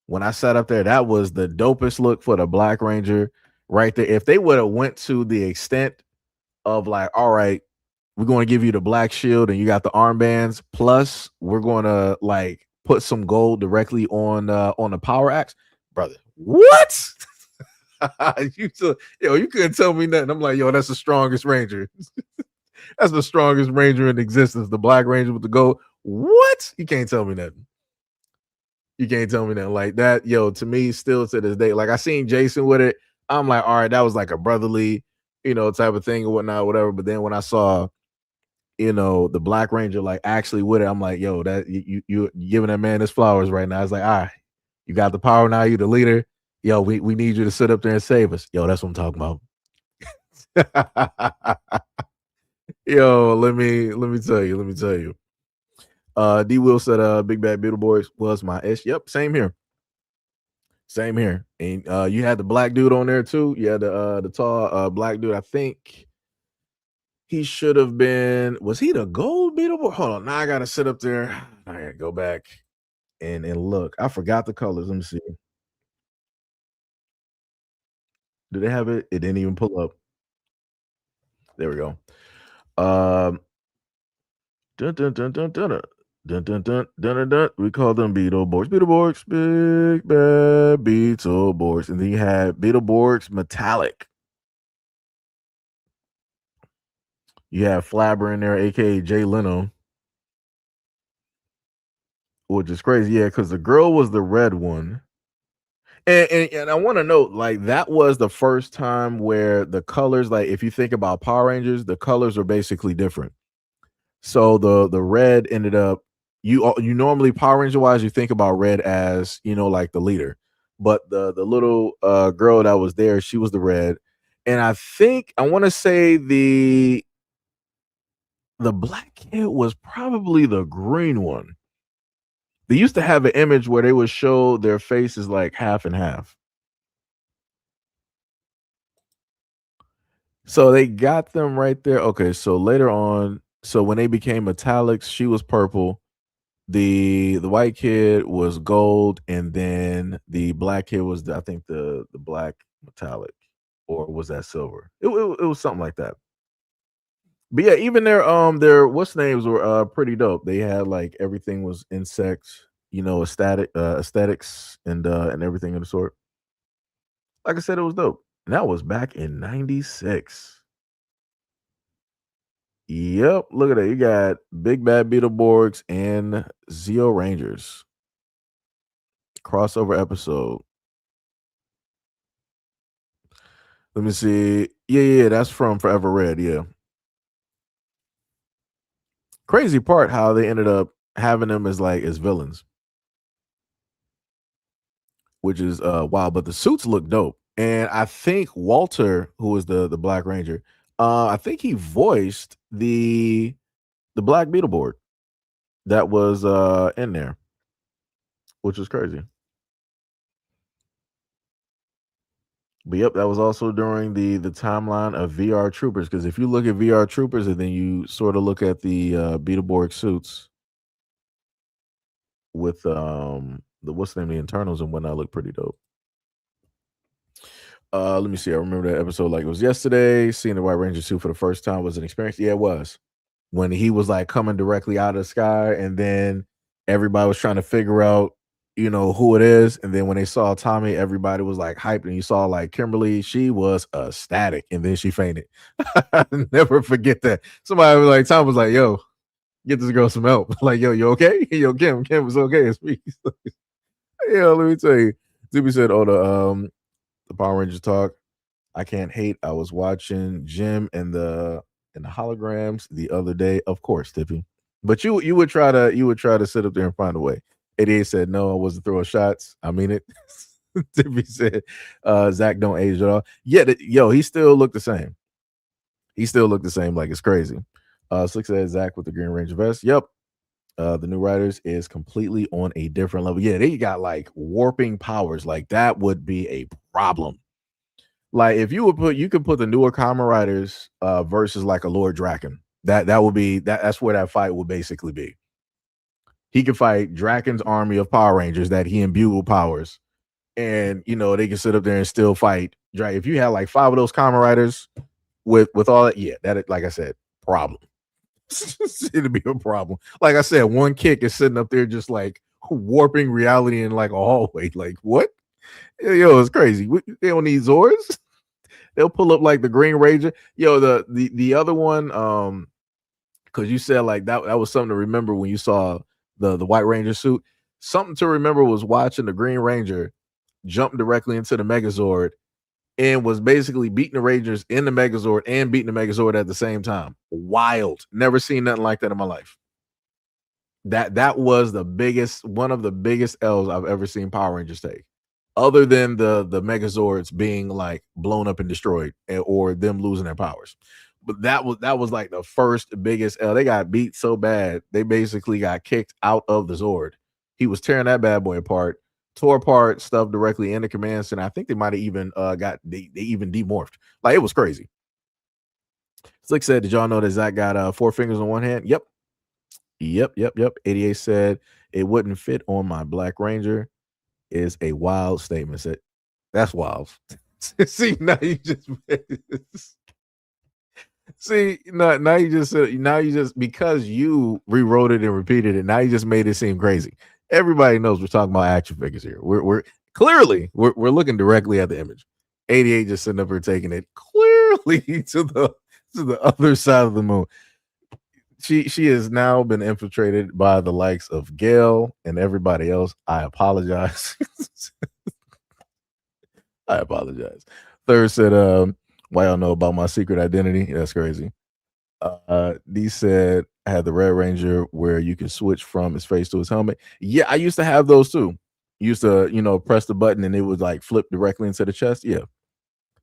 When I sat up there, that was the dopest look for the Black Ranger right there. If they would have went to the extent of like, all right, we're going to give you the black shield and you got the armbands, plus we're going to like put some gold directly on the power axe, brother. What? You couldn't tell me nothing. I'm like, yo, that's the strongest Ranger. That's the strongest Ranger in existence. The Black Ranger with the gold. What? You can't tell me nothing. You can't tell me nothing like that. Yo, to me, still to this day, like I seen Jason with it. I'm like, all right, that was like a brotherly, type of thing or whatnot, whatever. But then when I saw, the Black Ranger like actually with it, I'm like, yo, that you giving that man his flowers right now. It's like, all right, you got the power now, you the leader. Yo, we need you to sit up there and save us. Yo, that's what I'm talking about. Yo, let me tell you. D Will said Big Bad Beetleborgs was my ish. Yep, same here. Same here. And you had the black dude on there too. You had the tall black dude. I think he should have been. Was he the gold Beetleborg? Hold on. Now I gotta sit up there. I gotta go back and look. I forgot the colors. Let me see. Do they have it? It didn't even pull up. There we go. Dun, dun, dun, dun, dun, dun. Dun, dun, dun, dun, dun, dun. We call them Beetleborgs. Beetleborgs, big bad Beetleborgs. And then you had Beetleborgs Metallic. You have Flabber in there, aka Jay Leno. Which is crazy, yeah, because the girl was the red one. And I want to note, like, that was the first time where the colors, like, if you think about Power Rangers, the colors are basically different. So the red ended up you normally Power Ranger wise you think about red as like the leader, but the little girl that was there, she was the red, and I think I want to say the black kid was probably the green one. They used to have an image where they would show their faces like half and half. So they got them right there. Okay, so later on, so when they became metallics, she was purple. The white kid was gold, and then the black kid was I think the black metallic, or was that silver? It was something like that. But yeah, even their what's names were pretty dope. They had like everything was insects, aesthetics and everything of the sort. Like I said, it was dope. And that was back in '96. Yep, look at that. You got Big Bad Beetleborgs and Zeo Rangers crossover episode. Let me see. Yeah, that's from Forever Red. Yeah. Crazy part how they ended up having them as villains, which is wild. But the suits look dope, and I think Walter, who is the Black Ranger, I think he voiced the Black Beetleborg that was in there, which was crazy. But yep, that was also during the timeline of VR Troopers. Because if you look at VR Troopers and then you sort of look at the Beetleborg suits with the what's the name of the internals and whatnot, look pretty dope. Let me see. I remember that episode like it was yesterday. Seeing the White Ranger suit for the first time was an experience. Yeah, it was. When he was like coming directly out of the sky, and then everybody was trying to figure out you know who it is. And then when they saw Tommy, everybody was like hyped, and you saw like Kimberly, she was ecstatic, and then she fainted. I'll never forget that. Somebody was like, Tom was like, yo, get this girl some help. Like, yo, you okay? Yo, Kim was okay. It's me. Yo, let me tell you. Zuby said, oh, the Power Rangers talk. I can't hate. I was watching Jim and the holograms the other day. Of course, Tippy. But you would try to sit up there and find a way. 88 said no, I wasn't throwing shots. I mean it. Tippy said Zach don't age at all. Yeah, yo, he still looked the same. He still looked the same, like it's crazy. Slick said Zach with the Green Ranger vest. Yep. The new writers is completely on a different level. Yeah, they got like warping powers. Like that would be a problem. Like if you could put the newer Kamen Riders versus like a Lord Draken. That would be that's where that fight would basically be. He could fight Draken's army of Power Rangers that he imbued with powers, and you know they can sit up there and still fight. If you had like 5 of those Kamen Riders with all that, yeah, that like I said, problem. It'd be a problem. Like I said, one kick is sitting up there just like warping reality in like a hallway. Like what? Yo, it's crazy. They don't need Zords. They'll pull up like the Green Ranger. Yo, the other one, because you said like that was something to remember when you saw the White Ranger suit. Something to remember was watching the Green Ranger jump directly into the Megazord and was basically beating the Rangers in the Megazord and beating the Megazord at the same time. Wild. Never seen nothing like that in my life. That was one of the biggest L's I've ever seen Power Rangers take. Other than the Megazords being like blown up and destroyed, or them losing their powers. But that was like the first biggest L. They got beat so bad, they basically got kicked out of the Zord. He was tearing that bad boy apart, tore apart stuff directly in the command center. I think they might have even they even demorphed. Like it was crazy. Slick said, did y'all know that Zach got 4 fingers on one hand? Yep. 88 said it wouldn't fit on my Black Ranger. Is a wild statement. Said that's wild. See, now you just now you just because you rewrote it and repeated it, now you just made it seem crazy. Everybody knows we're talking about action figures here. We're clearly looking directly at the image. 88 just sitting up here taking it clearly to the other side of the moon. She has now been infiltrated by the likes of Gail and everybody else. I apologize. I apologize. Third said, why y'all know about my secret identity? That's crazy. D said, I had the Red Ranger where you can switch from his face to his helmet. Yeah, I used to have those too. Used to, press the button and it would like flip directly into the chest. Yeah.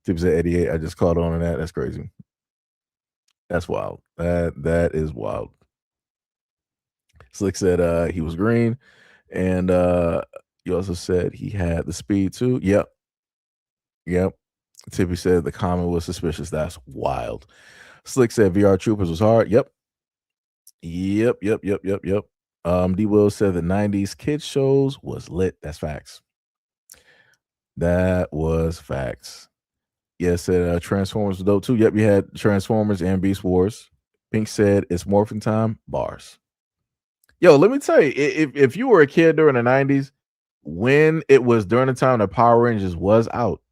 Tip said 88. I just caught on to that. That's crazy. That's wild. That is wild. Slick said he was green, and you also said he had the speed too. Yep. Tippy said the comment was suspicious. That's wild. Slick said VR Troopers was hard. Yep. D Will said the 90s kids shows was lit. That's facts. That was facts. Yeah, said Transformers was dope too. Yep, you had Transformers and Beast Wars. Pink said it's morphin' time. Bars. Yo, let me tell you, if you were a kid during the 90s, when it was during the time that Power Rangers was out,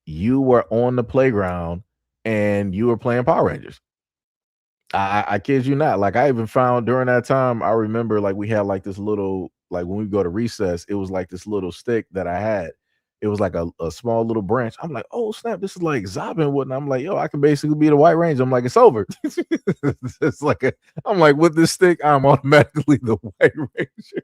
you were on the playground and you were playing Power Rangers. I kid you not. Like I even found during that time, I remember like we had like this little, like when we go to recess, it was like this little stick that I had. It was like a small little branch. I'm like, oh snap, this is like Zob and whatnot. I'm like, yo, I can basically be the White Ranger. I'm like, it's over. It's like I'm like, with this stick, I'm automatically the White Ranger.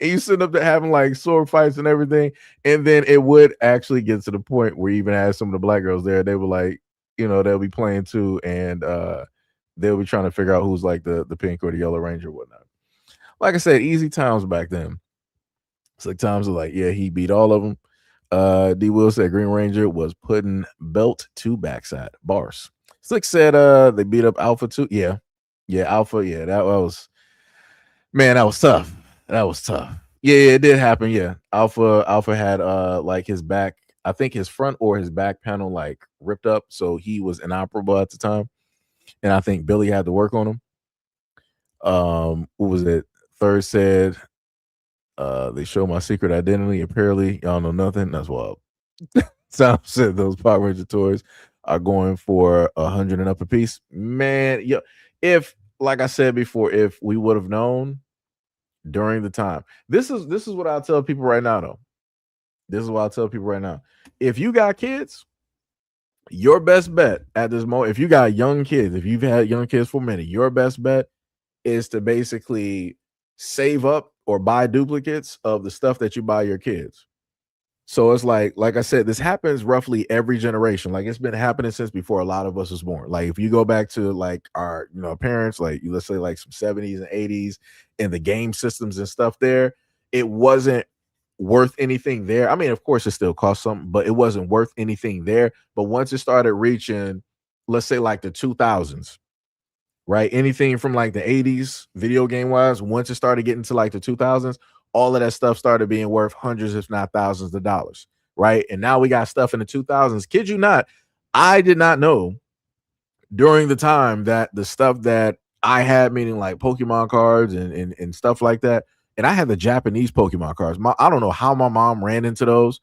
And you sitting up there having like sword fights and everything. And then it would actually get to the point where even had some of the black girls there, they were like, they'll be playing too, and they'll be trying to figure out who's like the pink or the yellow ranger or whatnot. Like I said, easy times back then. It's like times are like, yeah, he beat all of them. D Will said Green Ranger was putting belt to backside. Bars. Slick said they beat up Alpha too. Yeah, Alpha. Yeah, that was, man, that was tough. That was tough. Yeah, it did happen. Yeah, Alpha had like his back, I think his front or his back panel like ripped up, so he was inoperable at the time. And I think Billy had to work on him. What was it? Third said They show my secret identity. Apparently, y'all know nothing. That's wild. Sam said those Power Ranger toys are going for 100 and up a piece. Man, yo, if like I said before, if we would have known during the time, this is what I'll tell people right now, though. This is what I'll tell people right now. If you got kids, your best bet at this moment, if you got young kids, if you've had young kids for a minute, your best bet is to basically save up or buy duplicates of the stuff that you buy your kids. So it's like I said, this happens roughly every generation. Like it's been happening since before a lot of us was born. Like if you go back to like our parents, like let's say like some 70s and 80s, and the game systems and stuff there, it wasn't worth anything there. I mean, of course, it still cost something, but it wasn't worth anything there. But once it started reaching, let's say like the 2000s, right? Anything from like the 80s, video game wise, once it started getting to like the 2000s, all of that stuff started being worth hundreds, if not thousands of dollars, right? And now we got stuff in the 2000s. Kid you not, I did not know during the time that the stuff that I had, meaning like Pokemon cards and stuff like that, and I had the Japanese Pokemon cards. I don't know how my mom ran into those,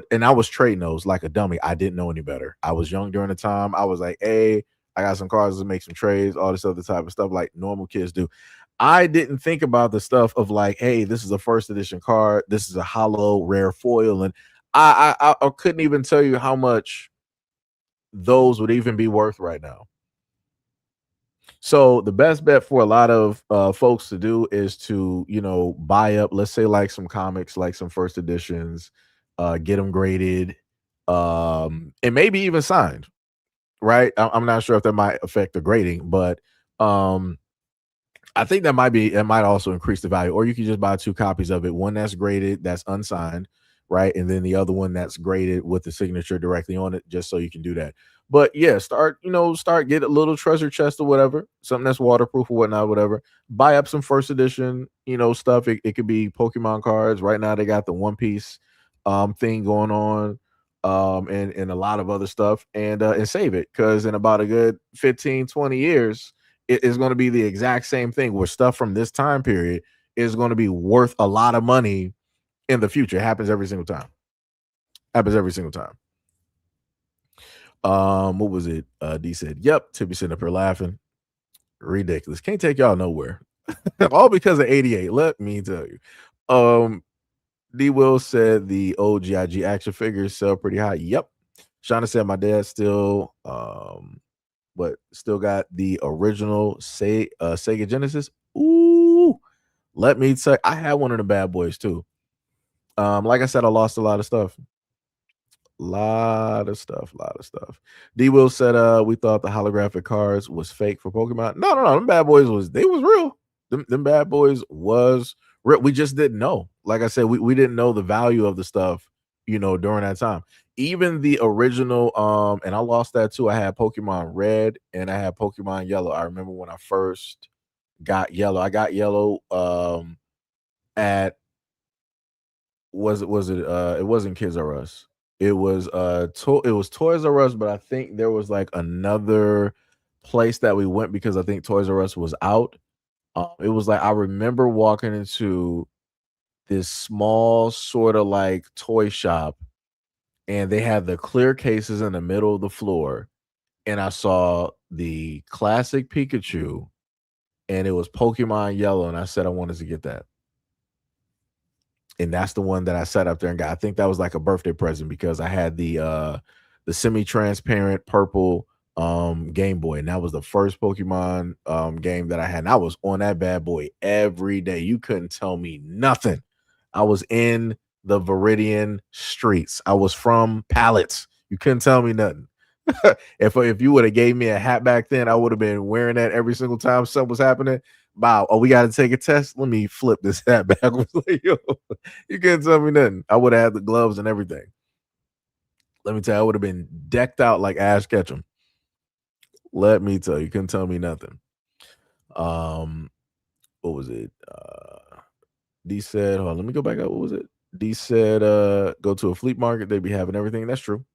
and I was trading those like a dummy. I didn't know any better. I was young during the time. I was like, hey, I got some cards to make some trades, all this other type of stuff like normal kids do. I didn't think about the stuff of like, hey, this is a first edition card. This is a hollow rare foil. And I couldn't even tell you how much those would even be worth right now. So the best bet for a lot of folks to do is to, buy up, let's say like some comics, like some first editions, get them graded, and maybe even signed. Right. I'm not sure if that might affect the grading, but I think it might also increase the value. Or you can just buy 2 copies of it, one that's graded, that's unsigned, right? And then the other one that's graded with the signature directly on it, just so you can do that. But yeah, start get a little treasure chest or whatever, something that's waterproof or whatnot, whatever. Buy up some first edition, stuff. It could be Pokemon cards. Right now they got the One Piece thing going on, and a lot of other stuff, and save it, because in about a good 15-20 years it is going to be the exact same thing, where stuff from this time period is going to be worth a lot of money in the future. It happens every single time. What was it? D said, yep. Tippy sitting up here laughing. Ridiculous. Can't take y'all nowhere. All because of 88. Let me tell you. D Will said the old GIG action figures sell pretty high. Yep. Shauna said my dad still got the original Sega Genesis. Ooh, let me tell you, I had one of the bad boys too. Like I said, I lost a lot of stuff. Lot of stuff. D Will said we thought the holographic cards was fake for Pokemon. No. Them bad boys was real. Them bad boys was real. We just didn't know. Like I said, we didn't know the value of the stuff, during that time. Even the original, and I lost that too. I had Pokemon Red and I had Pokemon Yellow. I remember when I first got Yellow. I got Yellow at it wasn't Kids R Us. It was Toys R Us, but I think there was like another place that we went because I think Toys R Us was out. It was like, I remember walking into this small sort of like toy shop, and they had the clear cases in the middle of the floor, and I saw the classic Pikachu, and it was Pokemon Yellow, and I said I wanted to get that. And that's the one that I sat up there and got. I think that was like a birthday present, because I had the semi-transparent purple Game Boy, and that was the first Pokemon game that I had. And I was on that bad boy every day. You couldn't tell me nothing. I was in the Viridian streets. I was from Pallets. You couldn't tell me nothing. If you would have gave me a hat back then, I would have been wearing that every single time something was happening. Wow. Oh, we got to take a test. Let me flip this hat backwards. Like, yo, you can't tell me nothing. I would have had the gloves and everything. Let me tell you, I would have been decked out like Ash Ketchum. Let me tell you, couldn't tell me nothing. What was it? D said, hold on, let me go back up. What was it? D said, go to a flea market. They be having everything. That's true.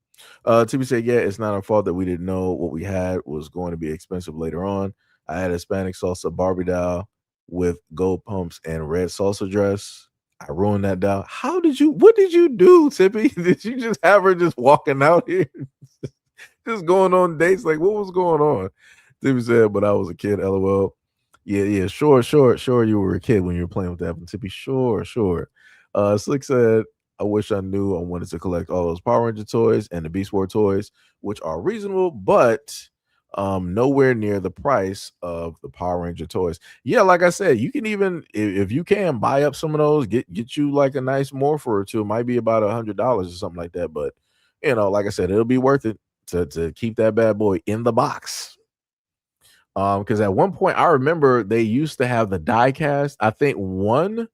TB said, yeah, it's not our fault that we didn't know what we had was going to be expensive later on. I had a Hispanic salsa Barbie doll with gold pumps and red salsa dress. I ruined that doll. What did you do, Tippy? Did you just have her just walking out here? Just going on dates? Like, what was going on? Tippy said, but I was a kid, LOL. Yeah, sure. You were a kid when you were playing with that one, Tippy. Sure. Slick said, I wish I knew I wanted to collect all those Power Ranger toys and the Beast War toys, which are reasonable, but nowhere near the price of the Power Ranger toys. Yeah, like I said, you can even if you can buy up some of those, get you like a nice morpher or two. It might be about $100 or something like that, but like I said, it'll be worth it to keep that bad boy in the box. Because at one point I remember they used to have the die cast. I think one,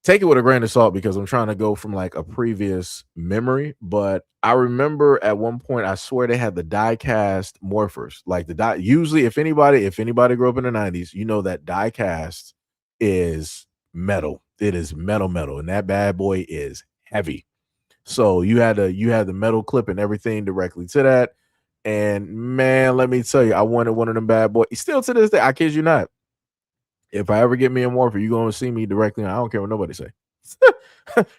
take it with a grain of salt because I'm trying to go from like a previous memory, but I remember at one point I swear they had the die cast morphers. Like the die, usually if anybody grew up in the 90s, you know that die cast is metal. It is metal, and that bad boy is heavy. So you had the metal clip and everything directly to that. And man, let me tell you, I wanted one of them bad boys. Still to this day, I kid you not. If I ever get me a morpher, you're going to see me directly. I don't care what nobody say.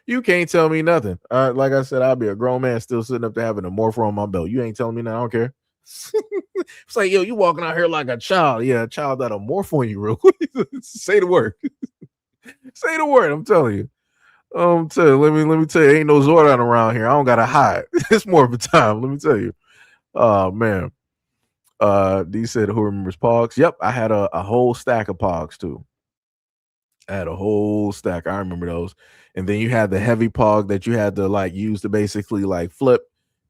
You can't tell me nothing. Like I said, I'll be a grown man still sitting up there having a morpher on my belt. You ain't telling me nothing. I don't care. It's like, yo, you walking out here like a child. Yeah, a child that'll morph on you real quick. Say the word. Say the word. I'm telling you. Let me tell you, ain't no Zordon around here. I don't gotta hide. It's more of a time. Let me tell you. Oh man. D said, who remembers Pogs? Yep, I had a whole stack of Pogs too. I had a whole stack. I remember those. And then you had the heavy Pog that you had to like use to basically like flip.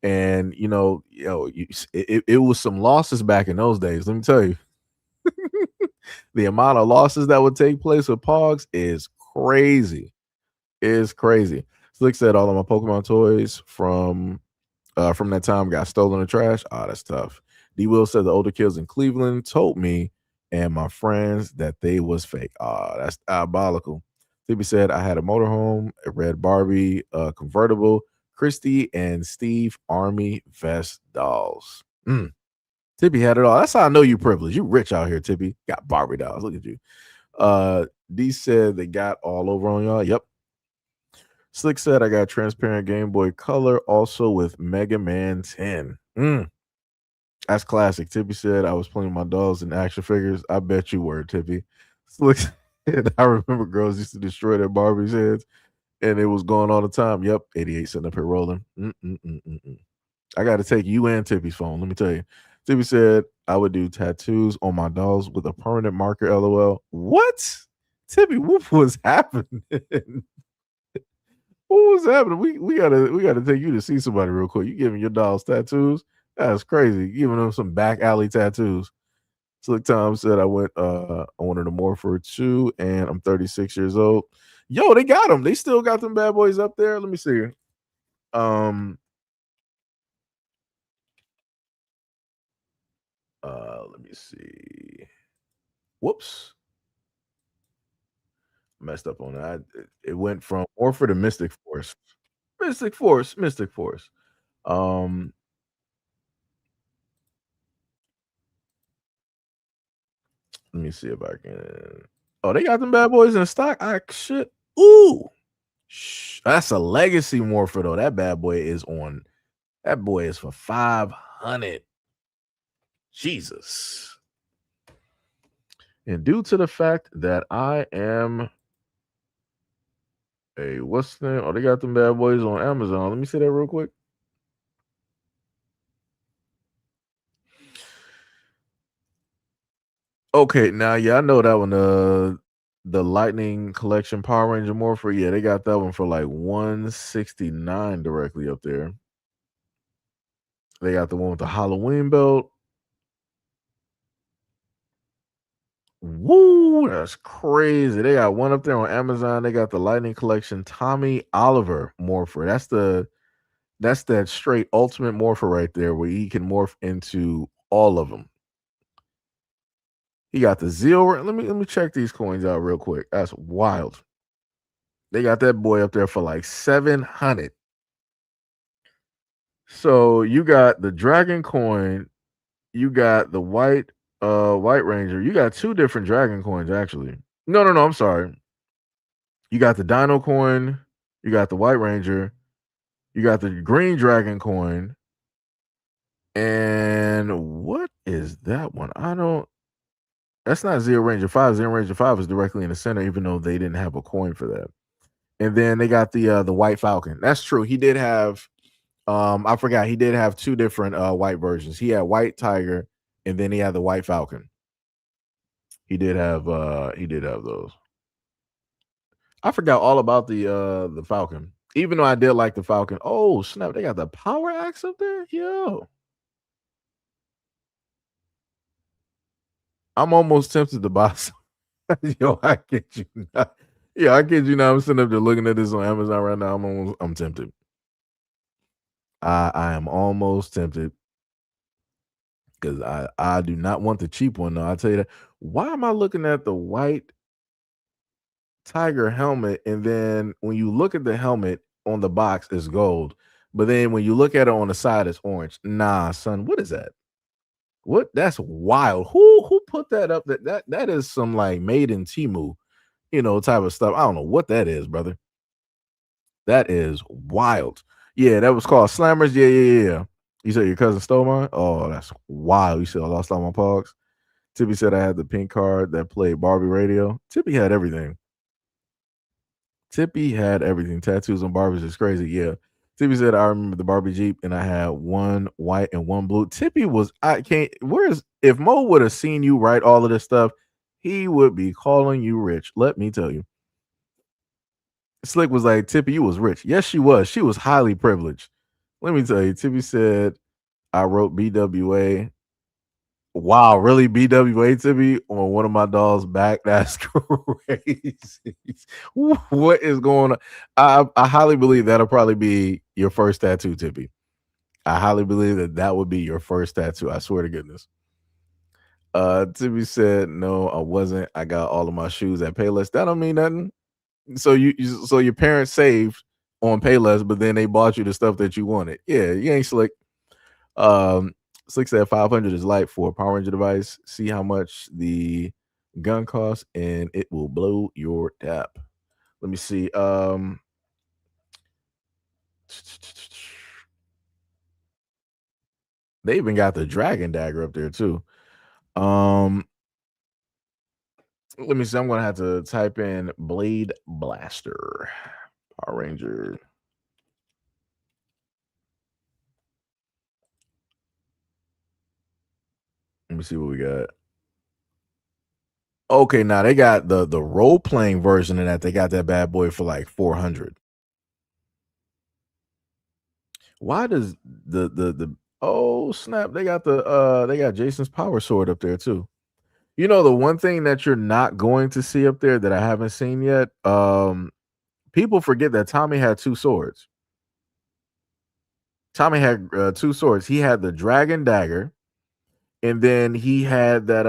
And it was some losses back in those days. Let me tell you. The amount of losses that would take place with Pogs is crazy. Is crazy. Slick said all of my Pokemon toys from that time got stolen in the trash. Oh, that's tough. D Will said the older kids in Cleveland told me and my friends that they was fake. Oh, that's diabolical. Tippy said I had a motorhome, a red Barbie, convertible, Christy and Steve Army vest dolls. Tippy had it all. That's how I know you privileged. You rich out here, Tippy. Got Barbie dolls. Look at you. D said they got all over on y'all. Yep. Slick said I got transparent Game Boy Color also with Mega Man 10. That's classic. Tippy said I was playing my dolls and action figures. I bet you were, Tippy. Slick said I remember girls used to destroy their Barbie's heads and it was going all the time. Yep, 88 sitting up here rolling. I got to take you and Tippy's phone. Let me tell you. Tippy said I would do tattoos on my dolls with a permanent marker. LOL. What? Tippy, what was happening? What was happening? We gotta take you to see somebody real quick. You giving your dolls tattoos? That's crazy. Giving them some back alley tattoos. Slick Tom said I wanted a morpher too, and I'm 36 years old. Yo, they got them. They still got them bad boys up there. Let me see. Let me see. Whoops. Messed up on that. It went from Morpher to Mystic Force. Mystic Force. Let me see if I can. Oh, they got them bad boys in stock. Shit. Ooh. That's a legacy Morpher though. That bad boy is on. That boy is for 500. Jesus. And due to the fact that I am what's the name? Oh, they got them bad boys on Amazon. Let me see that real quick. Okay, now I know that one. The Lightning Collection Power Ranger Morpher. Yeah, they got that one for like 169 directly up there. They got the one with the Halloween belt. Woo, that's crazy. They got one up there on Amazon. They got the Lightning Collection Tommy Oliver Morpher. That's that straight ultimate morpher right there where he can morph into all of them. He got the Zeal. Let me check these coins out real quick. That's wild. They got that boy up there for like 700. So you got the Dragon coin, you got the White Ranger. You got two different Dragon coins actually. No, I'm sorry. You got the Dino coin, you got the White Ranger, you got the Green Dragon coin, and what is that one? That's not Zero Ranger 5. Zero Ranger 5 is directly in the center, even though they didn't have a coin for that. And then they got the White Falcon. That's true. He did have I forgot he did have two different white versions. He had White Tiger and then he had the White Falcon. He did have those. I forgot all about the Falcon. Even though I did like the Falcon. Oh, snap, they got the Power Axe up there? Yo. I'm almost tempted to buy some. Yo, I kid you not. Yeah, I kid you not. I'm sitting up there looking at this on Amazon right now. I'm tempted. I am almost tempted because I do not want the cheap one though. I tell you that. Why am I looking at the White Tiger helmet and then when you look at the helmet on the box it's gold, but then when you look at it on the side it's orange? Nah, son, what is that? What? That's wild. Who put that up? That is some like made in Timu, type of stuff. I don't know what that is, brother. That is wild. Yeah, that was called Slammers. Yeah. You said your cousin stole mine? Oh, that's wild. You said I lost all my pogs. Tippy said I had the pink card that played Barbie radio. Tippy had everything. Tippy had everything. Tattoos on Barbies is crazy. Yeah. Tippy said I remember the Barbie Jeep and I had one white and one blue. Tippy was if Mo would have seen you write all of this stuff, he would be calling you rich. Let me tell you. Slick was like, Tippy, you was rich. Yes, she was. She was highly privileged. Let me tell you. Tippy said, I wrote BWA. Wow, really? BWA, Tippy, on one of my dolls' back? That's crazy. What is going on? I highly believe that'll probably be your first tattoo, Tippy. I highly believe that would be your first tattoo. I swear to goodness. Tippy said, no, I wasn't. I got all of my shoes at Payless. That don't mean nothing. So so your parents saved on Payless, but then they bought you the stuff that you wanted. Yeah, you ain't slick. Slick said 500 is light for a Power Ranger device. See how much the gun costs, and it will blow your tap. Let me see. They even got the Dragon Dagger up there too. Let me see. I'm gonna have to type in Blade Blaster Power Ranger. Let me see what we got. Okay, now they got the role playing version of that. They got that bad boy for like 400. Why does the oh snap? They got Jason's power sword up there too. You know the one thing that you're not going to see up there that I haven't seen yet. People forget that Tommy had two swords. Tommy had two swords. He had the Dragon Dagger, and then he had that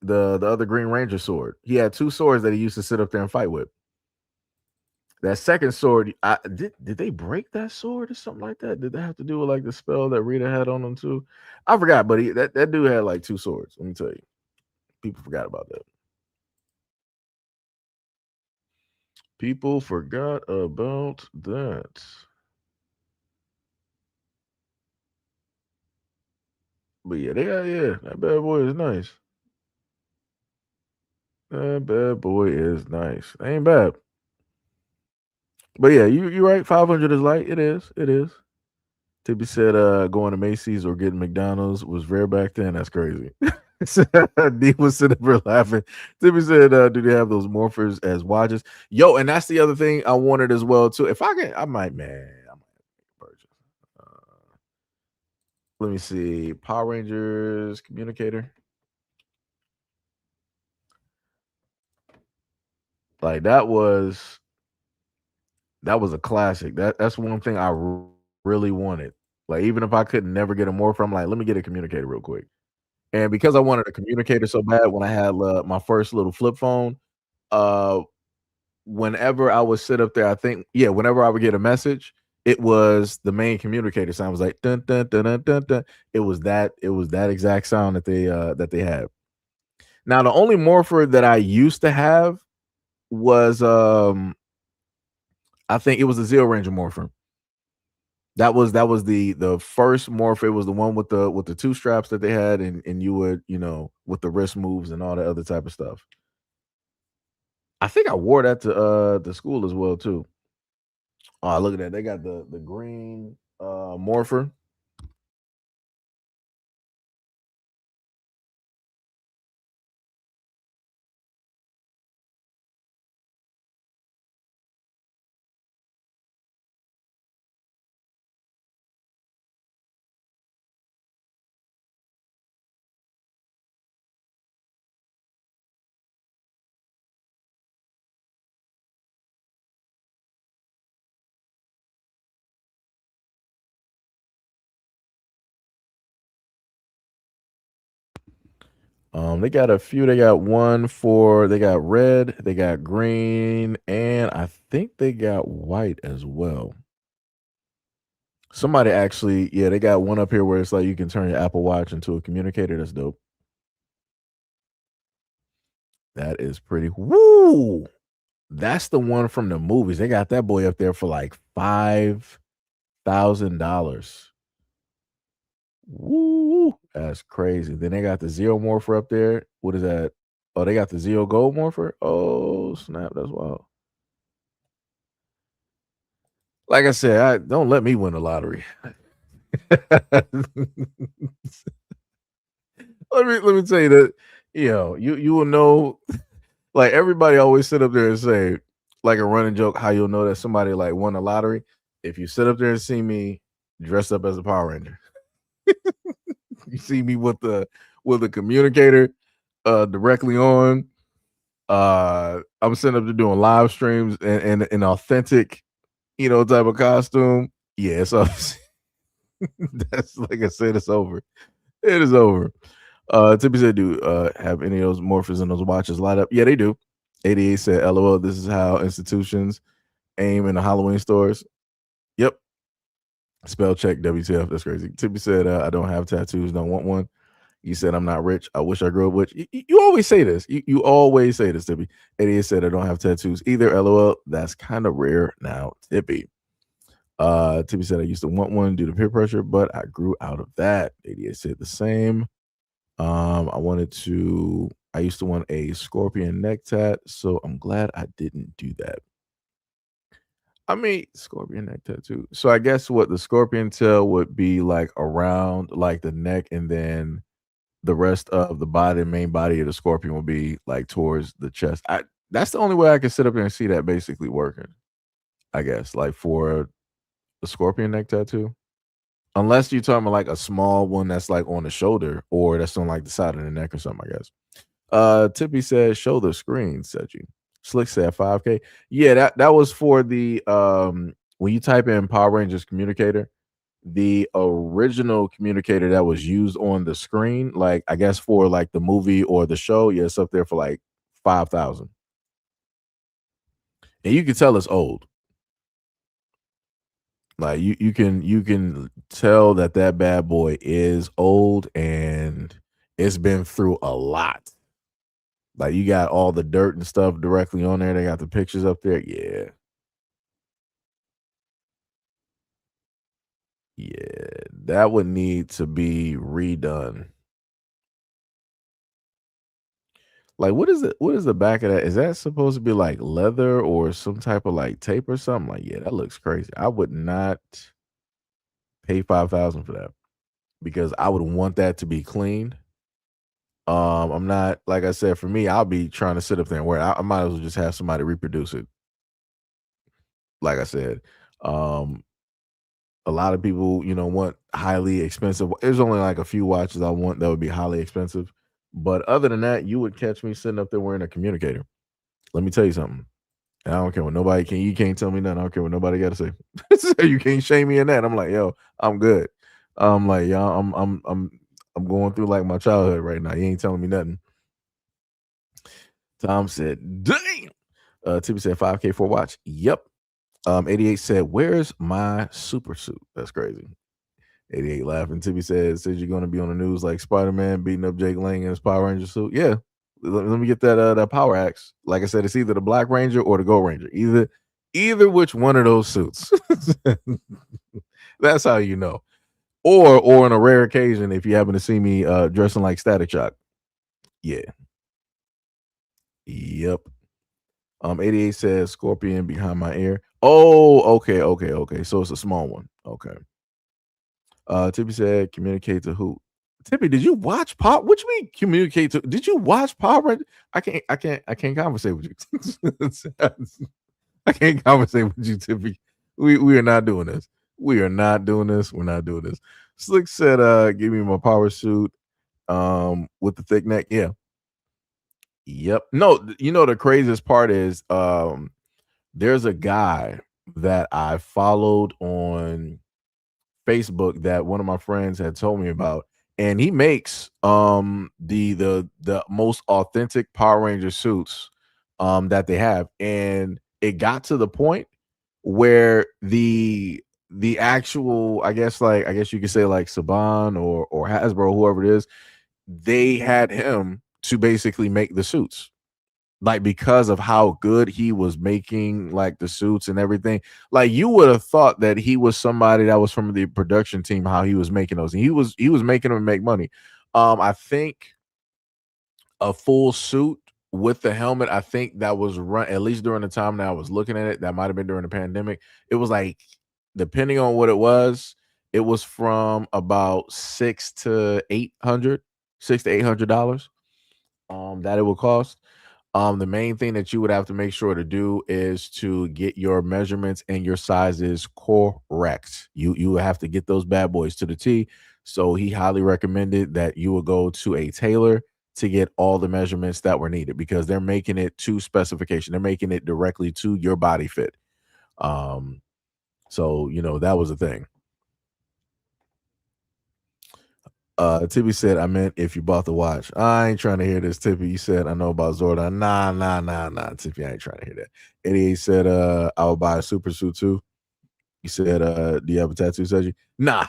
the other Green Ranger sword. He had two swords that he used to sit up there and fight with. That second sword, did they break that sword or something like that? Did that have to do with like the spell that Rita had on him too? I forgot, but that dude had like two swords. Let me tell you, people forgot about that. People forgot about that. But yeah, that bad boy is nice. That bad boy is nice. Ain't bad. But yeah, you're right. 500 is light. It is. Tippy said going to Macy's or getting McDonald's was rare back then. That's crazy. D was sitting there laughing. Tippy said, do they have those morphers as watches? Yo, and that's the other thing I wanted as well, too. If I can, I might purchase. Let me see. Power Rangers communicator. Like that was a classic. That's one thing I really wanted. Like even if I could never get a morpher, I'm like, let me get a communicator real quick. And because I wanted a communicator so bad when I had my first little flip phone, whenever I would sit up there, whenever I would get a message, it was the main communicator sound. It was like dun dun dun dun dun dun. It was that exact sound that they had. Now the only morpher that I used to have was I think it was the Zero Ranger morpher. That was the first morph. It was the one with the two straps that they had, and you would, with the wrist moves and all the other type of stuff. I think I wore that to the school as well too. Oh, look at that. They got the green morpher. They got a few. They got they got red, they got green, and I think they got white as well. Somebody actually, yeah, they got one up here where it's like you can turn your Apple Watch into a communicator. That's dope. That is pretty. Woo! That's the one from the movies. They got that boy up there for like $5,000. Woo! That's crazy. Then they got the Zero Morpher up there. What is that? Oh, they got the Zero Gold Morpher. Oh, snap! That's wild. Like I said, don't let me win the lottery. let me tell you that, you will know. Like, everybody always sit up there and say, like a running joke, how you'll know that somebody like won the lottery if you sit up there and see me dressed up as a Power Ranger. You see me with the communicator directly on. I'm sitting up there doing live streams and an authentic, type of costume. Yeah, so that's, like I said, it's over. It is over. Tippy said, do have any of those morphers in those watches light up? Yeah, they do. 88 said, LOL, this is how institutions aim in the Halloween stores. Yep. Spell check WTF. That's crazy. Tippy said, I don't have tattoos, don't want one. You said, I'm not rich. I wish I grew up rich. You always say this. You always say this, Tippy. 88 said, I don't have tattoos either. LOL. That's kind of rare now, Tippy. Tippy said, I used to want one due to peer pressure, but I grew out of that. 88 said the same. I used to want a scorpion neck tat, so I'm glad I didn't do that. I mean, scorpion neck tattoo. So I guess what the scorpion tail would be like around like the neck, and then the rest of the body, the main body of the scorpion will be like towards the chest. That's the only way I can sit up there and see that basically working. I guess, like, for the scorpion neck tattoo. Unless you're talking about like a small one that's like on the shoulder, or that's on like the side of the neck or something, I guess. Tippy said, show the screen, said you. Slick said 5K. Yeah, that was for the when you type in Power Rangers communicator, the original communicator that was used on the screen, like I guess for like the movie or the show, yeah, it's up there for like 5,000. And you can tell it's old. Like you can tell that bad boy is old and it's been through a lot. Like, you got all the dirt and stuff directly on there. They got the pictures up there. Yeah. Yeah. That would need to be redone. Like, what is it? What is the back of that? Is that supposed to be like leather or some type of like tape or something? Like, yeah, that looks crazy. I would not pay 5,000 for that, because I would want that to be cleaned. I'm not, like I said, for me, I'll be trying to sit up there and wear it. I might as well just have somebody reproduce it. Like I said, a lot of people, want highly expensive. There's only like a few watches I want that would be highly expensive. But other than that, you would catch me sitting up there wearing a communicator. Let me tell you something. And I don't care what nobody can. You can't tell me nothing. I don't care what nobody got to say. You can't shame me in that. I'm like, yo, I'm good. I'm like, yo, I'm going through like my childhood right now. You ain't telling me nothing. Tom said, damn. Tippy said 5K for a watch. Yep. 88 said, where's my super suit? That's crazy. 88 laughing. Tippy says you're going to be on the news like Spider-Man beating up Jake Lang in his Power Ranger suit. Yeah. Let me get that power axe. Like I said, it's either the Black Ranger or the Gold Ranger. Either which one of those suits. That's how you know. Or on a rare occasion, if you happen to see me dressing like Static Shock. Yeah. Yep. 88 says Scorpion behind my ear. Oh, okay. So it's a small one. Okay. Tippy said communicate to who? Tippy, did you watch Pop? What you mean communicate to? Did you watch Power Rangers? I can't conversate with you. I can't conversate with you, Tippy. We are not doing this. We're not doing this. Slick said, give me my power suit with the thick neck. Yeah. Yep. No, you know the craziest part is there's a guy that I followed on Facebook that one of my friends had told me about, and he makes the most authentic Power Ranger suits that they have, and it got to the point where the actual I guess you could say like Saban or Hasbro, whoever it is, they had him to basically make the suits, like because of how good he was making like the suits and everything. Like you would have thought that he was somebody that was from the production team, how he was making those, and he was making them make money. I think a full suit with the helmet, I think that was run, at least during the time that I was looking at it, that might have been during the pandemic, it was like, depending on what it was from about $600 to $800 that it would cost. The main thing that you would have to make sure to do is to get your measurements and your sizes correct. You would have to get those bad boys to the T. So he highly recommended that you would go to a tailor to get all the measurements that were needed, because they're making it to specification. They're making it directly to your body fit. So that was the thing. Tippy said, I meant if you bought the watch. I ain't trying to hear this, Tippy. You said, I know about Zordon. Nah, Tippy, I ain't trying to hear that. 88 said, I would buy a super suit too. You said, do you have a tattoo, Seiji? Nah.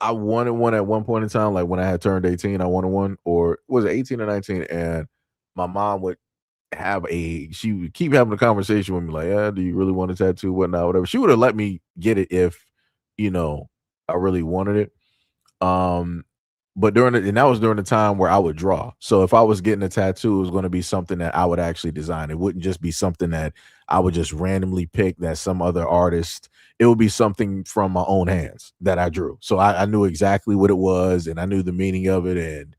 I wanted one at one point in time, like when I had turned 18, I wanted one, or was it 18 or 19? And my mom would she would keep having a conversation with me, like, yeah, do you really want a tattoo, whatnot, whatever. She would have let me get it if, I really wanted it. But that was during the time where I would draw. So if I was getting a tattoo, it was going to be something that I would actually design. It wouldn't just be something that I would just randomly pick that some other artist. It would be something from my own hands that I drew. So I knew exactly what it was, and I knew the meaning of it, and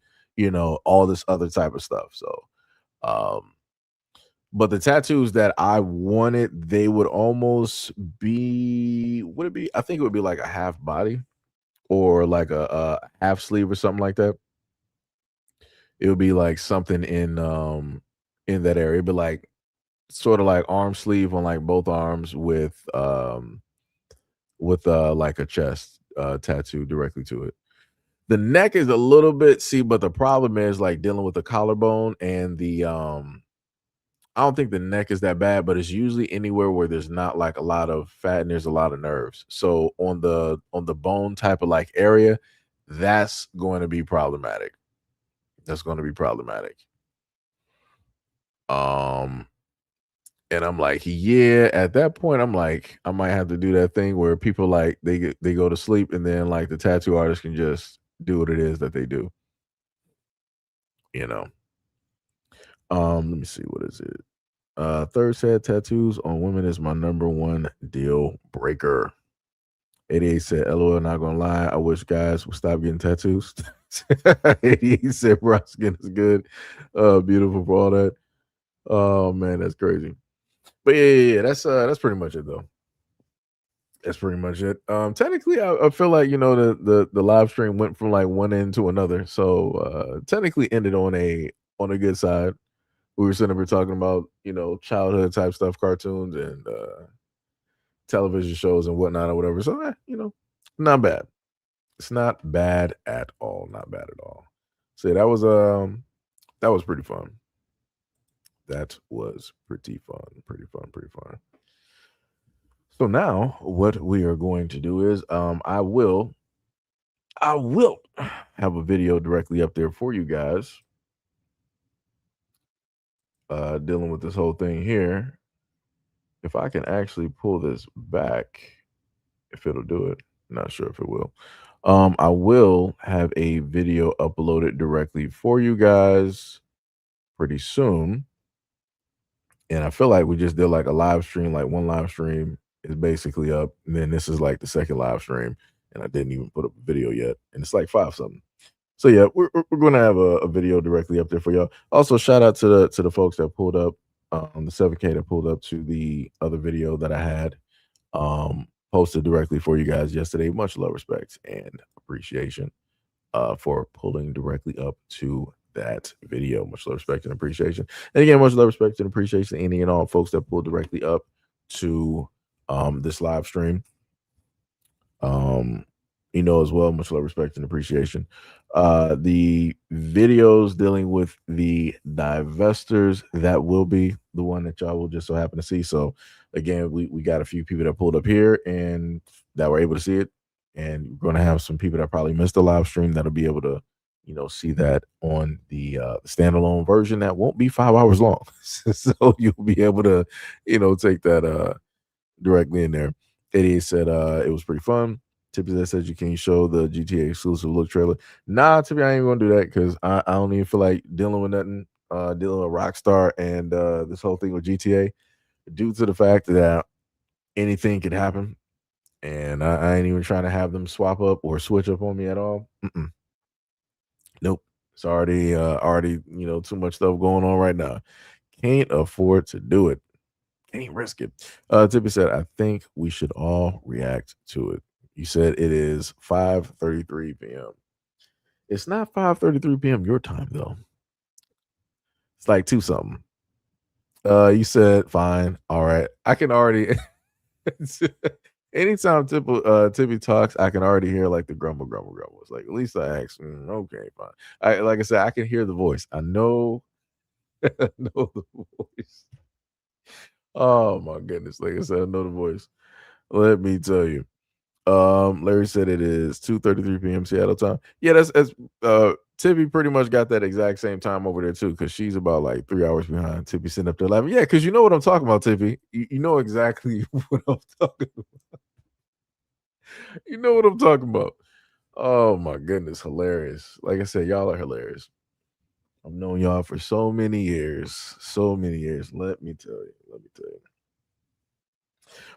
all this other type of stuff. So but the tattoos that I wanted, they would almost be, I think it would be like a half body, or like a half sleeve or something like that. It would be like something in that area. It'd be like sort of like arm sleeve on like both arms with like a chest tattoo directly to it. The neck is a little bit, but the problem is like dealing with the collarbone and the I don't think the neck is that bad, but it's usually anywhere where there's not like a lot of fat and there's a lot of nerves. So on the bone type of like area, that's going to be problematic. And I'm like, yeah, at that point, I'm like, I might have to do that thing where people like they go to sleep, and then like the tattoo artist can just do what it is that they do. Let me see, what is it? Third said tattoos on women is my number one deal breaker. 88 said, LOL, not gonna lie, I wish guys would stop getting tattoos. 88 said, bro, skin is good. Beautiful for all that. Oh man, that's crazy. But yeah, that's pretty much it though. That's pretty much it. Technically, I feel like the live stream went from like one end to another, so technically ended on a good side. We were sitting here talking about childhood type stuff, cartoons and television shows and whatnot or whatever. So not bad. It's not bad at all. Not bad at all. So that was pretty fun. That was pretty fun. So now what we are going to do is I will have a video directly up there for you guys dealing with this whole thing here. If I can actually pull this back, if it'll do it, not sure if it will. I will have a video uploaded directly for you guys pretty soon. And I feel like we just did like a live stream, like one live stream is basically up. And then this is like the second live stream. And I didn't even put up a video yet. And it's like 5 something. So yeah, we're going to have a video directly up there for y'all. Also, shout out to the folks that pulled up, the 7K that pulled up to the other video that I had posted directly for you guys yesterday. Much love, respect, and appreciation for pulling directly up to that video. Much love, respect, and appreciation. And again, much love, respect, and appreciation to any and all folks that pulled directly up to this live stream. As well, much love, respect, and appreciation. The videos dealing with the divestors, that will be the one that y'all will just so happen to see. So again, we got a few people that pulled up here and that were able to see it, and we're going to have some people that probably missed the live stream that'll be able to see that on the standalone version that won't be 5 hours long. So you'll be able to take that directly in there. Eddie said it was pretty fun. Tippy that says you can show the GTA exclusive look trailer. Nah, Tippy, I ain't gonna do that because I don't even feel like dealing with nothing, dealing with Rockstar and this whole thing with GTA, due to the fact that anything can happen, and I ain't even trying to have them swap up or switch up on me at all. Nope, it's already too much stuff going on right now. Can't afford to do it. Can't risk it. Tippy said, I think we should all react to it. You said it is 5:33 p.m. It's not 5:33 p.m. your time though. It's like 2 something. You said fine. All right. I can already anytime Tippy talks, I can already hear like the grumble. It's like, at least I asked. Okay, fine. Like I said, I can hear the voice. I know I know the voice. Oh my goodness. Like I said, I know the voice. Let me tell you. Larry said it is 2:33 p.m. Seattle time. Yeah, that's Tippy pretty much got that exact same time over there too, because she's about like 3 hours behind. Tippy sitting up there laughing. Yeah, because you know what I'm talking about, Tippy. You know exactly what I'm talking about. You know what I'm talking about. Oh my goodness, hilarious. Like I said, y'all are hilarious. I've known y'all for so many years. Let me tell you.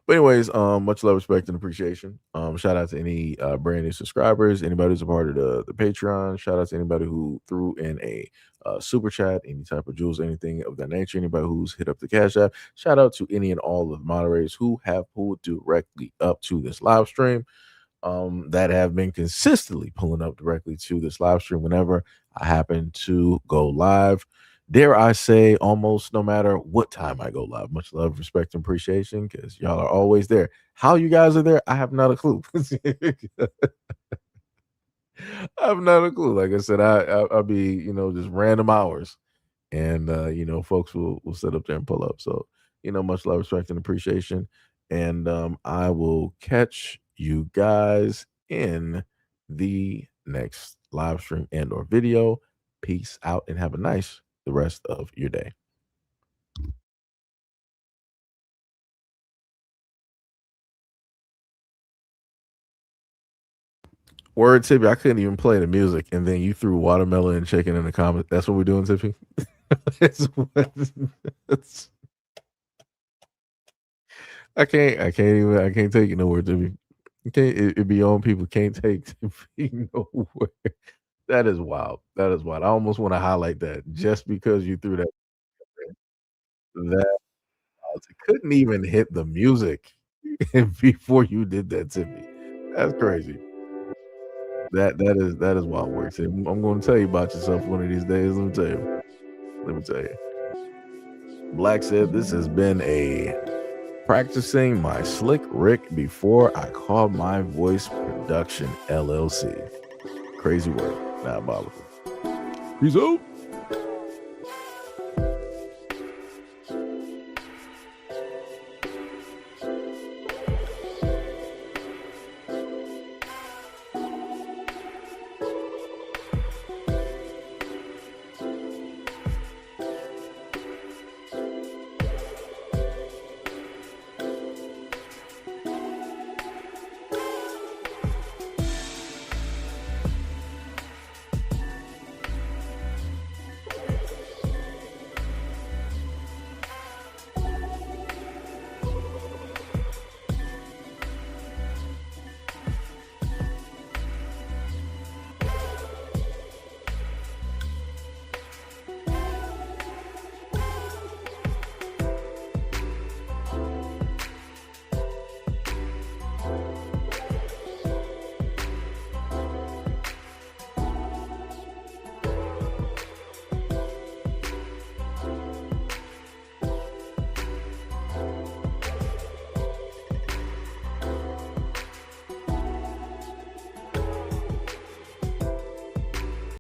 But anyways, much love, respect, and appreciation. Shout out to any brand new subscribers, anybody who's a part of the Patreon. Shout out to anybody who threw in a super chat, any type of jewels, anything of that nature. Anybody who's hit up the Cash App. Shout out to any and all of the moderators who have pulled directly up to this live stream. That have been consistently pulling up directly to this live stream whenever I happen to go live. Dare I say, almost no matter what time I go live. Much love, respect, and appreciation, because y'all are always there. How you guys are there, I have not a clue. I have not a clue. Like I said, I'll be, just random hours. And, folks will sit up there and pull up. So, much love, respect, and appreciation. And I will catch you guys in the next live stream and or video. Peace out and have a nice the rest of your day. Word, Tippy, I couldn't even play the music, and then you threw watermelon and chicken in the comments. That's what we're doing, Tippy? I can't take it nowhere, Tippy. It be on people can't take Tippy nowhere. That is wild. I almost want to highlight that just because you threw that. That couldn't even hit the music before you did that to me. That's crazy. That is wild work. So I'm going to tell you about yourself one of these days. Let me tell you. Black said this has been a practicing my slick Rick before I call my voice production LLC. Crazy work. Diabolical. Peace out.